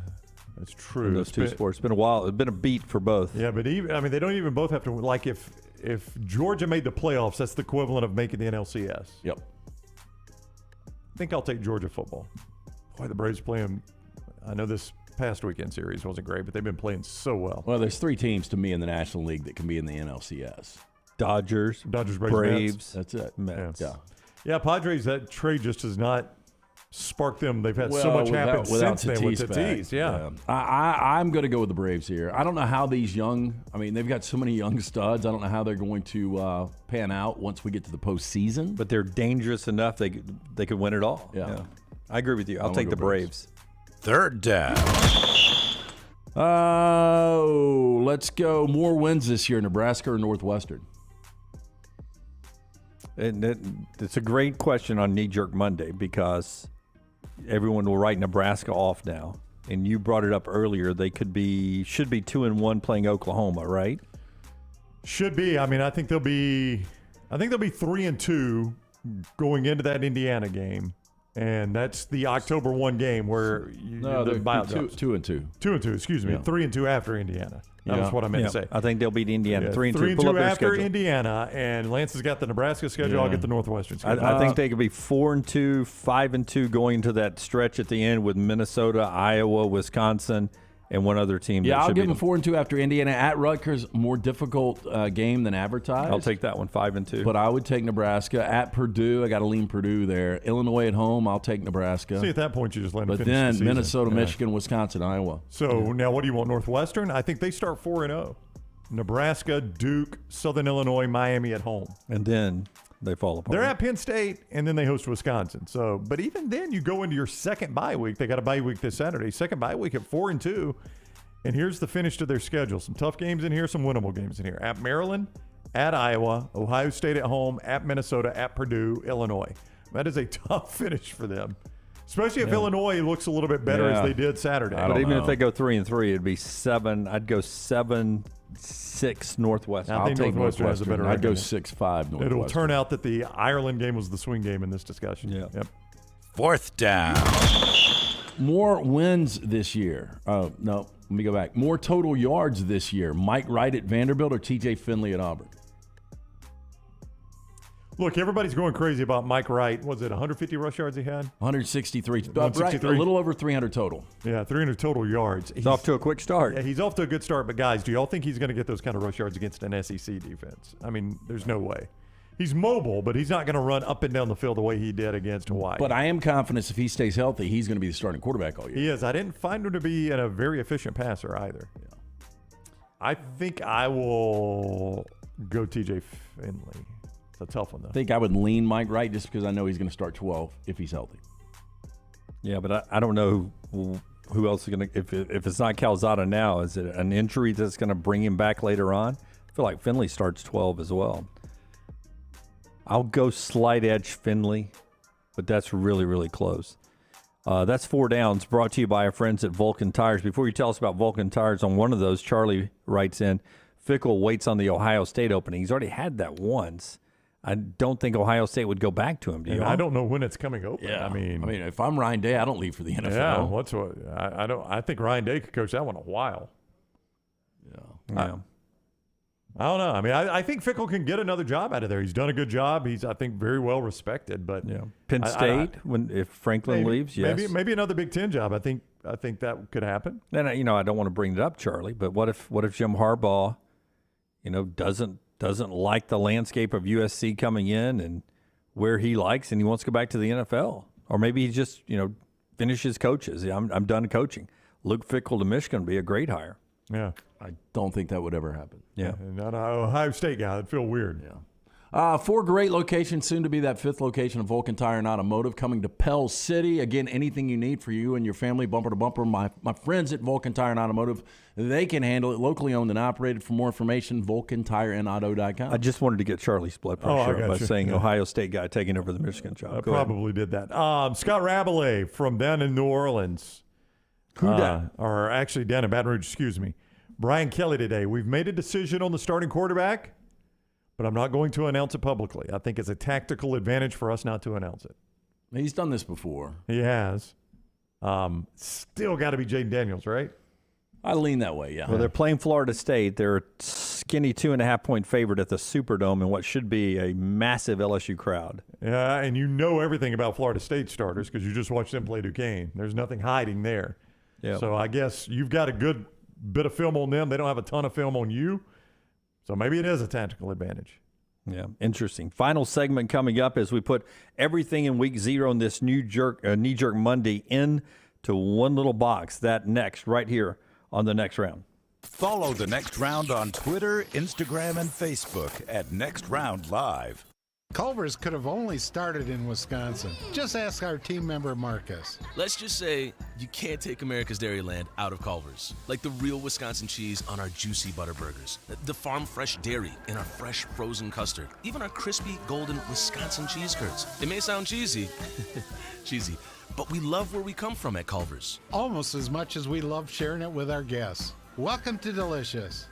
that's true. In those two sports. It's been a while. It's been a beat for both. Yeah, but they don't even both have to, like if Georgia made the playoffs, that's the equivalent of making the NLCS. Yep. I think I'll take Georgia football. Boy, the Braves playing, I know this past weekend series wasn't great, but they've been playing so well. Well, there's 3 teams to me in the National League that can be in the NLCS. Dodgers, Braves. That's it. Mets. Yeah, Padres, that trade just does not spark them. They've had so much happen since then with Tatis. Yeah. I'm going to go with the Braves here. I don't know how these they've got so many young studs. I don't know how they're going to pan out once we get to the postseason. But they're dangerous enough they could win it all. Yeah. I agree with you. I'll take the Braves. Third down. Let's go. More wins this year, Nebraska or Northwestern? And it's a great question on Knee Jerk Monday because everyone will write Nebraska off now. And you brought it up earlier. They should be 2-1 playing Oklahoma, right? Should be. I mean, I think they'll be 3-2 going into that Indiana game. And that's the October 1 game where they're 2-2. 2-2, excuse me. Yeah. 3-2 after Indiana. That's what I meant to say. I think they'll beat Indiana 3-2. Pull up 3-2 their after schedule. Indiana, and Lance has got the Nebraska schedule. I'll get the Northwestern schedule. I think they could be 4-2, 5-2 going into that stretch at the end with Minnesota, Iowa, Wisconsin, and one other team. Yeah, I'll give them 4-2 after Indiana. At Rutgers, more difficult game than advertised. I'll take that one, 5-2. But I would take Nebraska. At Purdue, I got to lean Purdue there. Illinois at home, I'll take Nebraska. See, at that point, you just let them But finish the then season. Minnesota, Michigan, Wisconsin, Iowa. So now what do you want, Northwestern? I think they start 4-0. Nebraska, Duke, Southern Illinois, Miami at home. And then they fall apart. They're at Penn State, and then they host Wisconsin. So, but even then, you go into your second bye week. They got a bye week this Saturday. Second bye week at 4-2. And here's the finish to their schedule. Some tough games in here, some winnable games in here. At Maryland, at Iowa, Ohio State at home, at Minnesota, at Purdue, Illinois. That is a tough finish for them. Especially if Illinois looks a little bit better as they did Saturday. But even if they go 3-3, it'd be 7. I'd go 7-6 Northwestern. I think Northwestern has a better I'd go record. 6-5 Northwestern. It'll turn out that the Ireland game was the swing game in this discussion. Yeah. Yep. Fourth down. More wins this year. Oh, no. Let me go back. More total yards this year. Mike Wright at Vanderbilt or TJ Finley at Auburn? Look, everybody's going crazy about Mike Wright. Was it 150 rush yards he had? 163. 163. Right, a little over 300 total. Yeah, 300 total yards. He's off to a quick start. Yeah, he's off to a good start. But, guys, do y'all think he's going to get those kind of rush yards against an SEC defense? I mean, there's no way. He's mobile, but he's not going to run up and down the field the way he did against Hawaii. But I am confident if he stays healthy, he's going to be the starting quarterback all year. He is. I didn't find him to be a very efficient passer either. Yeah. I think I will go TJ Finley. It's a tough one, though. I think I would lean Mike Wright just because I know he's going to start 12 if he's healthy. Yeah, but I don't know who else is going to – if it's not Calzada now, is it an injury that's going to bring him back later on? I feel like Finley starts 12 as well. I'll go slight edge Finley, but that's really, really close. That's 4 downs brought to you by our friends at Vulcan Tires. Before you tell us about Vulcan Tires, on one of those, Charlie writes in, Fickell waits on the Ohio State opening. He's already had that once. I don't think Ohio State would go back to him. Do you? I don't know when it's coming open. Yeah. I mean, if I'm Ryan Day, I don't leave for the NFL. Yeah, I think Ryan Day could coach that one a while. Yeah. I don't know. I mean, I think Fickell can get another job out of there. He's done a good job. He's, I think, very well respected. But Penn State, if Franklin leaves, yes. Maybe another Big Ten job. I think that could happen. And I don't want to bring it up, Charlie, but what if Jim Harbaugh, doesn't like the landscape of USC coming in and where he likes, and he wants to go back to the NFL, or maybe he just finishes coaches. I'm done coaching. Luke Fickell to Michigan would be a great hire. Yeah. I don't think that would ever happen. Yeah. Not an Ohio State guy. That'd feel weird. Yeah. 4 great locations, soon to be that 5th location of Vulcan Tire and Automotive coming to Pell City. Again, anything you need for you and your family, bumper to bumper. My friends at Vulcan Tire and Automotive, they can handle it. Locally owned and operated. For more information, vulcantireandauto.com. I just wanted to get Charlie's blood pressure by saying Ohio State guy taking over the Michigan job. I probably did that. Scott Rabelais from down in New Orleans. Who dat? Or actually down in Baton Rouge, excuse me. Brian Kelly today. We've made a decision on the starting quarterback, but I'm not going to announce it publicly. I think it's a tactical advantage for us not to announce it. He's done this before. He has. Still got to be Jaden Daniels, right? I lean that way, yeah. Well, they're playing Florida State. They're a skinny 2.5-point favorite at the Superdome in what should be a massive LSU crowd. Yeah, and you know everything about Florida State starters because you just watched them play Duquesne. There's nothing hiding there. Yeah. So I guess you've got a good bit of film on them. They don't have a ton of film on you. So maybe it is a tactical advantage. Yeah, interesting. Final segment coming up as we put everything in week 0 in this knee-jerk Monday into one little box. That next, right here on The Next Round. Follow The Next Round on Twitter, Instagram, and Facebook at Next Round Live. Culver's could have only started in Wisconsin. Just ask our team member Marcus. Let's just say you can't take America's Dairyland out of Culver's. Like the real Wisconsin cheese on our juicy butter burgers, the farm fresh dairy in our fresh frozen custard, even our crispy golden Wisconsin cheese curds. It may sound cheesy, but we love where we come from at Culver's. Almost as much as we love sharing it with our guests. Welcome to Delicious.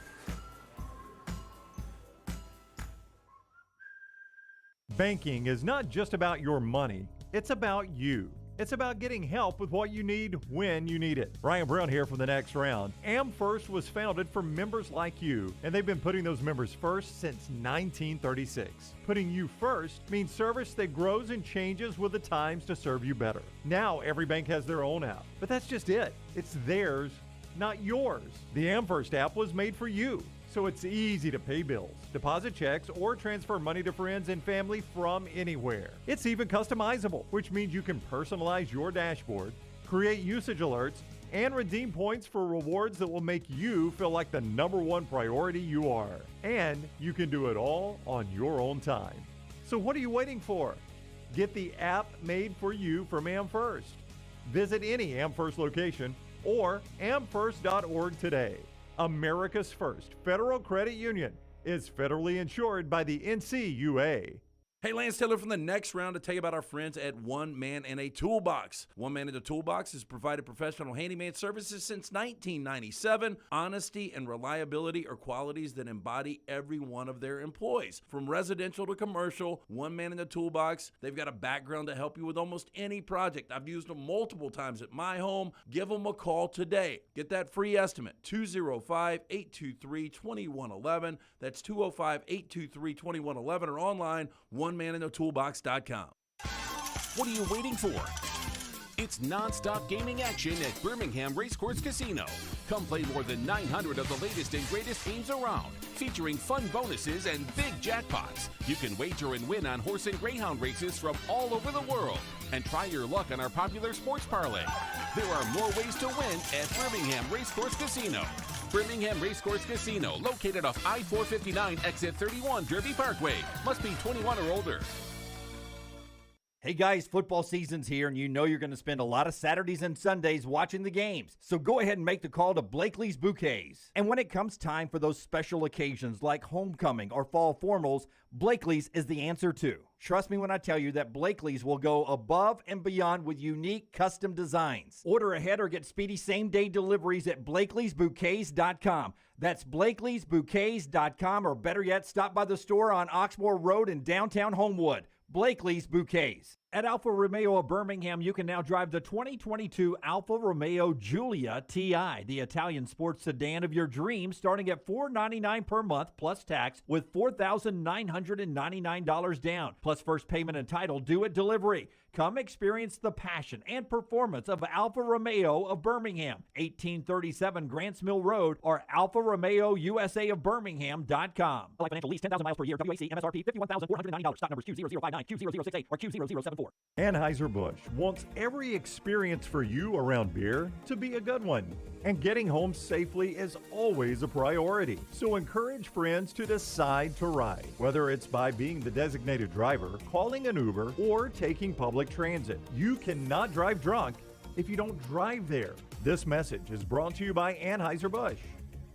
Banking is not just about your money. It's about you. It's about getting help with what you need when you need it. Ryan Brown here from The Next Round. AmFirst was founded for members like you, and they've been putting those members first since 1936. Putting you first means service that grows and changes with the times to serve you better. Now every bank has their own app, but that's just it. It's theirs, not yours. The AmFirst app was made for you, so it's easy to pay bills, deposit checks, or transfer money to friends and family from anywhere. It's even customizable, which means you can personalize your dashboard, create usage alerts, and redeem points for rewards that will make you feel like the #1 priority you are. And you can do it all on your own time. So what are you waiting for? Get the app made for you from AmFirst. Visit any AmFirst location or amfirst.org today. America's first federal credit union is federally insured by the NCUA. Hey, Lance Taylor from The Next Round to tell you about our friends at One Man and a Toolbox. One Man and a Toolbox has provided professional handyman services since 1997. Honesty and reliability are qualities that embody every one of their employees. From residential to commercial, One Man and a Toolbox, they've got a background to help you with almost any project. I've used them multiple times at my home. Give them a call today. Get that free estimate, 205-823-2111. That's 205-823-2111 or online, One OneManInTheToolbox.com. What are you waiting for? It's non-stop gaming action at Birmingham Racecourse Casino. Come play more than 900 of the latest and greatest games around, featuring fun bonuses and big jackpots. You can wager and win on horse and greyhound races from all over the world. And try your luck on our popular sports parlay. There are more ways to win at Birmingham Racecourse Casino. Birmingham Racecourse Casino, located off I-459, exit 31, Derby Parkway. Must be 21 or older. Hey guys, football season's here, and you know you're going to spend a lot of Saturdays and Sundays watching the games. So go ahead and make the call to Blakely's Bouquets. And when it comes time for those special occasions like homecoming or fall formals, Blakely's is the answer too. Trust me when I tell you that Blakely's will go above and beyond with unique custom designs. Order ahead or get speedy same-day deliveries at Blakely'sBouquets.com. That's Blakely'sBouquets.com, or better yet, stop by the store on Oxmoor Road in downtown Homewood. Blakely's Bouquets. At Alfa Romeo of Birmingham, you can now drive the 2022 Alfa Romeo Giulia TI, the Italian sports sedan of your dreams, starting at $499 per month plus tax with $4,999 down, plus first payment and title due at delivery. Come experience the passion and performance of Alfa Romeo of Birmingham, 1837 Grants Mill Road, or Alfa Romeo USA of Birmingham.com. Like financial lease, 10,000 miles per year, WAC, MSRP, $51,490. Stock numbers Q0059, Q0068, or Q0074. Anheuser-Busch wants every experience for you around beer to be a good one. And getting home safely is always a priority. So encourage friends to decide to ride, whether it's by being the designated driver, calling an Uber, or taking public transit. You cannot drive drunk if you don't drive there. This message is brought to you by Anheuser-Busch,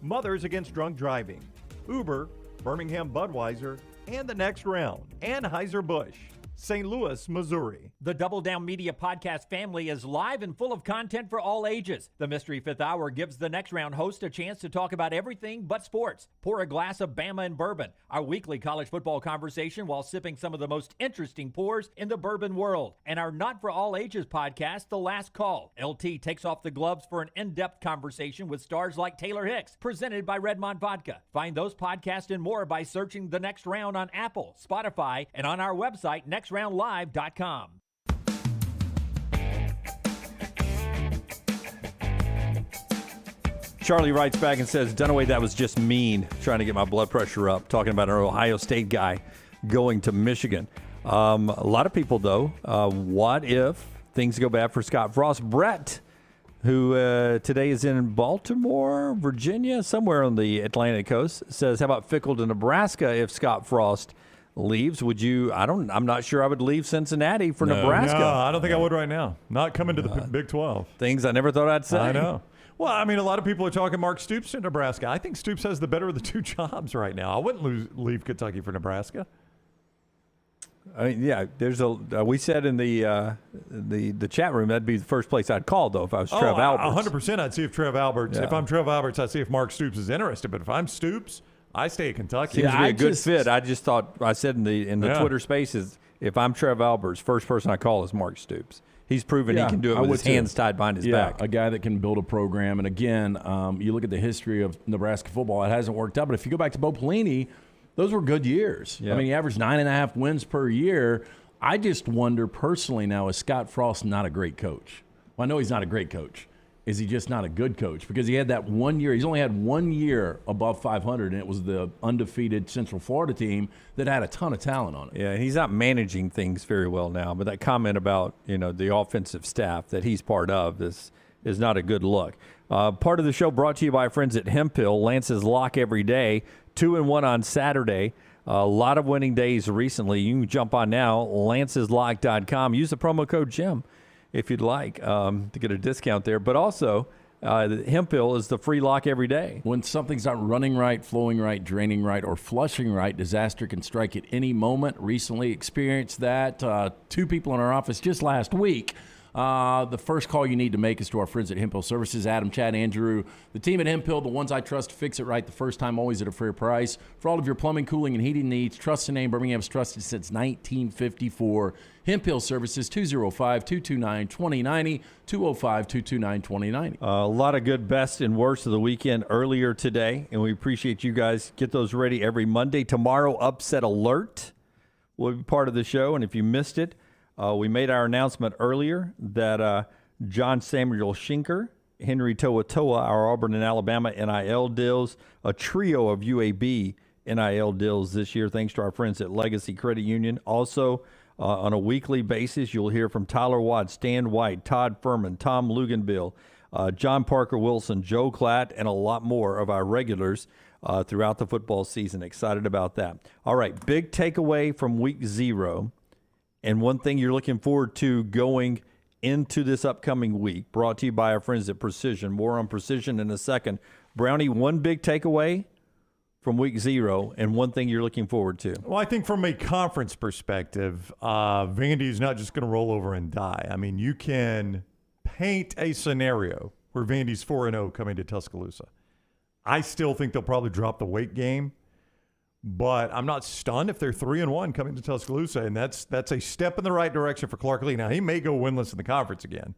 Mothers Against Drunk Driving, Uber, Birmingham Budweiser, and the Next Round. Anheuser-Busch, St. Louis, Missouri. The Double Down Media podcast family is live and full of content for all ages. The Mystery Fifth Hour gives the Next Round host a chance to talk about everything but sports. Pour a glass of Bama and bourbon, our weekly college football conversation while sipping some of the most interesting pours in the bourbon world. And our Not For All Ages podcast, The Last Call. LT takes off the gloves for an in-depth conversation with stars like Taylor Hicks, presented by Redmond Vodka. Find those podcasts and more by searching The Next Round on Apple, Spotify, and on our website, nextroundlive.com. Charlie writes back and says, Dunaway, that was just mean, trying to get my blood pressure up, talking about an Ohio State guy going to Michigan. A lot of people, though, what if things go bad for Scott Frost? Brett, who today is in Baltimore, Virginia, somewhere on the Atlantic coast, says, how about Fickle to Nebraska if Scott Frost leaves? Would you? I'm not sure I would leave Cincinnati for Nebraska. No, I don't think I would right now. Not coming to the Big 12. Things I never thought I'd say. I know. Well, I mean, a lot of people are talking Mark Stoops to Nebraska. I think Stoops has the better of the two jobs right now. I wouldn't leave Kentucky for Nebraska. I mean, yeah, there's we said in the chat room that'd be the first place I'd call, though, if I was Trev Alberts. 100% I'd see if Trev Alberts. Yeah. If I'm Trev Alberts, I'd see if Mark Stoops is interested. But if I'm Stoops, I stay at Kentucky. Seems to be a good fit. I just thought, I said in the Twitter spaces, if I'm Trev Alberts, first person I call is Mark Stoops. He's proven he can do it with his hands tied behind his back. A guy that can build a program. And again, you look at the history of Nebraska football, it hasn't worked out. But if you go back to Bo Pelini, those were good years. Yep. I mean, he averaged 9.5 wins per year. I just wonder personally now, is Scott Frost not a great coach? Well, I know he's not a great coach. Is he just not a good coach? Because he had that 1 year. He's only had 1 year above 500, and it was the undefeated Central Florida team that had a ton of talent on it. Yeah, and he's not managing things very well now. But that comment about the offensive staff that he's part of is not a good look. Part of the show brought to you by our friends at Hemphill. Lance's Lock every day. 2-1 on Saturday. A lot of winning days recently. You can jump on now, lanceslock.com. Use the promo code Jim if you'd like to get a discount there. But also, Hemphill is the free lock every day. When something's not running right, flowing right, draining right, or flushing right, disaster can strike at any moment. Recently experienced that. 2 people in our office just last week. The first call you need to make is to our friends at Hemphill Services, Adam, Chad, Andrew, the team at Hemphill, the ones I trust to fix it right the first time, always at a fair price. For all of your plumbing, cooling, and heating needs, trust the name Birmingham's trusted since 1954. Hemphill Services, 205-229-2090, 205-229-2090. A lot of good best and worst of the weekend earlier today, and we appreciate you guys. Get those ready every Monday. Tomorrow, upset alert. will be part of the show. And if you missed it, we made our announcement earlier that John Samuel Shenker, Henry Toa, our Auburn and Alabama NIL deals, a trio of UAB NIL deals this year, thanks to our friends at Legacy Credit Union. Also, on a weekly basis, you'll hear from Tyler Watt, Stan White, Todd Furman, Tom Luganbill, John Parker Wilson, Joe Klatt, and a lot more of our regulars throughout the football season. Excited about that. All right, big takeaway from week 0, and one thing you're looking forward to going into this upcoming week, brought to you by our friends at Precision. More on Precision in a second. Brownie, one big takeaway from week 0 and one thing you're looking forward to. Well, I think from a conference perspective, Vandy is not just going to roll over and die. I mean, you can paint a scenario where Vandy's 4-0 coming to Tuscaloosa. I still think they'll probably drop the weight game, but I'm not stunned if they're 3-1 coming to Tuscaloosa, and that's a step in the right direction for Clark Lee. Now, he may go winless in the conference again,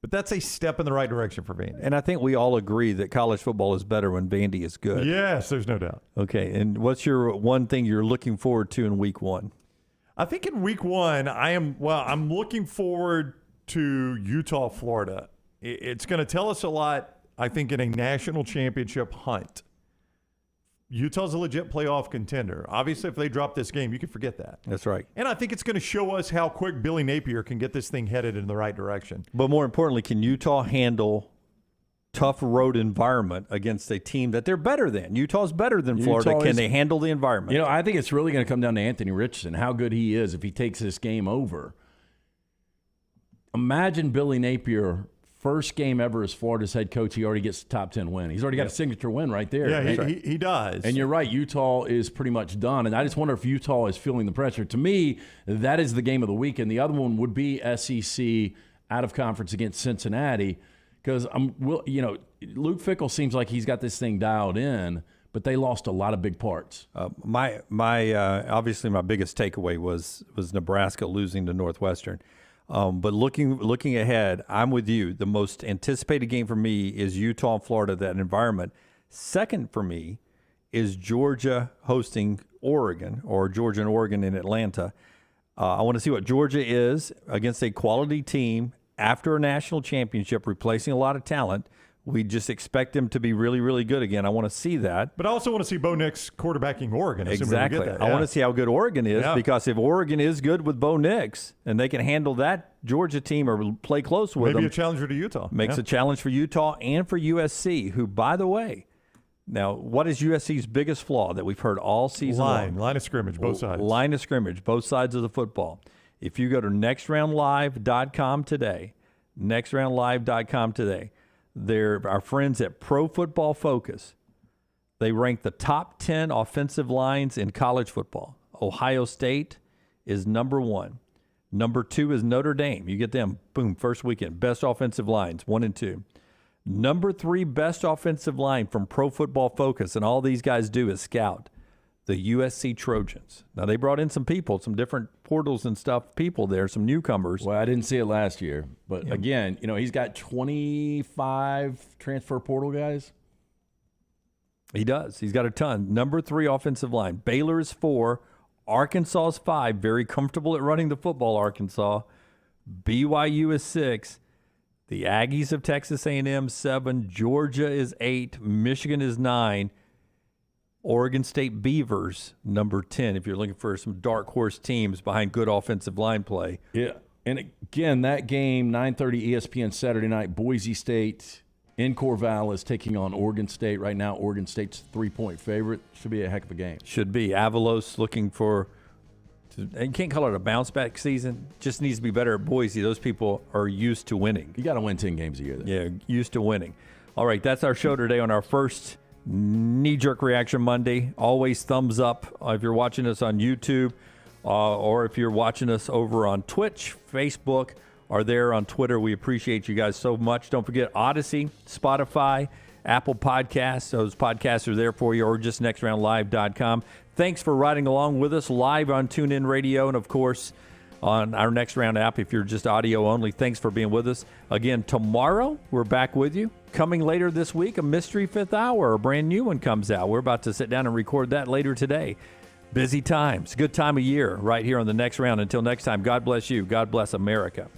but that's a step in the right direction for Vandy. And I think we all agree that college football is better when Vandy is good. Yes, there's no doubt. Okay, and what's your one thing you're looking forward to in week 1? I think in week 1, I'm looking forward to Utah, Florida. It's going to tell us a lot, I think, in a national championship hunt. Utah's a legit playoff contender. Obviously, if they drop this game, you can forget that. That's right. And I think it's going to show us how quick Billy Napier can get this thing headed in the right direction. But more importantly, can Utah handle tough road environment against a team that they're better than? Utah's better than Florida. Can they handle the environment? I think it's really going to come down to Anthony Richardson, how good he is if he takes this game over. Imagine Billy Napier, first game ever as Florida's head coach, he already gets the top 10 win. He's already got a signature win right there. Yeah, he does. And you're right, Utah is pretty much done. And I just wonder if Utah is feeling the pressure. To me, that is the game of the week. And the other one would be SEC out of conference against Cincinnati. Because Luke Fickell seems like he's got this thing dialed in, but they lost a lot of big parts. My obviously my biggest takeaway was Nebraska losing to Northwestern. But looking ahead, I'm with you. The most anticipated game for me is Utah and Florida, that environment. Second for me is Georgia hosting Oregon, or Georgia and Oregon in Atlanta. I want to see what Georgia is against a quality team after a national championship, replacing a lot of talent. We just expect them to be really, really good again. I want to see that. But I also want to see Bo Nix quarterbacking Oregon. Exactly. We get that. I want to see how good Oregon is, because if Oregon is good with Bo Nix and they can handle that Georgia team or play close with them. Maybe a challenger to Utah. Makes a challenge for Utah and for USC, who, by the way, now, what is USC's biggest flaw that we've heard all season long? Line of scrimmage, both sides. Line of scrimmage, both sides of the football. If you go to nextroundlive.com today, they're our friends at Pro Football Focus. They rank the top 10 offensive lines in college football. Ohio State is number 1. Number 2 is Notre Dame. You get them, boom, first weekend. Best offensive lines, 1 and 2. Number 3 best offensive line from Pro Football Focus, and all these guys do is scout, the USC Trojans. Now, they brought in some people, some different portals and stuff, people there, some newcomers. Well, I didn't see it last year. But again, he's got 25 transfer portal guys. He does. He's got a ton. Number 3 offensive line. Baylor is 4. Arkansas is 5. Very comfortable at running the football, Arkansas. BYU is 6. The Aggies of Texas A&M, 7. Georgia is 8. Michigan is 9. Oregon State Beavers, number 10, if you're looking for some dark horse teams behind good offensive line play. Yeah, and again, that game, 9:30 ESPN Saturday night, Boise State in Corvallis is taking on Oregon State. Right now, Oregon State's 3-point favorite. Should be a heck of a game. Should be. Avalos looking for you can't call it a bounce-back season. Just needs to be better at Boise. Those people are used to winning. You got to win 10 games a year, though. Yeah, used to winning. All right, that's our show today on our first Knee-Jerk Reaction Monday. Always thumbs up if you're watching us on YouTube or if you're watching us over on Twitch, Facebook, or there on Twitter. We appreciate you guys so much. Don't forget Odyssey, Spotify, Apple Podcasts. Those podcasts are there for you, or just nextroundlive.com. Thanks for riding along with us live on TuneIn Radio and, of course, on our Next Round app if you're just audio only. Thanks for being with us. Again, tomorrow we're back with you. Coming later this week, a Mystery Fifth Hour, a brand new one comes out. We're about to sit down and record that later today. Busy times. Good time of year right here on the Next Round. Until next time, God bless you. God bless America.